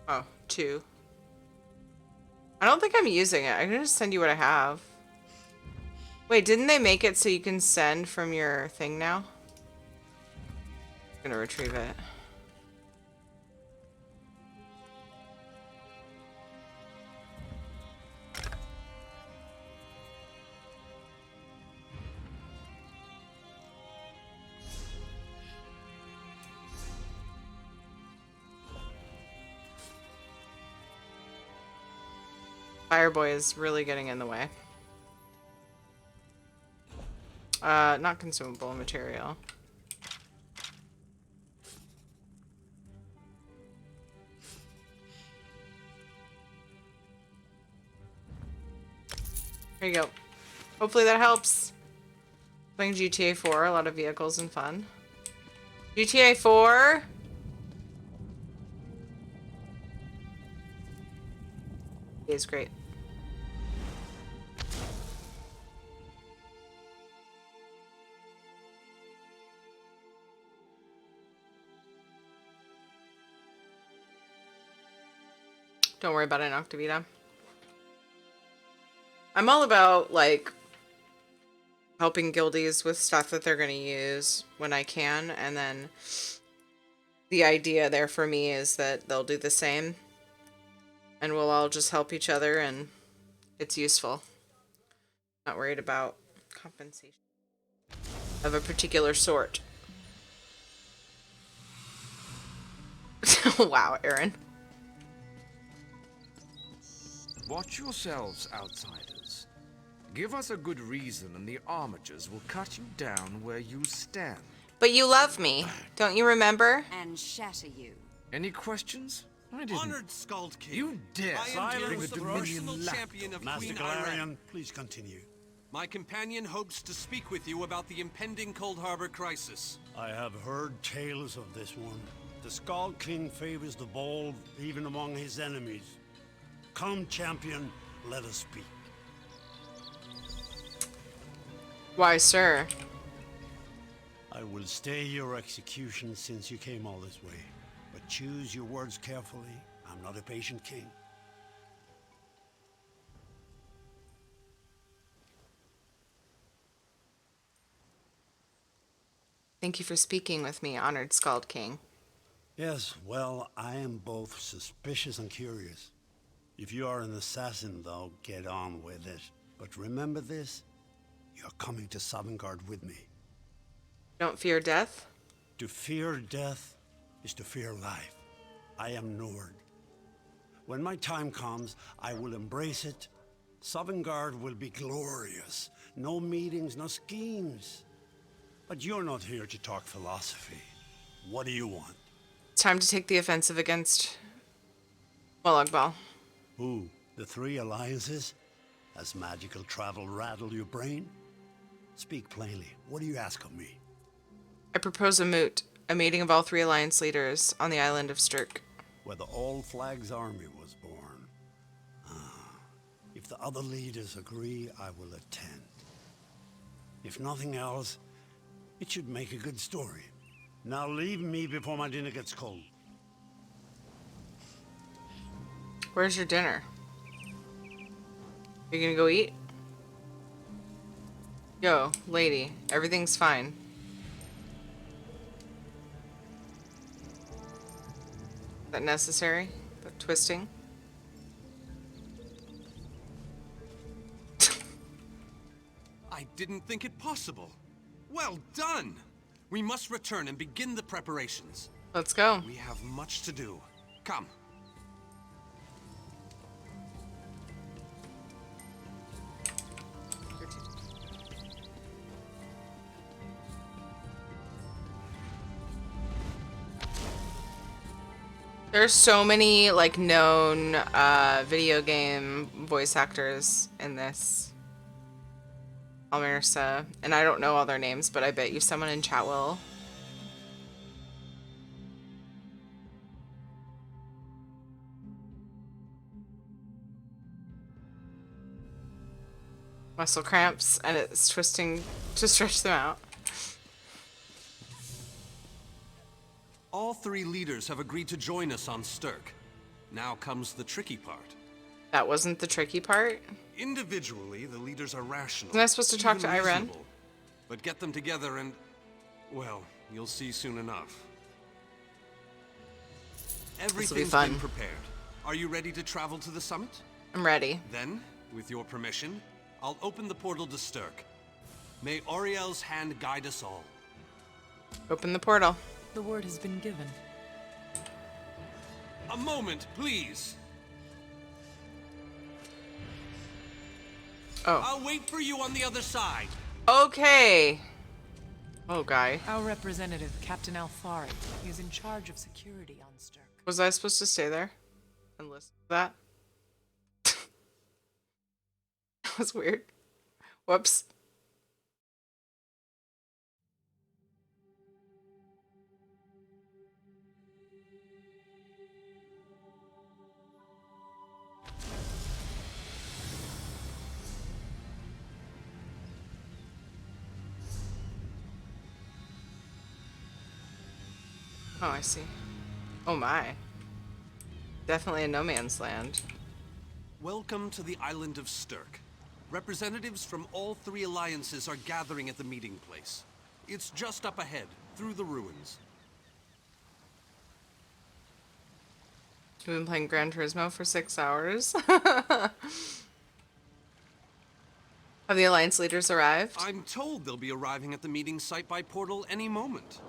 A: Oh, 2. I don't think I'm using it. I can just send you what I have. Wait, didn't they make it so you can send from your thing now? I'm gonna retrieve it. Fireboy is really getting in the way. Not consumable material. There you go. Hopefully that helps. Playing GTA 4, a lot of vehicles and fun. GTA 4? Is great. Don't worry about it, Noctivita. I'm all about, like, helping guildies with stuff that they're going to use when I can, and then the idea there for me is that they'll do the same, and we'll all just help each other, and it's useful. Not worried about compensation of a particular sort. Wow, Aaron.
O: Watch yourselves, outsiders. Give us a good reason and the armatures will cut you down where you stand.
A: But you love me, don't you remember?
S: And shatter you.
O: Any questions? I didn't.
R: Honored Skald King.
O: You dare
R: Silence
O: the
R: the
O: Dominion
R: personal
O: lap.
R: champion of
W: Master
R: Queen
W: Galarian,
R: Irene.
W: please continue.
R: My companion hopes to speak with you about the impending Cold Harbor crisis.
W: I have heard tales of this one. The Skald King favors the bold even among his enemies. Come, champion, let us speak.
A: Why, sir?
W: I will stay your execution since you came all this way. But choose your words carefully. I'm not a patient king.
A: Thank you for speaking with me, Honored Skald King.
W: Yes, well, I am both suspicious and curious. If you are an assassin, though, get on with it. But remember this, you're coming to Sovngarde with me.
A: Don't fear death?
W: To fear death is to fear life. I am Nord. When my time comes, I will embrace it. Sovngarde will be glorious. No meetings, no schemes. But you're not here to talk philosophy. What do you want?
A: It's time to take the offensive against Molag Bal.
W: Who? The three alliances? Has magical travel rattled your brain? Speak plainly. What do you ask of me?
A: I propose a moot. A meeting of all 3 alliance leaders on the island of Sturk.
W: Where the All Flags army was born. If the other leaders agree, I will attend. If nothing else, it should make a good story. Now leave me before my dinner gets cold.
A: Where's your dinner? You gonna go eat? Yo, lady, everything's fine. Is that necessary? But twisting?
J: I didn't think it possible. Well done! We must return and begin the preparations.
A: Let's go.
J: We have much to do. Come.
A: There's so many like known video game voice actors in this Almirsa, and I don't know all their names, but I bet you someone in chat will. Muscle cramps, and it's twisting to stretch them out.
J: All 3 leaders have agreed to join us on Sturk. Now comes the tricky part.
A: That wasn't the tricky part?
J: Individually, the leaders are rational.
A: Wasn't I supposed to talk to
J: even
A: Irene?
J: reasonable. But get them together and, well, you'll see soon enough. Everything's been prepared. Are you ready to travel to the summit?
A: I'm ready.
J: Then, with your permission, I'll open the portal to Sturk. May Auriel's hand guide us all.
A: Open the portal.
H: The word has been given.
J: A moment, please.
A: Oh.
J: I'll wait for you on the other side.
A: Okay. Oh, guy.
H: Our representative, Captain Alfari, is in charge of security on Sturk.
A: Was I supposed to stay there and listen to that? That was weird. Whoops. Oh, I see. Oh my. Definitely a no man's land.
J: Welcome to the island of Sturk. Representatives from all 3 alliances are gathering at the meeting place. It's just up ahead, through the ruins.
A: We've been playing Gran Turismo for 6 hours. Have the alliance leaders arrived?
J: I'm told they'll be arriving at the meeting site by portal any moment.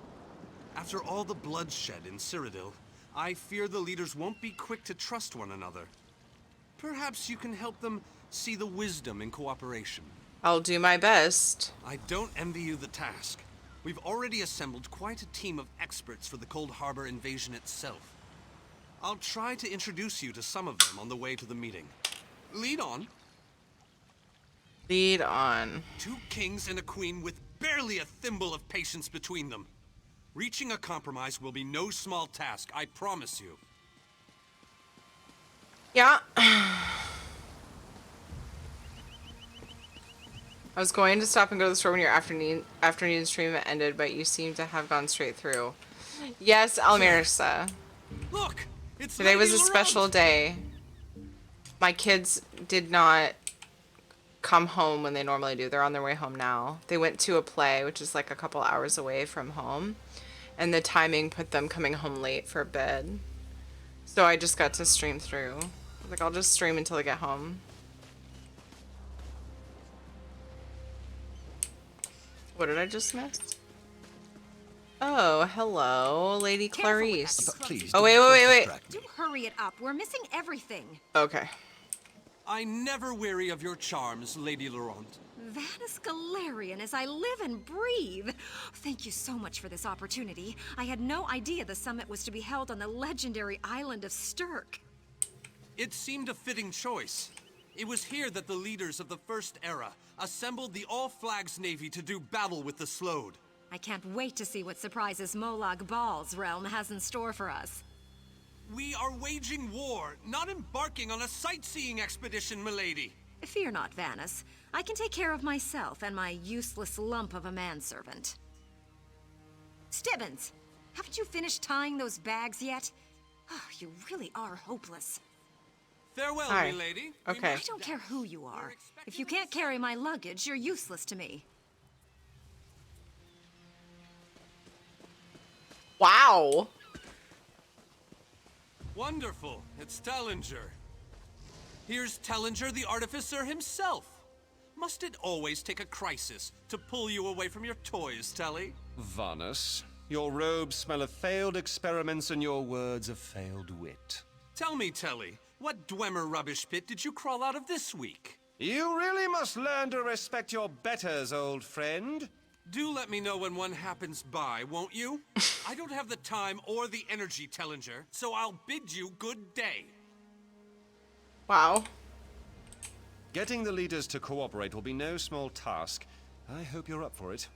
J: After all the bloodshed in Cyrodiil, I fear the leaders won't be quick to trust one another. Perhaps you can help them see the wisdom in cooperation.
A: I'll do my best.
J: I don't envy you the task. We've already assembled quite a team of experts for the Cold Harbor invasion itself. I'll try to introduce you to some of them on the way to the meeting. Lead on.
A: Lead on.
J: 2 kings and a queen with barely a thimble of patience between them. Reaching a compromise will be no small task, I promise you.
A: Yeah. I was going to stop and go to the store when your afternoon stream ended, but you seem to have gone straight through. Yes, Almirsa.
J: Look, it's
A: Today was a
J: Lady
A: special day. My kids did not come home when they normally do. They're on their way home now. They went to a play, which is like a couple hours away from home. And the timing put them coming home late for bed. So I just got to stream through. I was like, I'll just stream until I get home. What did I just miss? Oh, hello, Lady Clarice. Oh, wait.
I: Do hurry it up. We're missing everything.
A: Okay.
J: I never weary of your charms, Lady Laurent.
I: That is Galarian as I live and breathe. Thank you so much for this opportunity. I had no idea the summit was to be held on the legendary island of Sturk.
P: It seemed a fitting choice. It was here that the leaders of the First Era assembled the All-Flags Navy to do battle with the Slode.
I: I can't wait to see what surprises Molag Bal's realm has in store for us.
P: We are waging war, not embarking on a sightseeing expedition, milady.
I: Fear not, Vanus. I can take care of myself and my useless lump of a manservant. Stibbins, haven't you finished tying those bags yet? Oh, you really are hopeless.
P: Farewell,
A: Hi.
P: milady.
A: Okay.
I: I don't care who you are. If you can't carry my luggage, you're useless to me.
A: Wow.
P: Wonderful. It's Tellinger. Here's Tellinger the Artificer himself. Must it always take a crisis to pull you away from your toys, Telly?
J: Vanus, your robes smell of failed experiments and your words of failed wit.
P: Tell me, Telly, what Dwemer rubbish pit did you crawl out of this week?
J: You really must learn to respect your betters, old friend.
P: Do let me know when one happens by, won't you? I don't have the time or the energy, Tellinger, so I'll bid you good day.
A: Wow.
J: Getting the leaders to cooperate will be no small task. I hope you're up for it.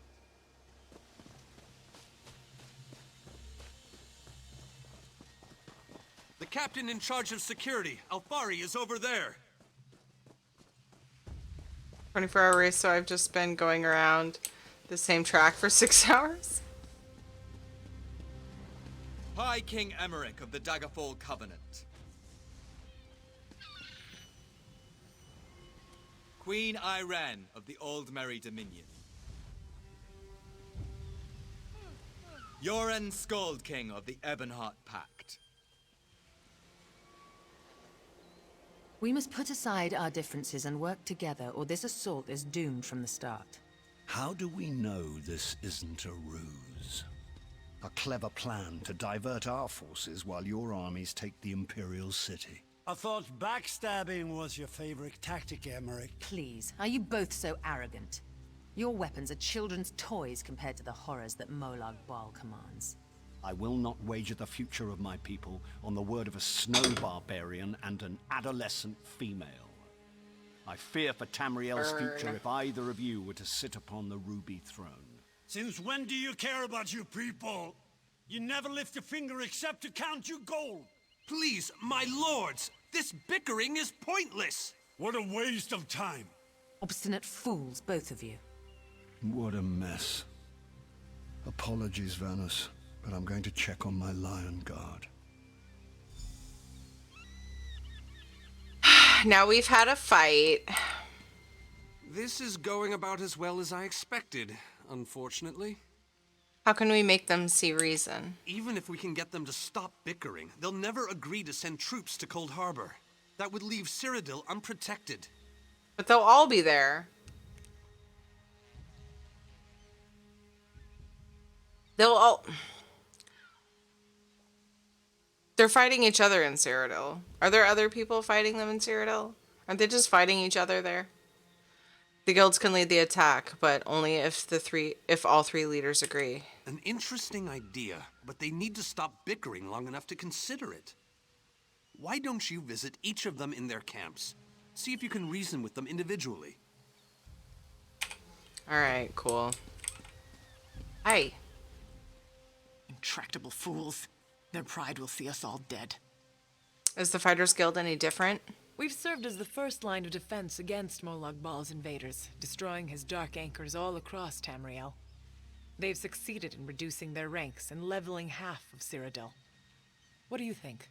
P: The captain in charge of security, Alfari, is over there.
A: 24-hour race, so I've just been going around the same track for 6 hours.
S: High King Emmerich of the Daggerfall Covenant. Queen Irene of the Old Merry Dominion. Yoren Skald King of the Ebonheart Pact.
V: We must put aside our differences and work together, or this assault is doomed from the start.
U: How do we know this isn't a ruse? A clever plan to divert our forces while your armies take the Imperial City.
W: I thought backstabbing was your favorite tactic, Emmerich.
V: Please, are you both so arrogant? Your weapons are children's toys compared to the horrors that Molag Bal commands.
U: I will not wager the future of my people on the word of a snow barbarian and an adolescent female. I fear for Tamriel's future if either of you were to sit upon the Ruby Throne.
W: Since when do you care about your people? You never lift a finger except to count your gold.
P: Please, my lords, this bickering is pointless.
W: What a waste of time.
V: Obstinate fools, both of you.
U: What a mess. Apologies, Vanus, but I'm going to check on my Lion Guard.
A: Now we've had a fight.
P: This is going about as well as I expected, unfortunately.
A: How can we make them see reason?
P: Even if we can get them to stop bickering, they'll never agree to send troops to Cold Harbor. That would leave Cyrodiil unprotected.
A: But they'll all be there. They'll all... They're fighting each other in Cyrodiil. Are there other people fighting them in Cyrodiil? Aren't they just fighting each other there? The guilds can lead the attack, but only if all three leaders agree.
P: An interesting idea, but they need to stop bickering long enough to consider it. Why don't you visit each of them in their camps? See if you can reason with them individually.
A: Alright, cool. Hi.
X: Intractable fools. Their pride will see us all dead.
A: Is the Fighters Guild any different?
H: We've served as the first line of defense against Molag Bal's invaders, destroying his dark anchors all across Tamriel. They've succeeded in reducing their ranks and leveling half of Cyrodiil. What do you think?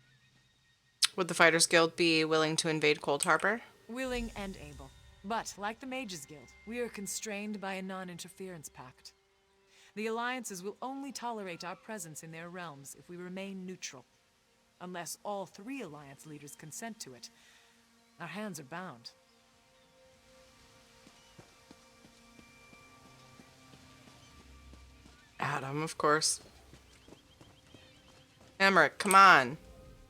A: Would the Fighters Guild be willing to invade Cold Harbor?
H: Willing and able. But, like the Mages Guild, we are constrained by a non-interference pact. The alliances will only tolerate our presence in their realms if we remain neutral. Unless all three alliance leaders consent to it, our hands are bound.
A: Adam, of course. Emmerich, come on.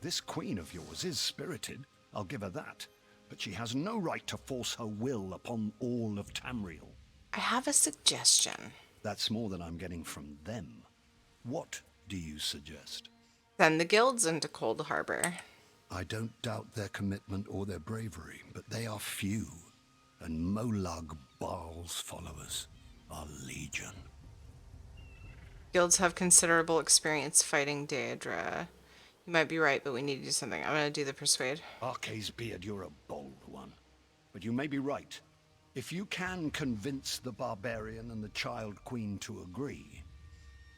U: This queen of yours is spirited, I'll give her that. But she has no right to force her will upon all of Tamriel.
A: I have a suggestion.
U: That's more than I'm getting from them. What do you suggest?
A: Send the guilds into Cold Harbor.
U: I don't doubt their commitment or their bravery, but they are few, and Molag Baal's followers are legion.
A: Guilds have considerable experience fighting Daedra. You might be right, but we need to do something. I'm going to do the persuade.
U: Arce's beard, you're a bold one. But you may be right. If you can convince the barbarian and the child queen to agree,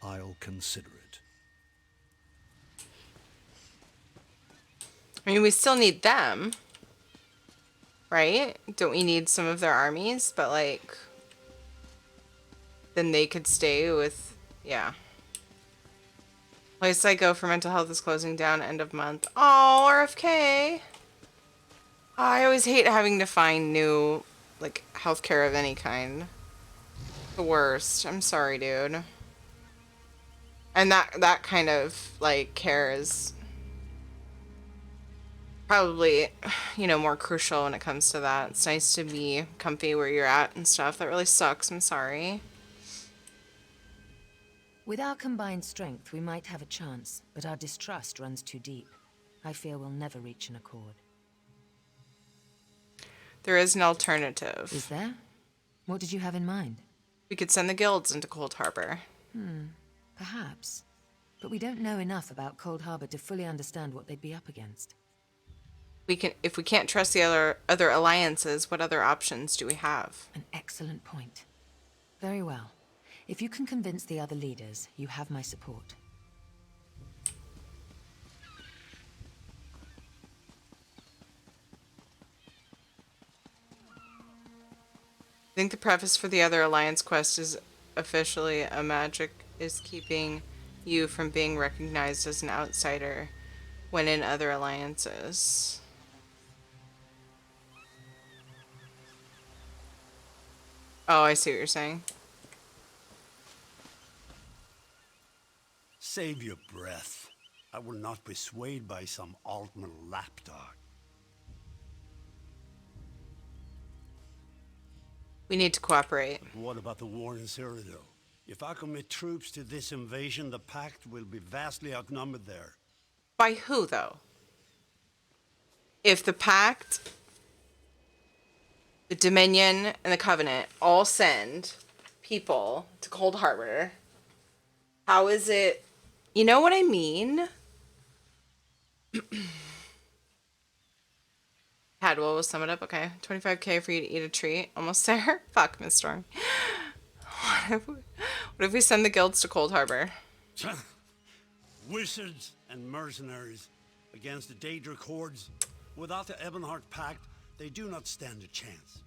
U: I'll consider it.
A: I mean, we still need them, right? Don't we need some of their armies? But, like, then they could stay with, yeah. Place I go for mental health is closing down end of month. Oh, RFK. I always hate having to find new, like, healthcare of any kind. The worst. I'm sorry, dude. And that kind of, like, care is probably, you know, more crucial when it comes to that. It's nice to be comfy where you're at and stuff. That really sucks. I'm sorry.
V: With our combined strength, we might have a chance, but our distrust runs too deep. I fear we'll never reach an accord.
A: There is an alternative.
V: Is there? What did you have in mind?
A: We could send the guilds into Cold Harbor.
V: Perhaps. But we don't know enough about Cold Harbor to fully understand what they'd be up against.
A: If we can't trust the other alliances, what other options do we have?
V: An excellent point. Very well. If you can convince the other leaders, you have my support.
A: I think the preface for the other alliance quest is officially a magic is keeping you from being recognized as an outsider when in other alliances. Oh, I see what you're saying.
W: Save your breath. I will not be swayed by some Altman lapdog.
A: We need to cooperate.
W: But what about the war in Cyrodiil? If I commit troops to this invasion, the Pact will be vastly outnumbered there.
A: By who, though? If the Pact, the Dominion, and the Covenant all send people to Cold Harbor, how is it... You know what I mean? Hadwell will sum it up. Okay. 25k for you to eat a treat. Almost there. Fuck, Miss Storm. What if we send the guilds to Cold Harbor?
W: Wizards and mercenaries against the Daedric hordes. Without the Ebonheart Pact, they do not stand a chance.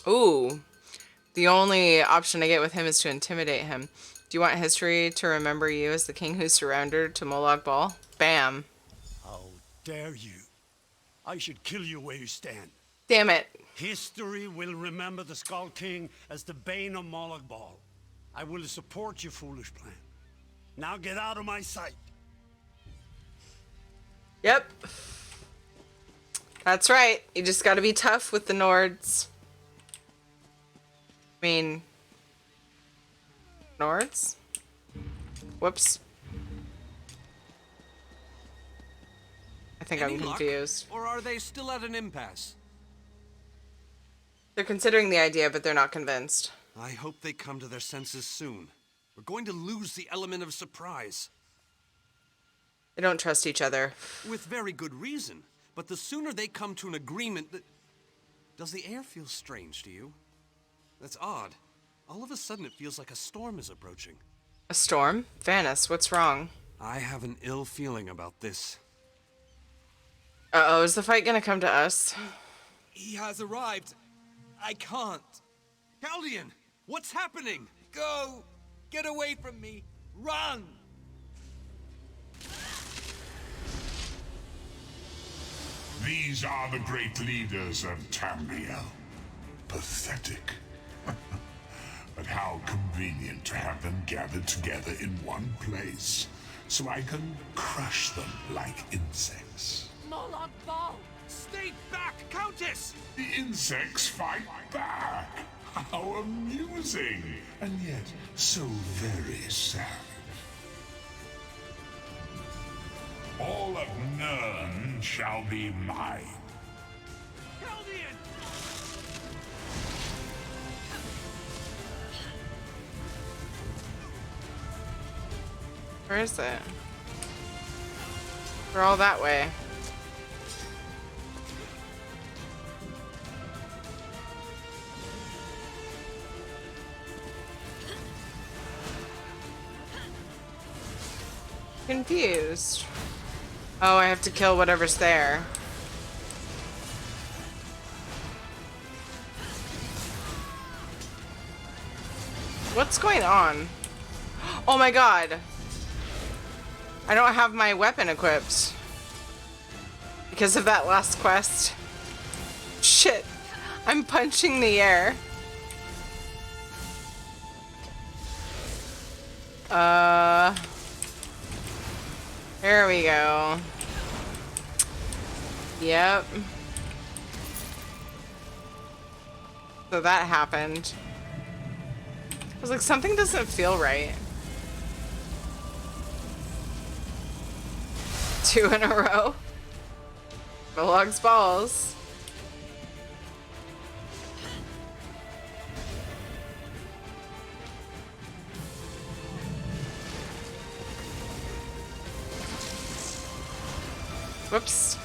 A: Ooh. The only option I get with him is to intimidate him. Do you want history to remember you as the king who surrendered to Molag Bal? Bam.
W: How dare you? I should kill you where you stand.
A: Damn it.
W: History will remember the Skull King as the bane of Molag Bal. I will support your foolish plan. Now get out of my sight.
A: Yep. That's right. You just gotta be tough with the Nords. I mean... Nords? Whoops. I think I'm confused.
P: Or are they still at an impasse?
A: They're considering the idea, but they're not convinced.
P: I hope they come to their senses soon. We're going to lose the element of surprise.
A: They don't trust each other.
P: With very good reason. But the sooner they come to an agreement that... Does the air feel strange to you? That's odd. All of a sudden it feels like a storm is approaching.
A: A storm? Vanis, what's wrong?
P: I have an ill feeling about this.
A: Uh-oh, is the fight gonna come to us?
S: He has arrived. I can't.
P: Caldian, what's happening?
S: Go! Get away from me! Run!
L: These are the great leaders of Tamriel. Pathetic. But how convenient to have them gathered together in one place, so I can crush them like insects.
S: Molag Bal! Stay back, Countess!
L: The insects fight back! How amusing! And yet, so very sad. All of Nirn shall be mine.
A: Where is it? We're all that way. Confused. Oh, I have to kill whatever's there. What's going on? Oh my god. I don't have my weapon equipped. Because of that last quest. Shit. I'm punching the air. There we go. Yep. So that happened. I was like, something doesn't feel right. 2 in a row. Molog's balls. Whoops.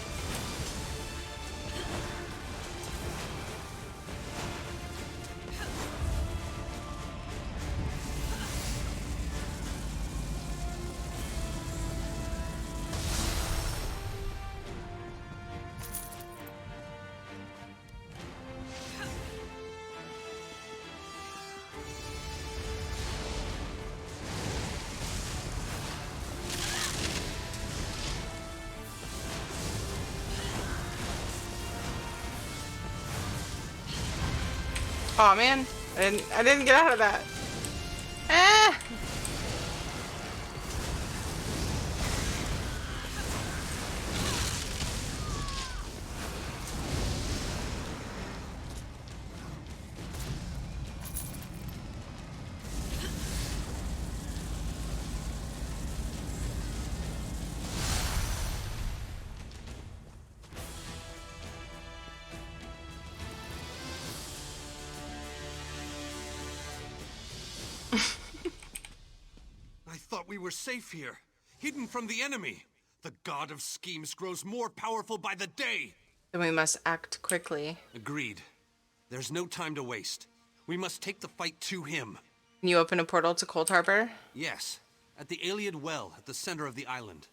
A: Oh man, I didn't get out of that. Ah!
P: I thought we were safe here, hidden from the enemy. The god of schemes grows more powerful by the day.
A: Then we must act quickly.
P: Agreed. There's no time to waste. We must take the fight to him.
A: Can you open a portal to Cold Harbor?
P: Yes, at the Iliad Well at the center of the island.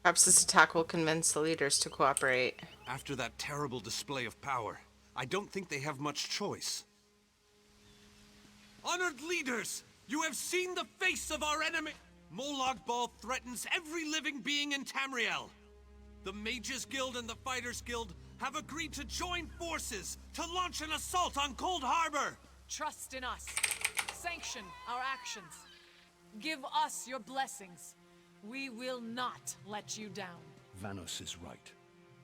A: Perhaps this attack will convince the leaders to cooperate.
P: After that terrible display of power, I don't think they have much choice. Honored leaders, you have seen the face of our enemy. Molag Bal threatens every living being in Tamriel. The Mages Guild and the Fighters Guild have agreed to join forces to launch an assault on Cold Harbor.
H: Trust in us. Sanction our actions. Give us your blessings. We will not let you down.
U: Vanos is right.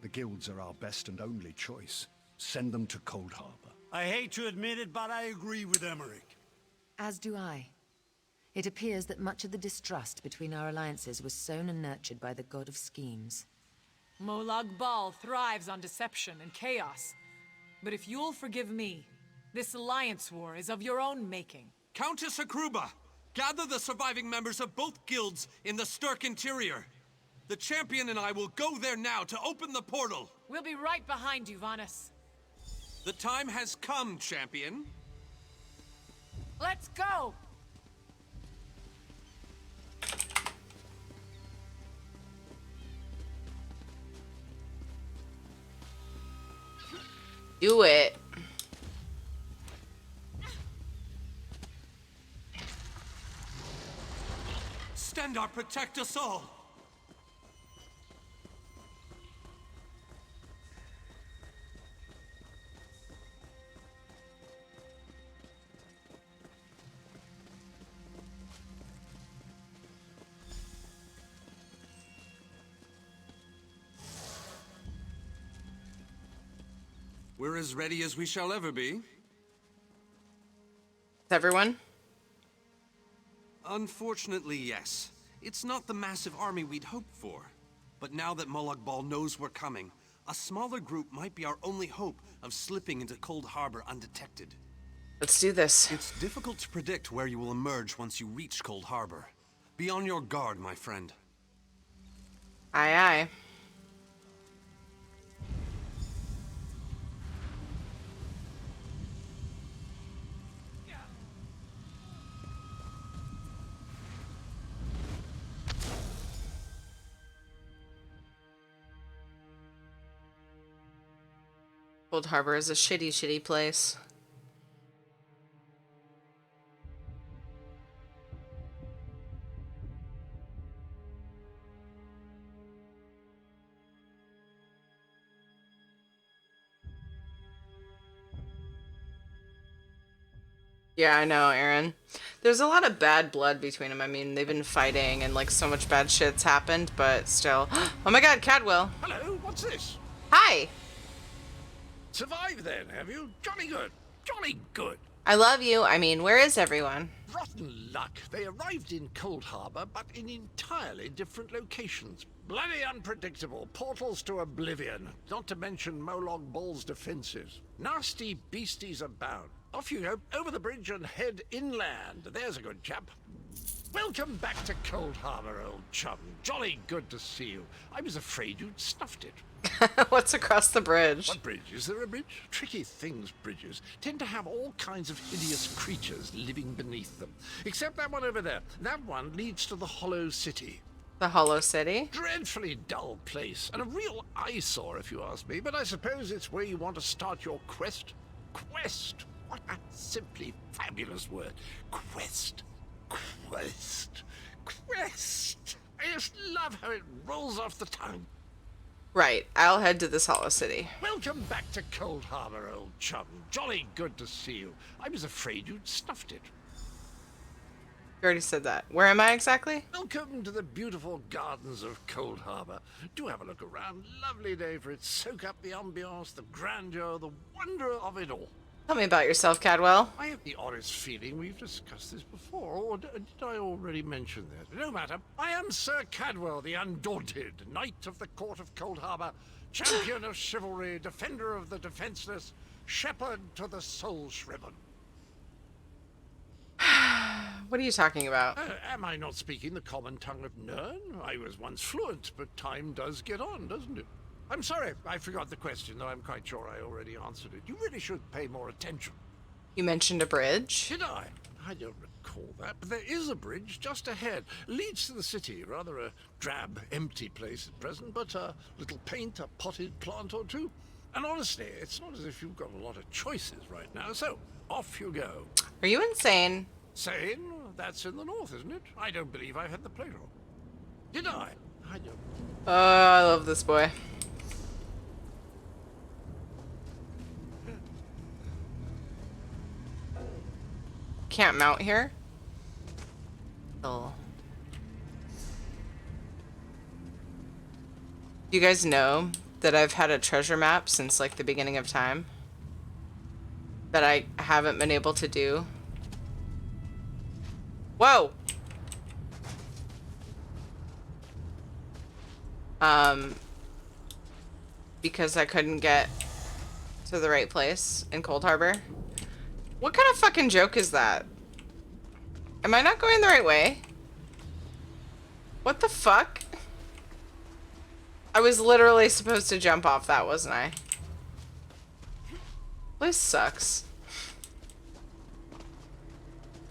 U: The guilds are our best and only choice. Send them to Cold Harbor.
W: I hate to admit it, but I agree with Emmerich.
V: As do I. It appears that much of the distrust between our alliances was sown and nurtured by the god of schemes.
H: Molag Bal thrives on deception and chaos. But if you'll forgive me, this alliance war is of your own making.
P: Countess Akruba, gather the surviving members of both guilds in the Sturk interior. The champion and I will go there now to open the portal.
H: We'll be right behind you, Vanus.
P: The time has come, champion.
H: Let's go!
A: Do it.
P: Stendarr, protect us all. We're as ready as we shall ever be.
A: Everyone?
P: Unfortunately, yes. It's not the massive army we'd hoped for. But now that Molag Bal knows we're coming, a smaller group might be our only hope of slipping into Cold Harbor undetected.
A: Let's do this.
P: It's difficult to predict where you will emerge once you reach Cold Harbor. Be on your guard, my friend.
A: Aye, aye. Cold Harbor is a shitty, shitty place. Yeah, I know, Aaron. There's a lot of bad blood between them. I mean, they've been fighting and like so much bad shit's happened, but still. Oh my god, Cadwell.
R: Hello, what's this?
A: Hi.
R: Survived then, have you? Jolly good. Jolly good.
A: I love you. I mean, where is everyone?
R: Rotten luck. They arrived in Cold Harbor, but in entirely different locations. Bloody unpredictable. Portals to oblivion. Not to mention Molag Bal's defenses. Nasty beasties abound. Off you go, over the bridge and head inland. There's a good chap. Welcome back to Cold Harbor, old chum. Jolly good to see you. I was afraid you'd snuffed it.
A: What's across the bridge?
R: What bridge? Is there a bridge? Tricky things, bridges. Tend to have all kinds of hideous creatures living beneath them. Except that one over there. That one leads to the Hollow City.
A: The Hollow City?
R: Dreadfully dull place, and a real eyesore if you ask me, but I suppose it's where you want to start your quest. Quest! What a simply fabulous word. Quest. Quest. Quest. I just love how it rolls off the tongue.
A: Right, I'll head to this Hollow City.
R: Welcome back to Cold Harbor, old chum. Jolly good to see you. I was afraid you'd snuffed it.
A: You already said that. Where am I exactly?
R: Welcome to the beautiful gardens of Cold Harbor. Do have a look around. Lovely day for it. Soak up the ambiance, the grandeur, the wonder of it all.
A: Tell me about yourself, Cadwell.
R: I have the oddest feeling we've discussed this before, or did I already mention that? No matter. I am Sir Cadwell, the Undaunted, Knight of the Court of Cold Harbor, champion of chivalry, defender of the defenseless, shepherd to the soul-shriven.
A: What are you talking about?
R: Am I not speaking the common tongue of Nirn? I was once fluent, but time does get on, doesn't it? I'm sorry, I forgot the question, though I'm quite sure I already answered it. You really should pay more attention.
A: You mentioned a bridge?
R: Did I? I don't recall that, but there is a bridge just ahead. Leads to the city. Rather a drab, empty place at present, but a little paint, a potted plant or two. And honestly, it's not as if you've got a lot of choices right now, so off you go.
A: Are you insane?
R: Sane? That's in the north, isn't it? I don't believe I had the plate wrong. Did I? I don't.
A: Oh, I love this boy. Can't mount here? Oh. You guys know that I've had a treasure map since like the beginning of time that I haven't been able to do. Whoa! Because I couldn't get to the right place in Cold Harbor. What kind of fucking joke is that? Am I not going the right way? What the fuck? I was literally supposed to jump off that, wasn't I? Place sucks.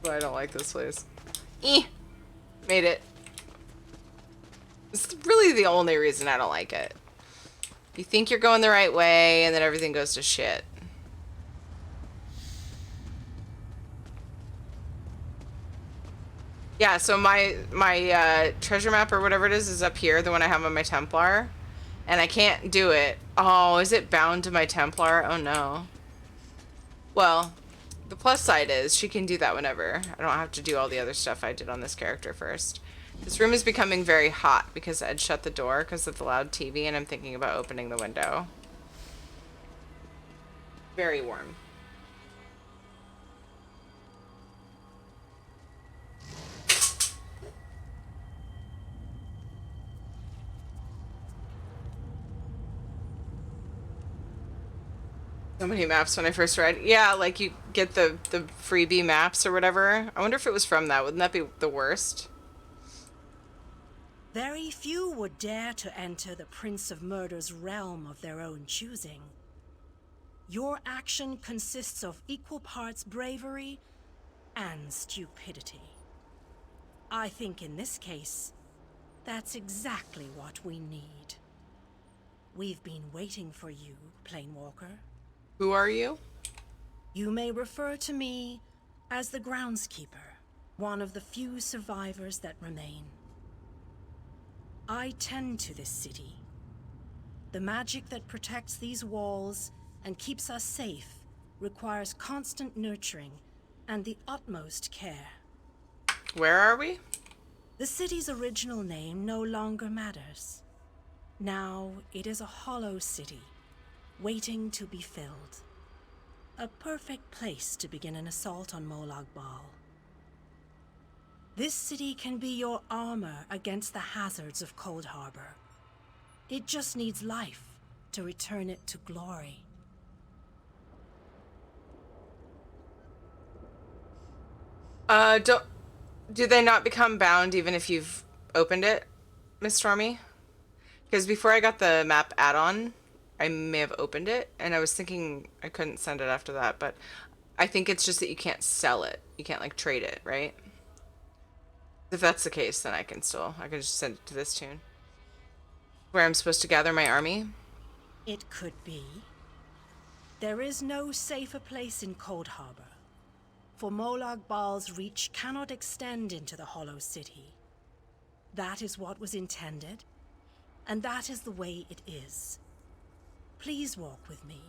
A: But I don't like this place. Made it. It's really the only reason I don't like it. You think you're going the right way, and then everything goes to shit. Yeah, so my treasure map or whatever it is up here, the one I have on my Templar. And I can't do it. Oh, is it bound to my Templar? Oh no. Well, the plus side is she can do that whenever. I don't have to do all the other stuff I did on this character first. This room is becoming very hot because Ed shut the door because of the loud TV, and I'm thinking about opening the window. Very warm. So many maps when I first read. Yeah, like you get the freebie maps or whatever. I wonder if it was from that. Wouldn't that be the worst?
D: Very few would dare to enter the Prince of Murder's realm of their own choosing. Your action consists of equal parts bravery and stupidity. I think in this case, that's exactly what we need. We've been waiting for you, Planewalker.
A: Who are you?
D: You may refer to me as the Groundskeeper, one of the few survivors that remain. I tend to this city. The magic that protects these walls and keeps us safe requires constant nurturing and the utmost care.
A: Where are we?
D: The city's original name no longer matters. Now it is a hollow city, waiting to be filled. A perfect place to begin an assault on Molag Bal. This city can be your armor against the hazards of Cold Harbor. It just needs life to return it to glory.
A: Do they not become bound even if you've opened it, Miss Stormy? Because before I got the map add-on, I may have opened it, and I was thinking I couldn't send it after that, but I think it's just that you can't sell it. You can't, like, trade it, right? If that's the case, then I can just send it to this tune. Where I'm supposed to gather my army?
D: It could be. There is no safer place in Cold Harbor. For Molag Bal's reach cannot extend into the Hollow City. That is what was intended, and that is the way it is. Please walk with me.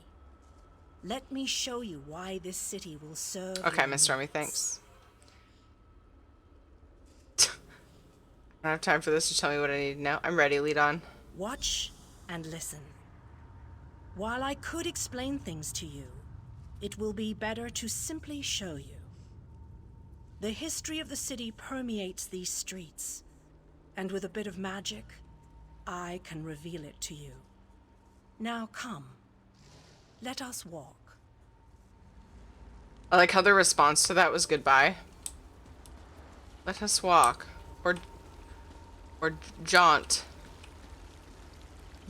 D: Let me show you why this city will serve.
A: Okay, Miss Stormy, thanks. I don't have time for this to tell me what I need to know. I'm ready, lead on.
D: Watch and listen. While I could explain things to you, it will be better to simply show you. The history of the city permeates these streets, and with a bit of magic, I can reveal it to you. Now come, let us walk.
A: I like how the response to that was goodbye. Let us walk. Or jaunt.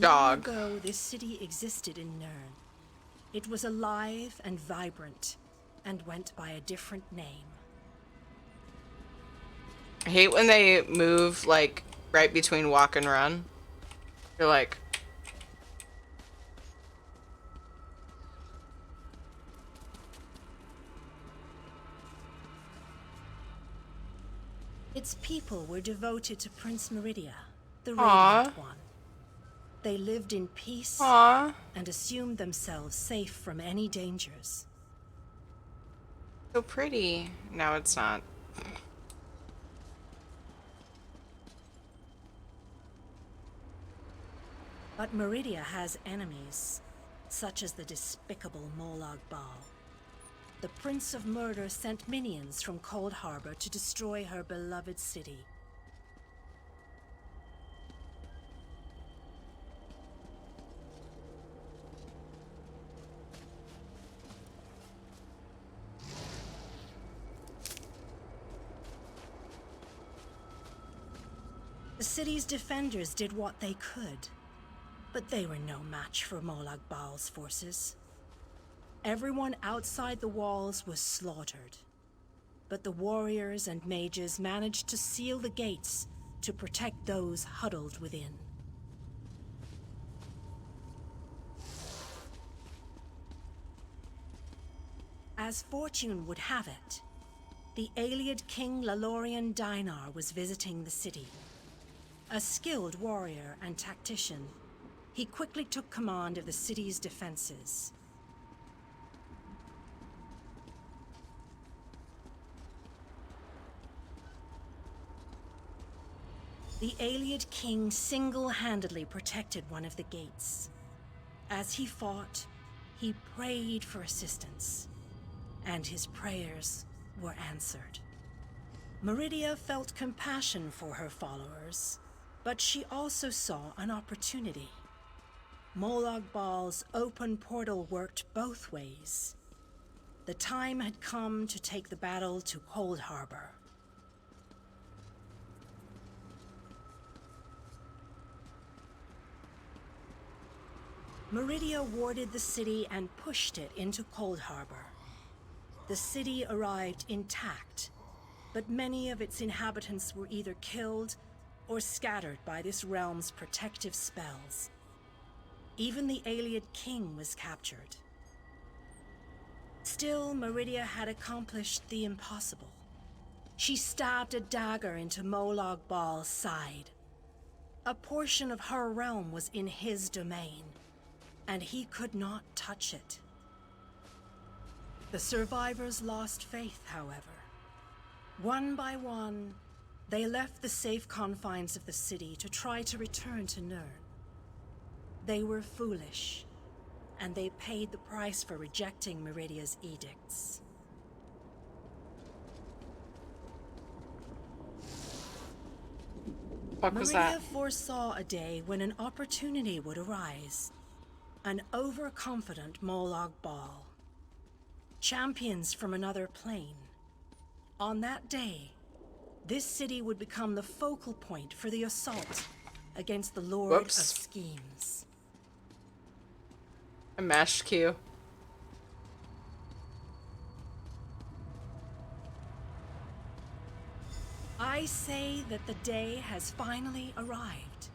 A: Dog.
D: Long ago, this city existed in Nirn. It was alive and vibrant, and went by a different name.
A: I hate when they move, like, right between walk and run. You're like...
D: Its people were devoted to Prince Meridia, the
A: Aww.
D: Radiant One. They lived in peace
A: Aww.
D: and assumed themselves safe from any dangers.
A: So pretty. No, it's not.
D: But Meridia has enemies, such as the despicable Molag Bal. The Prince of Murder sent minions from Cold Harbor to destroy her beloved city. The city's defenders did what they could, but they were no match for Molag Bal's forces. Everyone outside the walls was slaughtered, but the warriors and mages managed to seal the gates to protect those huddled within. As fortune would have it, the Ayleid King Lalorian Dinar was visiting the city. A skilled warrior and tactician, he quickly took command of the city's defenses. The Ayleid King single-handedly protected one of the gates. As he fought, he prayed for assistance, and his prayers were answered. Meridia felt compassion for her followers, but she also saw an opportunity. Molag Bal's open portal worked both ways. The time had come to take the battle to Cold Harbor. Meridia warded the city and pushed it into Cold Harbor. The city arrived intact, but many of its inhabitants were either killed or scattered by this realm's protective spells. Even the Ayleid king was captured. Still, Meridia had accomplished the impossible. She stabbed a dagger into Molag Bal's side. A portion of her realm was in his domain, and he could not touch it. The survivors lost faith, however. One by one, they left the safe confines of the city to try to return to Nirn. They were foolish, and they paid the price for rejecting Meridia's edicts.
A: What was
D: Meridia
A: that?
D: foresaw a day when an opportunity would arise. An overconfident Molag Bal. Champions from another plane. On that day, this city would become the focal point for the assault against the Lord of Schemes.
A: MSQ.
D: I say that the day has finally arrived.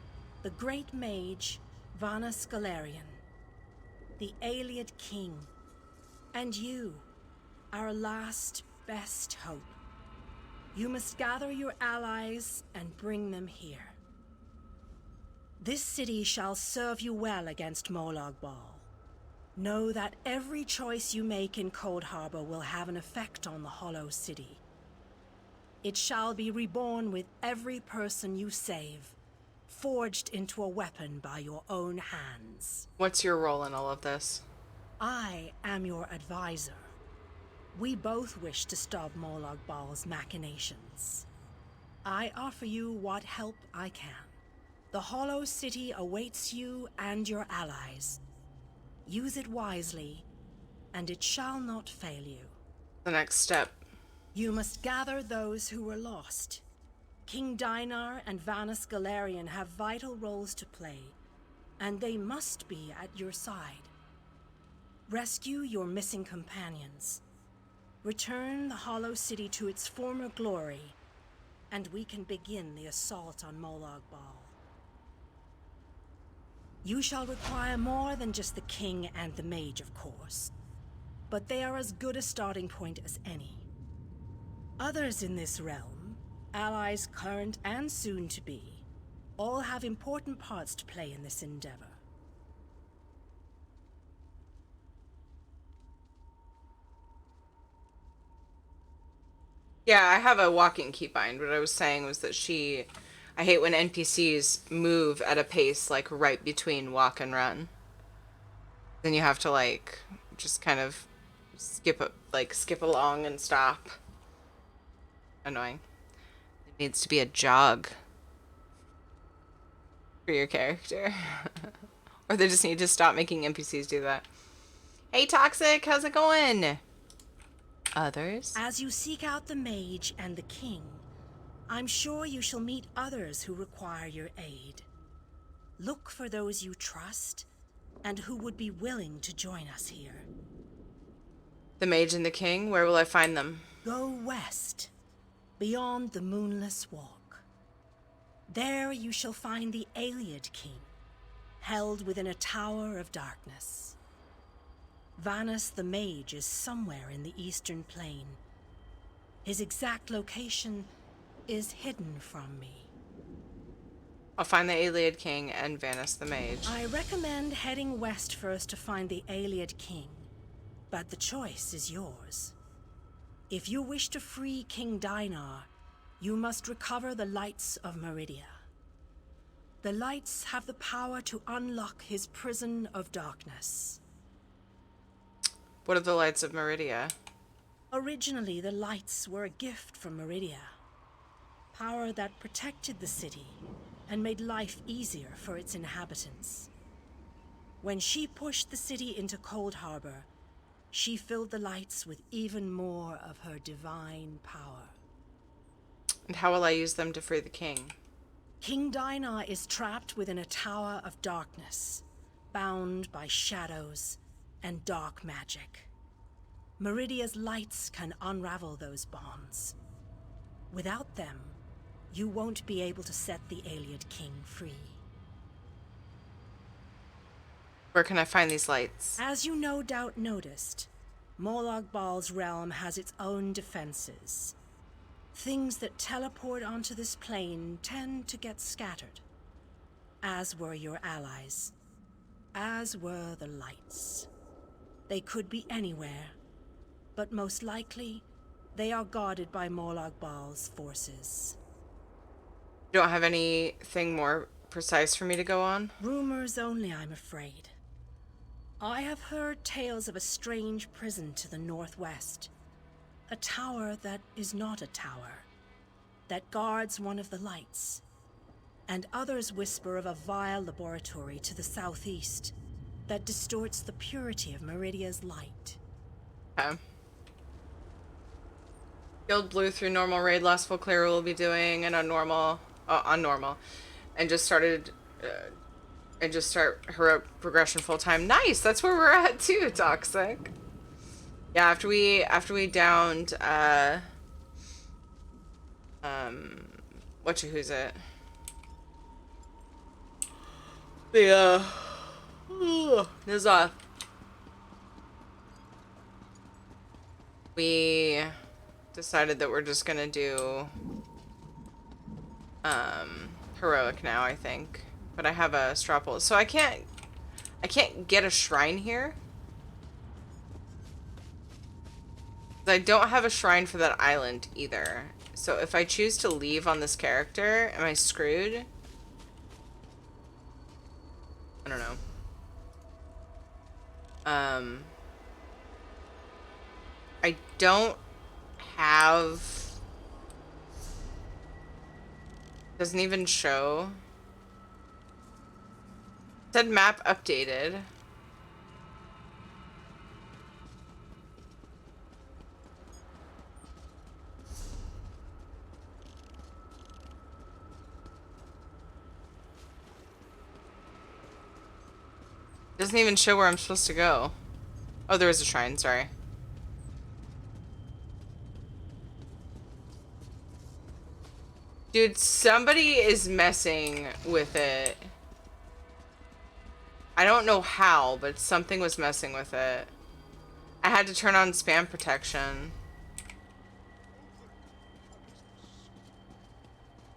D: The great mage, Vanus Galarian, the Ayleid king, and you, our last best hope. You must gather your allies and bring them here. This city shall serve you well against Molag Bal. Know that every choice you make in Cold Harbor will have an effect on the Hollow City. It shall be reborn with every person you save, forged into a weapon by your own hands.
A: What's your role in all of this?
D: I am your advisor. We both wish to stop Molag Bal's machinations. I offer you what help I can. The Hollow City awaits you and your allies. Use it wisely, and it shall not fail you.
A: The next step.
D: You must gather those who were lost. King Dinar and Vanus Galarian have vital roles to play, and they must be at your side. Rescue your missing companions. Return the Hollow City to its former glory, and we can begin the assault on Molag Bal. You shall require more than just the king and the mage, of course, but they are as good a starting point as any. Others in this realm, allies current and soon to be, all have important parts to play in this endeavor.
A: Yeah, I have a walking keybind. What I was saying was that I hate when NPCs move at a pace like right between walk and run. Then you have to like just kind of skip along and stop. Annoying. It needs to be a jog for your character. Or they just need to stop making NPCs do that. Hey Toxic, how's it going? Others?
D: As you seek out the mage and the king, I'm sure you shall meet others who require your aid. Look for those you trust and who would be willing to join us here.
A: The mage and the king, where will I find them?
D: Go west, beyond the Moonless Walk. There you shall find the Ayleid king, held within a tower of darkness. Vanus the mage is somewhere in the eastern plain. His exact location is hidden from me.
A: I'll find the Ayleid king and Vanus the mage.
D: I recommend heading west first to find the Ayleid king, but the choice is yours. If you wish to free King Dinar, you must recover the lights of Meridia. The lights have the power to unlock his prison of darkness.
A: What are the lights of Meridia?
D: Originally, the lights were a gift from Meridia. Power that protected the city and made life easier for its inhabitants. When she pushed the city into Cold Harbor, she filled the lights with even more of her divine power.
A: And how will I use them to free the king?
D: King Dinah is trapped within a tower of darkness, bound by shadows and dark magic. Meridia's lights can unravel those bonds. Without them, you won't be able to set the Ayleid king free.
A: Where can I find these lights?
D: As you no doubt noticed, Molag Bal's realm has its own defenses. Things that teleport onto this plane tend to get scattered, as were your allies, as were the lights. They could be anywhere, but most likely, they are guarded by Molag Bal's forces.
A: You don't have anything more precise for me to go on?
D: Rumors only, I'm afraid. I have heard tales of a strange prison to the northwest. A tower that is not a tower, that guards one of the lights. And others whisper of a vile laboratory to the southeast that distorts the purity of Meridia's light.
A: Okay. Guild Blue through normal raid, last full clear we'll be doing, and on normal, and just started, and just start heroic progression full time. Nice, that's where we're at too, Toxic. Yeah, after we downed, who's it? The, Nizoth. We decided that we're just gonna do, heroic now, I think. But I have a straw poll, so I can't get a shrine here. I don't have a shrine for that island either. So if I choose to leave on this character, am I screwed? I don't know. I don't have... Doesn't even show. It said map updated. Doesn't even show where I'm supposed to go. Oh, there is a shrine, sorry. Dude, somebody is messing with it. I don't know how, but something was messing with it. I had to turn on spam protection.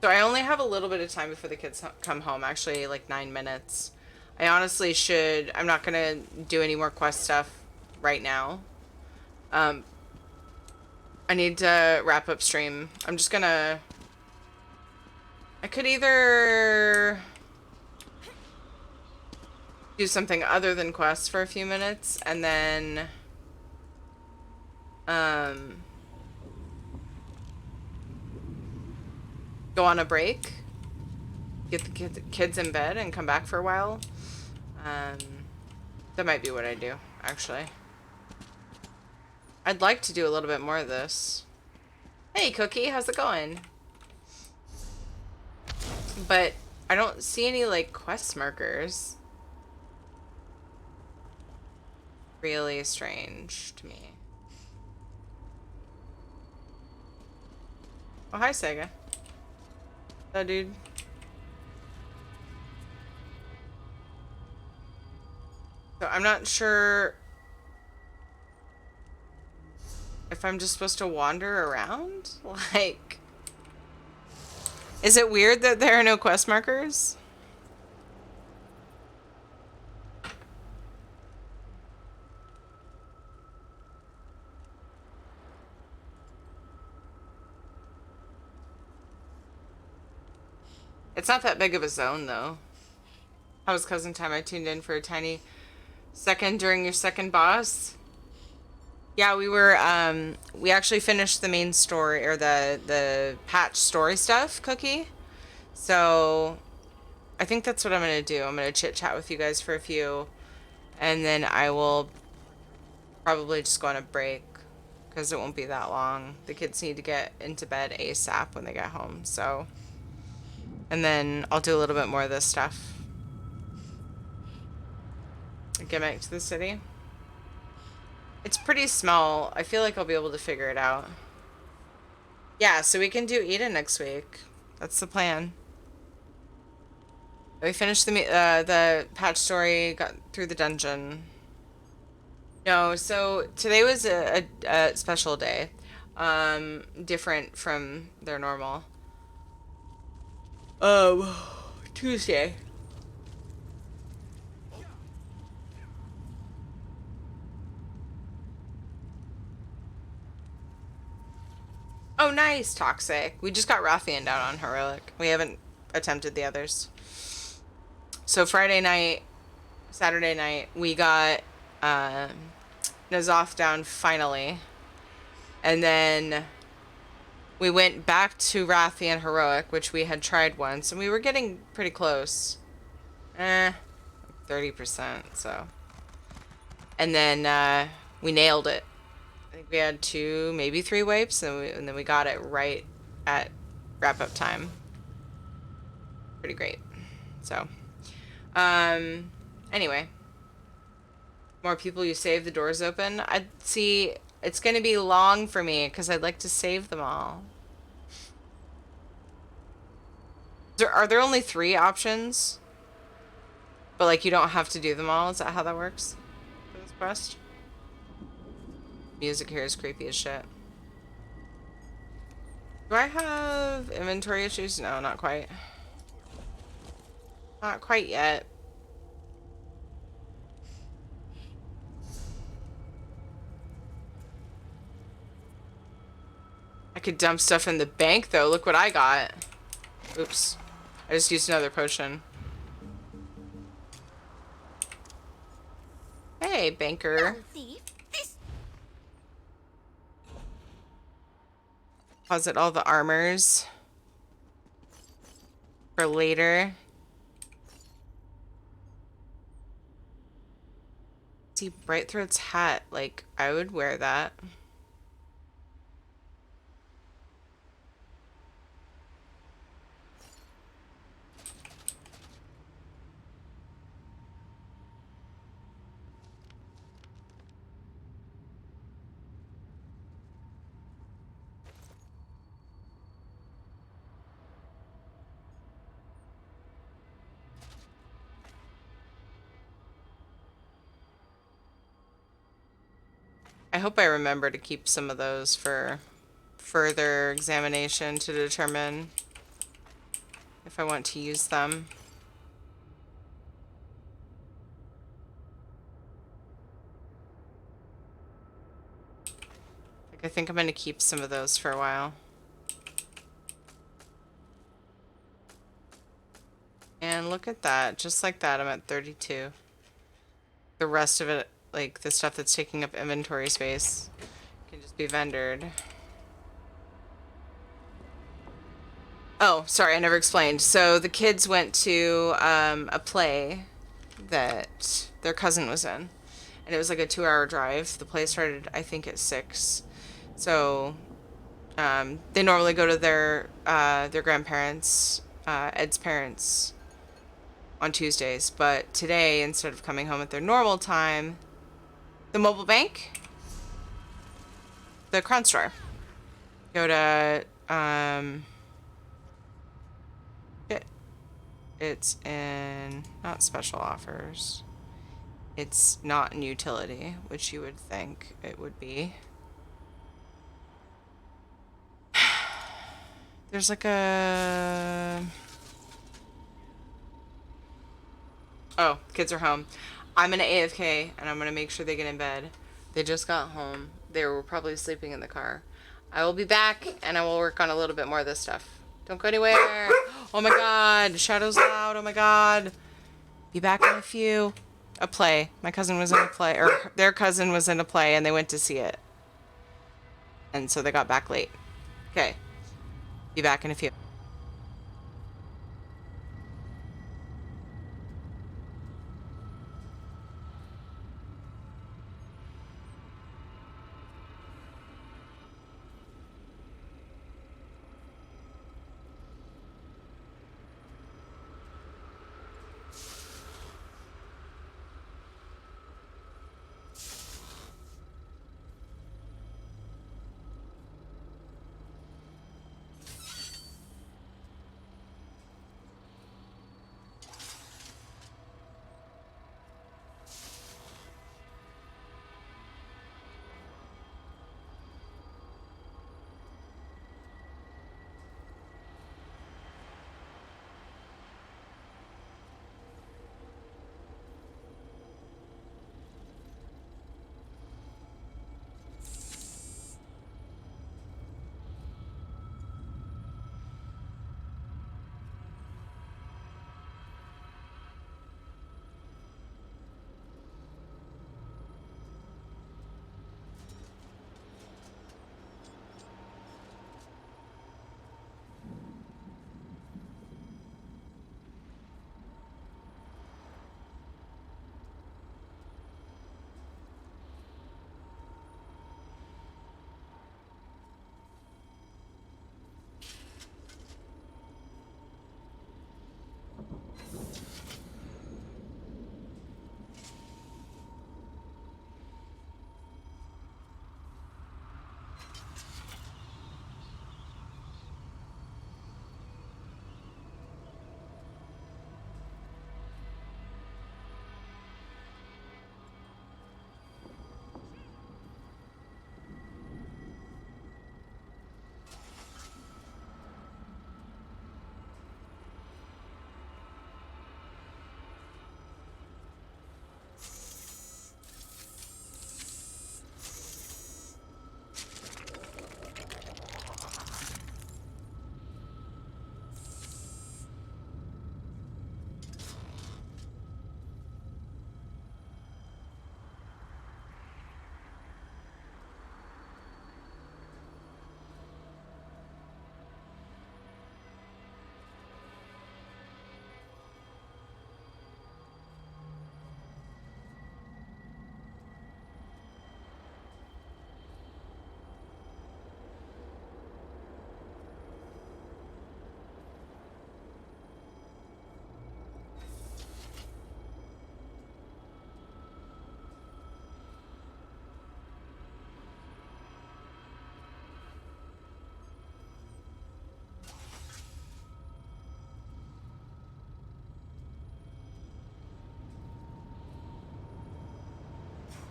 A: So I only have a little bit of time before the kids come home, actually like 9 minutes. I honestly should, I'm not gonna do any more quest stuff right now. I need to wrap up stream. I'm just gonna, I could either do something other than quests for a few minutes and then go on a break, get the kids in bed and come back for a while. That might be what I do, actually. I'd like to do a little bit more of this. Hey, Cookie, how's it going? But I don't see any, like, quest markers. Really strange to me. Oh, hi, Sega. Hello, dude. So I'm not sure if I'm just supposed to wander around? Like, is it weird that there are no quest markers? It's not that big of a zone, though. How was cousin time? I tuned in for a tiny second during your second boss. Yeah, we were, we actually finished the main story, or the patch story stuff, Cookie. So, I think that's what I'm gonna do. I'm gonna chit-chat with you guys for a few And then I will probably just go on a break because it won't be that long. The kids need to get into bed ASAP when they get home. So, and then I'll do a little bit more of this stuff. Get back to the city. It's pretty small. I feel like I'll be able to figure it out. Yeah, so we can do Eden next week. That's the plan. We finished the patch story, got through the dungeon. No, so today was a special day. Different from their normal. Tuesday. Oh, nice, Toxic. We just got Rathian down on Heroic. We haven't attempted the others. So Friday night, Saturday night, we got Nazoth down finally. And then we went back to Rathian Heroic, which we had tried once, and we were getting pretty close. 30%, so. And then we nailed it. I think we had 2, maybe 3 wipes, and then we got it right at wrap-up time. Pretty great. So, anyway. More people you save, the doors open. I'd see, it's going to be long for me, because I'd like to save them all. Are there only 3 options? But, like, you don't have to do them all? Is that how that works for this quest? Music here is creepy as shit. Do I have inventory issues? No, not quite. Not quite yet. I could dump stuff in the bank, though. Look what I got. Oops. I just used another potion. Hey, banker. Deposit all the armors for later. See, Bright Throat's hat. Like, I would wear that. I hope I remember to keep some of those for further examination to determine if I want to use them. Like, I think I'm going to keep some of those for a while. And look at that. Just like that, I'm at 32. The rest of it, like the stuff that's taking up inventory space, can just be vendored. Oh, sorry, I never explained. So the kids went to a play that their cousin was in. And it was like a 2-hour drive. The play started, I think, at 6. So they normally go to their grandparents, Ed's parents, on Tuesdays. But today, instead of coming home at their normal time, the mobile bank, the Crown Store, go to it's in not special offers. It's not in utility, which you would think it would be. There's like a... Oh, kids are home. I'm gonna AFK and I'm gonna make sure they get in bed. They just got home. They were probably sleeping in the car. I will be back and I will work on a little bit more of this stuff. Don't go anywhere. Oh my god. Shadow's loud. Oh my god. Be back in a few. A play. My cousin was in a play, or their cousin was in a play, and they went to see it. And so they got back late. Okay. Be back in a few.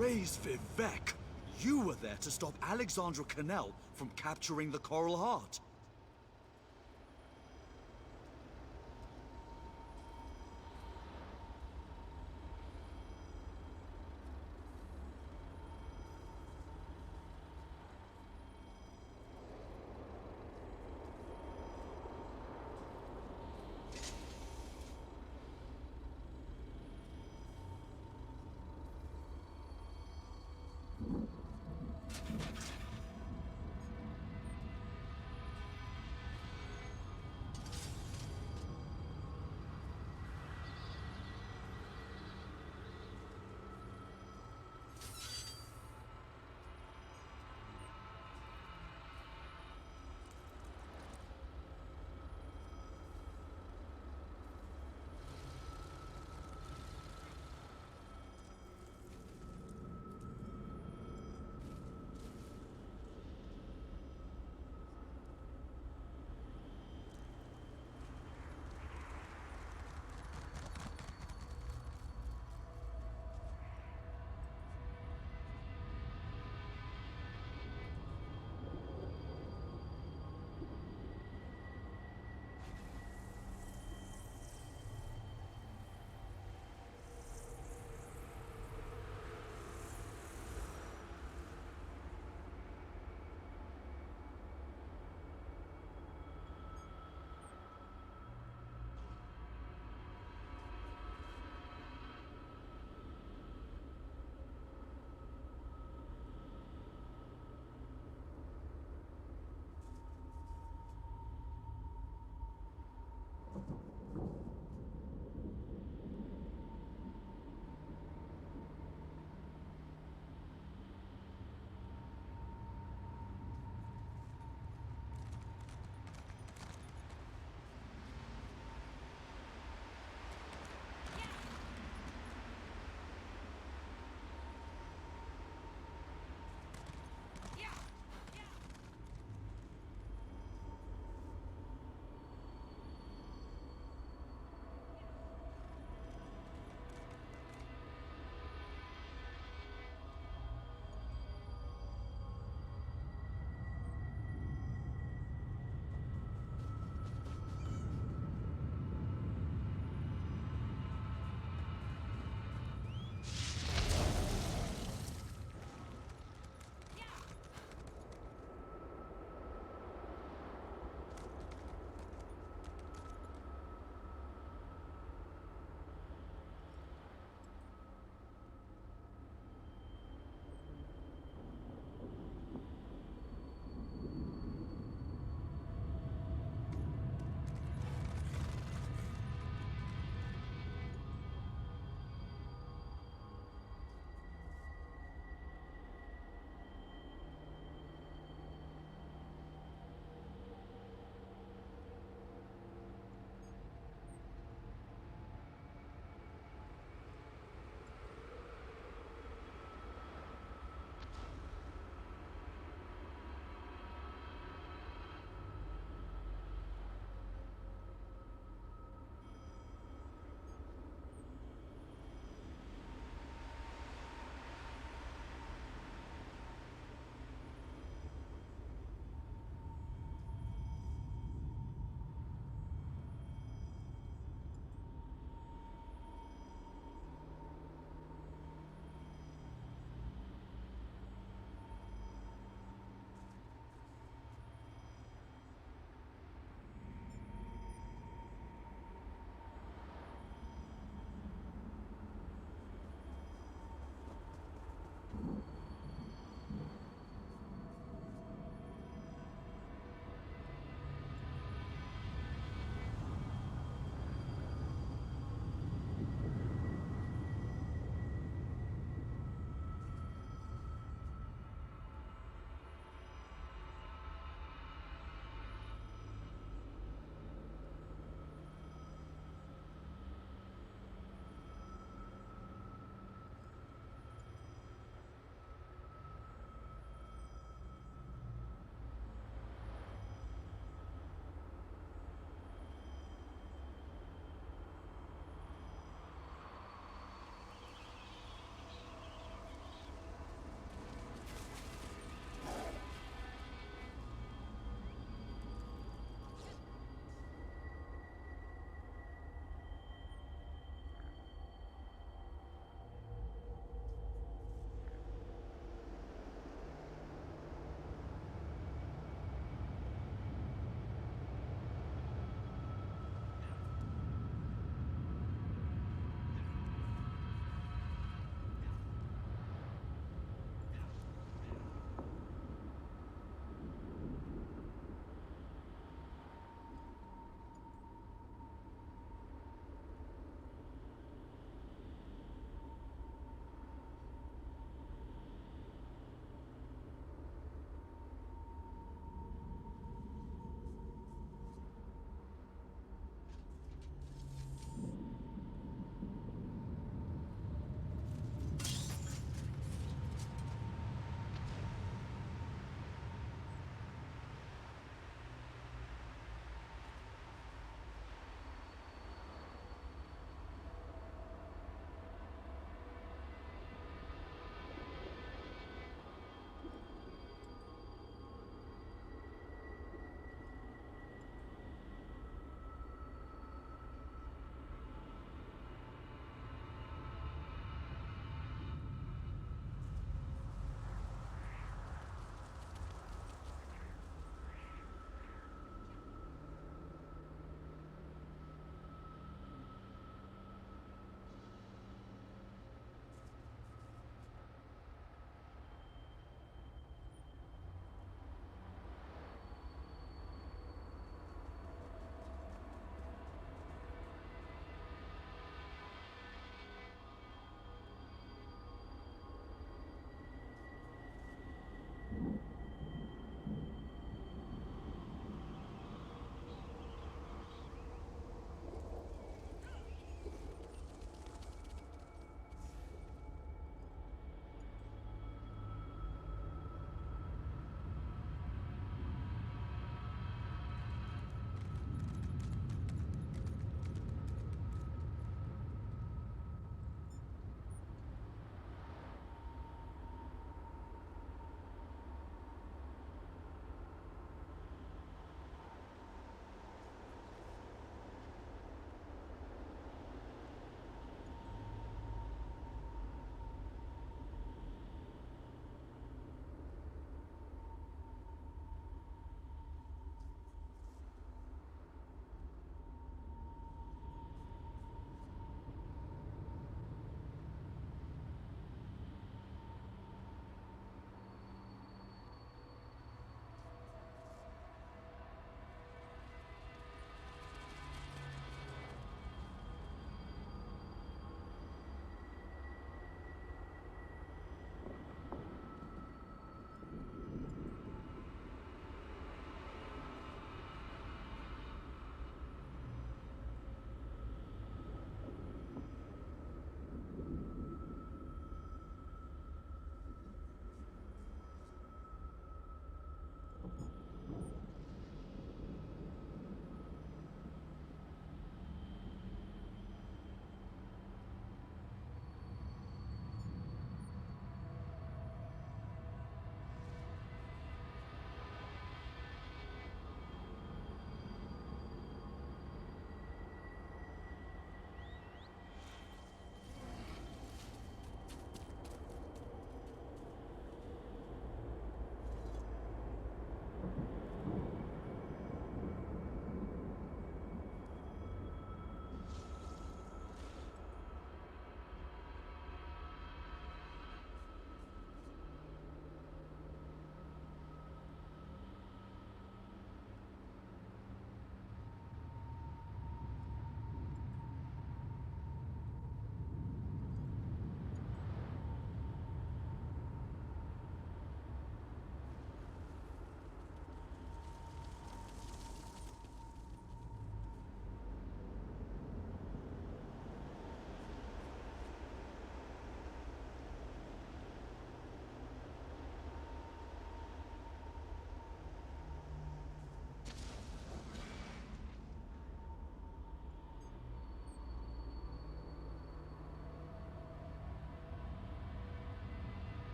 C: Praise Vivek! You were there to stop Alexandra Cannell from capturing the Coral Heart.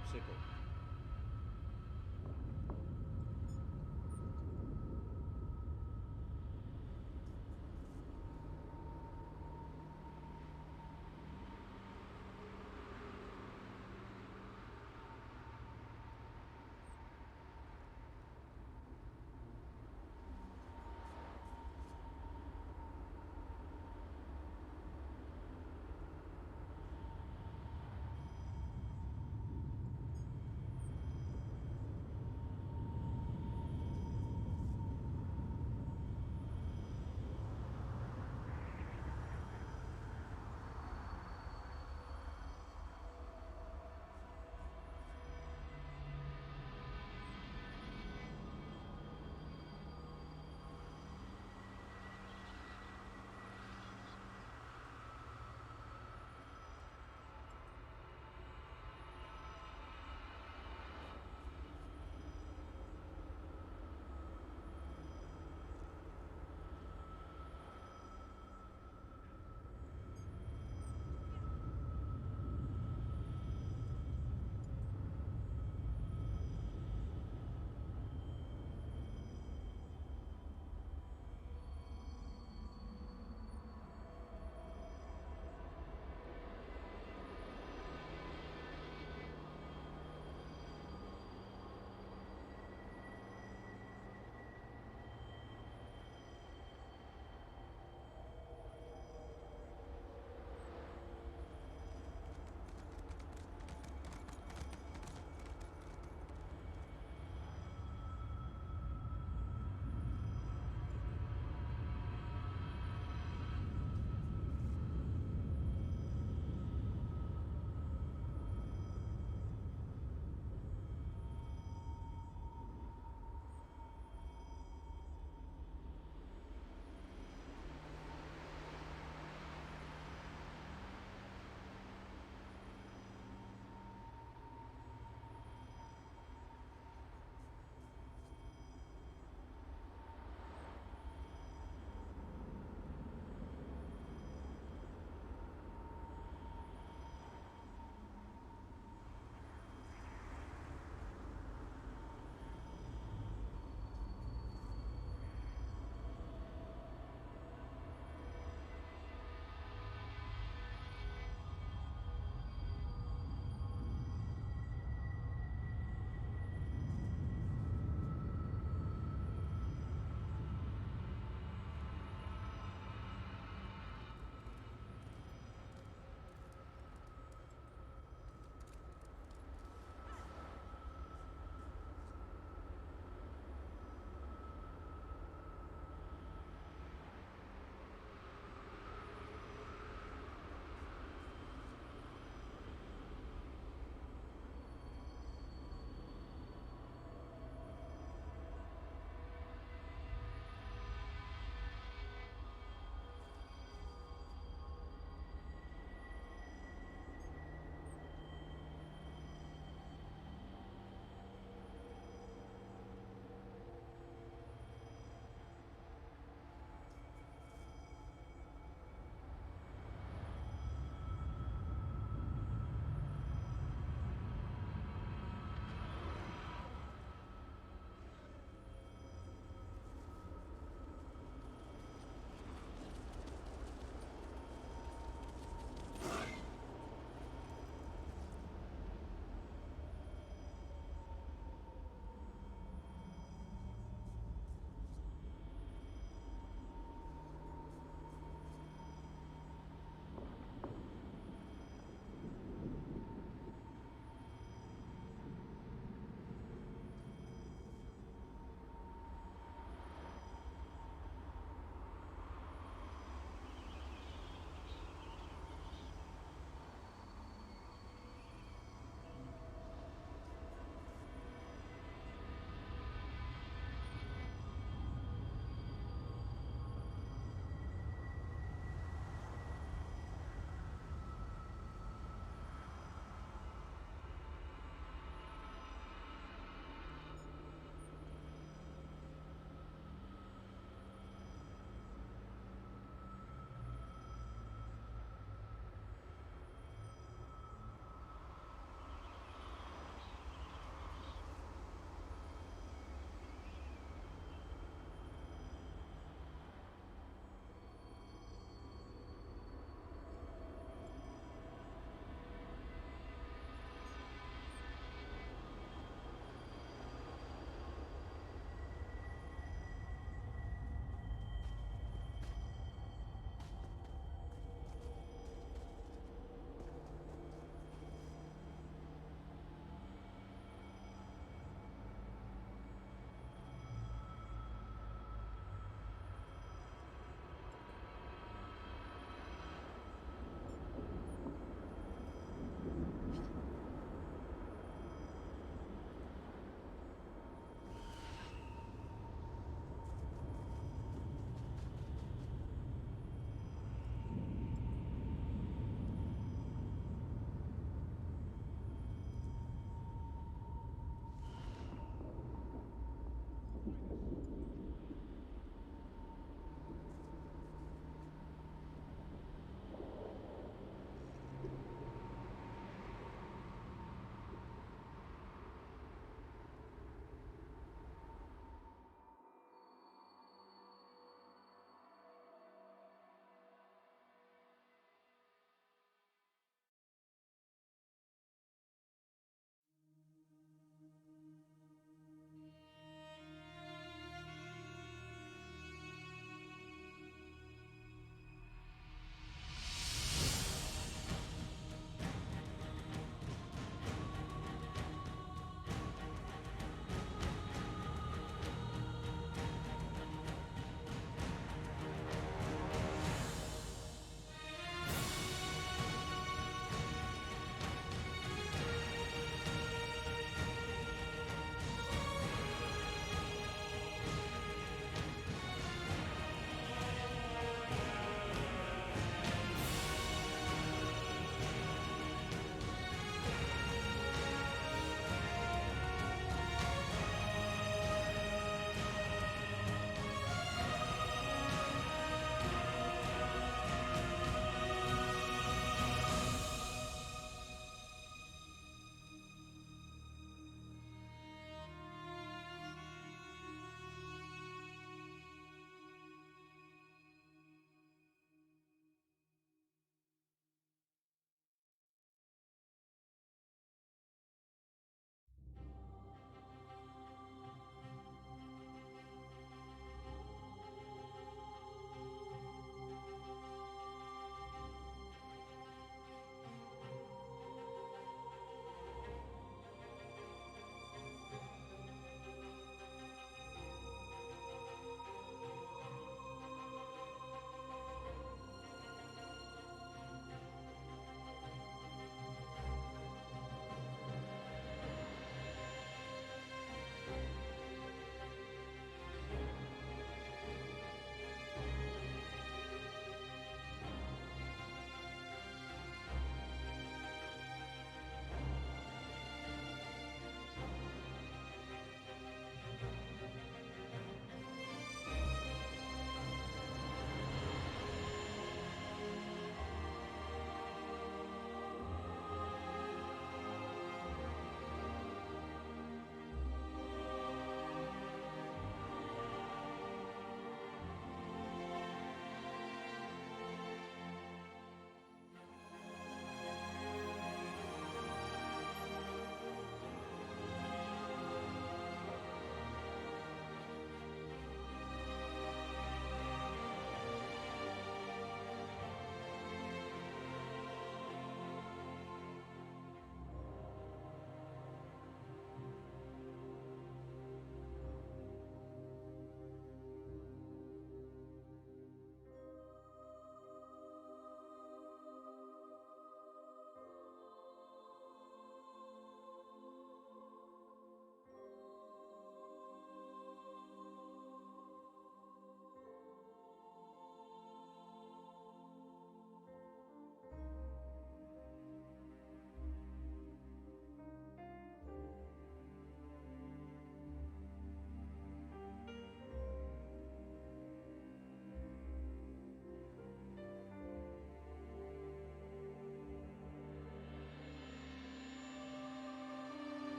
B: obstacle.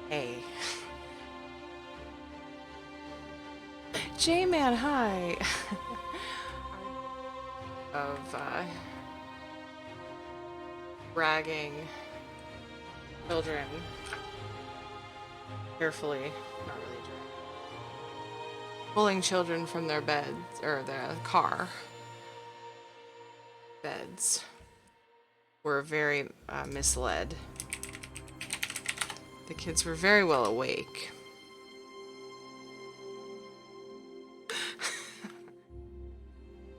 A: Hey. J-Man, hi. Of bragging children carefully, not really pulling children from their beds or their car beds were very misled. The kids were very well awake.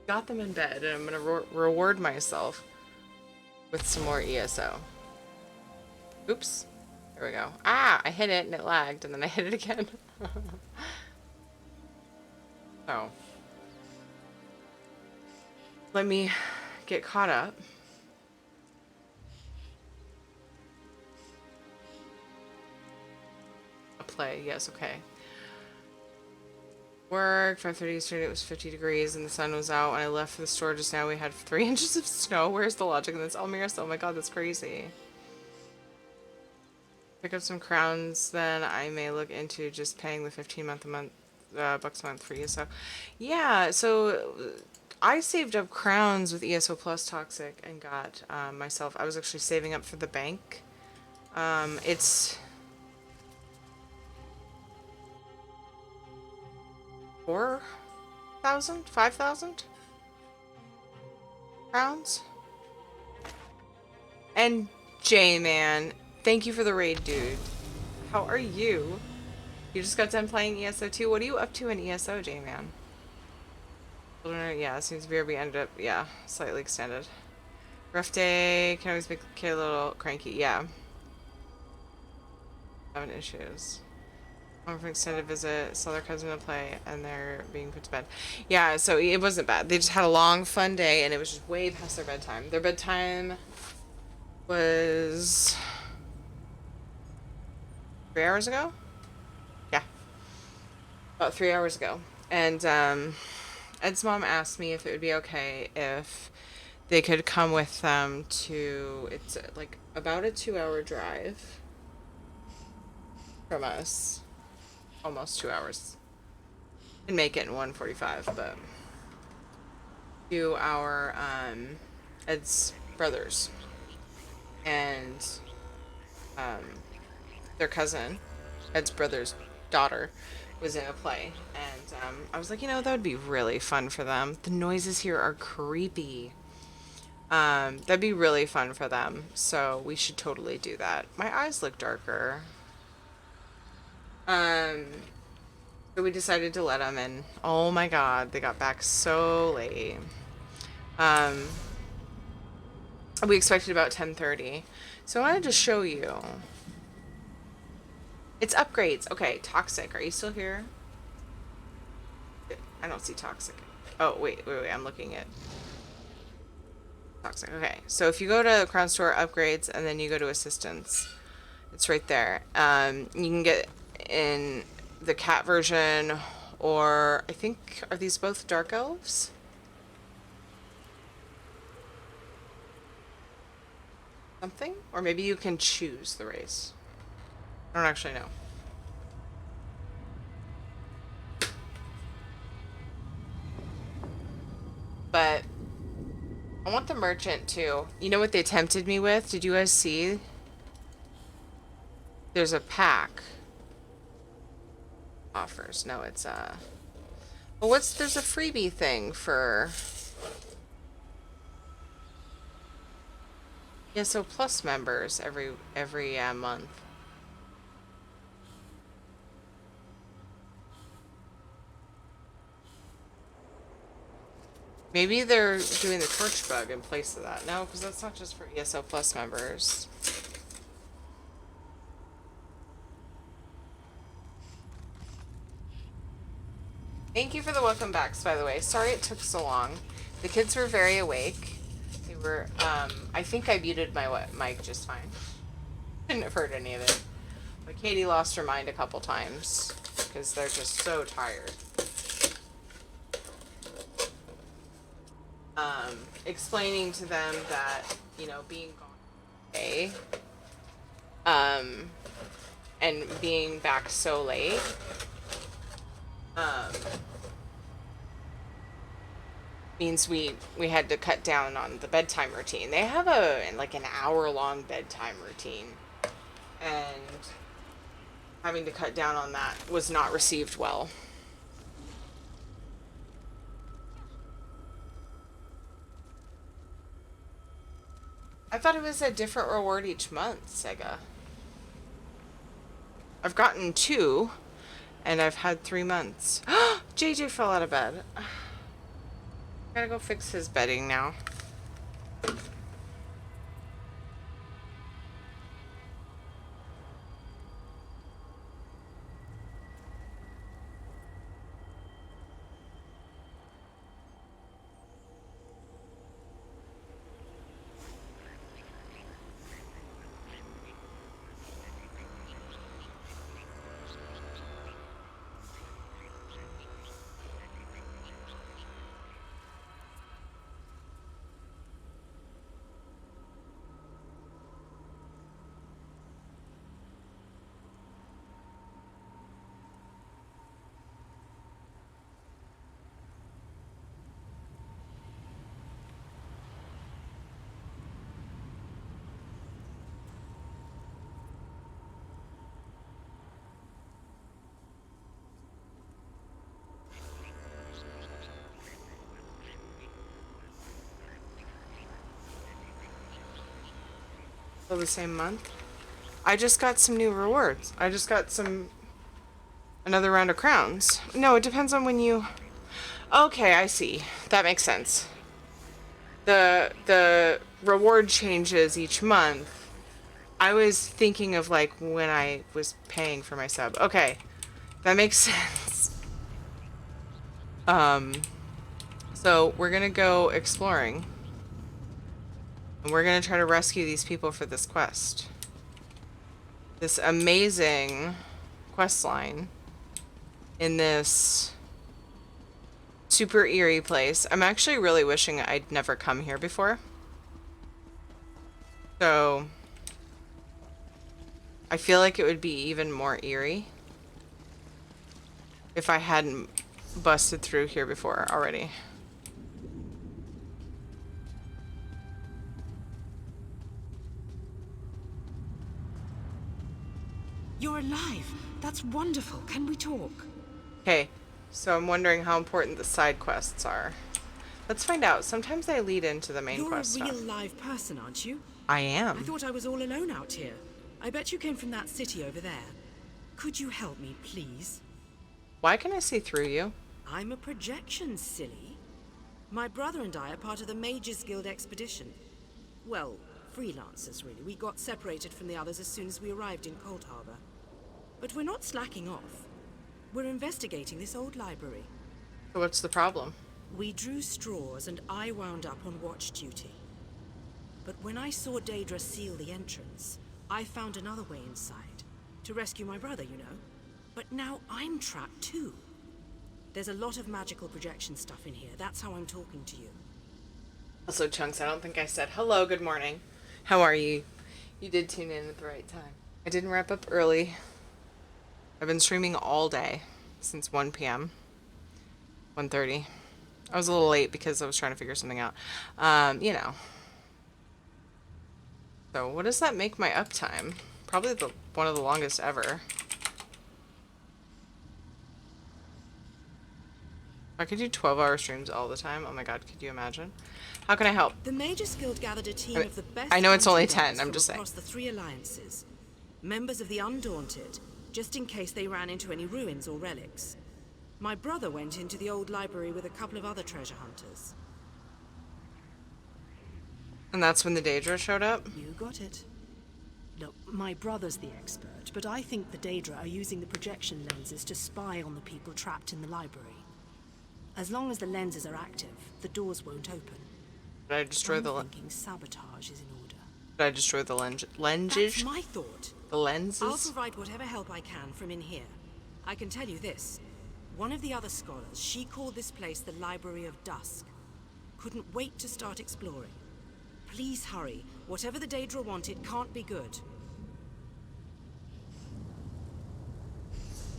A: Got them in bed, and I'm gonna reward myself with some more ESO. Oops. There we go. Ah, I hit it and it lagged, and then I hit it again. So, let me get caught up. Play, yes, okay. Work, 5:30 Eastern, it was 50 degrees and the sun was out. When I left for the store just now, we had 3 inches of snow. Where's the logic in this? Almira, oh my god, that's crazy. Pick up some crowns, then I may look into just paying the 15 bucks a month for ESO. Yeah, so I saved up crowns with ESO plus Toxic and got myself, I was actually saving up for the bank. It's 4,000? 5,000 crowns? And J-Man, thank you for the raid, dude. How are you? You just got done playing ESO 2? What are you up to in ESO, J-Man? Yeah, seems BRB ended up, yeah, slightly extended. Rough day, can always make the kid a little cranky, yeah. Having issues. Home from extended visit, saw their cousin to play, and they're being put to bed. Yeah, so it wasn't bad. They just had a long, fun day, and it was just way past their bedtime. Their bedtime was 3 hours ago? Yeah. About 3 hours ago. And Ed's mom asked me if it would be okay if they could come with them to, it's like about a 2-hour drive from us. Almost 2 hours. Can make it in 1:45, but to our Ed's brothers and their cousin, Ed's brother's daughter, was in a play, and I was like, you know, that would be really fun for them. The noises here are creepy. That'd be really fun for them, so we should totally do that. My eyes look darker. So we decided to let them in. Oh my god, they got back so late. We expected about 10:30. So I wanted to show you. It's upgrades. Okay, Toxic. Are you still here? I don't see Toxic. Oh, wait. I'm looking at Toxic. Okay, so if you go to Crown Store upgrades and then you go to assistance, it's right there. You can get in the cat version, or I think, are these both dark elves? Something? Or maybe you can choose the race. I don't actually know. But I want the merchant too. You know what they tempted me with? Did you guys see? There's a pack. Offers. No, it's well, there's a freebie thing for ESO Plus members every month. Maybe they're doing the torch bug in place of that. No, because that's not just for ESO Plus members. Thank you for the welcome backs, by the way. Sorry it took so long. The kids were very awake. They were, I think I muted my mic just fine. Couldn't have heard any of it. But Katie lost her mind a couple times because they're just so tired. Explaining to them that, you know, being gone today, and being back so late, means we had to cut down on the bedtime routine. They have like an hour-long bedtime routine, and having to cut down on that was not received well. I thought it was a different reward each month, Sega. I've gotten 2, and I've had 3 months. JJ fell out of bed. Gotta go fix his bedding now. For the same month. I just got some new rewards. I just got another round of crowns. No, it depends on when you... Okay, I see. That makes sense. The reward changes each month. I was thinking of like when I was paying for my sub. Okay, that makes sense. So we're gonna go exploring. And we're gonna try to rescue these people for this quest. This amazing quest line in this super eerie place. I'm actually really wishing I'd never come here before. So I feel like it would be even more eerie if I hadn't busted through here before already.
E: You're alive. That's wonderful. Can we talk?
A: Okay, so I'm wondering how important the side quests are. Let's find out. Sometimes they lead into the main quest
E: You're a
A: stuff.
E: real live person, aren't you?
A: I am.
E: I thought I was all alone out here. I bet you came from that city over there. Could you help me, please?
A: Why can I see through you?
E: I'm a projection, silly. My brother and I are part of the Mages Guild expedition. Well, freelancers, really. We got separated from the others as soon as we arrived in Cold Harbor. But we're not slacking off. We're investigating this old library.
A: So what's the problem?
E: We drew straws and I wound up on watch duty. But when I saw Daedra seal the entrance, I found another way inside. To rescue my brother, you know. But now I'm trapped too. There's a lot of magical projection stuff in here. That's how I'm talking to you.
A: Also, Chunks, I don't think I said hello, good morning. How are you? You did tune in at the right time. I didn't wrap up early. I've been streaming all day since 1 p.m. 1:30. I was a little late because I was trying to figure something out. You know. So what does that make my uptime? Probably one of the longest ever. I could do 12-hour streams all the time. Oh my god, could you imagine? How can I help?
E: The Mages Guild gathered a team of the best.
A: I know it's only 10,
E: hunters
A: I'm just saying.
E: across the 3 alliances. Members of the Undaunted, just in case they ran into any ruins or relics. My brother went into the old library with a couple of other treasure hunters.
A: And that's when the Daedra showed up?
D: You got it. Look, my brother's the expert, but I think the Daedra are using the projection lenses to spy on the people trapped in the library. As long as the lenses are active, the doors won't open.
A: Did I destroy the
D: I'm thinking sabotage is in order.
A: Did I destroy the lenses?
E: That's my thought.
A: The lenses?
E: I'll provide whatever help I can from in here. I can tell you this. One of the other scholars, she called this place the Library of Dusk. Couldn't wait to start exploring. Please hurry. Whatever the Daedra wanted can't be good.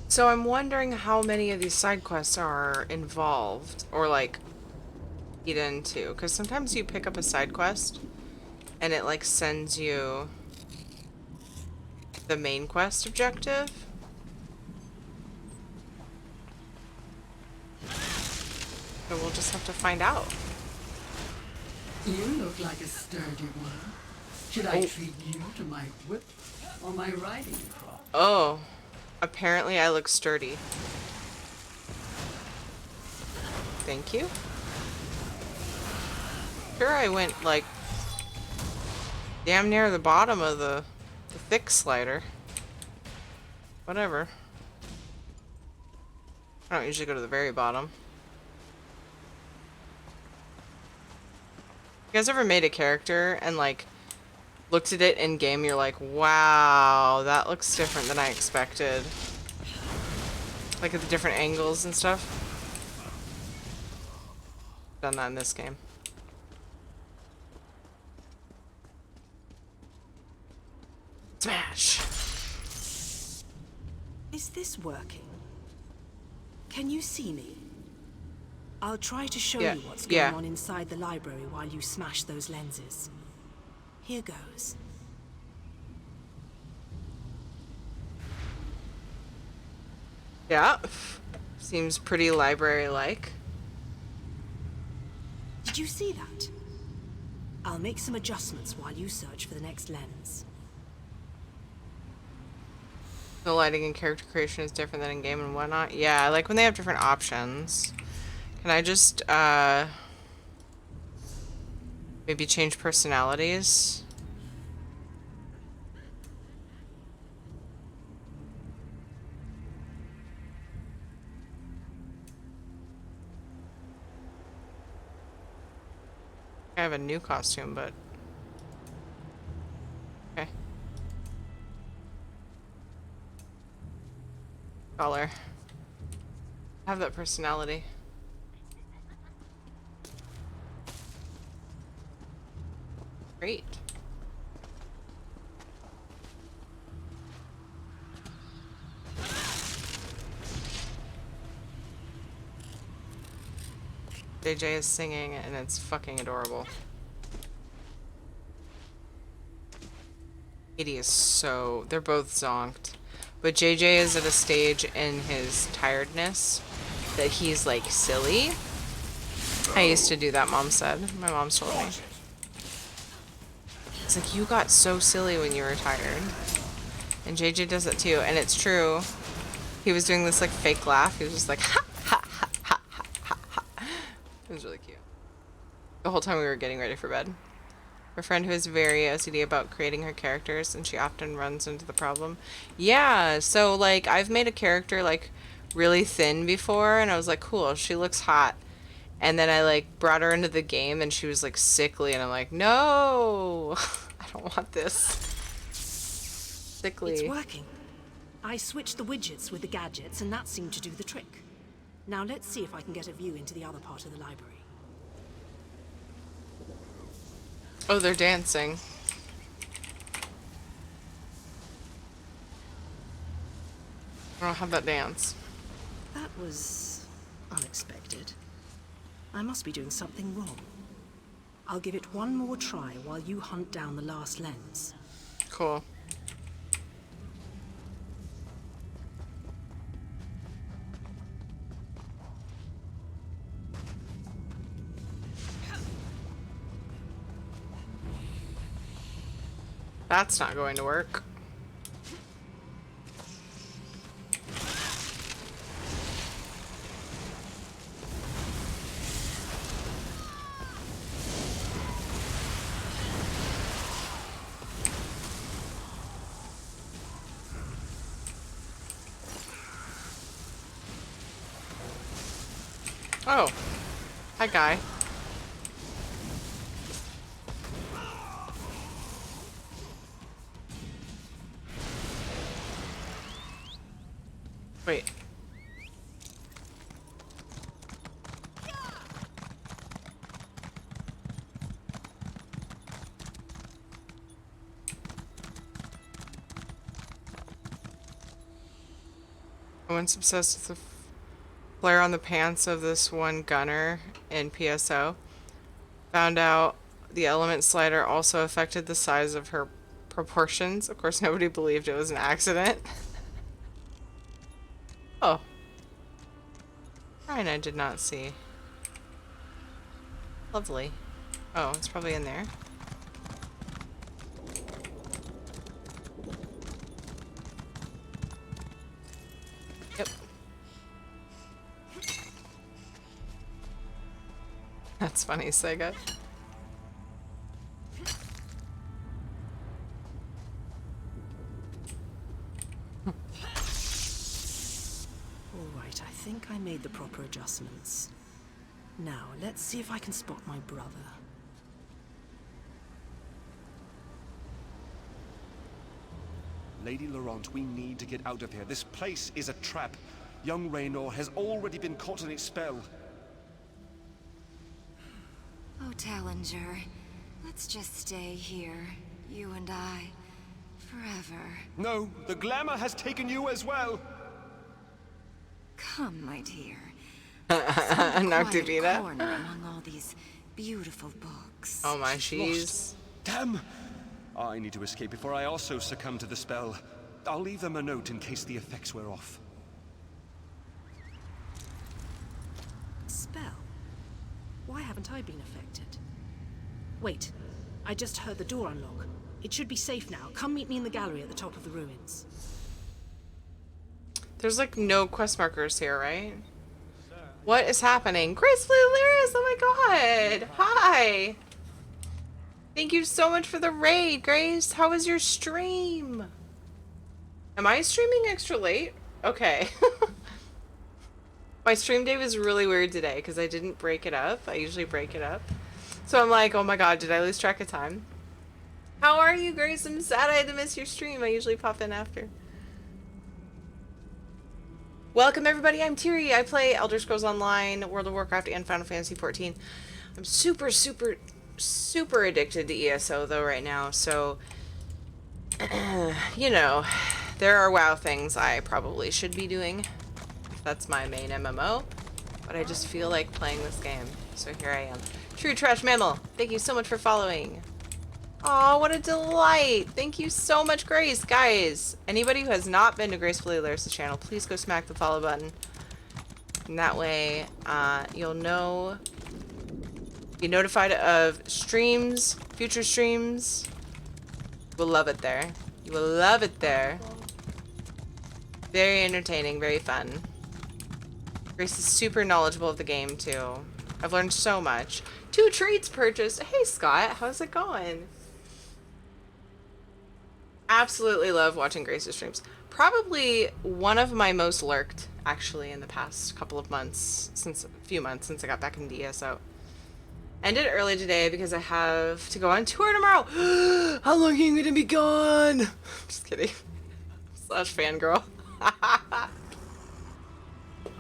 A: So I'm wondering how many of these side quests are involved or like feed into, because sometimes you pick up a side quest and it like sends you the main quest objective. So we'll just have to find out.
B: You look like a sturdy one. Should I treat you to my whip or my riding crop?
A: Oh, apparently I look sturdy. Thank you. Sure, I went like damn near the bottom of the thick slider. Whatever. I don't usually go to the very bottom. You guys ever made a character and like looked at it in game, you're like, wow, that looks different than I expected. Like at the different angles and stuff. Done that in this game. Smash!
E: Is this working? Can you see me? I'll try to show you what's going on inside the library while you smash those lenses. Here goes.
A: Yeah. Seems pretty library-like.
E: Did you see that? I'll make some adjustments while you search for the next lens.
A: The lighting and character creation is different than in game and whatnot. Yeah, I like when they have different options. Can I just, maybe change personalities? I have a new costume, but... Okay. Color. Have that personality. Great. JJ is singing and it's fucking adorable. Katie is so... They're both zonked. But JJ is at a stage in his tiredness that he's like silly. I used to do that, Mom said. My mom's told me. It's like, you got so silly when you were tired. And JJ does it too, and it's true. He was doing this like fake laugh. He was just like, ha ha ha ha ha ha ha. It was really cute. The whole time we were getting ready for bed. A friend who is very OCD about creating her characters, and she often runs into the problem. Yeah, so like I've made a character like really thin before, and I was like, cool, she looks hot. And then I like brought her into the game and she was like sickly, and I'm like, no, I don't want this. Sickly.
E: It's working. I switched the widgets with the gadgets and that seemed to do the trick. Now let's see if I can get a view into the other part of the library.
A: Oh, they're dancing. I don't have that dance.
E: That was unexpected. I must be doing something wrong. I'll give it one more try while you hunt down the last lens.
A: Cool. That's not going to work. Oh. Hi, guy. Wait. Someone's obsessed with the flare on the pants of this one gunner in PSO. Found out the element slider also affected the size of her proportions. Of course, nobody believed it was an accident. Oh. Fine, I did not see. Lovely. Oh, it's probably in there. Yep. That's funny, Sega.
E: Alright, I think I made the proper adjustments. Now, let's see if I can spot my brother.
F: Lady Laurent, we need to get out of here. This place is a trap. Young Raynor has already been caught in its spell.
I: Oh, Tallinger, let's just stay here, you and I, forever.
F: No, the glamour has taken you as well.
I: Come, my dear.
A: Knocked
I: Quiet
A: Evita.
I: corner among all these beautiful books.
A: Oh my,
F: She's
A: she's...
F: Damn! I need to escape before I also succumb to the spell. I'll leave them a note in case the effects wear off.
E: Spell? Why haven't I been affected? Wait, I just heard the door unlock. It should be safe now. Come meet me in the gallery at the top of the ruins.
A: There's like no quest markers here, right? What is happening? Gracefully Hilarious! Oh my god! Hi! Thank you so much for the raid, Grace! How was your stream? Am I streaming extra late? Okay. My stream day was really weird today because I didn't break it up. I usually break it up. So I'm like, oh my god, did I lose track of time? How are you, Grace? I'm sad I had to miss your stream. I usually pop in after. Welcome everybody, I'm Tiri. I play Elder Scrolls Online, World of Warcraft, and Final Fantasy XIV. I'm super addicted to ESO though right now, so you know, there are WoW things I probably should be doing. That's my main MMO, but I just feel like playing this game, so here I am. True Trash Mammal, thank you so much for following. Oh, what a delight! Thank you so much, Grace. Guys, anybody who has not been to Gracefully Hilarious' channel, please go smack the follow button. And that way, you'll know, be notified of streams, future streams. You will love it there. You will love it there. Very entertaining, very fun. Grace is super knowledgeable of the game, too. I've learned so much. 2 treats purchased. Hey, Scott, how's it going? Absolutely love watching Grace's streams. Probably one of my most lurked, actually, in the past couple of months, few months since I got back into ESO. Ended early today because I have to go on tour tomorrow. How long are you gonna be gone? Just kidding. Slash fangirl.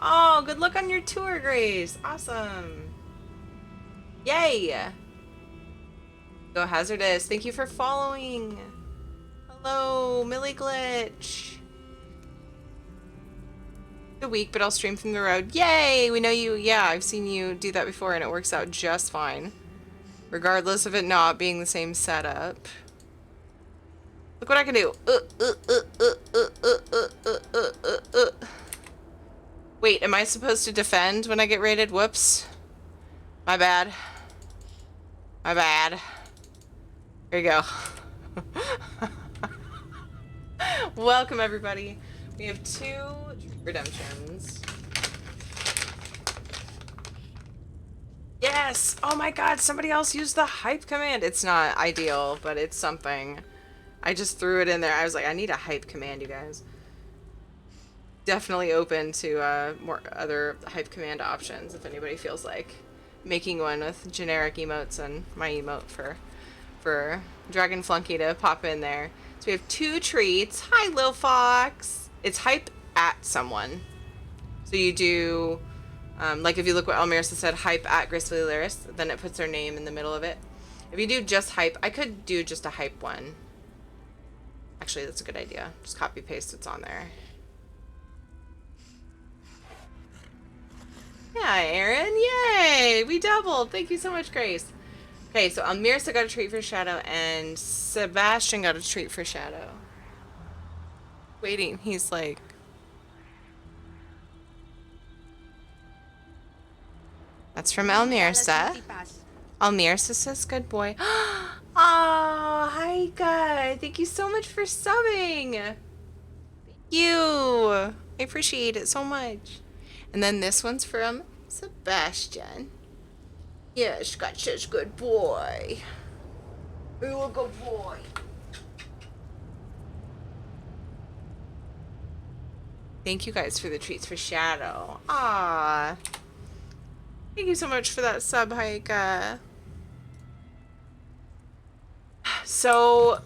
A: Oh, good luck on your tour, Grace. Awesome. Yay. Go Hazardous. Thank you for following. Hello, Millie Glitch. The week, but I'll stream from the road. Yay! We know you. Yeah, I've seen you do that before, and it works out just fine. Regardless of it not being the same setup. Look what I can do. Wait, am I supposed to defend when I get raided? Whoops. My bad. My bad. Here you go. Welcome everybody. We have 2 redemptions. Yes! Oh my god, somebody else used the hype command. It's not ideal, but it's something. I just threw it in there. I was like, I need a hype command, you guys. Definitely open to more other hype command options if anybody feels like making one with generic emotes and my emote for Dragon Flunky to pop in there. So we have 2 treats. Hi, Lil Fox. It's hype at someone. So you do, like if you look what Elmirsa said, hype at Gracefully Hilarious, then it puts their name in the middle of it. If you do just hype, I could do just a hype one. Actually, that's a good idea. Just copy paste what's on there. Yeah, Aaron. Yay! We doubled. Thank you so much, Grace. Okay, so Almirsa got a treat for Shadow, and Sebastian got a treat for Shadow. Waiting, he's like... That's from Almirsa. Almirsa says, good boy. Oh, hi, guys. Thank you so much for subbing. Thank you. I appreciate it so much. And then this one's from Sebastian. Yes, God says good boy. You a good boy. Thank you guys for the treats for Shadow. Ah, thank you so much for that sub hike. So,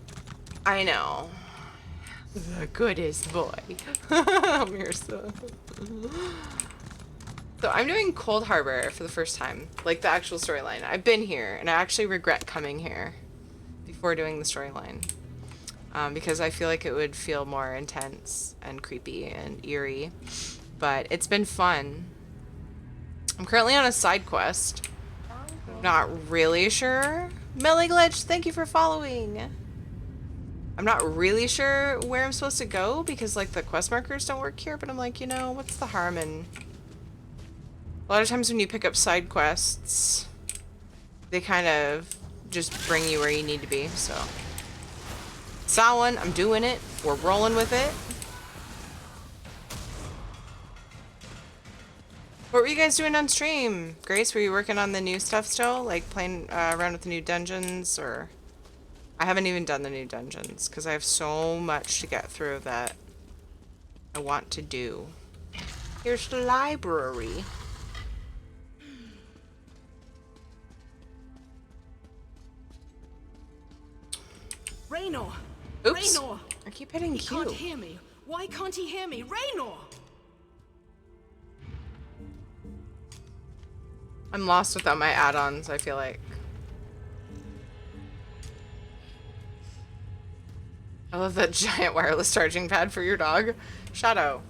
A: I know. The goodest boy. Mirsa. So I'm doing Cold Harbor for the first time, like the actual storyline. I've been here, and I actually regret coming here before doing the storyline, because I feel like it would feel more intense and creepy and eerie, but it's been fun. I'm currently on a side quest. Not really sure. Melly Glitch, thank you for following. I'm not really sure where I'm supposed to go because like the quest markers don't work here, but I'm like, you know, what's the harm in... A lot of times when you pick up side quests, they kind of just bring you where you need to be, so. Saw one, I'm doing it. We're rolling with it. What were you guys doing on stream? Grace, were you working on the new stuff still? Like playing around with the new dungeons, or? I haven't even done the new dungeons because I have so much to get through that I want to do. Here's the library.
E: Raynor!
A: Oops.
E: Raynor!
A: I keep hitting Q.
E: He can't hear me. Why can't he hear me? Raynor!
A: I'm lost without my add-ons, I feel like. I love that giant wireless charging pad for your dog. Shadow.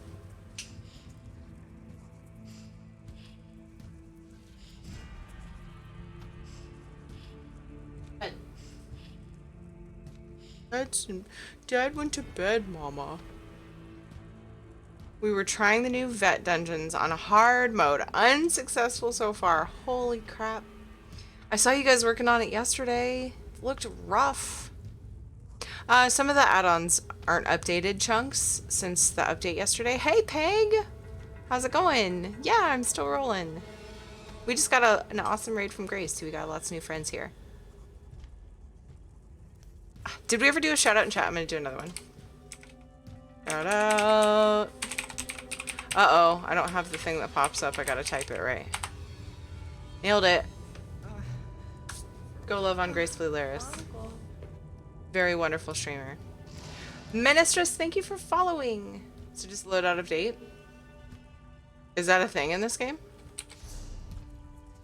A: Dad went to bed, Mama. We were trying the new vet dungeons on a hard mode. Unsuccessful so far. Holy crap. I saw you guys working on it yesterday. It looked rough. Some of the add-ons aren't updated chunks since the update yesterday. Hey, Peg! How's it going? Yeah, I'm still rolling. We just got an awesome raid from Grace, too. We got lots of new friends here. Did we ever do a shout-out in chat? I'm gonna do another one. Shout-out. Uh-oh, I don't have the thing that pops up. I gotta type it right. Nailed it. Go love on Gracefully Laris. Very wonderful streamer. Ministress, thank you for following. So just load out of date. Is that a thing in this game?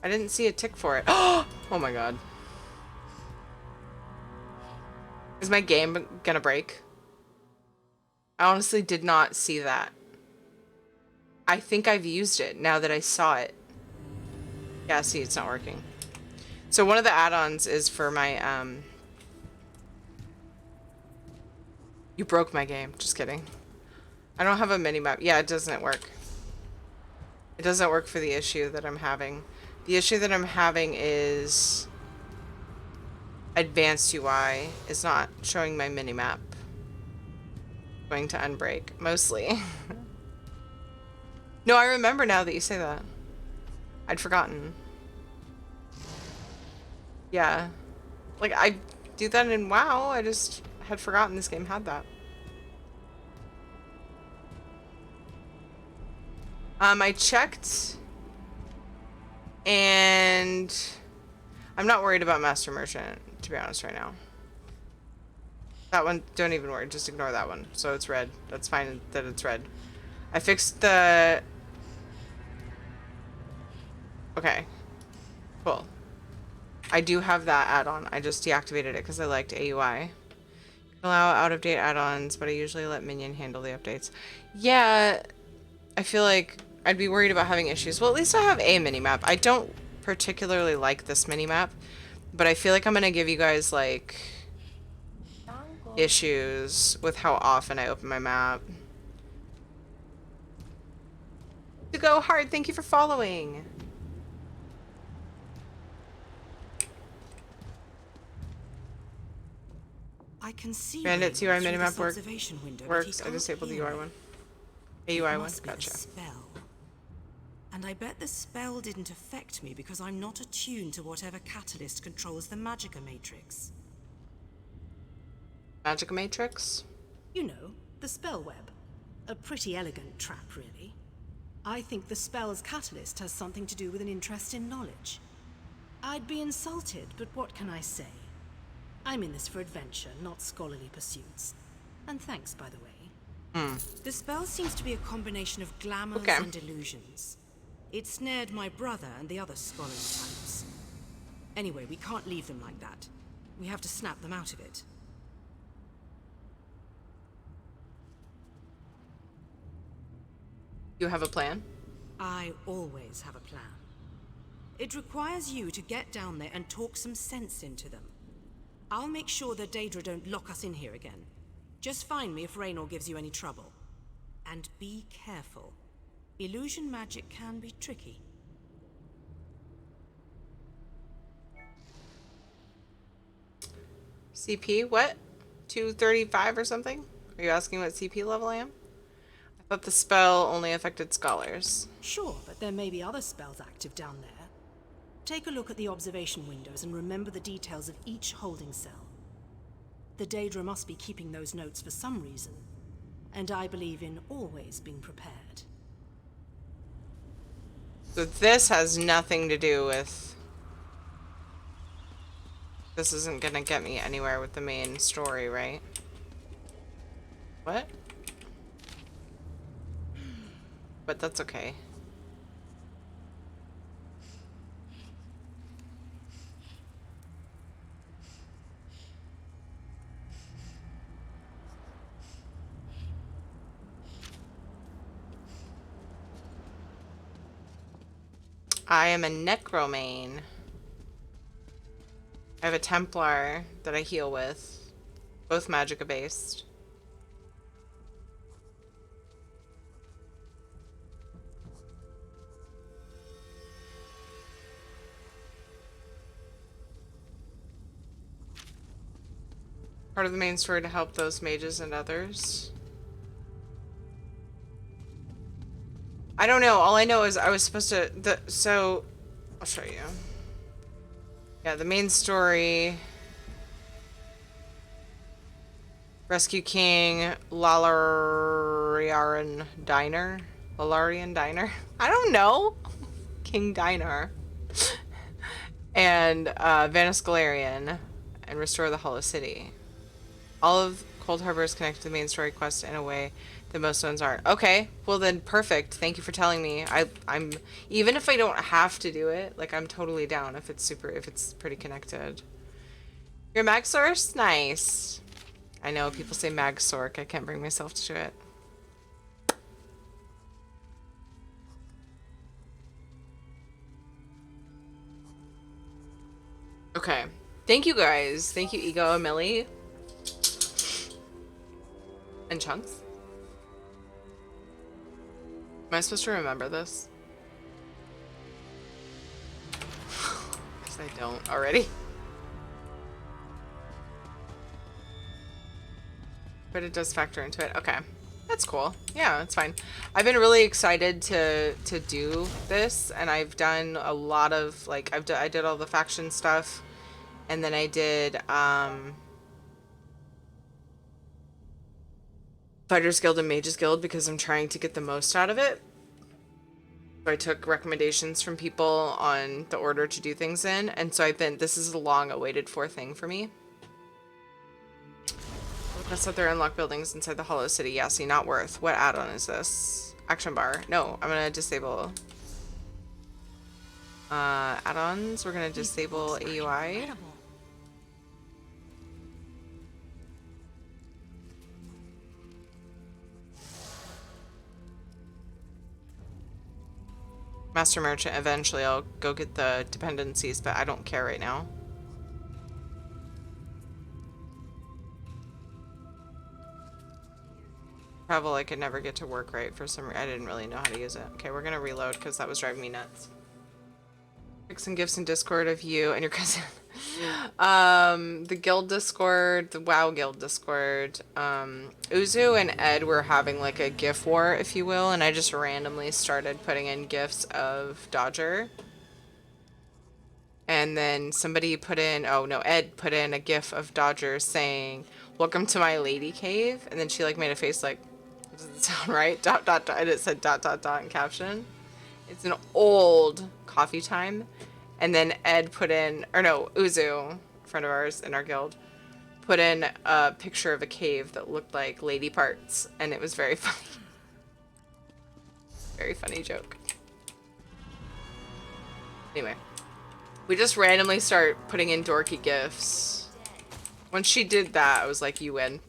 A: I didn't see a tick for it. Oh my god. Is my game gonna break? I honestly did not see that. I think I've used it now that I saw it. Yeah, see, it's not working. So one of the add-ons is for my, You broke my game. Just kidding. I don't have a mini-map. Yeah, it doesn't work. It doesn't work for the issue that I'm having. The issue that I'm having is... Advanced UI is not showing my mini-map. Going to unbreak, mostly. No, I remember now that you say that. I'd forgotten. Yeah. Like, I do that in WoW, I just had forgotten this game had that. I checked, and I'm not worried about Master Merchant, to be honest, right now. That one, don't even worry, just ignore that one. So it's red. That's fine that it's red. I fixed the... Okay. Cool. I do have that add-on. I just deactivated it because I liked AUI. Allow out-of-date add-ons, but I usually let Minion handle the updates. Yeah, I feel like I'd be worried about having issues. Well, at least I have a minimap. I don't particularly like this minimap, but I feel like I'm gonna give you guys, like, issues with how often I open my map. To go hard, thank you for following.
E: I can see
A: Bandit's UI
E: Raynor through
A: minimap
E: this
A: works.
E: observation window, but he
A: I
E: can't
A: disabled the
E: hear
A: UI
E: me.
A: one. A
E: It
A: UI one,
E: must be the
A: gotcha.
E: spell. And I bet the spell didn't affect me because I'm not attuned to whatever catalyst controls the Magicka matrix.
A: Magicka matrix?
D: You know, the spell web. A pretty elegant trap, really. I think the spell's catalyst has something to do with an interest in knowledge. I'd be insulted, but what can I say? I'm in this for adventure, not scholarly pursuits. And thanks, by the way.
E: The spell seems to be a combination of glamours
A: Okay.
E: and illusions. It snared my brother and the other scholarly types. Anyway, we can't leave them like that. We have to snap them out of it.
A: You have a plan?
E: I always have a plan. It requires you to get down there and talk some sense into them. I'll make sure that Daedra don't lock us in here again. Just find me if Raynor gives you any trouble. And be careful. Illusion magic can be tricky.
A: CP, what? 235 or something? Are you asking what CP level I am? I thought the spell only affected scholars.
D: Sure, but there may be other spells active down there. Take a look at the observation windows and remember the details of each holding cell. The Daedra must be keeping those notes for some reason, and I believe in always being prepared.
A: So this has nothing to do with... This isn't gonna get me anywhere with the main story, right? What? But that's okay. I am a necromain. I have a Templar that I heal with. Both Magicka based. Part of the main story to help those mages and others. I don't know. All I know is I was supposed to... So, I'll show you. Yeah, the main story... Rescue King Lalarian Diner. Lalarian Diner? I don't know. King Diner. And Vanis Galarian. And restore the Hollow City. All of Cold Harbor is connected to the main story quest in a way that most ones aren't. Okay, well then perfect. Thank you for telling me. I'm even if I don't have to do it, like I'm totally down if it's pretty connected. You're Mag Source? Nice. I know people say Mag Sork. I can't bring myself to do it. Okay. Thank you guys. Thank you, Ego and Millie. And Chunks. Am I supposed to remember this? Because I don't already. But it does factor into it. Okay. That's cool. Yeah, that's fine. I've been really excited to do this, and I've done a lot of, like, I did all the faction stuff, and then I did, Fighters Guild and Mages Guild because I'm trying to get the most out of it. So I took recommendations from people on the order to do things in, and so this is a long awaited for thing for me. That's that there are unlocked buildings inside the Hollow City. Yeah, see, not worth. What add-on is this? Action bar. No, I'm gonna disable add-ons. We're gonna disable AUI. Master Merchant. Eventually I'll go get the dependencies, but I don't care right now. Travel, I could never get to work right for some reason. I didn't really know how to use it. Okay, we're gonna reload because that was driving me nuts. Pick some gifts in Discord of you and your cousin. The guild Discord, the WoW guild Discord. Uzu and Ed were having like a GIF war, if you will, and I just randomly started putting in GIFs of Dodger. And then somebody put in, oh no, Ed put in a GIF of Dodger saying, "Welcome to my lady cave," and then she like made a face like, does it sound right? ... And it said ... in caption. It's an old coffee time. And then Ed put in, or no, Uzu, a friend of ours in our guild, put in a picture of a cave that looked like lady parts, and it was very funny. Very funny joke. Anyway, we just randomly start putting in dorky gifs. Once she did that, I was like, you win.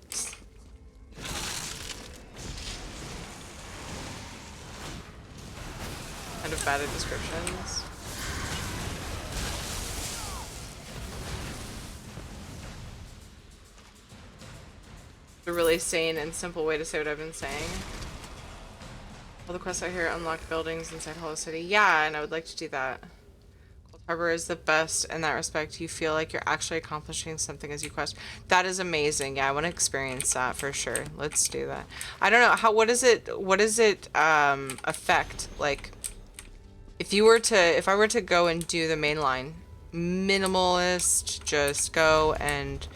A: Kind of bad at descriptions. A really sane and simple way to say what I've been saying. All the quests out here unlock buildings inside Hollow City. Yeah, and I would like to do that. Cold Harbor is the best in that respect. You feel like you're actually accomplishing something as you quest. That is amazing. Yeah, I want to experience that for sure. Let's do that. I don't know what does it affect? Like, if I were to go and do the main line, minimalist, just go and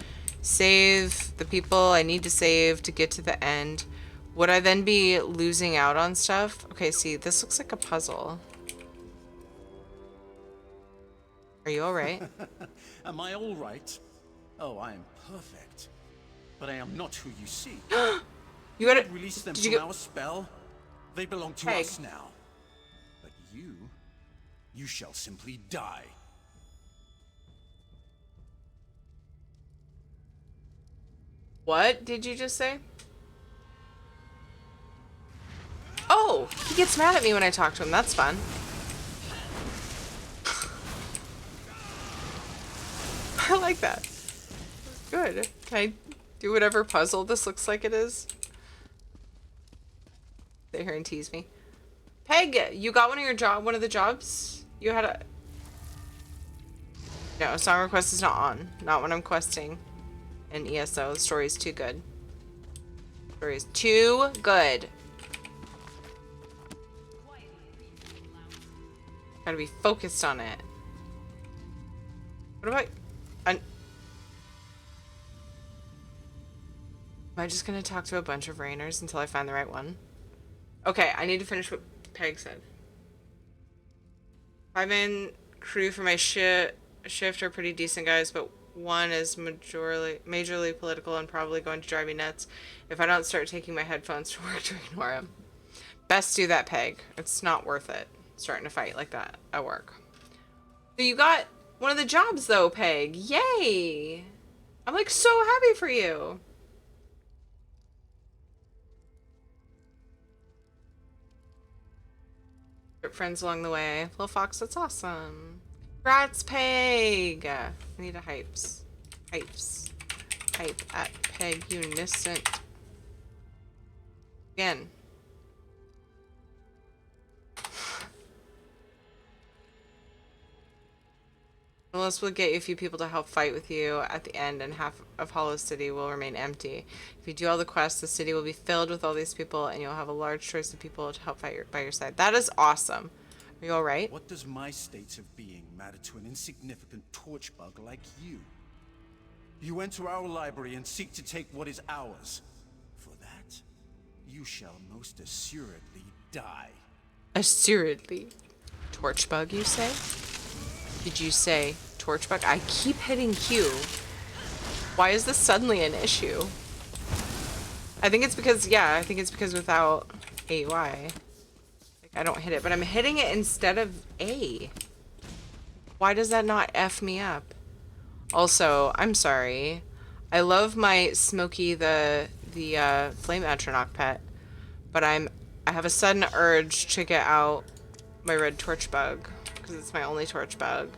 A: save the people I need to save to get to the end, would I then be losing out on stuff? Okay, see, this looks like a puzzle. Are you alright?
W: Am I alright? Oh, I am perfect. But I am not who you see.
A: You gotta
W: release them from our spell. They belong to us now. But you shall simply die.
A: What did you just say? Oh, he gets mad at me when I talk to him. That's fun. I like that. Good. Can I do whatever puzzle this looks like it is? Sit here and tease me. Peg, you got one of the jobs? You had a... No, song request is not on. Not when I'm questing. In ESO, the story is too good. The story is too good. Gotta be focused on it. What about... Am I just gonna talk to a bunch of Rainers until I find the right one? Okay, I need to finish what Peg said. 5-man crew for my shift are pretty decent guys, but one is majorly political and probably going to drive me nuts if I don't start taking my headphones to work to ignore him. Best do that, Peg. It's not worth it starting to fight like that at work. So you got one of the jobs though, Peg. Yay! I'm like so happy for you. Friends along the way. Little Fox, that's awesome. Congrats, Peg! I need a hypes. Hypes. Hype at Peg Uniscent. Again. Unless we'll get you a few people to help fight with you at the end, and half of Hollow City will remain empty. If you do all the quests, the city will be filled with all these people, and you'll have a large choice of people to help fight by your side. That is awesome. Are you alright?
W: What does my state of being matter to an insignificant torchbug like you? You enter our library and seek to take what is ours. For that, you shall most assuredly die.
A: Assuredly. Torchbug, you say? Did you say torchbug? I keep hitting Q. Why is this suddenly an issue? I think it's because, yeah, I think it's because without AY, like, I don't hit it, but I'm hitting it instead of A. Why does that not F me up? Also, I'm sorry. I love my Smokey the Flame Atronach pet, but I have a sudden urge to get out my red torch bug, because it's my only torch bug.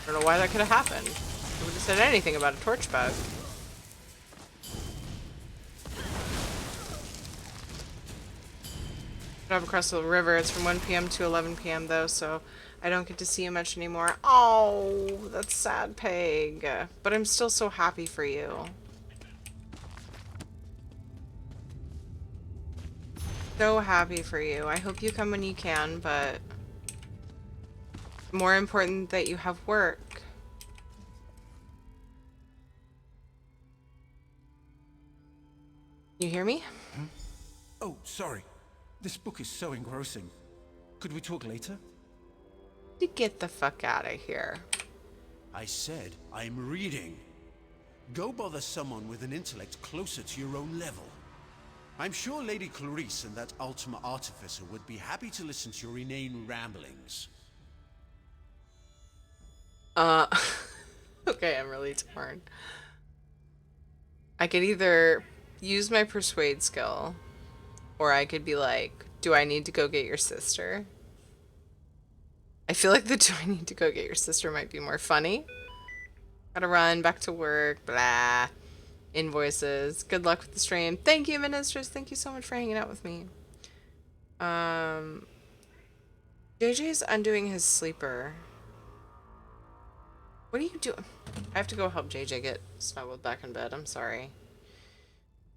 A: I don't know why that could have happened. I would have said anything about a torch bug. Drive across the river. It's from 1 p.m. to 11 p.m. though, so I don't get to see you much anymore. Oh, that's sad, Peg. But I'm still so happy for you. So happy for you. I hope you come when you can, but more important that you have work. You hear me?
G: Huh? Oh, sorry. This book is so engrossing. Could we talk later?
A: You get the fuck out of here.
W: I said I'm reading. Go bother someone with an intellect closer to your own level. I'm sure Lady Clarice and that Ultima Artificer would be happy to listen to your inane ramblings.
A: Okay, I'm really torn. I could either use my persuade skill, or I could be like, do I need to go get your sister? I feel like the do I need to go get your sister might be more funny. Gotta run back to work, blah. Invoices. Good luck with the stream. Thank you, Ministers. Thank you so much for hanging out with me. JJ's undoing his sleeper. What are you doing? I have to go help JJ get snuggled back in bed. I'm sorry.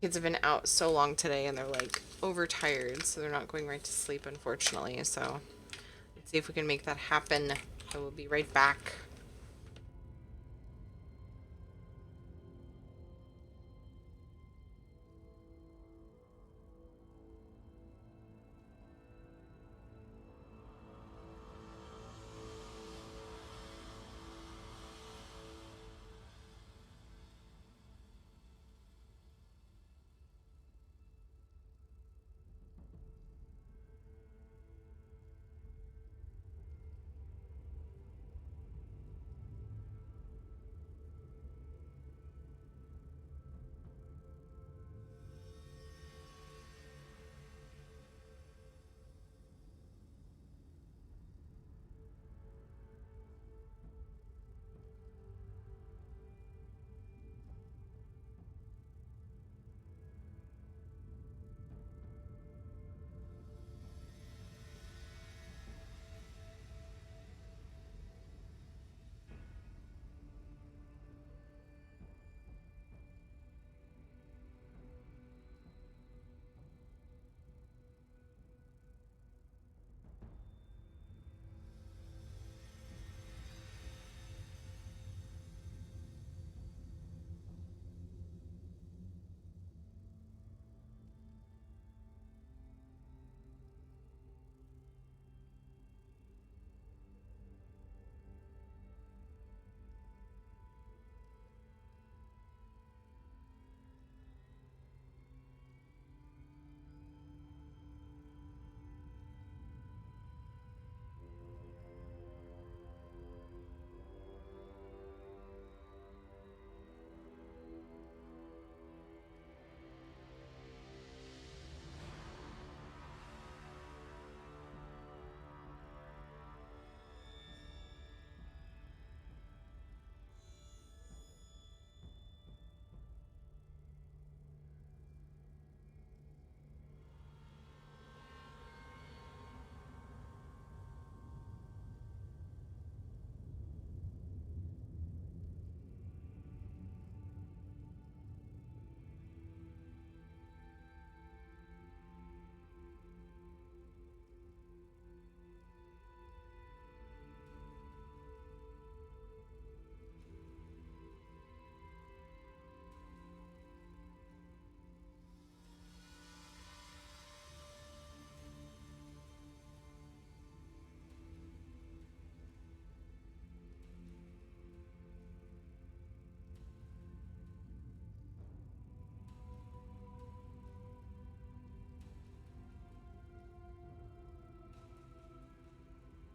A: Kids have been out so long today and they're like overtired, so they're not going right to sleep, unfortunately. So let's see if we can make that happen. I will be right back.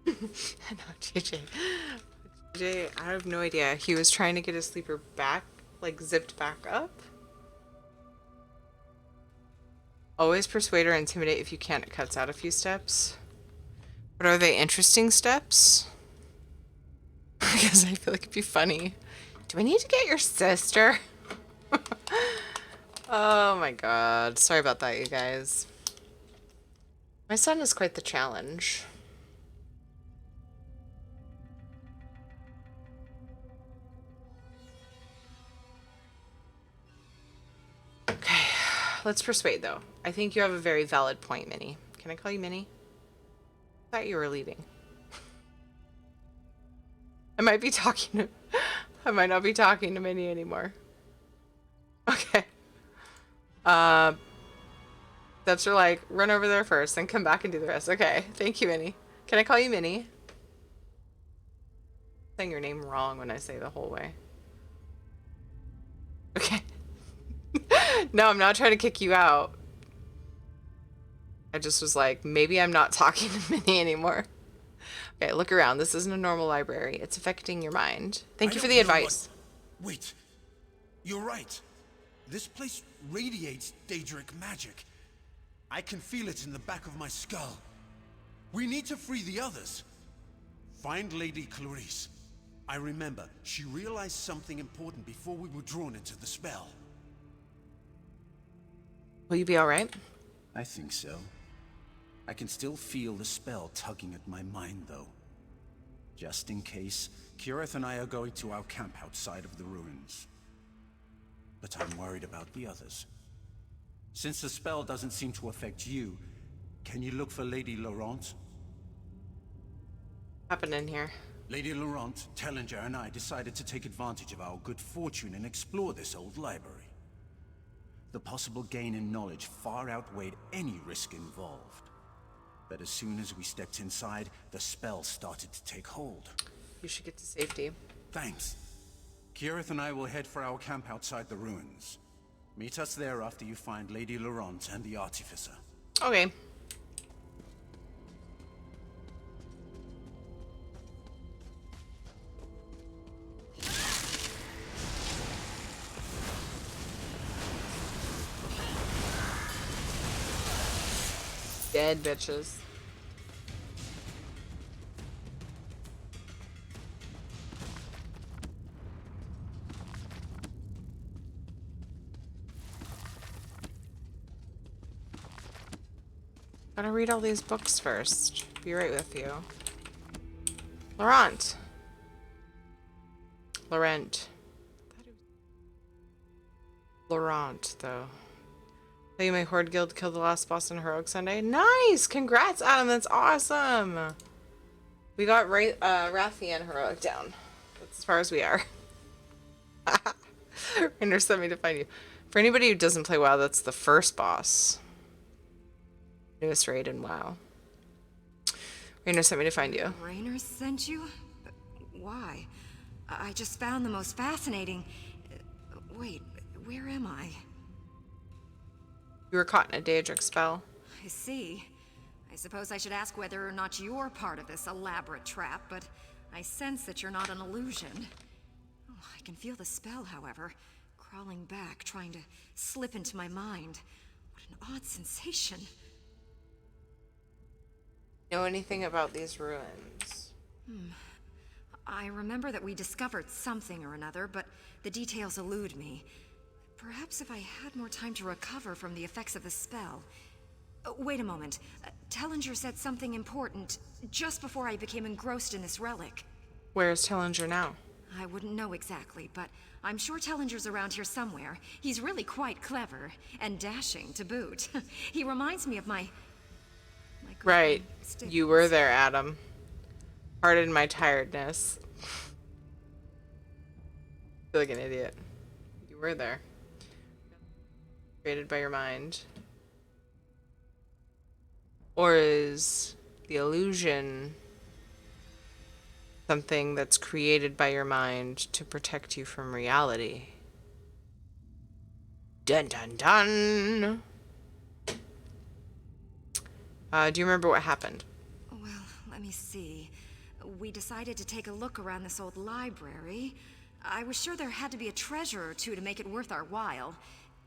A: I know, JJ. JJ, I have no idea. He was trying to get his sleeper back, like zipped back up. Always persuade or intimidate. If you can't, it cuts out a few steps. But are they interesting steps? Because I feel like it'd be funny. Do I need to get your sister? Oh my god. Sorry about that, you guys. My son is quite the challenge. Okay, let's persuade though. I think you have a very valid point, Minnie. Can I call you Minnie? I thought you were leaving. I might be talking to... I might not be talking to Minnie anymore. Okay. Steps are like, run over there first, then come back and do the rest. Okay, thank you, Minnie. Can I call you Minnie? I'm saying your name wrong when I say the whole way. Okay. No, I'm not trying to kick you out. I just was like, maybe I'm not talking to Minnie anymore. Okay, look around. This isn't a normal library. It's affecting your mind. Thank you for the advice.
G: Wait. You're right. This place radiates Daedric magic. I can feel it in the back of my skull. We need to free the others. Find Lady Clarice. I remember, she realized something important before we were drawn into the spell.
A: Will you be alright?
G: I think so. I can still feel the spell tugging at my mind, though. Just in case, Kirith and I are going to our camp outside of the ruins. But I'm worried about the others. Since the spell doesn't seem to affect you, can you look for Lady Laurent?
A: Happened in here.
G: Lady Laurent, Tellinger, and I decided to take advantage of our good fortune and explore this old library. The possible gain in knowledge far outweighed any risk involved. But as soon as we stepped inside, the spell started to take hold.
A: You should get to safety.
G: Thanks. Kirith and I will head for our camp outside the ruins. Meet us there after you find Lady Laurent and the Artificer.
A: Okay. Dead bitches. Gotta read all these books first. Be right with you. Laurent. Laurent. Laurent, though. Tell you my Horde Guild killed the last boss on Heroic Sunday. Nice! Congrats, Adam. That's awesome. We got Rathian Heroic down. That's as far as we are. Rainer sent me to find you. For anybody who doesn't play WoW, that's the first boss. Newest raid in WoW. Rainer sent me to find you.
I: Rainer sent you? But why? I just found the most fascinating... Wait, where am I?
A: You were caught in a Daedric spell.
I: I see. I suppose I should ask whether or not you're part of this elaborate trap, but I sense that you're not an illusion. Oh, I can feel the spell, however, crawling back, trying to slip into my mind. What an odd sensation.
A: Know anything about these ruins?
I: I remember that we discovered something or another, but the details elude me. Perhaps if I had more time to recover from the effects of the spell. Wait a moment. Tellinger said something important just before I became engrossed in this relic.
A: Where's Tellinger now?
I: I wouldn't know exactly, but I'm sure Tellinger's around here somewhere. He's really quite clever, and dashing to boot. He reminds me of my
A: Right. You were there, Adam. Pardon my tiredness. I feel like an idiot. You were there. Created by your mind. Or is the illusion something that's created by your mind to protect you from reality? Dun dun dun! Do you remember what happened?
I: Well, let me see. We decided to take a look around this old library. I was sure there had to be a treasure or two to make it worth our while.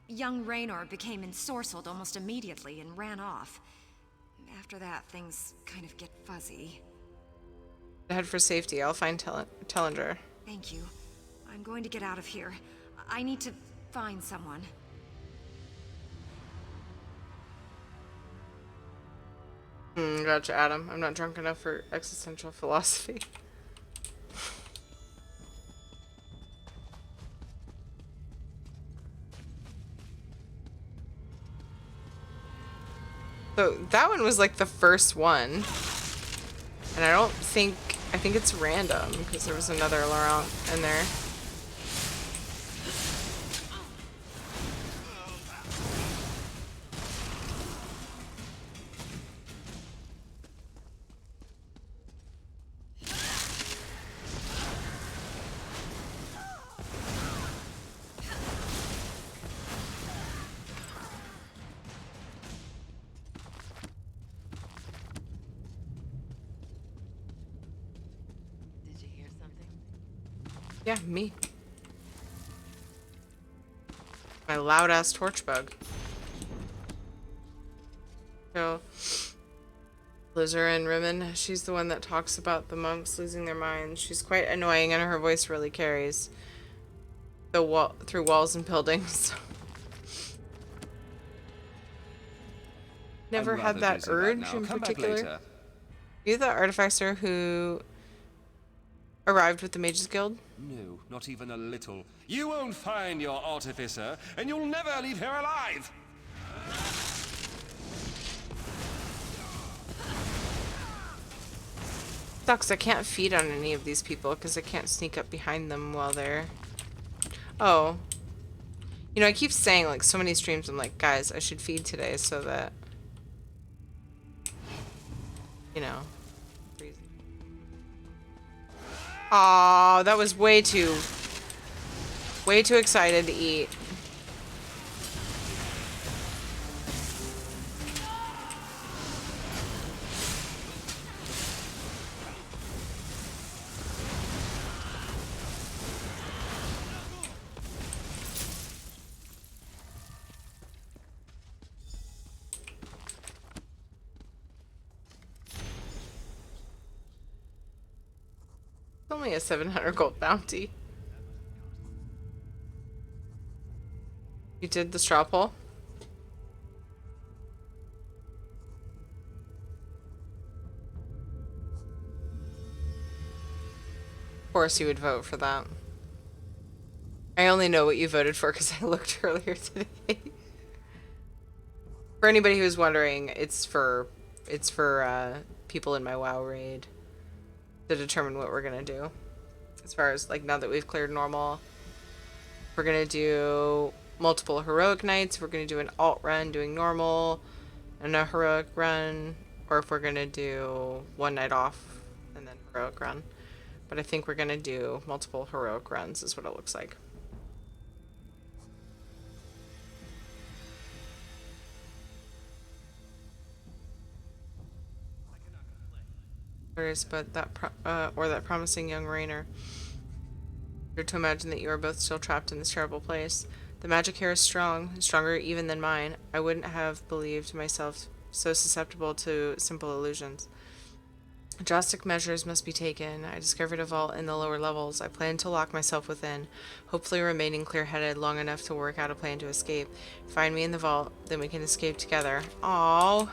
I: young Raynor became ensorcelled almost immediately and ran off. After that, things kind of get fuzzy.
A: Head for safety. I'll find Tellinger.
I: Thank you. I'm going to get out of here. I need to find someone.
A: Gotcha, Adam. I'm not drunk enough for existential philosophy. So that one was like the first one. And I think it's random because there was another Laurent in there. Yeah, me. My loud ass torch bug. So, Lizer and Rimmon, she's the one that talks about the monks losing their minds. She's quite annoying and her voice really carries through walls and buildings. Never had that urge in particular. You the artificer who arrived with the Mages Guild?
F: No, not even a little. You won't find your artificer, and you'll never leave here alive!
A: Sucks, I can't feed on any of these people because I can't sneak up behind them while they're... Oh. You know, I keep saying, like, so many streams, I'm like, guys, I should feed today so that... You know. Aw, that was way too excited to eat. Only a 700 gold bounty. You did the straw poll? Of course you would vote for that. I only know what you voted for because I looked earlier today. For anybody who's wondering, it's for people in my WoW raid to determine what we're gonna do. As far as, like, now that we've cleared normal, we're gonna do multiple heroic nights, we're gonna do an alt run doing normal and a heroic run, or if we're gonna do one night off and then heroic run. But I think we're gonna do multiple heroic runs is what it looks like. But that that promising young Raynor. You're to imagine that you are both still trapped in this terrible place. The magic here is strong, stronger even than mine. I wouldn't have believed myself so susceptible to simple illusions. Drastic measures must be taken. I discovered a vault in the lower levels. I plan to lock myself within, hopefully remaining clear-headed long enough to work out a plan to escape. Find me in the vault, then we can escape together. Aww.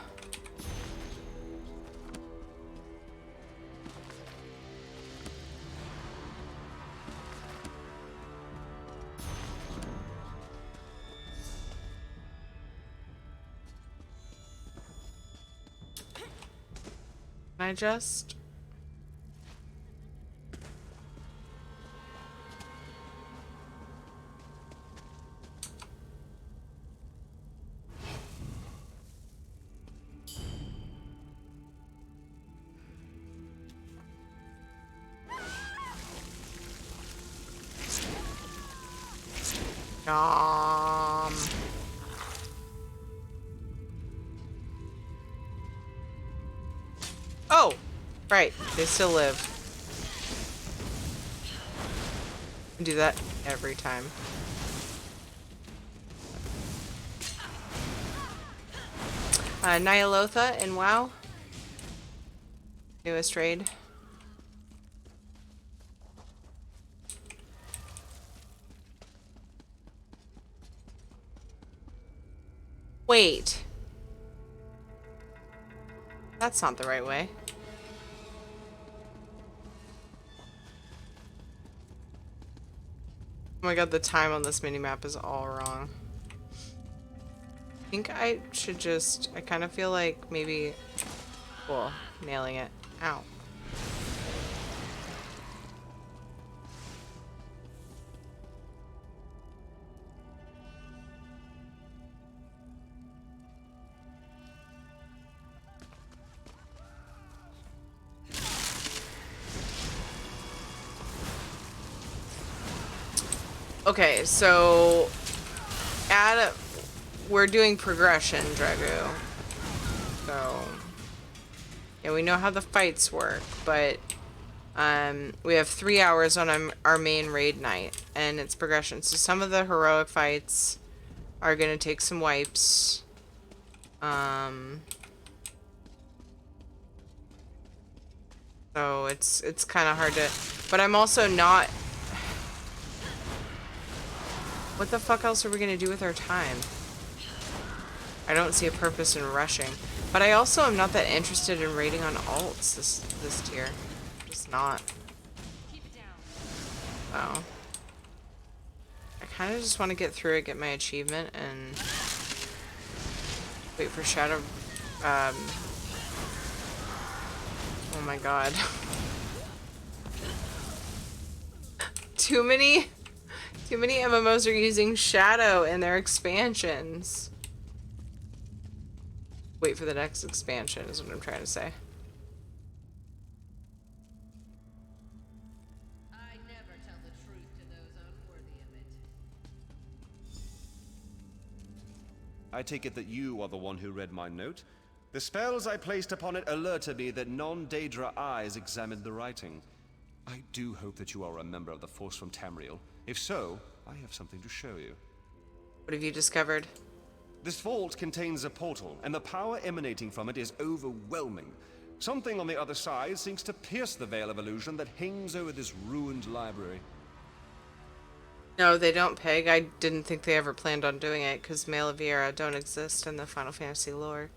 A: I just... Oh! Right, they still live. I do that every time. Nyalotha in WoW. Newest raid. Wait. That's not the right way. Oh my god, the time on this minimap is all wrong. I think I should just... I kind of feel like maybe... Well, nailing it. Ow. Okay, so we're doing progression, Dragu. So yeah, we know how the fights work, but we have 3 hours on our main raid night, and it's progression. So some of the heroic fights are gonna take some wipes. So it's kind of hard to, but I'm also not. What the fuck else are we gonna do with our time? I don't see a purpose in rushing. But I also am not that interested in raiding on alts this tier. Just not. Oh. I kind of just want to get through it, get my achievement, and wait for Shadow... Oh my god. Too many MMOs are using Shadow in their expansions. Wait for the next expansion is what I'm trying to say.
M: I never tell the truth to those unworthy of it.
F: I take it that you are the one who read my note? The spells I placed upon it alerted me that non-Daedra eyes examined the writing. I do hope that you are a member of the force from Tamriel. If so, I have something to show you.
A: What have you discovered?
F: This vault contains a portal, and the power emanating from it is overwhelming. Something on the other side seems to pierce the veil of illusion that hangs over this ruined library.
A: No, they don't, Peg. I didn't think they ever planned on doing it, because Malavira don't exist in the Final Fantasy lore.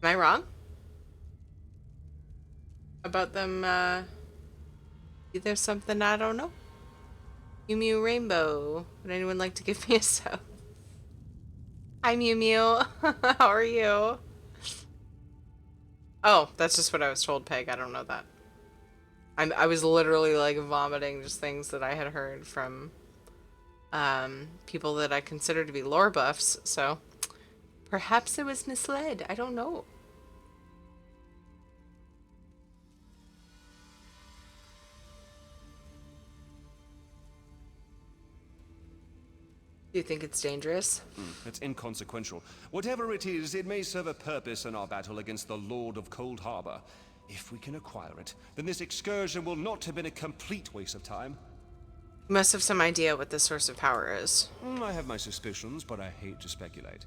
A: Am I wrong? About them, either something I don't know? Mew Mew Rainbow. Would anyone like to give me a sub? Hi, Mew Mew. How are you? Oh, that's just what I was told, Peg. I don't know that. I was literally like vomiting just things that I had heard from people that I consider to be lore buffs, so perhaps I was misled. I don't know. Do you think it's dangerous?
F: It's inconsequential. Whatever it is, it may serve a purpose in our battle against the Lord of Cold Harbor. If we can acquire it, then this excursion will not have been a complete waste of time.
A: You must have some idea what the source of power is.
F: I have my suspicions, but I hate to speculate.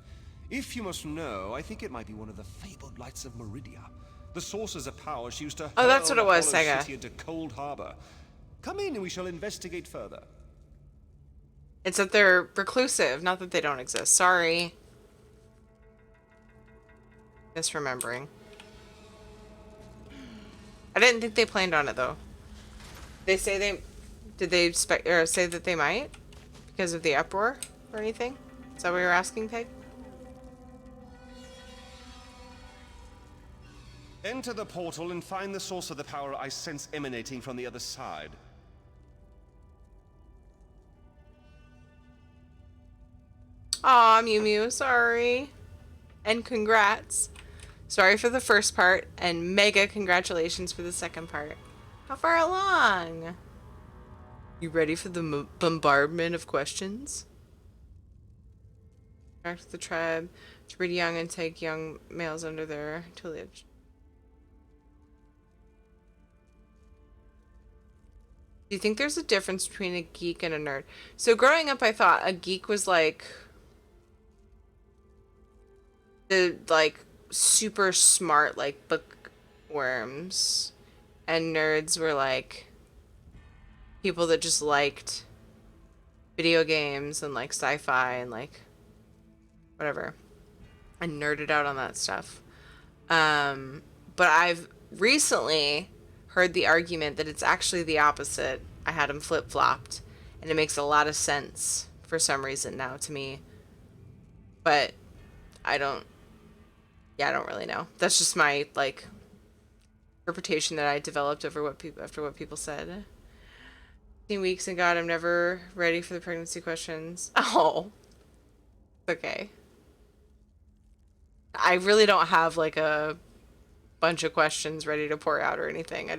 F: If you must know, I think it might be one of the fabled lights of Meridia. The sources of power she used to
A: Oh, that's what it was,
F: the Hollow
A: Sega.
F: City into Cold Harbor. Come in and we shall investigate further.
A: It's that they're reclusive, not that they don't exist. Sorry. Misremembering. I didn't think they planned on it, though. They say they... Did they say that they might? Because of the uproar or anything? Is that what you're asking, Peg?
F: Enter the portal and find the source of the power I sense emanating from the other side.
A: Aw, Mew Mew, sorry. And congrats. Sorry for the first part, and mega congratulations for the second part. How far along? You ready for the bombardment of questions? Back to the tribe to breed young and take young males under their tutelage. Do you think there's a difference between a geek and a nerd? So growing up, I thought a geek was like the like super smart like bookworms, and nerds were like people that just liked video games and like sci-fi and like whatever, and nerded out on that stuff. But I've recently heard the argument that it's actually the opposite. I had them flip-flopped, and it makes a lot of sense for some reason now to me. But I don't really know. That's just my like interpretation that I developed over what people after what people said. 15 weeks and God, I'm never ready for the pregnancy questions. Oh, okay. I really don't have like a bunch of questions ready to pour out or anything.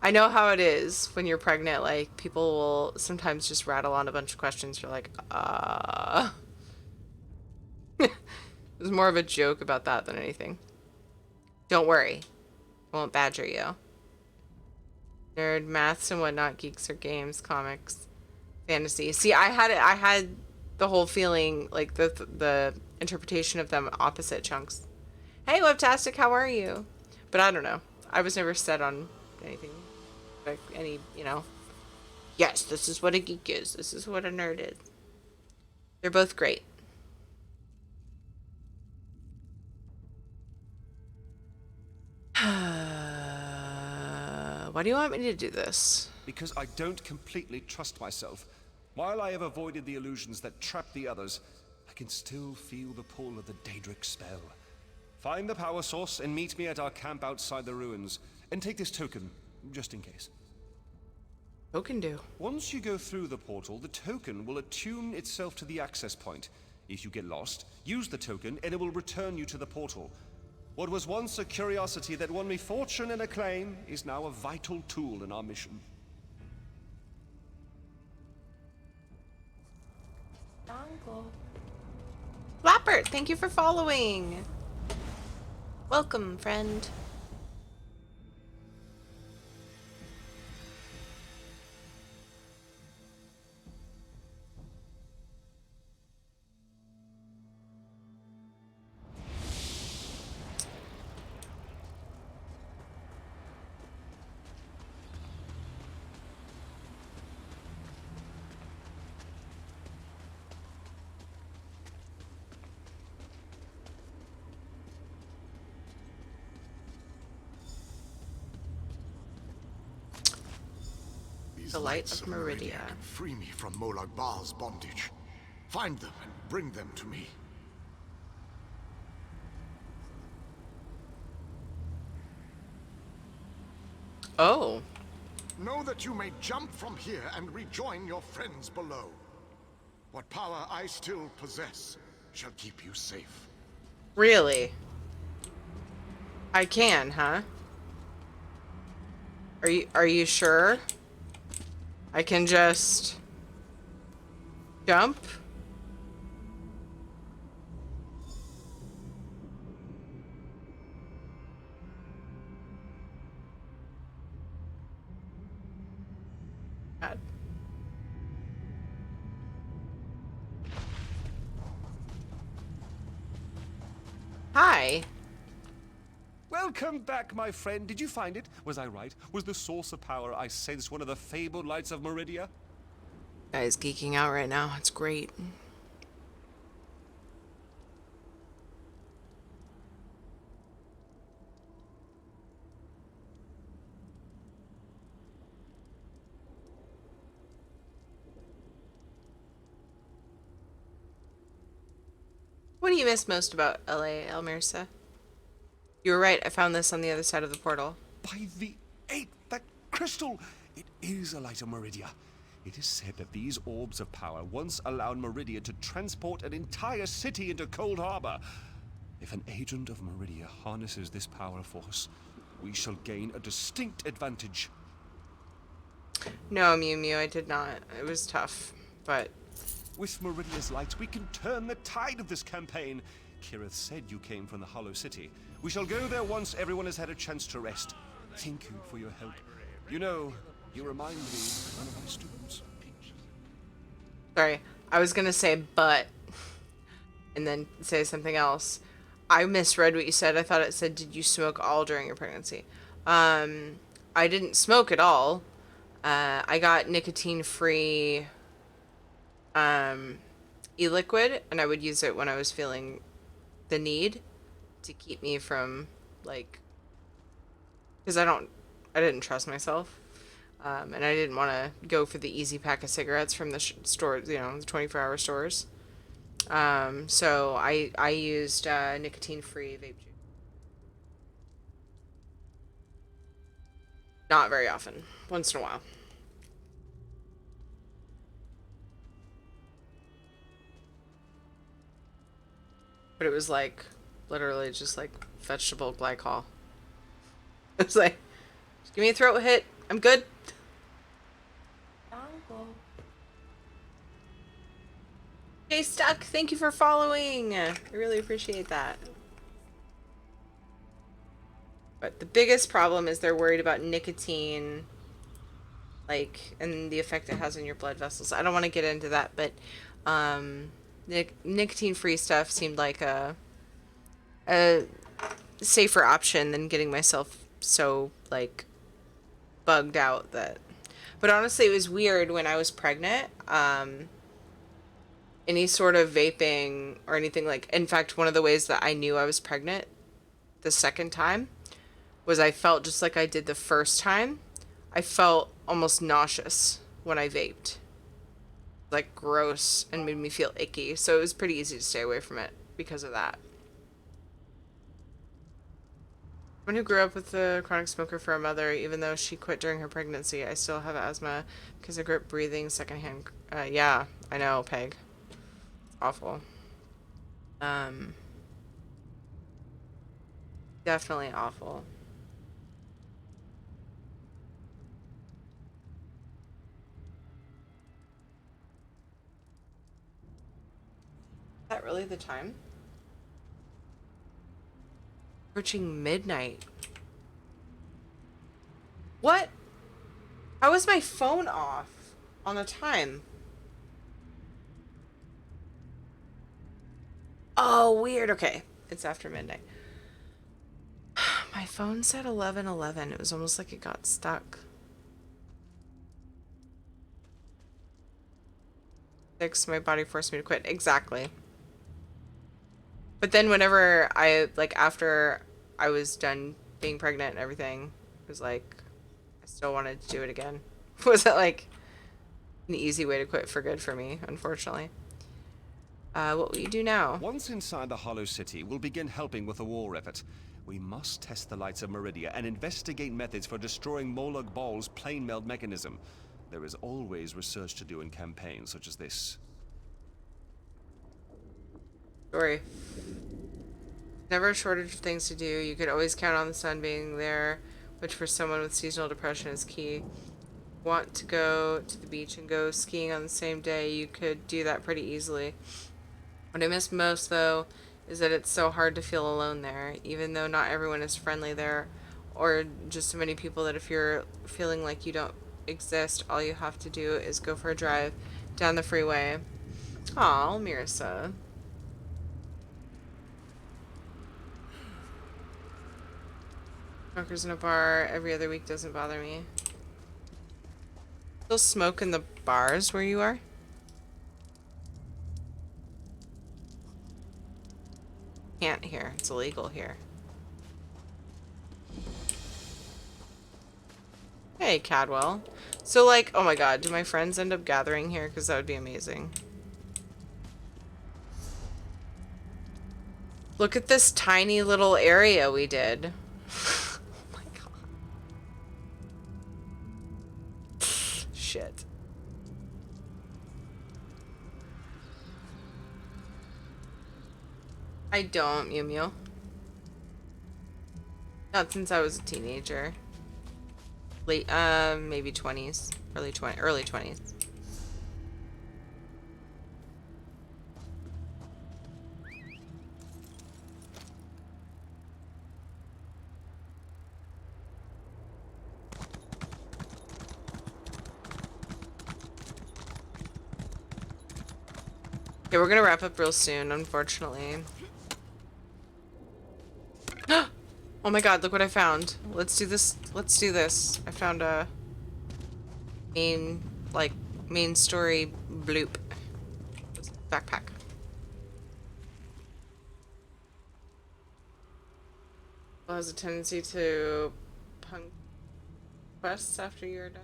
A: I know how it is when you're pregnant. Like people will sometimes just rattle on a bunch of questions. You're like, It was more of a joke about that than anything. Don't worry. I won't badger you. Nerd, maths and whatnot, geeks or games, comics, fantasy. See, I had the whole feeling, like the interpretation of them opposite chunks. Hey, Webtastic, how are you? But I don't know. I was never set on anything. Like any, yes, this is what a geek is. This is what a nerd is. They're both great. Why do you want me to do this?
F: Because I don't completely trust myself. While I have avoided the illusions that trap the others, I can still feel the pull of the Daedric spell. Find the power source and meet me at our camp outside the ruins. And take this token, just in case.
A: Token do?
F: Once you go through the portal, the token will attune itself to the access point. If you get lost, use the token and it will return you to the portal. What was once a curiosity that won me fortune and acclaim is now a vital tool in our mission.
A: Uncle. Flappert, thank you for following. Welcome, friend. The light of Meridia
K: can free me from Molag Bal's bondage. Find them and bring them to me.
A: Oh.
K: Know that you may jump from here and rejoin your friends below. What power I still possess shall keep you safe.
A: Really? I can, huh? Are you sure? I can just jump? God. Hi.
F: Welcome back, my friend. Did you find it? Was I right? Was the source of power I sensed one of the fabled lights of Meridia?
A: Guy's geeking out right now. It's great. What do you miss most about LA, Elmirsa? You were right. I found this on the other side of the portal.
F: By the 8th, that crystal! It is a light of Meridia. It is said that these orbs of power once allowed Meridia to transport an entire city into Cold Harbor. If an agent of Meridia harnesses this power force, we shall gain a distinct advantage.
A: No, Mew Mew, I did not. It was tough, but...
F: With Meridia's light, we can turn the tide of this campaign. Kirith said you came from the Hollow City. We shall go there once everyone has had a chance to rest. Thank you for your help. You know, you remind me of one of my students.
A: Sorry, I was gonna say but, and then say something else. I misread what you said. I thought it said, did you smoke all during your pregnancy? I didn't smoke at all. I got nicotine-free e-liquid, and I would use it when I was feeling the need to keep me from, like, because I didn't trust myself. And I didn't want to go for the easy pack of cigarettes from the stores, you know, the 24-hour stores. So I used nicotine-free vape juice. Not very often. Once in a while. But it was like, literally just like vegetable glycol. It was like, just give me a throat hit. I'm good. Hey, Stuck, thank you for following. I really appreciate that. But the biggest problem is they're worried about nicotine, like, and the effect it has on your blood vessels. I don't want to get into that, but nicotine-free stuff seemed like a safer option than getting myself so, like, bugged out that... But honestly, it was weird when I was pregnant. Any sort of vaping or anything, like... In fact, one of the ways that I knew I was pregnant the second time was I felt just like I did the first time. I felt almost nauseous when I vaped. Like, gross, and made me feel icky. So it was pretty easy to stay away from it because of that. Someone who grew up with a chronic smoker for a mother, even though she quit during her pregnancy, I still have asthma because of grip breathing secondhand. Yeah, I know, Peg. It's awful. Definitely awful. Is that really the time? Approaching midnight. What? How is my phone off on the time? Oh, weird. Okay. It's after midnight. My phone said 11:11. It was almost like it got stuck. 6, my body forced me to quit. Exactly. But then whenever I, like, after I was done being pregnant and everything, it was like, I still wanted to do it again. Was it, like, an easy way to quit for good for me, unfortunately. What will you do now?
F: Once inside the Hollow City, we'll begin helping with the war effort. We must test the lights of Meridia and investigate methods for destroying Molag Bal's plane meld mechanism. There is always research to do in campaigns such as this.
A: Story. Never a shortage of things to do. You could always count on the sun being there, which for someone with seasonal depression is key. Want to go to the beach and go skiing on the same day, you could do that pretty easily. What I miss most, though, is that it's so hard to feel alone there, even though not everyone is friendly there, or just so many people that if you're feeling like you don't exist, all you have to do is go for a drive down the freeway. Aw, Mirsa. Smokers in a bar every other week doesn't bother me. Still smoke in the bars where you are? Can't here. It's illegal here. Hey, Cadwell. So, like, oh my god, do my friends end up gathering here? Because that would be amazing. Look at this tiny little area we did. Oh my god. Shit. I don't, Mew Mew. Not since I was a teenager. Late, maybe 20s. Early 20s. Okay, we're gonna wrap up real soon, unfortunately. Oh my god, look what I found. Let's do this. Let's do this. I found a main story bloop. Backpack. Well, has a tendency to punk quests after you're done.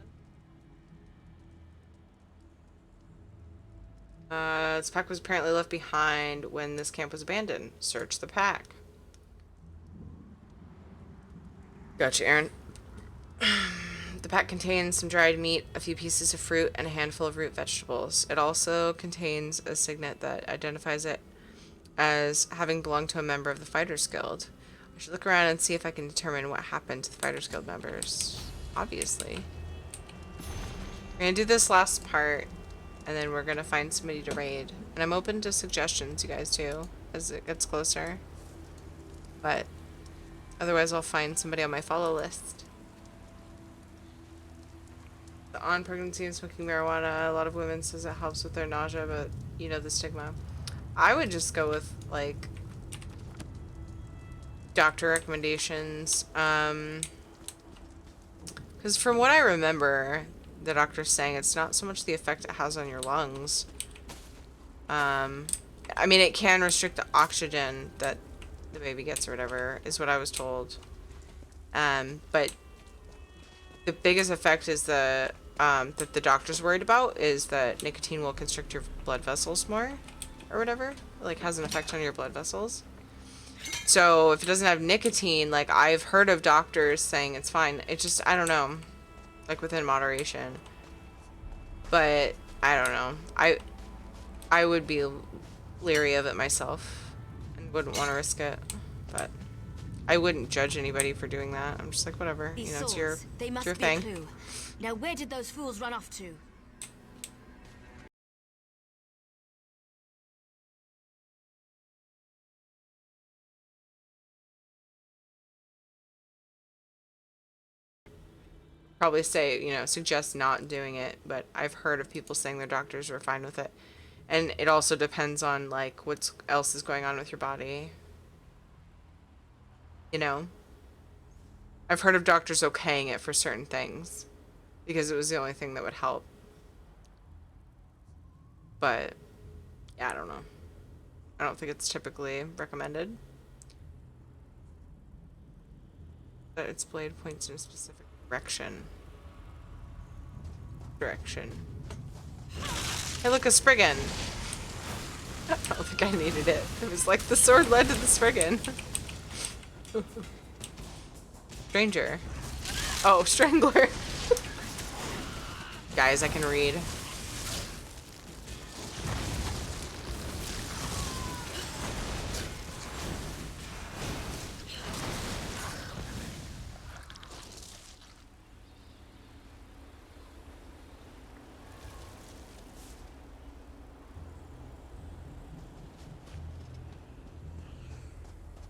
A: This pack was apparently left behind when this camp was abandoned. Search the pack. Gotcha, Aaron. The pack contains some dried meat, a few pieces of fruit, and a handful of root vegetables. It also contains a signet that identifies it as having belonged to a member of the Fighters Guild. I should look around and see if I can determine what happened to the Fighters Guild members. Obviously. We're gonna do this last part, and then we're gonna find somebody to raid. And I'm open to suggestions, you guys, too, as it gets closer. But otherwise, I'll find somebody on my follow list. On pregnancy and smoking marijuana, a lot of women says it helps with their nausea, but you know the stigma. I would just go with, like, doctor recommendations. Because from what I remember, the doctor's saying it's not so much the effect it has on your lungs. I mean, it can restrict the oxygen that the baby gets or whatever, is what I was told. But the biggest effect is that the doctor's worried about is that nicotine will constrict your blood vessels more, or whatever. Like, has an effect on your blood vessels. So if it doesn't have nicotine, like, I've heard of doctors saying it's fine. It just, I don't know, like, within moderation. But I don't know. I would be leery of it myself and wouldn't want to risk it. But I wouldn't judge anybody for doing that. I'm just like, whatever.
N: These
A: You know,
N: swords,
A: it's your,
N: they
A: it's
N: must
A: your
N: be
A: thing.
N: a clue. Now, where did those fools run off to?
A: Probably say, you know, suggest not doing it, but I've heard of people saying their doctors were fine with it. And it also depends on, like, what else is going on with your body. You know? I've heard of doctors okaying it for certain things because it was the only thing that would help. But, yeah, I don't know. I don't think it's typically recommended. But its blade points in a specific direction. Hey, look, a Spriggan. I don't think I needed it. It was like the sword led to the Spriggan. Stranger. Oh, Strangler. Guys, I can read.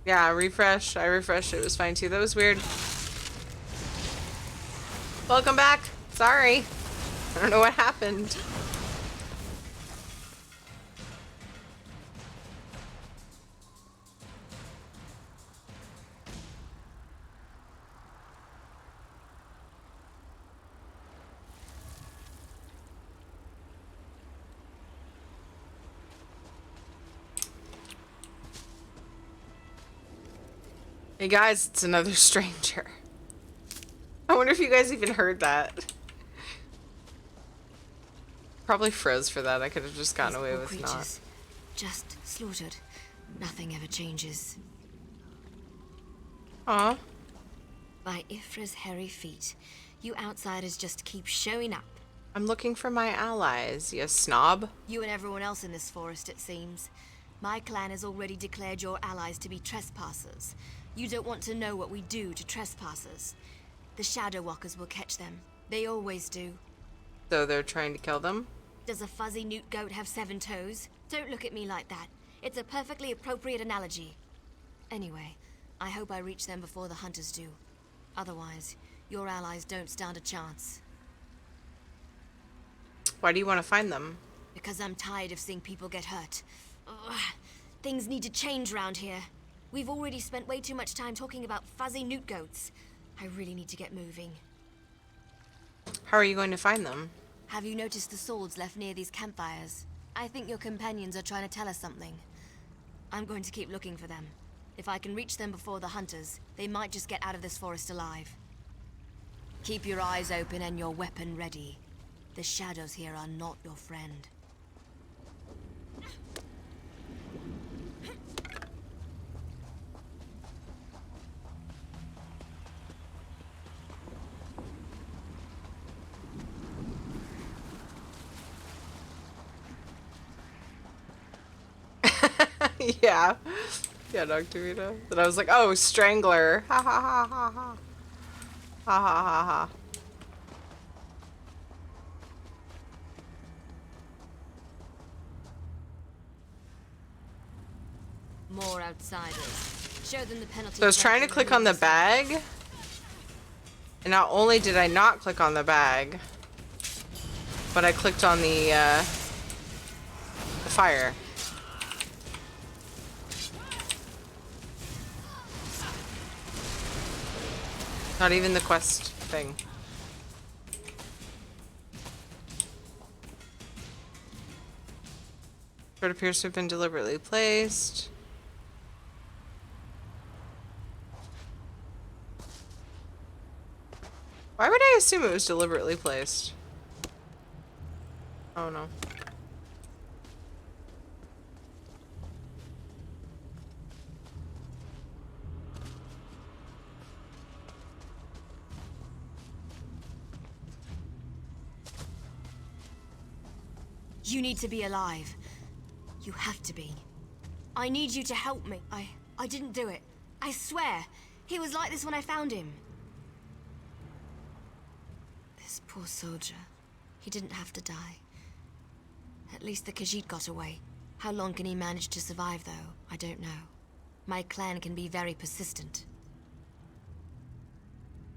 A: Yeah, refresh. I refreshed. It was fine too. That was weird. Welcome back. Sorry. I don't know what happened. Hey guys, it's another stranger. I wonder if you guys even heard that. Probably froze for that. I could have just gotten away with not.
N: Just slaughtered. Nothing ever changes.
A: Aw.
N: By Ifra's hairy feet, you outsiders just keep showing up.
A: I'm looking for my allies, you snob.
N: You and everyone else in this forest, it seems. My clan has already declared your allies to be trespassers. You don't want to know what we do to trespassers. The Shadow Walkers will catch them. They always do.
A: So they're trying to kill them?
N: Does a fuzzy newt goat have 7 toes? Don't look at me like that. It's a perfectly appropriate analogy. Anyway, I hope I reach them before the hunters do. Otherwise, your allies don't stand a chance.
A: Why do you want to find them?
N: Because I'm tired of seeing people get hurt. Ugh. Things need to change round here. We've already spent way too much time talking about fuzzy newt goats. I really need to get moving.
A: How are you going to find them?
N: Have you noticed the swords left near these campfires? I think your companions are trying to tell us something. I'm going to keep looking for them. If I can reach them before the hunters, they might just get out of this forest alive. Keep your eyes open and your weapon ready. The shadows here are not your friend.
A: Yeah. Yeah, Nocturita. Then I was like, oh, Strangler. Ha ha ha ha ha. Ha ha ha ha.
N: More outsiders. Show them the penalty.
A: So I was trying to click on the bag. And not only did I not click on the bag, but I clicked on the fire. Not even the quest thing. It appears to have been deliberately placed. Why would I assume it was deliberately placed? Oh no.
N: You need to be alive. You have to be. I need you to help me. I didn't do it. I swear. He was like this when I found him. This poor soldier. He didn't have to die. At least the Khajiit got away. How long can he manage to survive, though? I don't know. My clan can be very persistent.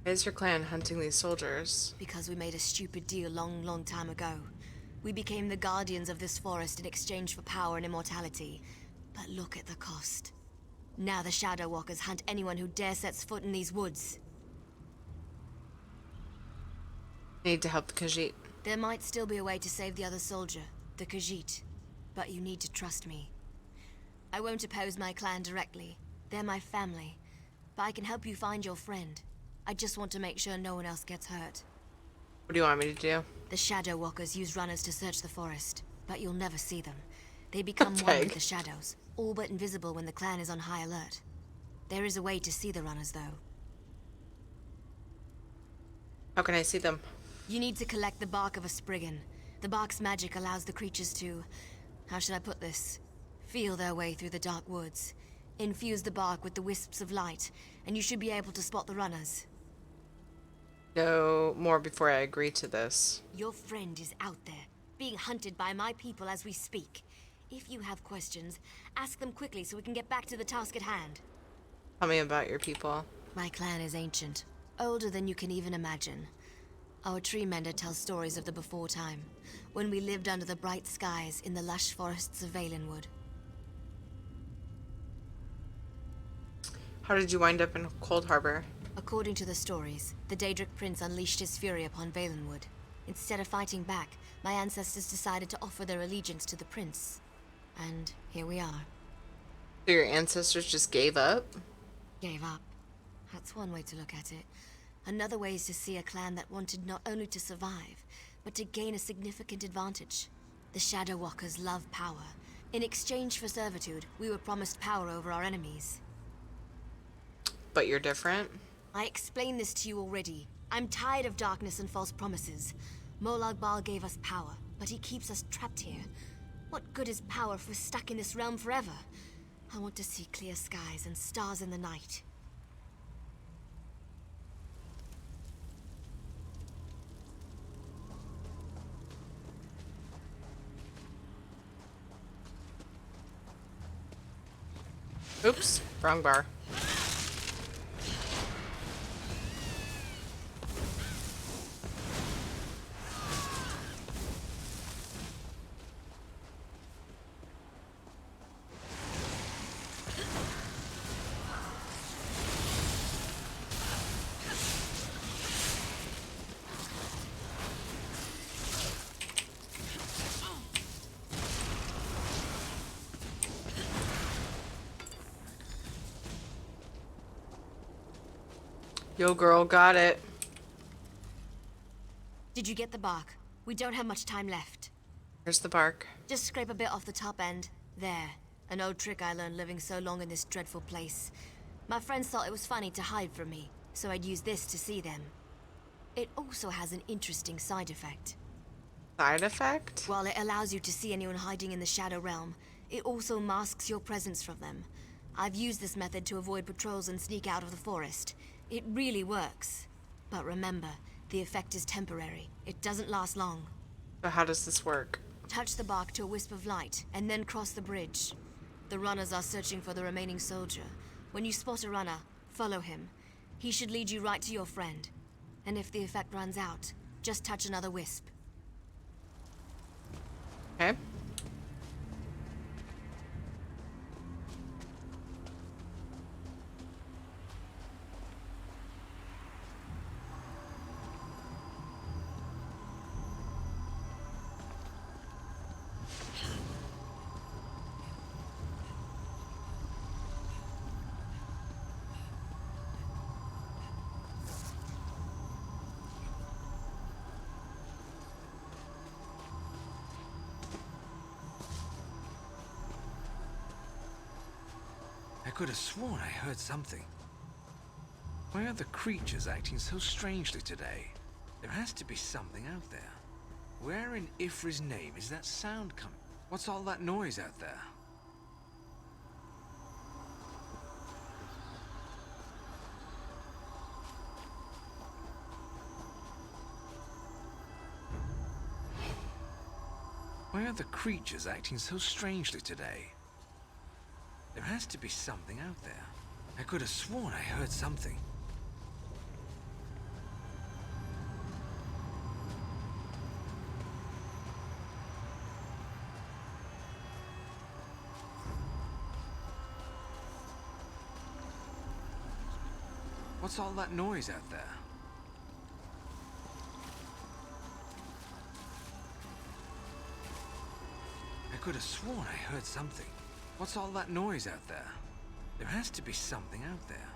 A: Why is your clan hunting these soldiers?
N: Because we made a stupid deal long time ago. We became the guardians of this forest in exchange for power and immortality. But look at the cost. Now the Shadow Walkers hunt anyone who dare sets foot in these woods.
A: Need to help the Khajiit.
N: There might still be a way to save the other soldier, the Khajiit. But you need to trust me. I won't oppose my clan directly. They're my family. But I can help you find your friend. I just want to make sure no one else gets hurt.
A: What do you want me to do?
N: The Shadow Walkers use runners to search the forest, but you'll never see them. They become one with the shadows, all but invisible when the clan is on high alert. There is a way to see the runners, though.
A: How can I see them?
N: You need to collect the bark of a Spriggan. The bark's magic allows the creatures to... how should I put this? Feel their way through the dark woods. Infuse the bark with the wisps of light, and you should be able to spot the runners.
A: No more before I agree to this.
N: Your friend is out there, being hunted by my people as we speak. If you have questions, ask them quickly so we can get back to the task at hand.
A: Tell me about your people.
N: My clan is ancient, older than you can even imagine. Our tree mender tells stories of the before time, when we lived under the bright skies in the lush forests of Valenwood.
A: How did you wind up in Cold Harbor?
N: According to the stories, the Daedric prince unleashed his fury upon Valenwood. Instead of fighting back, my ancestors decided to offer their allegiance to the prince. And here we are.
A: So your ancestors just gave up?
N: Gave up. That's one way to look at it. Another way is to see a clan that wanted not only to survive, but to gain a significant advantage. The Shadow Walkers love power. In exchange for servitude, we were promised power over our enemies.
A: But you're different?
N: I explained this to you already. I'm tired of darkness and false promises. Molag Bal gave us power, but he keeps us trapped here. What good is power if we're stuck in this realm forever? I want to see clear skies and stars in the night.
A: Oops, wrong bar. Yo, girl, got it.
N: Did you get the bark? We don't have much time left.
A: Here's the bark.
N: Just scrape a bit off the top end. There. An old trick I learned living so long in this dreadful place. My friends thought it was funny to hide from me, so I'd use this to see them. It also has an interesting side effect.
A: Side effect?
N: While it allows you to see anyone hiding in the Shadow Realm, it also masks your presence from them. I've used this method to avoid patrols and sneak out of the forest. It really works. But remember, the effect is temporary. It doesn't last long.
A: So how does this work?
N: Touch the bark to a wisp of light, and then cross the bridge. The runners are searching for the remaining soldier. When you spot a runner, follow him. He should lead you right to your friend. And if the effect runs out, just touch another wisp.
A: Okay.
J: I could have sworn I heard something. Why are the creatures acting so strangely today? There has to be something out there. Where in Ifri's name is that sound coming? What's all that noise out there? Why are the creatures acting so strangely today? There has to be something out there. I could have sworn I heard something. What's all that noise out there? I could have sworn I heard something. What's all that noise out there? There has to be something out there.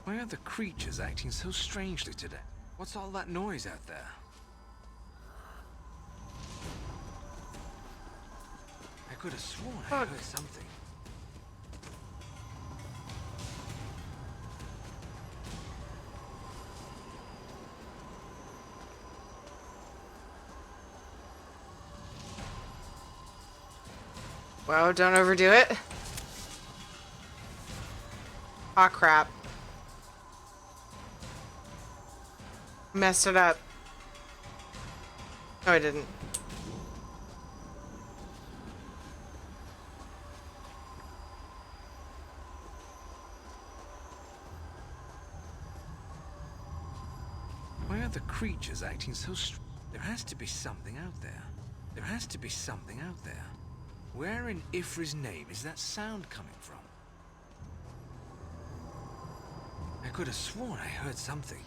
J: Why are the creatures acting so strangely today? What's all that noise out there? I could have sworn I heard something.
A: Well, don't overdo it. Aw, crap. Messed it up. No, I didn't.
J: Why are the creatures acting so There has to be something out there. There has to be something out there. Where in Ifri's name is that sound coming from? I could have sworn I heard something.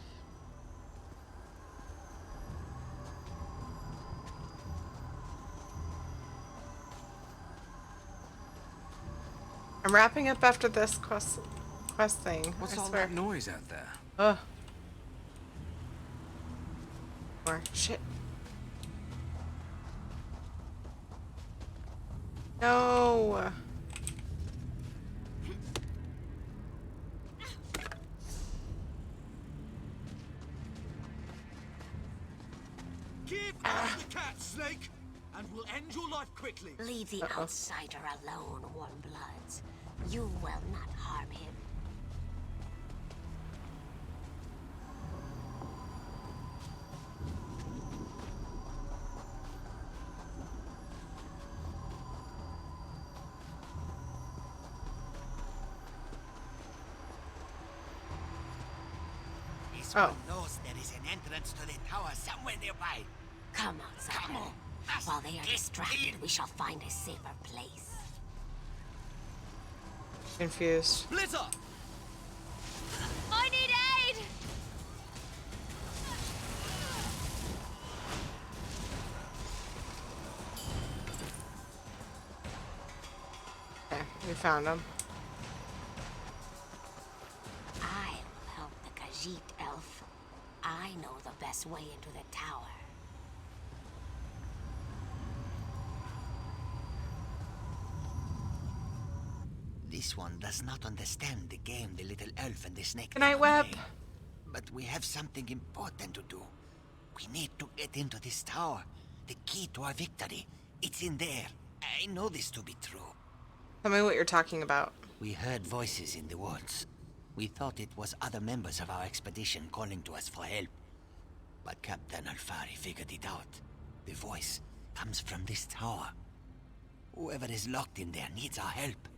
A: I'm wrapping up after this quest thing.
J: What's
A: I
J: all
A: swear.
J: that noise out there?
A: Ugh. Or shit. No.
K: Give us the cat, Snake, and we'll end your life quickly.
O: Leave the outsider alone, Warmbloods. You will not harm him.
Q: This
A: Oh.
Q: one knows there is an entrance to the tower somewhere nearby.
O: Come on, Come on. While they are distracted, we shall find a safer place.
A: Confused.
Q: Blizzard!
O: I need aid!
A: Okay, we found him.
O: I will help the Khajiit, elf. I know the best way into the tower.
Q: This one does not understand the game the little elf and the snake
A: Good night, Web.
Q: playing. But we have something important to do. We need to get into this tower. The key to our victory. It's in there. I know this to be true.
A: Tell me what you're talking about.
Q: We heard voices in the woods. We thought it was other members of our expedition calling to us for help. But Captain Alfari figured it out. The voice comes from this tower. Whoever is locked in there needs our help.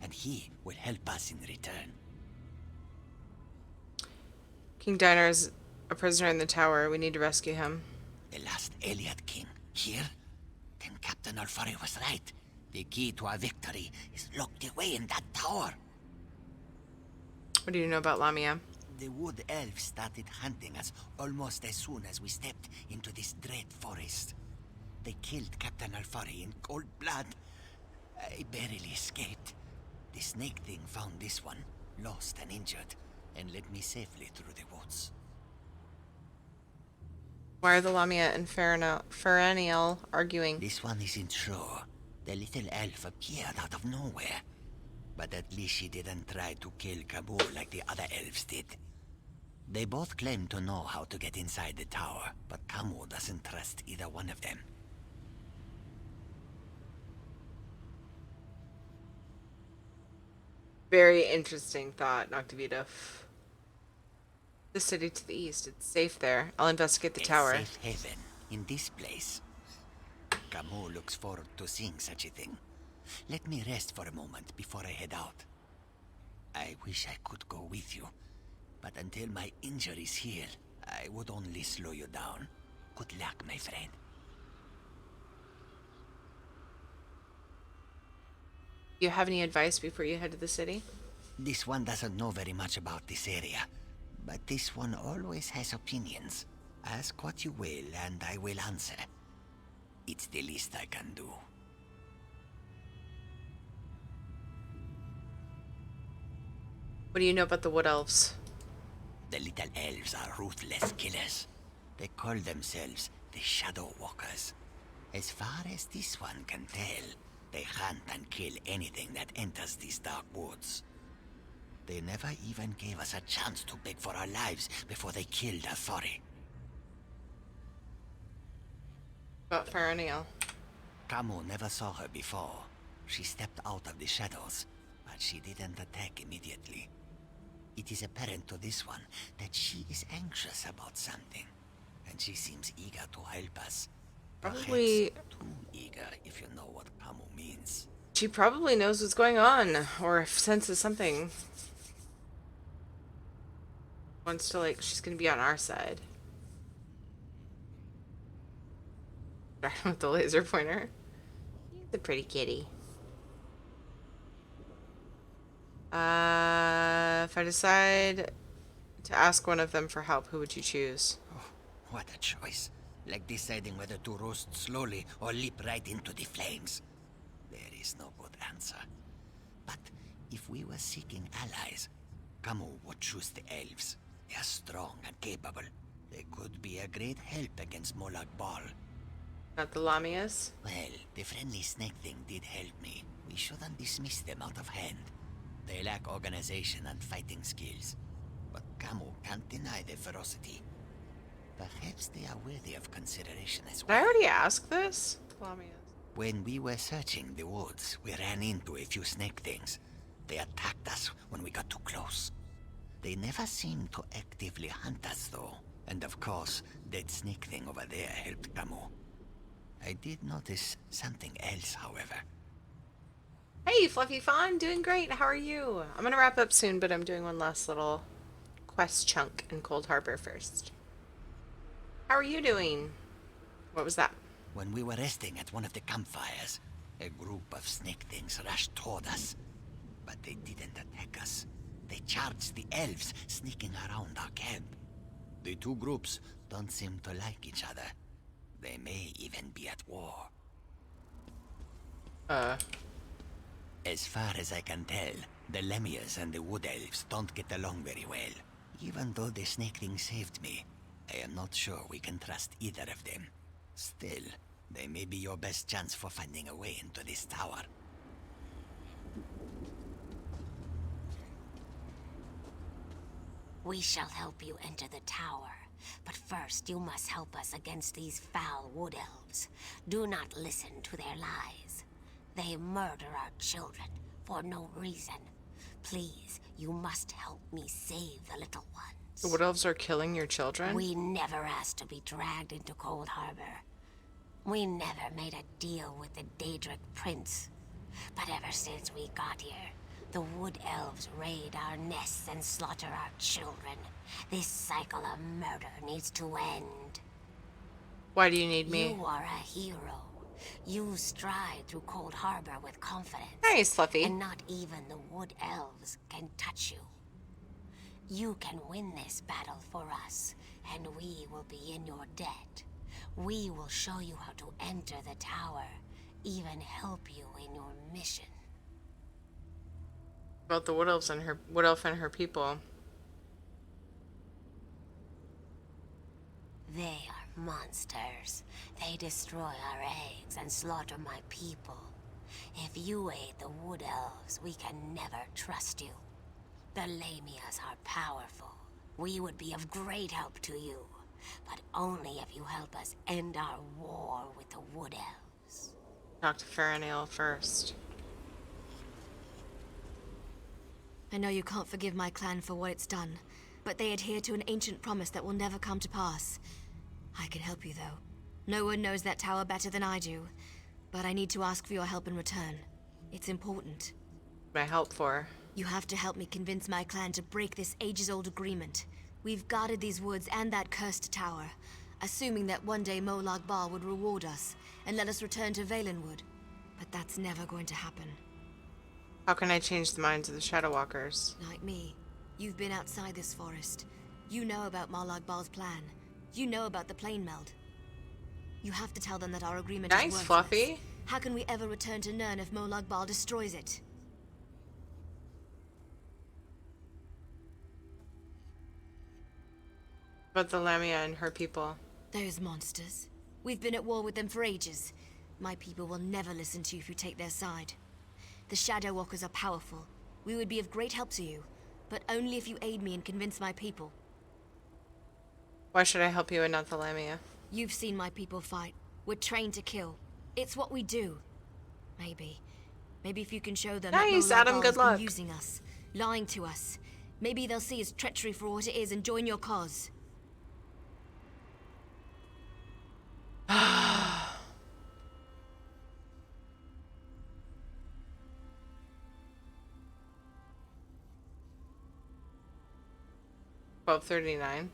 Q: And he will help us in return.
A: King Diner is a prisoner in the tower. We need to rescue him.
Q: The last Elliot King here? Then Captain Alfari was right. The key to our victory is locked away in that tower.
A: What do you know about Lamia?
Q: The wood elves started hunting us almost as soon as we stepped into this dread forest. They killed Captain Alfari in cold blood. I barely escaped. The snake thing found this one, lost and injured, and led me safely through the woods.
A: Why are the Lamia and Ferenial arguing?
Q: This one isn't sure. The little elf appeared out of nowhere. But at least she didn't try to kill Kabul like the other elves did. They both claim to know how to get inside the tower, but Kamu doesn't trust either one of them.
A: Very interesting thought, Noctivito. The city to the east. It's safe there. I'll investigate the tower.
Q: A safe haven in this place. Kamu looks forward to seeing such a thing. Let me rest for a moment before I head out. I wish I could go with you, but until my injuries heal, I would only slow you down. Good luck, my friend.
A: You have any advice before you head to the city?
Q: This one doesn't know very much about this area, but this one always has opinions. Ask what you will, and I will answer. It's the least I can do.
A: What do you know about the Wood Elves?
Q: The little elves are ruthless killers. They call themselves the Shadow Walkers. As far as this one can tell, they hunt and kill anything that enters these dark woods. They never even gave us a chance to beg for our lives before they killed Alfari.
A: About Ferenial.
Q: Kamu never saw her before. She stepped out of the shadows, but she didn't attack immediately. It is apparent to this one that she is anxious about something, and she seems eager to help us.
A: Probably
Q: too eager, if you know what Kamu means.
A: She probably knows what's going on, or senses something. Wants to, like, she's gonna be on our side. With the laser pointer. He's a pretty kitty. If I decide to ask one of them for help, who would you choose?
Q: Oh, what a choice. Like deciding whether to roast slowly or leap right into the flames. There is no good answer. But if we were seeking allies, Kamu would choose the elves. They are strong and capable. They could be a great help against Molag Bal.
A: Not the Lamias?
Q: Well, the friendly snake thing did help me. We shouldn't dismiss them out of hand. They lack organization and fighting skills. But Kamu can't deny their ferocity. Perhaps they are worthy of consideration as well.
A: Did I already ask this? Lamias.
Q: When we were searching the woods, we ran into a few snake things. They attacked us when we got too close. They never seemed to actively hunt us, though. And of course, that snake thing over there helped Kamu. I did notice something else, however.
A: Hey, Fluffy Fawn, doing great. How are you? I'm gonna wrap up soon, but I'm doing one last little quest chunk in Cold Harbor first. How are you doing? What was that?
Q: When we were resting at one of the campfires, a group of snake things rushed toward us. But they didn't attack us. They charged the elves sneaking around our camp. The two groups don't seem to like each other. They may even be at war. As far as I can tell, the Lemias and the Wood Elves don't get along very well. Even though the snake thing saved me, I am not sure we can trust either of them. Still, they may be your best chance for finding a way into this tower.
O: We shall help you enter the tower. But first, you must help us against these foul wood elves. Do not listen to their lies. They murder our children for no reason. Please, you must help me save the little ones.
A: The wood elves are killing your children?
O: We never asked to be dragged into Cold Harbor. We never made a deal with the Daedric Prince. But ever since we got here, the wood elves raid our nests and slaughter our children. This cycle of murder needs to end.
A: Why do you need me?
O: You are a hero. You stride through Cold Harbor with confidence.
A: Nice, Fluffy.
O: And not even the wood elves can touch you. You can win this battle for us, and we will be in your debt. We will show you how to enter the tower, even help you in your mission.
A: About the wood elves and her wood elf and her people.
O: They are monsters. They destroy our eggs and slaughter my people. If you aid the wood elves, we can never trust you. The Lamias are powerful. We would be of great help to you, but only if you help us end our war with the wood elves.
A: Talk to Farinail first.
N: I know you can't forgive my clan for what it's done, but they adhere to an ancient promise that will never come to pass. I can help you, though. No one knows that tower better than I do, but I need to ask for your help in return. It's important.
A: My help for?
N: You have to help me convince my clan to break this ages-old agreement. We've guarded these woods and that cursed tower, assuming that one day Molag Bal would reward us and let us return to Valenwood. But that's never going to happen.
A: How can I change the minds of the Shadow Walkers?
N: Like me, you've been outside this forest. You know about Molag Bal's plan. You know about the plane meld. You have to tell them that our agreement is worthless.
A: Nice, Fluffy.
N: How can we ever return to Nirn if Molag Bal destroys it?
A: About the Lamia and her people.
N: Those monsters. We've been at war with them for ages. My people will never listen to you if you take their side. The Shadow Walkers are powerful. We would be of great help to you, but only if you aid me and convince my people.
A: Why should I help you and not the Lamia?
N: You've seen my people fight. We're trained to kill. It's what we do. Maybe if you can show them
A: nice,
N: that
A: Adam, good luck.
N: Been using us, lying to us. Maybe they'll see his treachery for what it is and join your cause.
A: $12.39.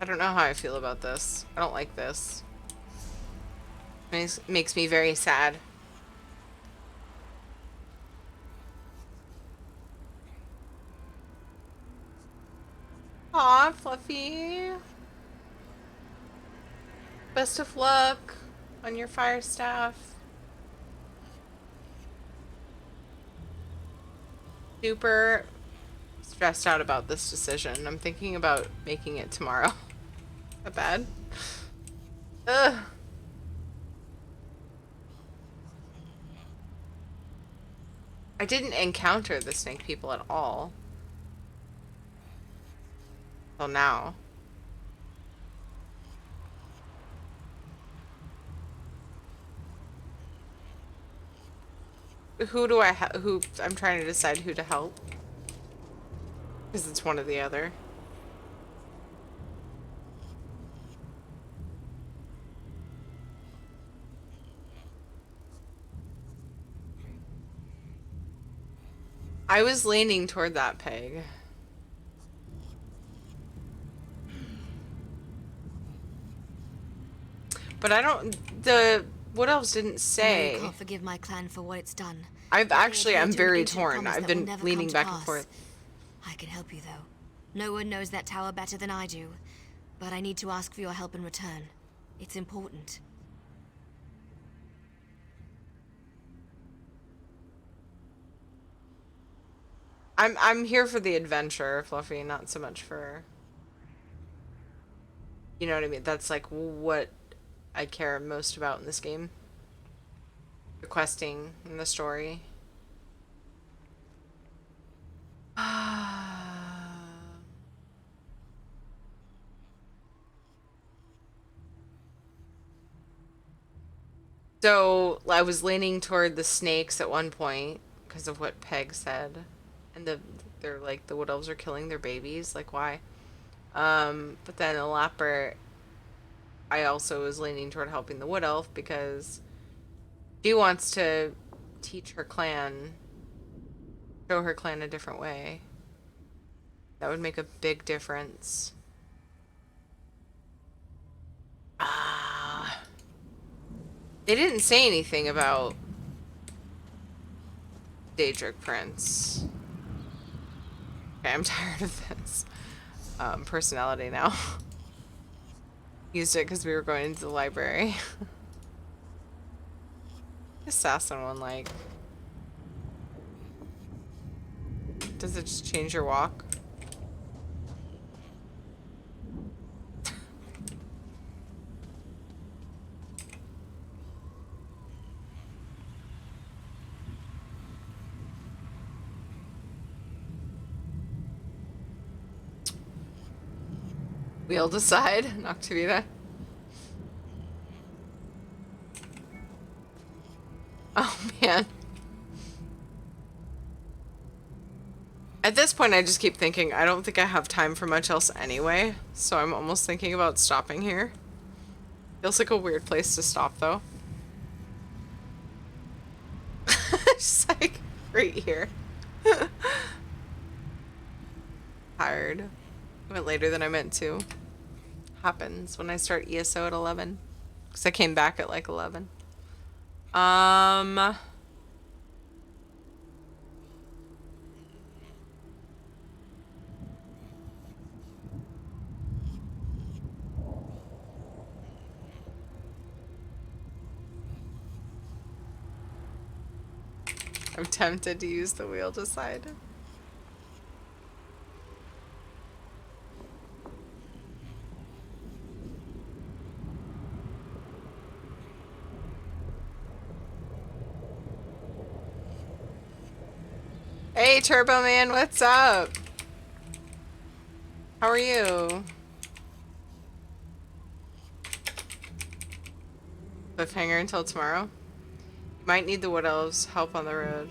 A: I don't know how I feel about this. I don't like this. It makes me very sad. Aw, Fluffy. Best of luck on your fire staff. Super stressed out about this decision. I'm thinking about making it tomorrow. Not bad. Ugh. I didn't encounter the snake people at all. Till now. Who do I who I'm trying to decide who to help. Because it's one or the other. I was leaning toward that peg. But I don't, what else didn't say?
N: I can't forgive my clan for what it's done.
A: I'm very torn. I've been leaning back and forth.
N: I can help you, though. No one knows that tower better than I do. But I need to ask for your help in return. It's important.
A: I'm here for the adventure, Fluffy, not so much for, you know what I mean? That's like what I care most about in this game. The questing and the story. So I was leaning toward the snakes at one point because of what Peg said, and they're like the wood elves are killing their babies. Like why? But then the Lapper, I also was leaning toward helping the wood elf because she wants to teach her clan, show her clan a different way. That would make a big difference. They didn't say anything about Daedric Prince. Okay, I'm tired of this personality now. Used it because we were going into the library. Assassin one, like... Does it just change your walk? Wheel decide, Noctivida. Oh man. At this point, I just keep thinking, I don't think I have time for much else anyway, so I'm almost thinking about stopping here. Feels like a weird place to stop, though. Just like, right here. Tired. Went later than I meant to. Happens when I start ESO at 11. Because I came back at like 11. I'm tempted to use the wheel decide. Hey, Turbo Man, what's up? How are you? Cliffhanger until tomorrow. You might need the Wood Elves' help on the road.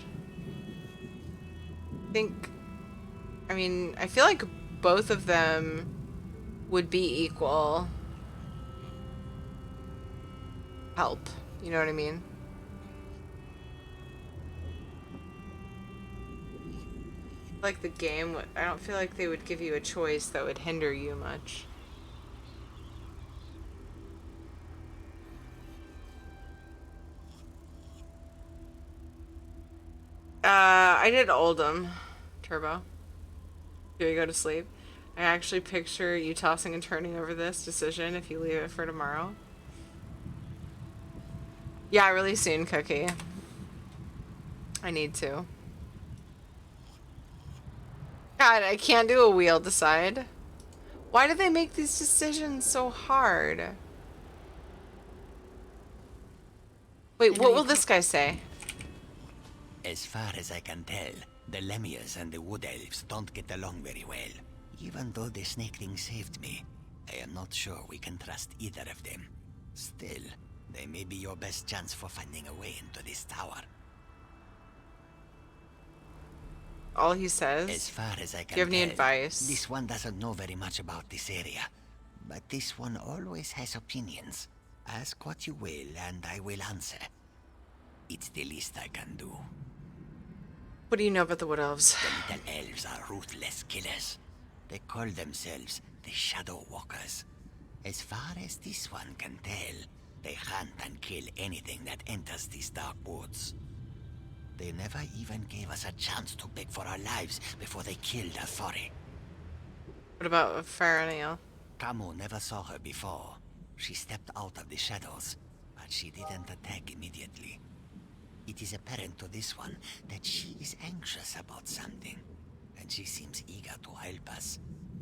A: I mean, I feel like both of them would be equal help. You know what I mean? Like the game, I don't feel like they would give you a choice that would hinder you much. I did Oldham, Turbo. Do we go to sleep? I actually picture you tossing and turning over this decision if you leave it for tomorrow. Yeah, really soon, Cookie. I need to. God, I can't do a wheel decide. Why do they make these decisions so hard? Wait, what will this guy say?
Q: As far as I can tell, the Lemias and the Wood Elves don't get along very well. Even though the snake thing saved me, I am not sure we can trust either of them. Still, they may be your best chance for finding a way into this tower.
A: All he says?
Q: As far as I can
A: Do you have any
Q: tell,
A: advice?
Q: this one doesn't know very much about this area. But this one always has opinions. Ask what you will, and I will answer. It's the least I can do.
A: What do you know about the Wood Elves?
Q: The little elves are ruthless killers. They call themselves the Shadow Walkers. As far as this one can tell, they hunt and kill anything that enters these dark woods. They never even gave us a chance to beg for our lives before they killed Athori.
A: What about Faraniel?
Q: Camus never saw her before. She stepped out of the shadows, but she didn't attack immediately. It is apparent to this one that she is anxious about something. and she seems eager to help us.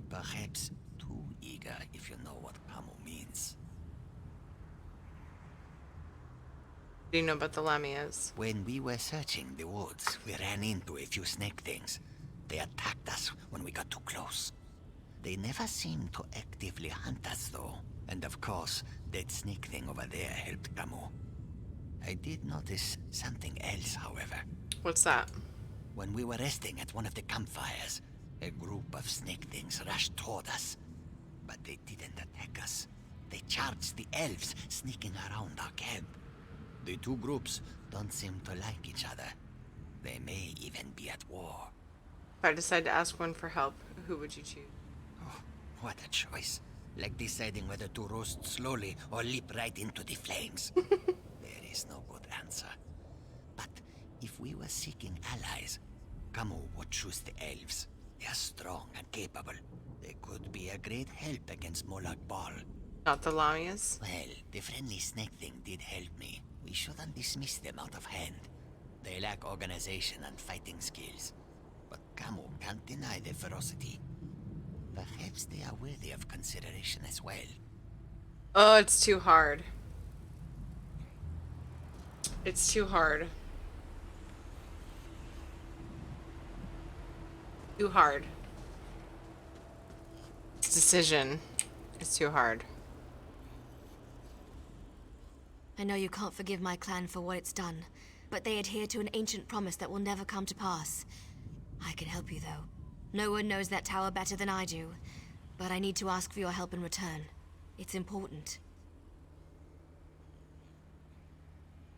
Q: Perhaps too eager, if you know what Kamo means.
A: What do you know about the Lamias?
Q: When we were searching the woods, we ran into a few snake things. They attacked us when we got too close. They never seemed to actively hunt us, though. And of course, that snake thing over there helped Kamo. I did notice something else, however.
A: What's that?
Q: When we were resting at one of the campfires, a group of snake things rushed toward us. But they didn't attack us. They charged the elves sneaking around our camp. The two groups don't seem to like each other. They may even be at war.
A: If I decide to ask one for help, who would you choose?
Q: Oh, what a choice. Like deciding whether to roast slowly or leap right into the flames. There is no good answer. But if we were seeking allies, Kamo would choose the elves. They are strong and capable. They could be a great help against Molag Bal.
A: Not the Lamias?
Q: Well, the friendly snake thing did help me. We shouldn't dismiss them out of hand. They lack organization and fighting skills. But Kamo can't deny their ferocity. Perhaps they are worthy of consideration as well.
A: Oh, it's too hard. It's too hard. Too hard. This decision is too hard.
N: I know you can't forgive my clan for what it's done, but they adhere to an ancient promise that will never come to pass. I can help you, though. No one knows that tower better than I do, but I need to ask for your help in return. It's important.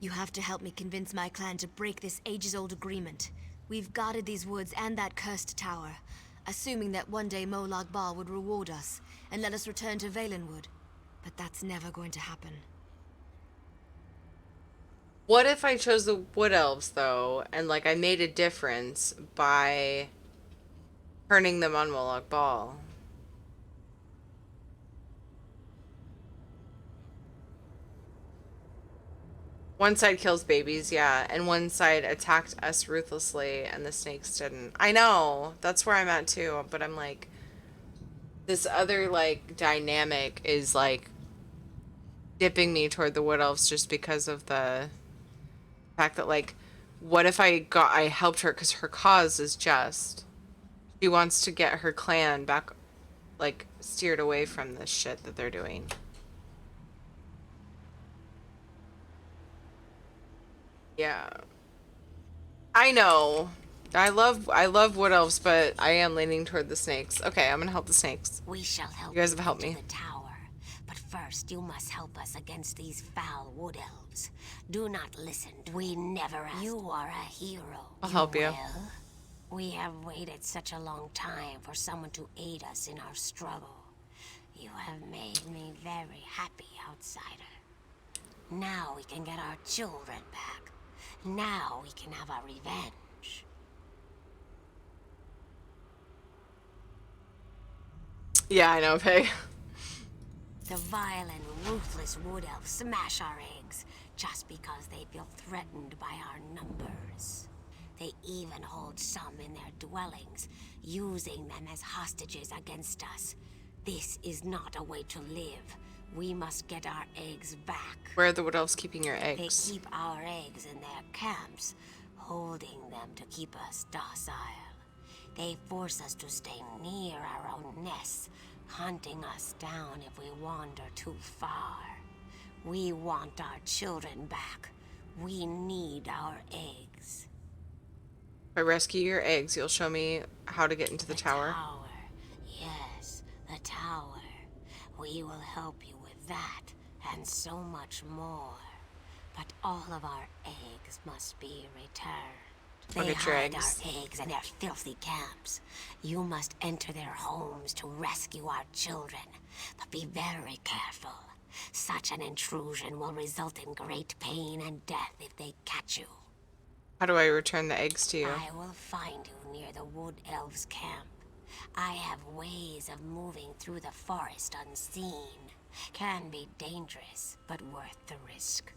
N: You have to help me convince my clan to break this ages-old agreement. We've guarded these woods and that cursed tower, assuming that one day Molag Bal would reward us and let us return to Valenwood. But that's never going to happen.
A: What if I chose the Wood Elves, though, and, like, I made a difference by turning them on Molag Bal? One side kills babies, yeah, and one side attacked us ruthlessly, and the snakes didn't. I know, that's where I'm at, too, but I'm like, this other, like, dynamic is, like, dipping me toward the Wood Elves just because of the fact that, like, what if I helped her because her cause is just. She wants to get her clan back, like, steered away from this shit that they're doing. Yeah. I know. I love Wood Elves, but I am leaning toward the snakes. Okay, I'm gonna help the snakes.
O: We shall help
A: you guys have helped me.
O: The tower. But first, you must help us against these foul wood elves. Do not listen. We never asked. You are a hero.
A: I'll help you.
O: Will. We have waited such a long time for someone to aid us in our struggle. You have made me very happy, outsider. Now we can get our children back. Now we can have our revenge.
A: Yeah, I know, Peg.
O: The vile and ruthless wood elves smash our eggs just because they feel threatened by our numbers. They even hold some in their dwellings, using them as hostages against us. This is not a way to live. We must get our eggs back.
A: Where are the Wood Elves keeping your eggs?
O: They keep our eggs in their camps, holding them to keep us docile. They force us to stay near our own nests, hunting us down if we wander too far. We want our children back. We need our eggs.
A: If I rescue your eggs, you'll show me how to get into the tower?
O: Yes, the tower. We will help you with that, and so much more. But all of our eggs must be returned. They hide our eggs in their filthy camps. You must enter their homes to rescue our children. But be very careful. Such an intrusion will result in great pain and death if they catch you.
A: How do I return the eggs to you?
O: I will find you near the Wood Elves' camp. I have ways of moving through the forest unseen. Can be dangerous, but worth the risk.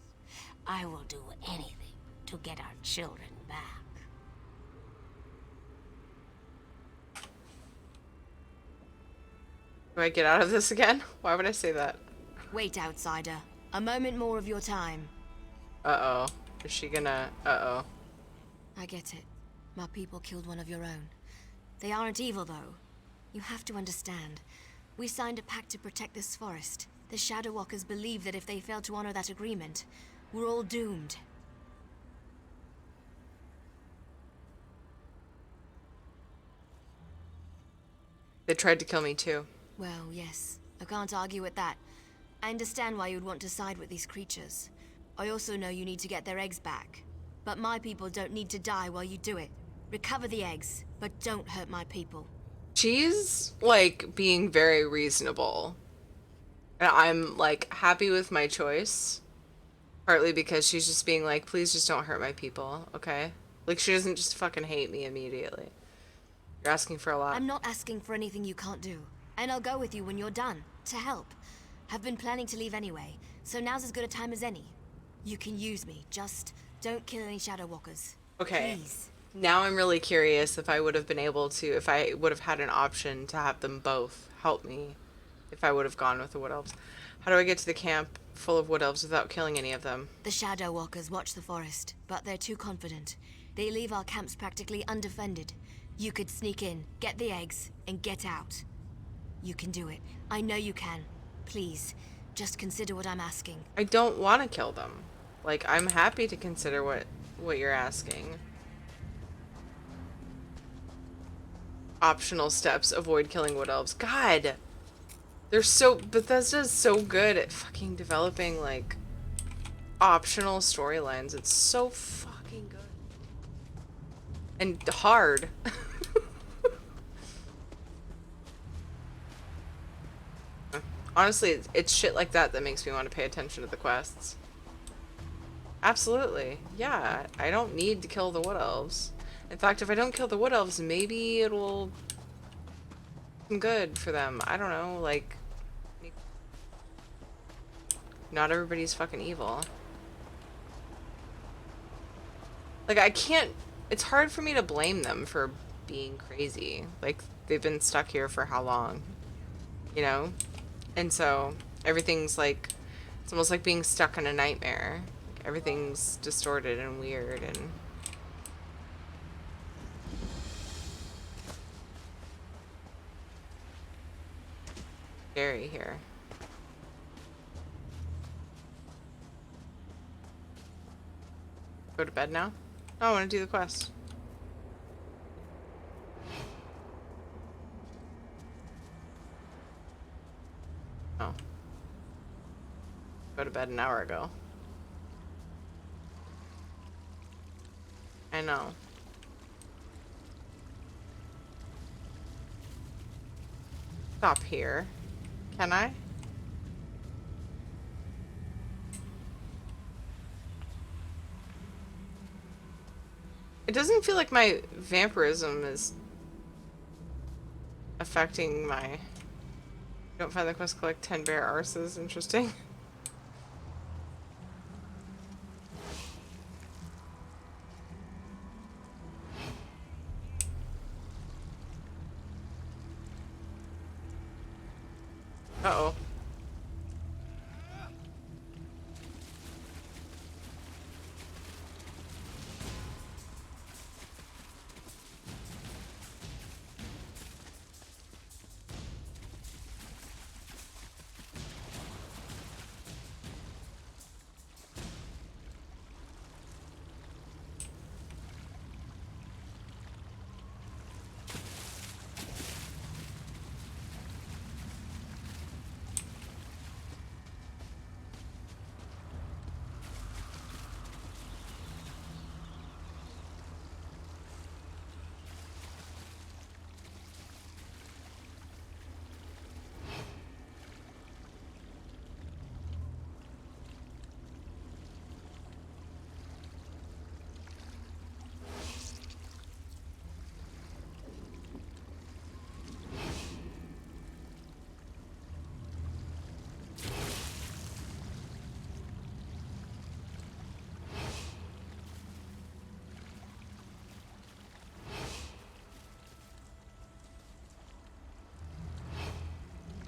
O: I will do anything to get our children back.
A: Do I get out of this again? Why would I say that?
N: Wait, outsider. A moment more of your time.
A: Uh-oh. Is she gonna... Uh-oh.
N: I get it. My people killed one of your own. They aren't evil, though. You have to understand. We signed a pact to protect this forest. The Shadow Walkers believe that if they fail to honor that agreement, we're all doomed.
A: They tried to kill me, too.
N: Well, yes. I can't argue with that. I understand why you'd want to side with these creatures. I also know you need to get their eggs back. But my people don't need to die while you do it. Recover the eggs, but don't hurt my people.
A: She's, like, being very reasonable. And I'm, like, happy with my choice. Partly because she's just being like, please just don't hurt my people, okay? Like, she doesn't just fucking hate me immediately. You're asking for a lot.
N: I'm not asking for anything you can't do. And I'll go with you when you're done, to help. I've been planning to leave anyway, so now's as good a time as any. You can use me, just don't kill any Shadow Walkers.
A: Okay.
N: Please.
A: Now I'm really curious if I would have been able to, if I would have had an option to have them both help me, if I would have gone with the Wood Elves. How do I get to the camp full of Wood Elves without killing any of them?
N: The Shadow Walkers watch the forest, but they're too confident. They leave our camps practically undefended. You could sneak in, get the eggs, and get out. You can do it. I know you can. Please, just consider what I'm asking.
A: I don't want to kill them. Like, I'm happy to consider what you're asking. Optional steps, avoid killing Wood Elves. God! They're so... Bethesda's so good at fucking developing, like, optional storylines. It's so fucking good. And hard. Honestly, it's shit like that that makes me want to pay attention to the quests. Absolutely. Yeah, I don't need to kill the Wood Elves. In fact, if I don't kill the Wood Elves, maybe it'll be good for them. I don't know, like... Not everybody's fucking evil. Like, I can't... It's hard for me to blame them for being crazy. Like, they've been stuck here for how long? You know? And so, everything's like... It's almost like being stuck in a nightmare. Like, everything's distorted and weird and... scary here. Go to bed now? Oh, I want to do the quest. Oh. Go to bed an hour ago. I know. Stop here. Can I? It doesn't feel like my vampirism is affecting my... Don't find the quest, collect 10 bear arses. Interesting. Uh-oh.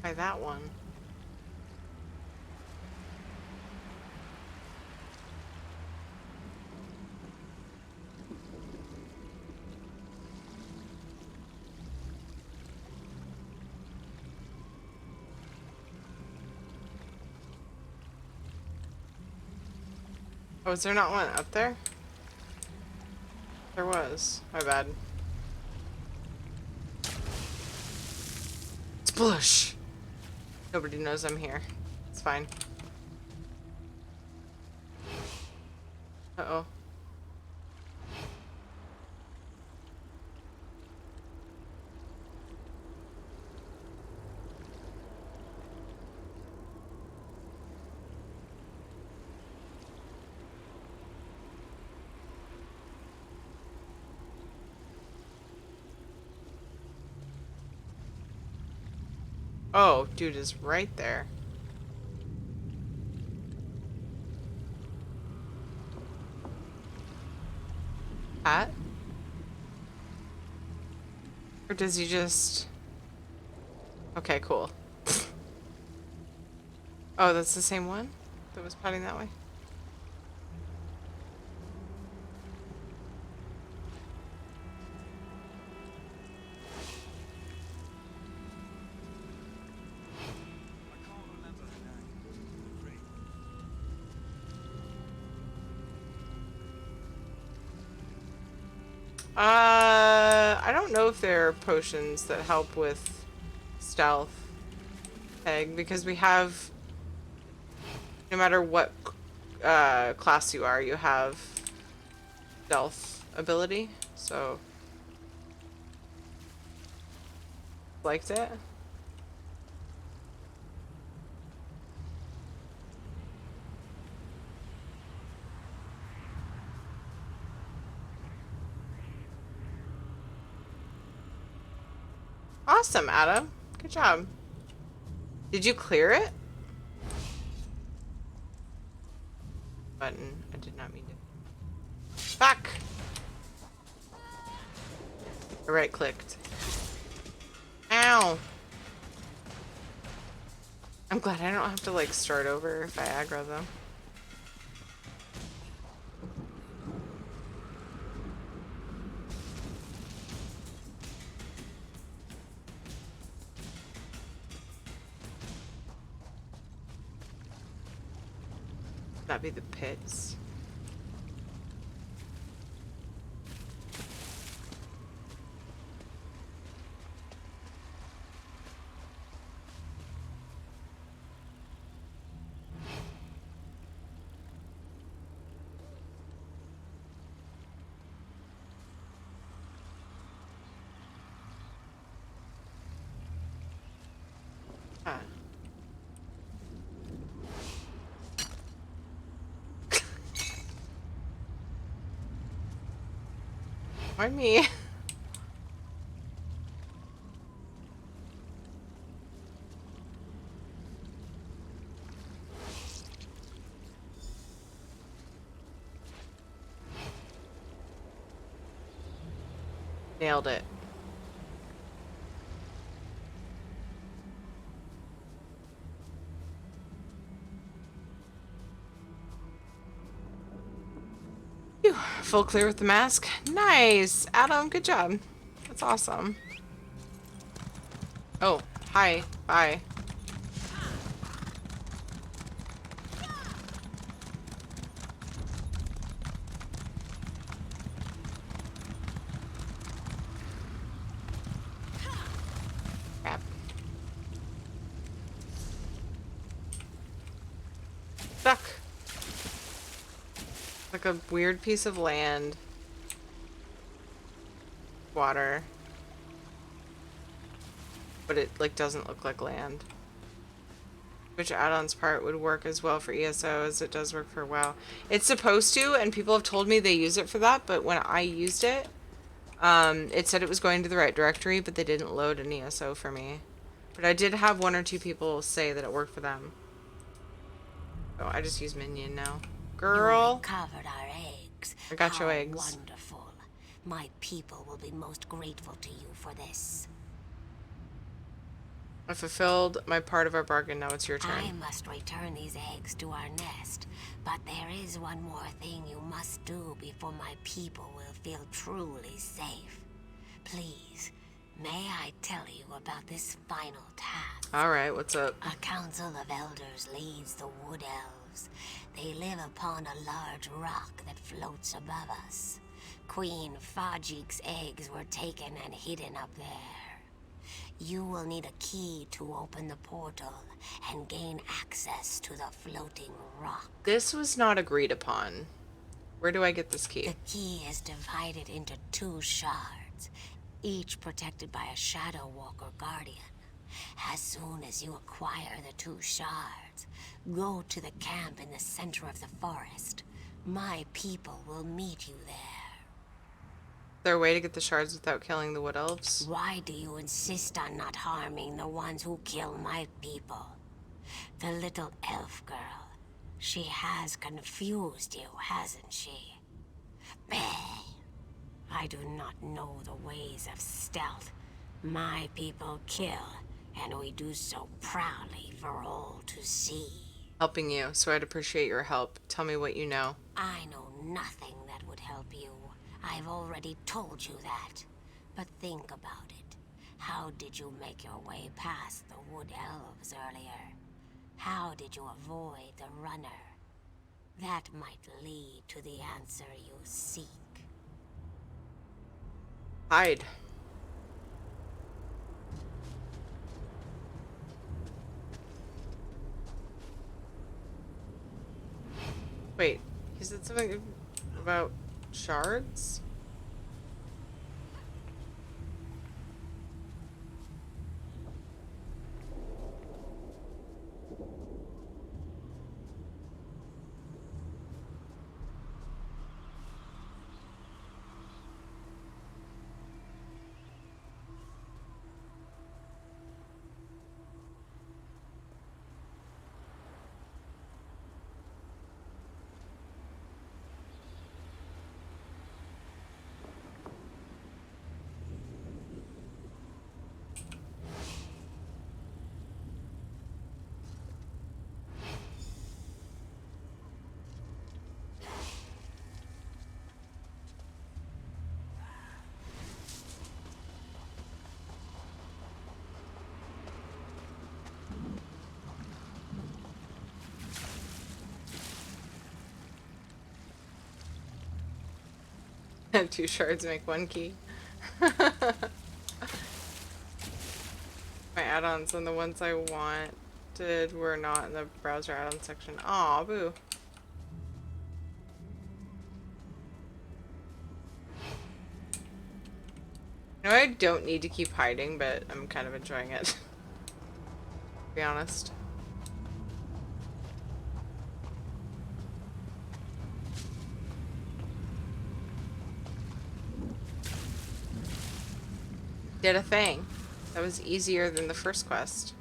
A: Try that one. Oh, is there not one up there? There was. My bad. Splush! Nobody knows I'm here. It's fine. Uh-oh. Oh, dude is right there. Hat? Or does he just... Okay, cool. Oh, that's the same one that was patting that way? I don't know if there are potions that help with stealth, Peg, because we have, no matter what class you are, you have stealth ability, so liked it. Awesome, Adam. Good job. Did you clear it? Button. I did not mean to. Fuck! I right-clicked. Ow! I'm glad I don't have to, like, start over if I aggro them. That'd be the pits. Ah. Why me? Nailed it. Phew, full clear with the mask. Nice! Adam, good job. That's awesome. Oh, hi. Bye. Crap. Stuck. Like a weird piece of land. Water. But it like doesn't look like land. Which add-ons part would work as well for ESO as it does work for WoW. It's supposed to, and people have told me they use it for that, but when I used it, it said it was going to the right directory, but they didn't load an ESO for me. But I did have one or two people say that it worked for them. So I just use Minion now. Girl!
O: You recovered our eggs.
A: I got your
O: How
A: eggs.
O: Wonderful. My people will be most grateful to you for this.
A: I fulfilled my part of our bargain. Now it's your turn.
O: I must return these eggs to our nest, but there is one more thing you must do before my people will feel truly safe. Please, may I tell you about this final task?
A: Alright, what's up?
O: A council of elders leads the wood elves. They live upon a large rock that floats above us. Queen Fajik's eggs were taken and hidden up there. You will need a key to open the portal and gain access to the floating rock.
A: This was not agreed upon. Where do I get this key?
O: The key is divided into 2 shards, each protected by a Shadow Walker guardian. As soon as you acquire the 2 shards, go to the camp in the center of the forest. My people will meet you there.
A: Is there a way to get the shards without killing the wood elves?
O: Why do you insist on not harming the ones who kill my people? The little elf girl. She has confused you, hasn't she? I do not know the ways of stealth. My people kill, and we do so proudly for all to see.
A: Helping you, so I'd appreciate your help. Tell me what you know.
O: I know nothing that would help you. I've already told you that. But think about it. How did you make your way past the wood elves earlier? How did you avoid the runner? That might lead to the answer you seek.
A: Hide. Wait, he said something about shards? Two shards make one key. My add-ons and the ones I wanted were not in the browser add-on section. Aw, boo. You know, I don't need to keep hiding, but I'm kind of enjoying it. To be honest. Did a thing. That was easier than the first quest.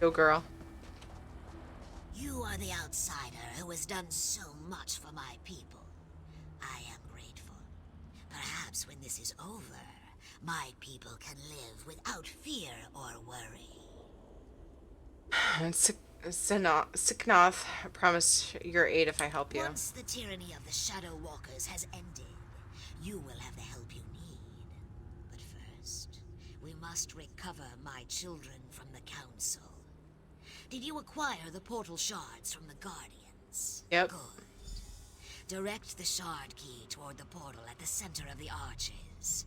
A: Go girl.
O: You are the outsider who has done so much for my people. I am grateful. Perhaps when this is over, my people can live without fear or worry.
A: Siknoth, I promise your aid if I help you.
O: Once the tyranny of the Shadow Walkers has ended, you will have the help you need. But first, we must recover my children from the Council. Did you acquire the portal shards from the Guardians?
A: Yep.
O: Good. Direct the shard key toward the portal at the center of the arches.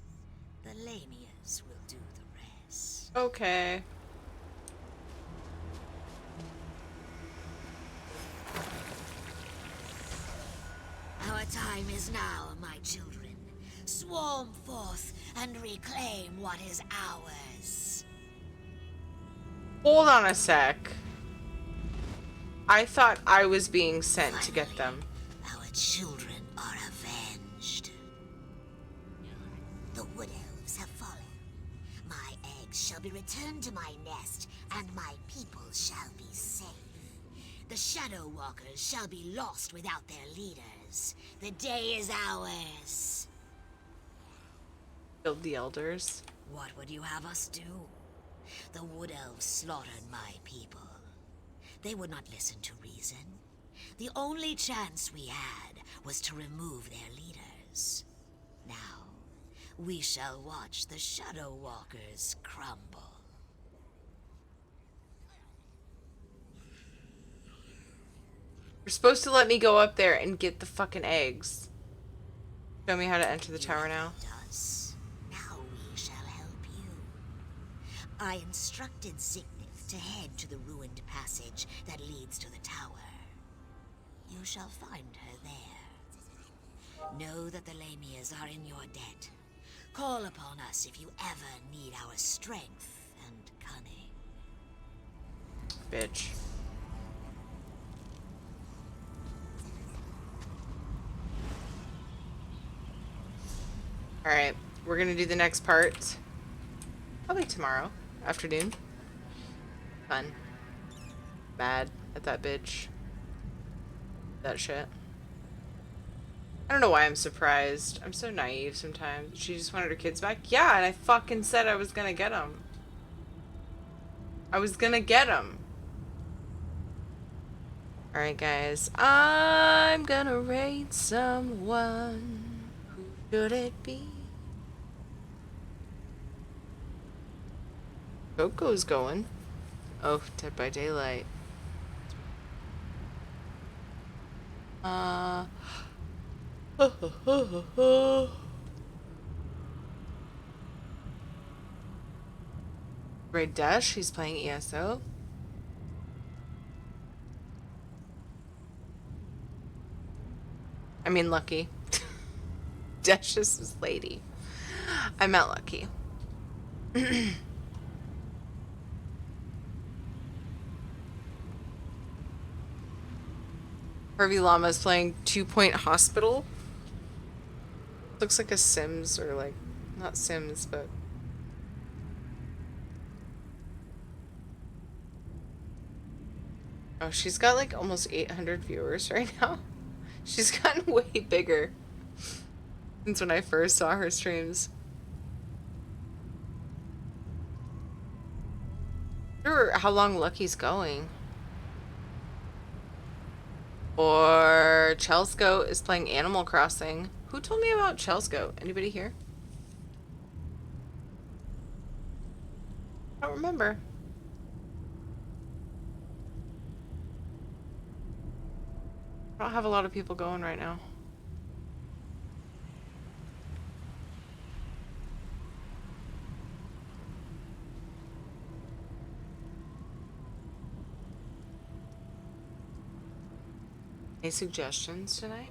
O: The Lamias will do the rest.
A: Okay.
O: Our time is now, my children. Swarm forth and reclaim what is ours.
A: Hold on a sec. I thought I was being sent to get them.
O: Our children are avenged. The wood elves have fallen. My eggs shall be returned to my nest, and my people shall be safe. The Shadow Walkers shall be lost without their leaders. The day is ours.
A: Killed the elders.
L: What would you have us do? The Wood Elves slaughtered my people. They would not listen to reason. The only chance we had was to remove their leaders. Now, we shall watch the Shadow Walkers crumble.
A: You're supposed to let me go up there and get the fucking eggs. Show me how to enter the tower now.
L: Now we shall help you. I instructed Zignif to head to the ruined passage that leads to the tower. You shall find her there. Know that the Lamias are in your debt. Call upon us if you ever need our strength and cunning.
A: Bitch. Alright, we're gonna do the next part. Probably tomorrow afternoon. Fun. Mad at that bitch. That shit. I don't know why I'm surprised. I'm so naive sometimes. She just wanted her kids back? Yeah, and I fucking said I was gonna get them. I was gonna get them. Alright, guys. I'm gonna raid someone. Who should it be? Coco's going. Oh, Dead by Daylight. Raid Dash, he's playing ESO. I mean, Lucky. Dash is his lady. I meant Lucky. Harvey Llama's playing 2 Point Hospital. Looks like a Sims, or like, not Sims, but... Oh, she's got like almost 800 viewers right now. She's gotten way bigger since when I first saw her streams. I wonder how long Lucky's going. Or Chelsco is playing Animal Crossing. Who told me about Chelsco? Anybody here? I don't remember. I don't have a lot of people going right now. Any suggestions tonight?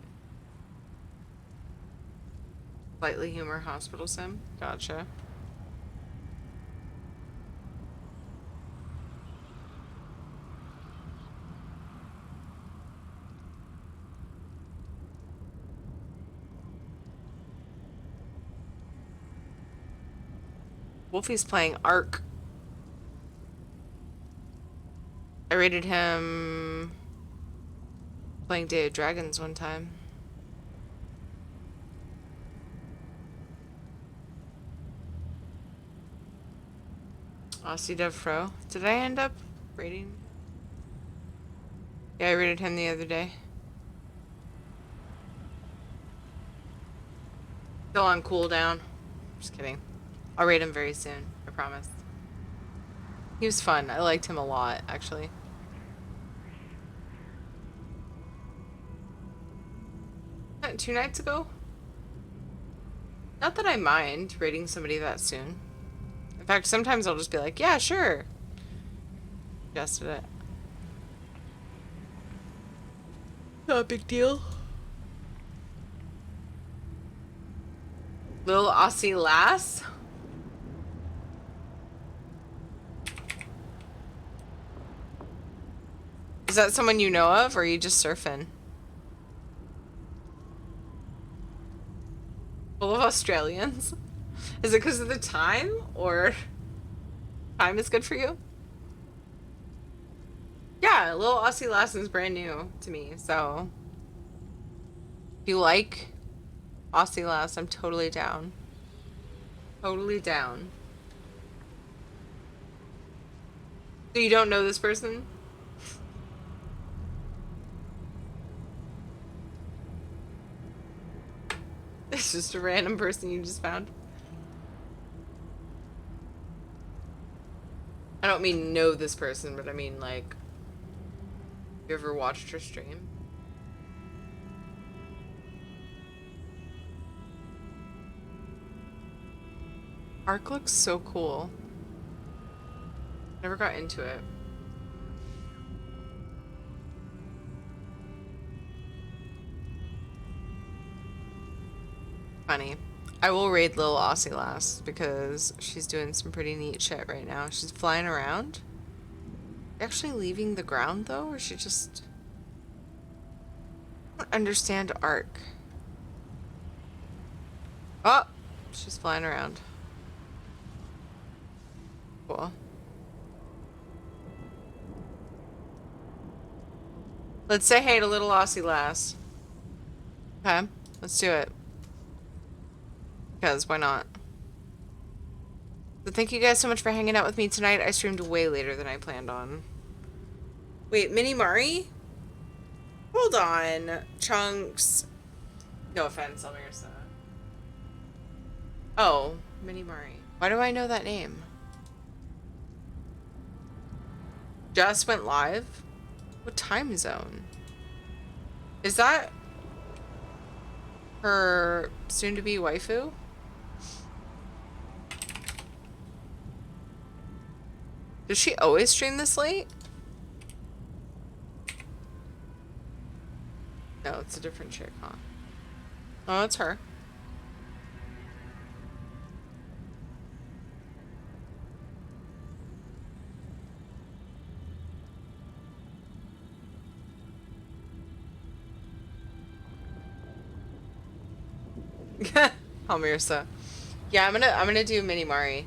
A: Slightly humor hospital sim? Gotcha. Wolfie's playing Ark. I rated him playing Day of Dragons one time. Aussie Dev Pro. Did I end up rating? Yeah, I rated him the other day. Still on cooldown. Just kidding. I'll rate him very soon. I promise. He was fun. I liked him a lot, actually. Two nights ago? Not that I mind rating somebody that soon. In fact, sometimes I'll just be like, yeah, sure. Suggested it. Not a big deal. Little Aussie Lass? Is that someone you know of, or are you just surfing? Full of Australians? Is it because of the time, or time is good for you? Yeah, Little Aussie Lass is brand new to me, so if you like Aussie Lass, I'm totally down. Totally down. So you don't know this person? It's just a random person you just found. I don't mean know this person, but I mean like, you ever watched her stream? Arc looks so cool. Never got into it. Funny. I will raid Lil Aussie Lass because she's doing some pretty neat shit right now. She's flying around. Actually leaving the ground though, or she just... I don't understand Arc. Oh! She's flying around. Cool. Let's say hey to Little Aussie Lass. Okay, let's do it. Because why not? So thank you guys so much for hanging out with me tonight. I streamed way later than I planned on. Wait, Mini Mari? Hold on. Chunks. No offense, Elmirsa. Oh, Mini Mari. Why do I know that name? Just went live? What time zone? Is that her soon-to-be waifu? Does she always stream this late? No, it's a different chick, huh? Oh, it's her. Almirsa. Yeah, I'm gonna do Mini Mari.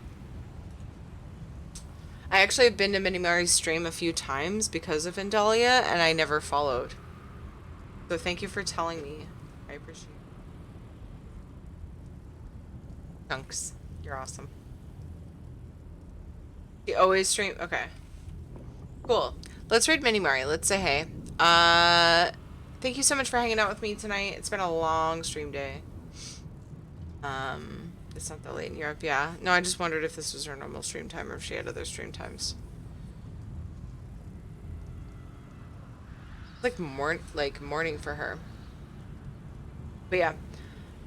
A: I actually have been to Mini Mari's stream a few times because of Indalia, and I never followed. So thank you for telling me. I appreciate it. Chunks. You're awesome. You always stream? Okay. Cool. Let's read Mini Mari. Let's say hey. Thank you so much for hanging out with me tonight. It's been a long stream day. It's not that late in Europe, yeah. No, I just wondered if this was her normal stream time or if she had other stream times. Like morning for her. But yeah.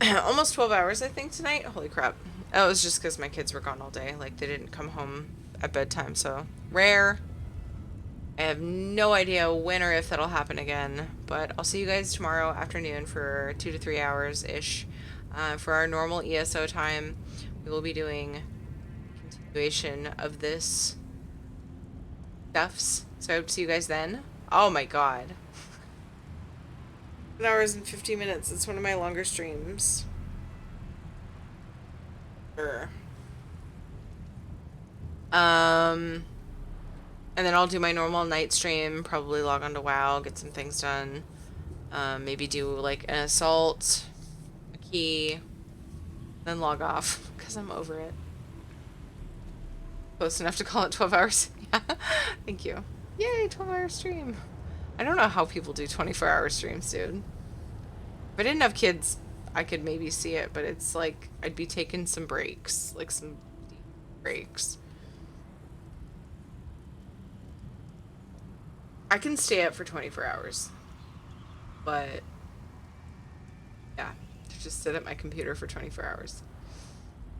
A: Almost 12 hours, I think, tonight. Holy crap. Oh, it was just because my kids were gone all day. Like, they didn't come home at bedtime, so rare. I have no idea when or if that'll happen again, but I'll see you guys tomorrow afternoon for 2 to 3 hours-ish. For our normal ESO time, we will be doing continuation of this stuffs. So I hope to see you guys then. Oh my god. 7 hours and 50 minutes. It's one of my longer streams. Sure. And then I'll do my normal night stream, probably log on to WoW, get some things done. Maybe do like an assault, a key, then log off, because I'm over it. Close enough to call it 12 hours. Yeah, thank you. Yay, 12-hour stream. I don't know how people do 24-hour streams, dude. If I didn't have kids, I could maybe see it, but it's like I'd be taking some breaks, like some deep breaks. I can stay up for 24 hours, but yeah, to just sit at my computer for 24 hours.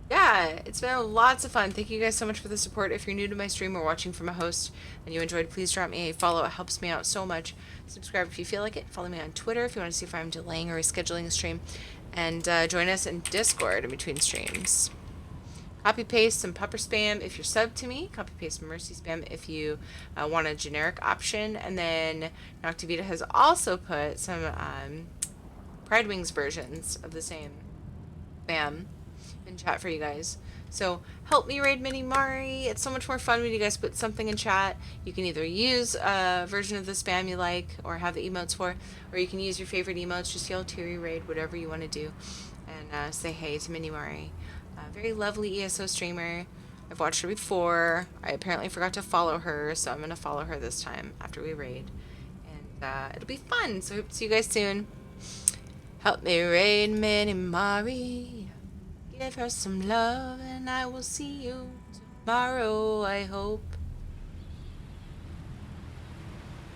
A: Yeah, it's been lots of fun. Thank you guys so much for the support. If you're new to my stream or watching from a host and you enjoyed, please drop me a follow. It helps me out so much. Subscribe if you feel like it. Follow me on Twitter if you want to see if I'm delaying or rescheduling a stream. And join us in Discord in between streams. Copy paste some pupper spam if you're subbed to me. Copy paste some mercy spam if you want a generic option. And then Noctivita has also put some Pride Wings versions of the same spam in chat for you guys. So help me raid Mini Mari. It's so much more fun when you guys put something in chat. You can either use a version of the spam you like or have the emotes for, or you can use your favorite emotes. Just yell Tiri raid, whatever you want to do, and say hey to Mini Mari. A very lovely ESO streamer. I've watched her before. I apparently forgot to follow her, so I'm going to follow her this time after we raid. And it'll be fun, so I hope to see you guys soon. Help me raid Murkmire. Give her some love, and I will see you tomorrow, I hope.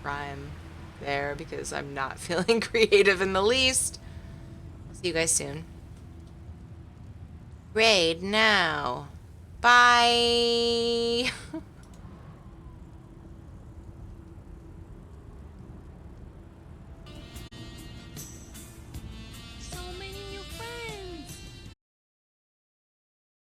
A: Rhyme there because I'm not feeling creative in the least. I'll see you guys soon. Raid now. Bye.